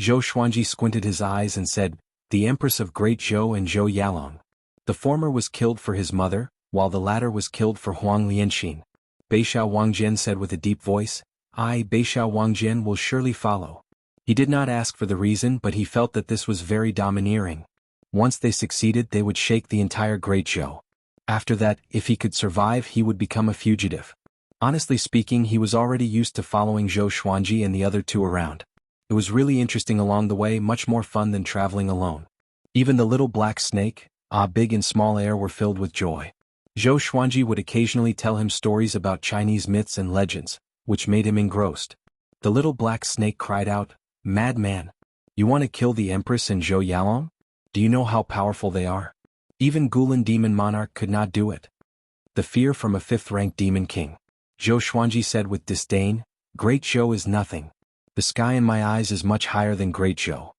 S1: Zhou Xuanji squinted his eyes and said, "The Empress of Great Zhou and Zhou Yalong." The former was killed for his mother, while the latter was killed for Huang Lianxin. Beixiao Wangjian said with a deep voice, "I, Beixiao Wangjian, will surely follow." He did not ask for the reason, but he felt that this was very domineering. Once they succeeded, they would shake the entire Great Zhou. After that, if he could survive, he would become a fugitive. Honestly speaking, he was already used to following Zhou Xuanji and the other two around. It was really interesting along the way, much more fun than traveling alone. Even the little black snake, big and small air, were filled with joy. Zhou Xuanji would occasionally tell him stories about Chinese myths and legends, which made him engrossed. The little black snake cried out, "Madman! You want to kill the Empress and Zhou Yalong? Do you know how powerful they are? Even Gulan Demon Monarch could not do it." The fear from a fifth-ranked demon king. Zhou Xuanji said with disdain, "Great Zhou is nothing. The sky in my eyes is much higher than Great Zhou.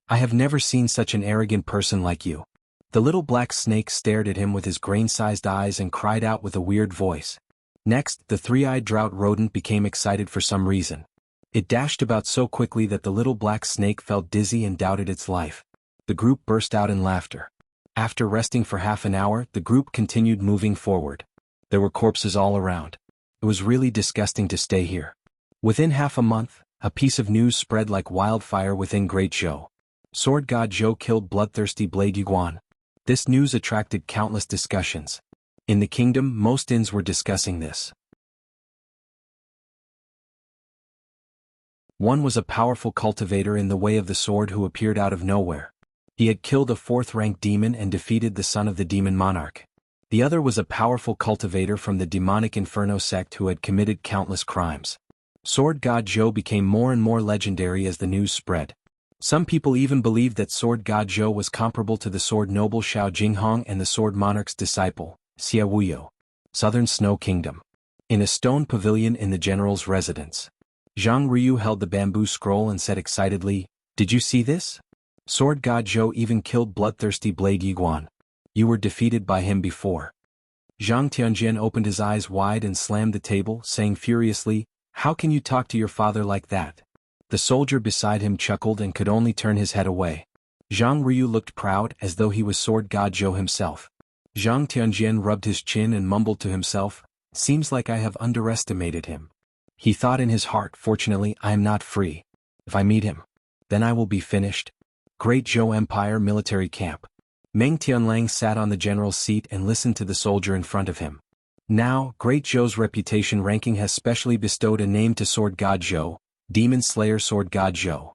S1: I have never seen such an arrogant person like you." The little black snake stared at him with his grain-sized eyes and cried out with a weird voice. Next, the three-eyed drought rodent became excited for some reason. It dashed about so quickly that the little black snake felt dizzy and doubted its life. The group burst out in laughter. After resting for half an hour, the group continued moving forward. There were corpses all around. It was really disgusting to stay here. Within half a month, a piece of news spread like wildfire within Great Zhou. Sword God Zhou killed bloodthirsty Blade Yuguan. This news attracted countless discussions. In the kingdom, most inns were discussing this. One was a powerful cultivator in the way of the sword who appeared out of nowhere. He had killed a fourth-ranked demon and defeated the son of the demon monarch. The other was a powerful cultivator from the demonic Inferno sect who had committed countless crimes. Sword God Zhou became more and more legendary as the news spread. Some people even believed that Sword God Zhou was comparable to the sword noble Xiao Jinghong and the sword monarch's disciple, Xia Wuyo. Southern Snow Kingdom. In a stone pavilion in the general's residence. Zhang Ryu held the bamboo scroll and said excitedly, "Did you see this? Sword God Zhou even killed bloodthirsty Blade Yuguan. You were defeated by him before." Zhang Tianjian opened his eyes wide and slammed the table, saying furiously, "How can you talk to your father like that?" The soldier beside him chuckled and could only turn his head away. Zhang Ryu looked proud as though he was Sword God Zhou himself. Zhang Tianjian rubbed his chin and mumbled to himself, "Seems like I have underestimated him." He thought in his heart, "Fortunately, I am not free. If I meet him, then I will be finished." Great Zhou Empire Military Camp. Meng Tianlang sat on the general's seat and listened to the soldier in front of him. Now, Great Zhou's reputation ranking has specially bestowed a name to Sword God Zhou, Demon Slayer Sword God Zhou.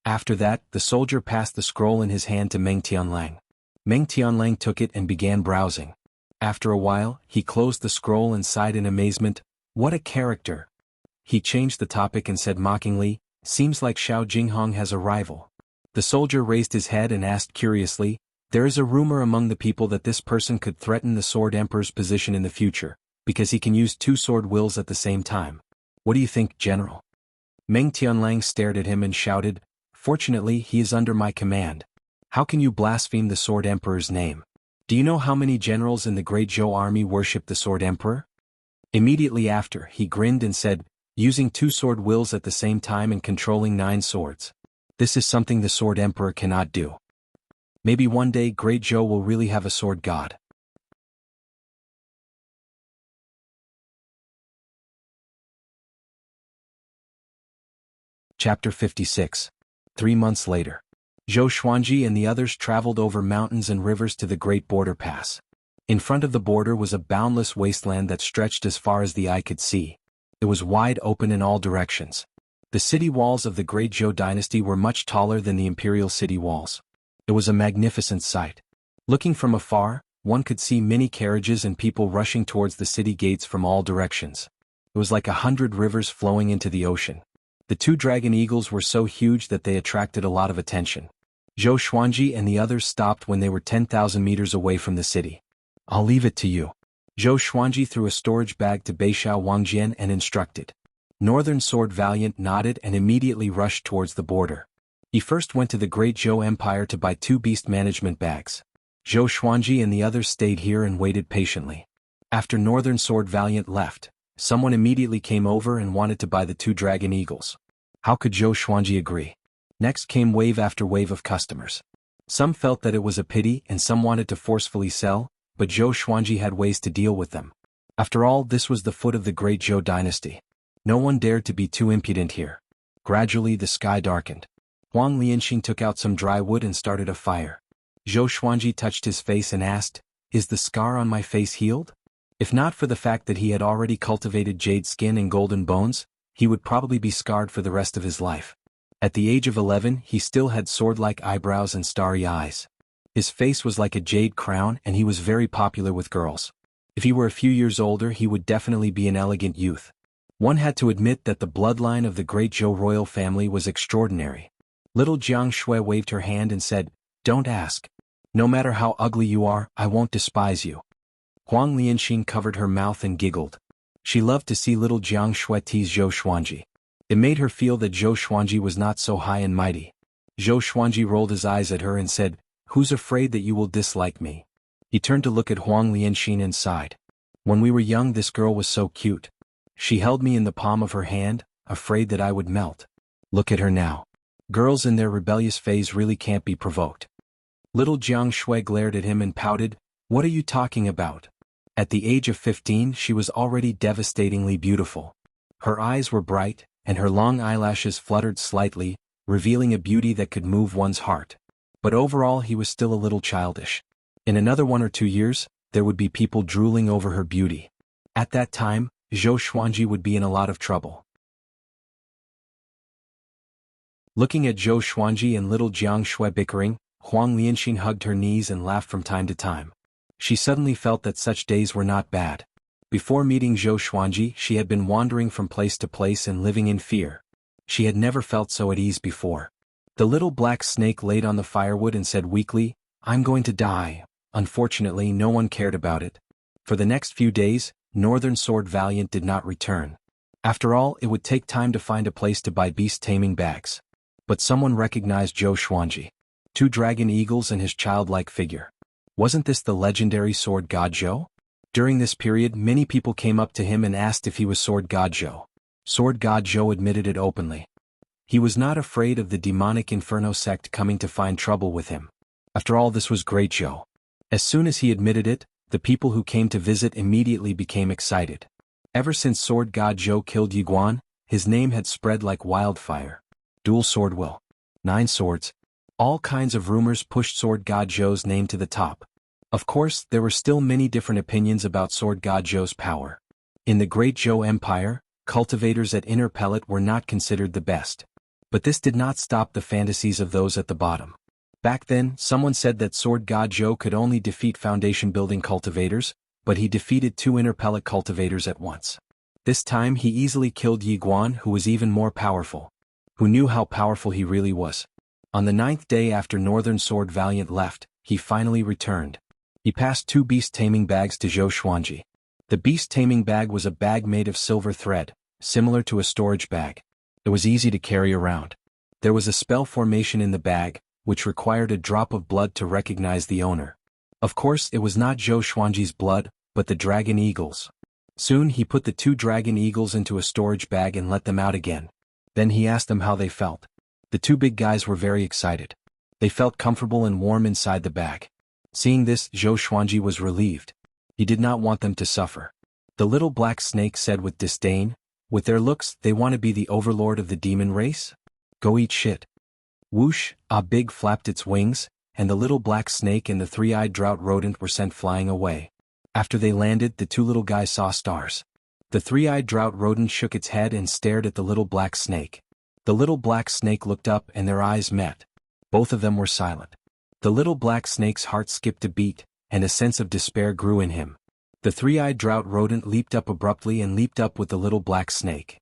S1: After that, the soldier passed the scroll in his hand to Meng Tianlang. Meng Tianlang took it and began browsing. After a while, he closed the scroll and sighed in amazement, "What a character!" He changed the topic and said mockingly, "Seems like Xiao Jinghong has a rival." The soldier raised his head and asked curiously, "There is a rumor among the people that this person could threaten the Sword Emperor's position in the future, because he can use two sword wills at the same time. What do you think, General?" Meng Tianlang stared at him and shouted, "Fortunately, he is under my command. How can you blaspheme the Sword Emperor's name? Do you know how many generals in the Great Zhou army worship the Sword Emperor?" Immediately after, he grinned and said, "Using two sword wills at the same time and controlling 9 swords. This is something the Sword Emperor cannot do. Maybe one day Great Zhou will really have a sword god." Chapter 56. 3 months later. Zhou Xuanji and the others traveled over mountains and rivers to the Great Border Pass. In front of the border was a boundless wasteland that stretched as far as the eye could see. It was wide open in all directions. The city walls of the Great Zhou dynasty were much taller than the imperial city walls. It was a magnificent sight. Looking from afar, one could see many carriages and people rushing towards the city gates from all directions. It was like 100 rivers flowing into the ocean. The 2 dragon eagles were so huge that they attracted a lot of attention. Zhou Xuanji and the others stopped when they were 10,000 meters away from the city. "I'll leave it to you." Zhou Xuanji threw a storage bag to Beixiao Wangjian and instructed. Northern Sword Valiant nodded and immediately rushed towards the border. He first went to the Great Zhou Empire to buy 2 beast management bags. Zhou Xuanji and the others stayed here and waited patiently. After Northern Sword Valiant left, someone immediately came over and wanted to buy the 2 dragon eagles. How could Zhou Xuanji agree? Next came wave after wave of customers. Some felt that it was a pity and some wanted to forcefully sell, but Zhou Xuanji had ways to deal with them. After all, this was the foot of the Great Zhou dynasty. No one dared to be too impudent here. Gradually the sky darkened. Huang Lianxing took out some dry wood and started a fire. Zhou Xuanji touched his face and asked, "Is the scar on my face healed?" If not for the fact that he had already cultivated jade skin and golden bones, he would probably be scarred for the rest of his life. At the age of 11, he still had sword-like eyebrows and starry eyes. His face was like a jade crown and he was very popular with girls. If he were a few years older, he would definitely be an elegant youth. One had to admit that the bloodline of the great Zhou royal family was extraordinary. Little Jiang Shui waved her hand and said, "Don't ask. No matter how ugly you are, I won't despise you." Huang Lianxin covered her mouth and giggled. She loved to see little Jiang Shui tease Zhou Xuanji. It made her feel that Zhou Xuanji was not so high and mighty. Zhou Xuanji rolled his eyes at her and said, "Who's afraid that you will dislike me?" He turned to look at Huang Lianxin and sighed. "When we were young, this girl was so cute. She held me in the palm of her hand, afraid that I would melt. Look at her now. Girls in their rebellious phase really can't be provoked." Little Jiang Shui glared at him and pouted, "What are you talking about?" At the age of 15, she was already devastatingly beautiful. Her eyes were bright, and her long eyelashes fluttered slightly, revealing a beauty that could move one's heart. But overall he was still a little childish. In another 1 or 2 years, there would be people drooling over her beauty. At that time, Zhou Xuanji would be in a lot of trouble. Looking at Zhou Xuanji and little Jiang Shui bickering, Huang Lianxin hugged her knees and laughed from time to time. She suddenly felt that such days were not bad. Before meeting Zhou Xuanji, she had been wandering from place to place and living in fear. She had never felt so at ease before. The little black snake laid on the firewood and said weakly, "I'm going to die." Unfortunately, no one cared about it. For the next few days, Northern Sword Valiant did not return. After all, it would take time to find a place to buy beast-taming bags. But someone recognized Zhou Xuanji. 2 dragon eagles and his childlike figure. Wasn't this the legendary sword god Zhou? During this period, many people came up to him and asked if he was sword god Zhou. Sword god Zhou admitted it openly. He was not afraid of the demonic Inferno sect coming to find trouble with him. After all, this was great Zhou. As soon as he admitted it, the people who came to visit immediately became excited. Ever since sword god Zhou killed Yiguan, his name had spread like wildfire. Dual sword will. 9 swords. All kinds of rumors pushed sword god Zhou's name to the top. Of course, there were still many different opinions about sword god Zhou's power. In the great Zhou Empire, cultivators at Inner Pellet were not considered the best. But this did not stop the fantasies of those at the bottom. Back then, someone said that sword god Zhou could only defeat foundation-building cultivators, but he defeated 2 Inner Pellet cultivators at once. This time he easily killed Yiguan, who was even more powerful. Who knew how powerful he really was? On the 9th day after Northern Sword Valiant left, he finally returned. He passed 2 beast-taming bags to Zhou Xuanji. The beast-taming bag was a bag made of silver thread, similar to a storage bag. It was easy to carry around. There was a spell formation in the bag, which required a drop of blood to recognize the owner. Of course, it was not Zhou Xuanji's blood, but the dragon eagles. Soon he put the 2 dragon eagles into a storage bag and let them out again. Then he asked them how they felt. The 2 big guys were very excited. They felt comfortable and warm inside the bag. Seeing this, Zhou Xuanji was relieved. He did not want them to suffer. The little black snake said with disdain, "With their looks, they want to be the overlord of the demon race? Go eat shit." Whoosh, a big flapped its wings, and the little black snake and the 3-eyed drought rodent were sent flying away. After they landed, the 2 little guys saw stars. The 3-eyed drought rodent shook its head and stared at the little black snake. The little black snake looked up and their eyes met. Both of them were silent. The little black snake's heart skipped a beat, and a sense of despair grew in him. The 3-eyed drought rodent leaped up abruptly and leaped up with the little black snake.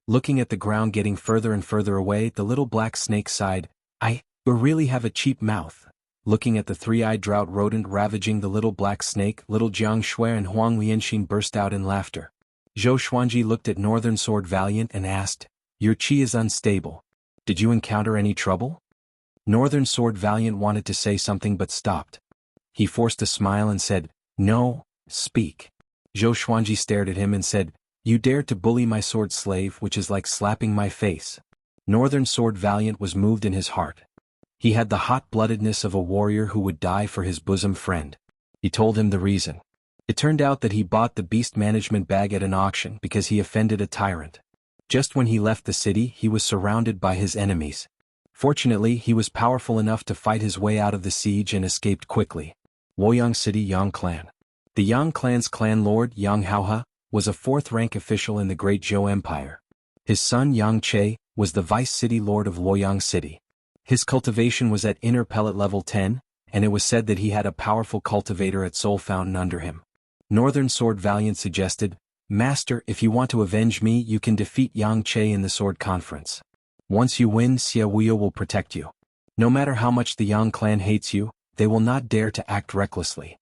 S1: Looking at the ground getting further and further away, the little black snake sighed, "I really have a cheap mouth." Looking at the 3-eyed drought rodent ravaging the little black snake, little Jiang Shui and Huang Lianxin burst out in laughter. Zhou Xuanji looked at Northern Sword Valiant and asked, "Your chi is unstable. Did you encounter any trouble?" Northern Sword Valiant wanted to say something but stopped. He forced a smile and said, "No, speak." Zhou Xuanji stared at him and said, "You dare to bully my sword slave, which is like slapping my face." Northern Sword Valiant was moved in his heart. He had the hot-bloodedness of a warrior who would die for his bosom friend. He told him the reason. It turned out that he bought the beast management bag at an auction because he offended a tyrant. Just when he left the city, he was surrounded by his enemies. Fortunately, he was powerful enough to fight his way out of the siege and escaped quickly. Luoyang City Yang Clan. The Yang Clan's clan lord, Yang Haohe, was a fourth-rank official in the Great Zhou Empire. His son Yang Che was the vice city lord of Luoyang City. His cultivation was at inner pellet level 10, and it was said that he had a powerful cultivator at Soul Fountain under him. Northern Sword Valiant suggested, "Master, if you want to avenge me, you can defeat Yang Che in the Sword Conference. Once you win, Xia Wuyo will protect you. No matter how much the Yang clan hates you, they will not dare to act recklessly."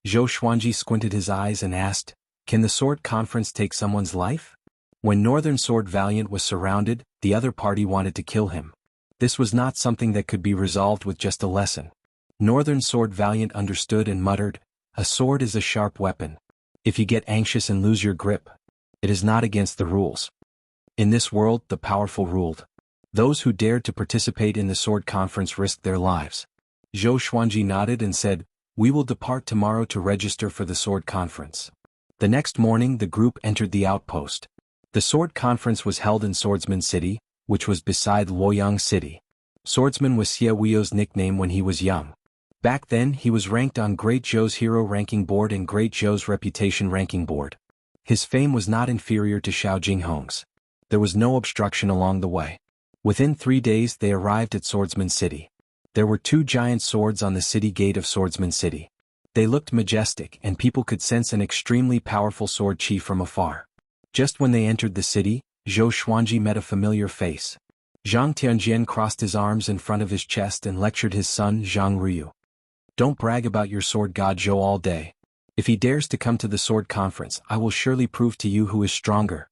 S1: Zhou Xuanji squinted his eyes and asked, "Can the Sword Conference take someone's life?" When Northern Sword Valiant was surrounded, the other party wanted to kill him. This was not something that could be resolved with just a lesson. Northern Sword Valiant understood and muttered, "A sword is a sharp weapon. If you get anxious and lose your grip, it is not against the rules. In this world, the powerful ruled. Those who dared to participate in the Sword Conference risked their lives." Zhou Xuanji nodded and said, "We will depart tomorrow to register for the Sword Conference." The next morning the group entered the outpost. The Sword Conference was held in Swordsman City, which was beside Luoyang City. Swordsman was Xia Wuyo's nickname when he was young. Back then he was ranked on Great Zhou's Hero Ranking Board and Great Zhou's Reputation Ranking Board. His fame was not inferior to Xiao Jinghong's. There was no obstruction along the way. Within 3 days they arrived at Swordsman City. There were 2 giant swords on the city gate of Swordsman City. They looked majestic and people could sense an extremely powerful sword chi from afar. Just when they entered the city, Zhou Xuanji met a familiar face. Zhang Tianjian crossed his arms in front of his chest and lectured his son Zhang Ryu. "Don't brag about your sword god Zhou all day. If he dares to come to the sword conference, I will surely prove to you who is stronger."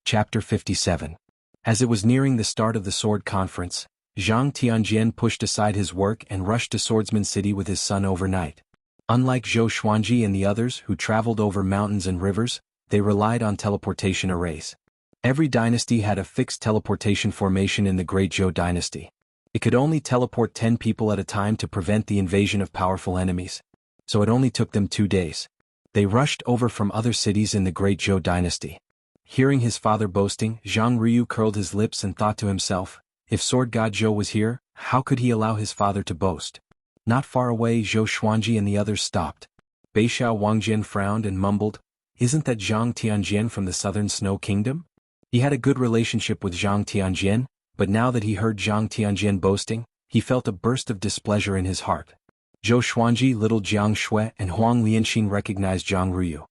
S1: Chapter 57. As it was nearing the start of the sword conference, Zhang Tianjian pushed aside his work and rushed to Swordsman City with his son overnight. Unlike Zhou Xuanji and the others who traveled over mountains and rivers, they relied on teleportation arrays. Every dynasty had a fixed teleportation formation in the Great Zhou dynasty. It could only teleport 10 people at a time to prevent the invasion of powerful enemies. So it only took them 2 days. They rushed over from other cities in the Great Zhou dynasty. Hearing his father boasting, Zhang Ryu curled his lips and thought to himself, if Sword God Zhou was here, how could he allow his father to boast? Not far away, Zhou Xuanji and the others stopped. Beixiao Wangjian frowned and mumbled, "Isn't that Zhang Tianjian from the Southern Snow Kingdom?" He had a good relationship with Zhang Tianjian, but now that he heard Zhang Tianjian boasting, he felt a burst of displeasure in his heart. Zhou Xuanji, little Jiang Shui, and Huang Lianxin recognized Zhang Ryu.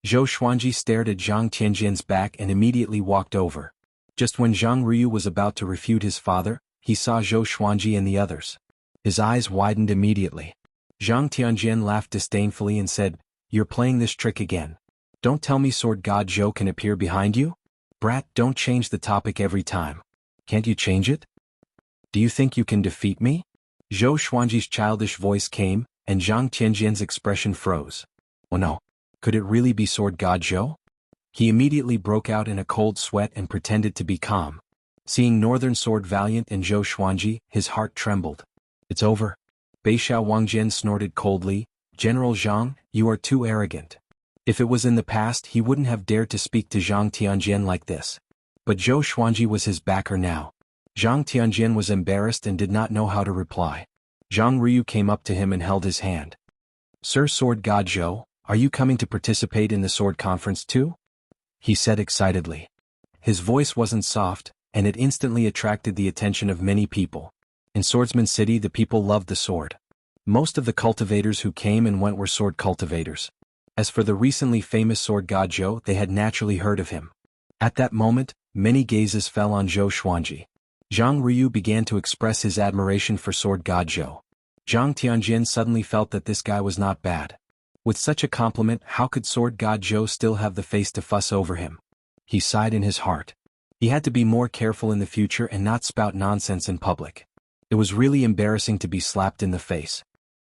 S1: Zhou Xuanji stared at Zhang Tianjian's back and immediately walked over. Just when Zhang Ryu was about to refute his father, he saw Zhou Xuanji and the others. His eyes widened immediately. Zhang Tianjian laughed disdainfully and said, "You're playing this trick again. Don't tell me Sword God Zhou can appear behind you? Brat, don't change the topic every time. Can't you change it? Do you think you can defeat me?" Zhou Xuanji's childish voice came, and Zhang Tianjian's expression froze. Oh no. Could it really be Sword God Zhou? He immediately broke out in a cold sweat and pretended to be calm. Seeing Northern Sword Valiant and Zhou Xuanji, his heart trembled. "It's over." Beixiao Wangjian snorted coldly, "General Zhang, you are too arrogant." If it was in the past, he wouldn't have dared to speak to Zhang Tianjian like this. But Zhou Xuanji was his backer now. Zhang Tianjian was embarrassed and did not know how to reply. Zhang Ryu came up to him and held his hand. "Sir Sword God Zhou, are you coming to participate in the sword conference too?" he said excitedly. His voice wasn't soft, and it instantly attracted the attention of many people. In Swordsman City the people loved the sword. Most of the cultivators who came and went were sword cultivators. As for the recently famous Sword God Zhou, they had naturally heard of him. At that moment, many gazes fell on Zhou Xuanji. Zhang Ryu began to express his admiration for Sword God Zhou. Zhang Tianjian suddenly felt that this guy was not bad. With such a compliment, how could Sword God Zhou still have the face to fuss over him? He sighed in his heart. He had to be more careful in the future and not spout nonsense in public. It was really embarrassing to be slapped in the face.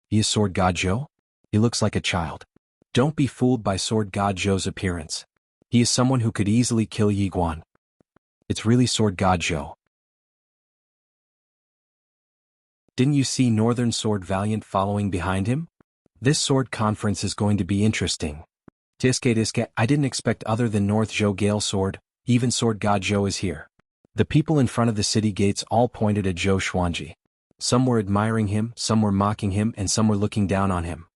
S1: He is Sword God Zhou? He looks like a child. Don't be fooled by Sword God Zhou's appearance. He is someone who could easily kill Yi Guan. It's really Sword God Zhou. Didn't you see Northern Sword Valiant following behind him? This sword conference is going to be interesting. Diske, I didn't expect other than North Zhou Gale Sword, even Sword God Zhou is here. The people in front of the city gates all pointed at Zhou Xuanji. Some were admiring him, some were mocking him, and some were looking down on him.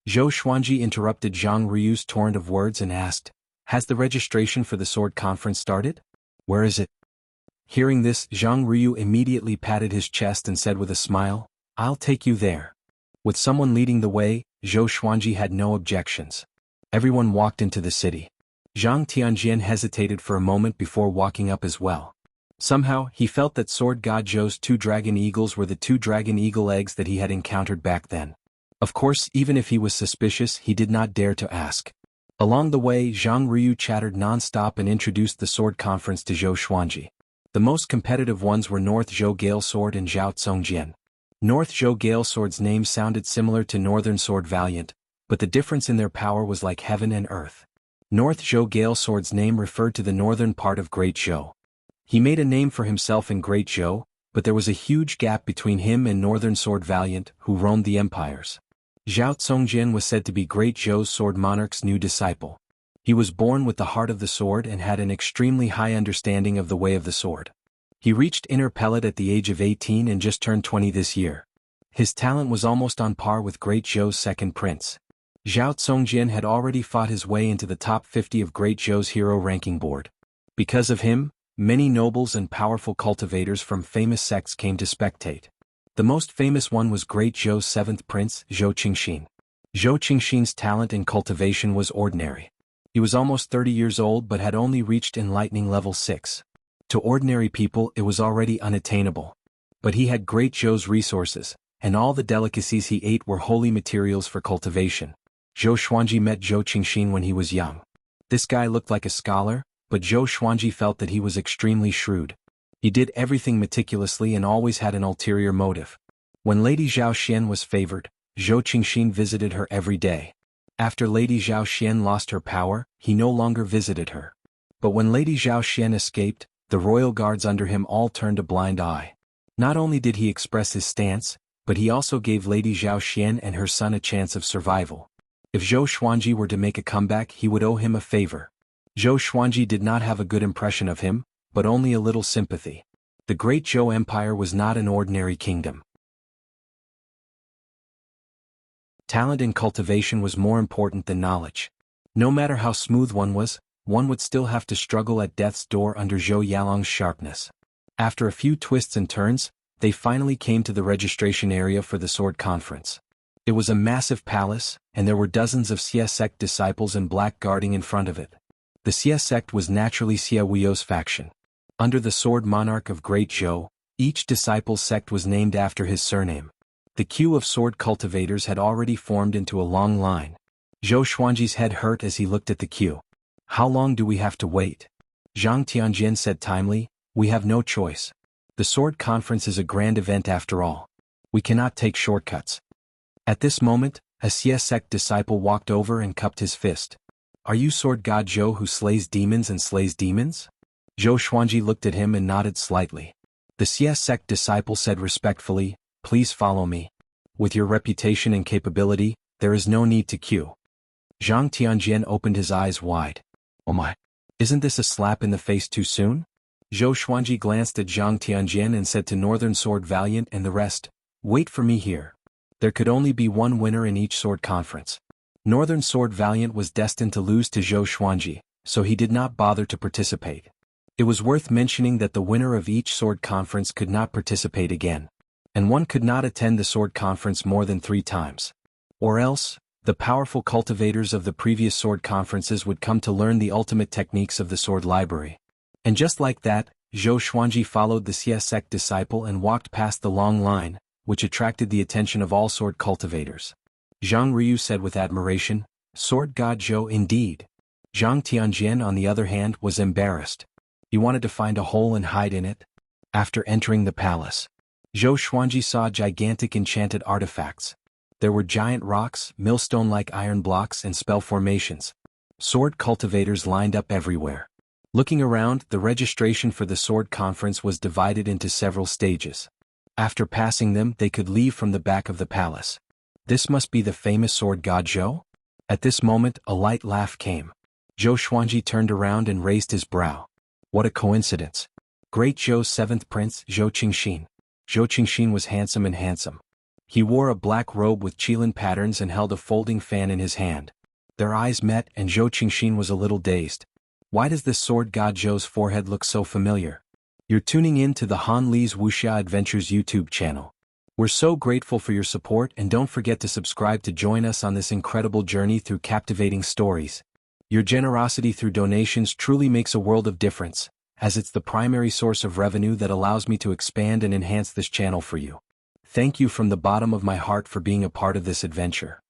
S1: Zhou Xuanji interrupted Zhang Ruyu's torrent of words and asked, "Has the registration for the sword conference started? Where is it?" Hearing this, Zhang Ruyu immediately patted his chest and said with a smile, "I'll take you there." With someone leading the way, Zhou Xuanji had no objections. Everyone walked into the city. Zhang Tianjian hesitated for a moment before walking up as well. Somehow, he felt that Sword God Zhou's 2 dragon eagles were the 2 dragon eagle eggs that he had encountered back then. Of course, even if he was suspicious, he did not dare to ask. Along the way, Zhang Ruyu chattered non-stop and introduced the sword conference to Zhou Xuanji. The most competitive ones were North Zhou Gale Sword and Zhao Tsongjian. North Zhou Gale Sword's name sounded similar to Northern Sword Valiant, but the difference in their power was like heaven and earth. North Zhou Gale Sword's name referred to the northern part of Great Zhou. He made a name for himself in Great Zhou, but there was a huge gap between him and Northern Sword Valiant, who roamed the empires. Zhao Tsongjian was said to be Great Zhou's sword monarch's new disciple. He was born with the heart of the sword and had an extremely high understanding of the way of the sword. He reached inner pellet at the age of 18 and just turned 20 this year. His talent was almost on par with Great Zhou's second prince. Zhao Tsongjian had already fought his way into the top 50 of Great Zhou's hero ranking board. Because of him, many nobles and powerful cultivators from famous sects came to spectate. The most famous one was Great Zhou's 7th prince, Zhou Qingxin. Zhou Qingxin's talent in cultivation was ordinary. He was almost 30 years old but had only reached enlightening level 6. To ordinary people it was already unattainable. But he had Great Zhou's resources, and all the delicacies he ate were holy materials for cultivation. Zhou Xuanji met Zhou Qingxin when he was young. This guy looked like a scholar, but Zhou Xuanji felt that he was extremely shrewd. He did everything meticulously and always had an ulterior motive. When Lady Zhao Xian was favored, Zhou Qingxin visited her every day. After Lady Zhao Xian lost her power, he no longer visited her. But when Lady Zhao Xian escaped, the royal guards under him all turned a blind eye. Not only did he express his stance, but he also gave Lady Zhao Xian and her son a chance of survival. If Zhou Xuanji were to make a comeback, he would owe him a favor. Zhou Xuanji did not have a good impression of him, but only a little sympathy. The Great Zhou Empire was not an ordinary kingdom. Talent in cultivation was more important than knowledge. No matter how smooth one would still have to struggle at death's door under Zhou Yalong's sharpness. After a few twists and turns, they finally came to the registration area for the sword conference. It was a massive palace, and there were dozens of Xie sect disciples in black guarding in front of it. The Xie sect was naturally Xie Wuyo's faction. Under the sword monarch of Great Zhou, each disciple's sect was named after his surname. The queue of sword cultivators had already formed into a long line. Zhou Xuanji's head hurt as he looked at the queue. "How long do we have to wait?" Zhang Tianjian said timely, "We have no choice. The sword conference is a grand event after all. We cannot take shortcuts." At this moment, a Xie sect disciple walked over and cupped his fist. "Are you Sword God Zhou who slays demons and slays demons?" Zhou Xuanji looked at him and nodded slightly. The Xie sect disciple said respectfully, "Please follow me. With your reputation and capability, there is no need to queue." Zhang Tianjian opened his eyes wide. "Oh my! Isn't this a slap in the face too soon?" Zhou Xuanji glanced at Zhang Tianjian and said to Northern Sword Valiant and the rest, "Wait for me here." There could only be one winner in each sword conference. Northern Sword Valiant was destined to lose to Zhou Xuanji, so he did not bother to participate. It was worth mentioning that the winner of each sword conference could not participate again. And one could not attend the sword conference more than 3 times. Or else, the powerful cultivators of the previous sword conferences would come to learn the ultimate techniques of the sword library. And just like that, Zhou Xuanji followed the Xie sect disciple and walked past the long line, which attracted the attention of all sword cultivators. Zhang Ryu said with admiration, "Sword God Zhou indeed." Zhang Tianjian on the other hand was embarrassed. He wanted to find a hole and hide in it. After entering the palace, Zhou Xuanji saw gigantic enchanted artifacts. There were giant rocks, millstone-like iron blocks and spell formations. Sword cultivators lined up everywhere. Looking around, the registration for the sword conference was divided into several stages. After passing them, they could leave from the back of the palace. This must be the famous Sword God Zhou? At this moment, a light laugh came. Zhou Xuanji turned around and raised his brow. What a coincidence. Great Zhou's seventh prince, Zhou Qingxin. Zhou Qingxin was handsome. He wore a black robe with qilin patterns and held a folding fan in his hand. Their eyes met and Zhou Qingxin was a little dazed. Why does this sword god Zhou's forehead look so familiar? You're tuning in to the Han Li's Wuxia Adventures YouTube channel. We're so grateful for your support, and don't forget to subscribe to join us on this incredible journey through captivating stories. Your generosity through donations truly makes a world of difference, as it's the primary source of revenue that allows me to expand and enhance this channel for you. Thank you from the bottom of my heart for being a part of this adventure.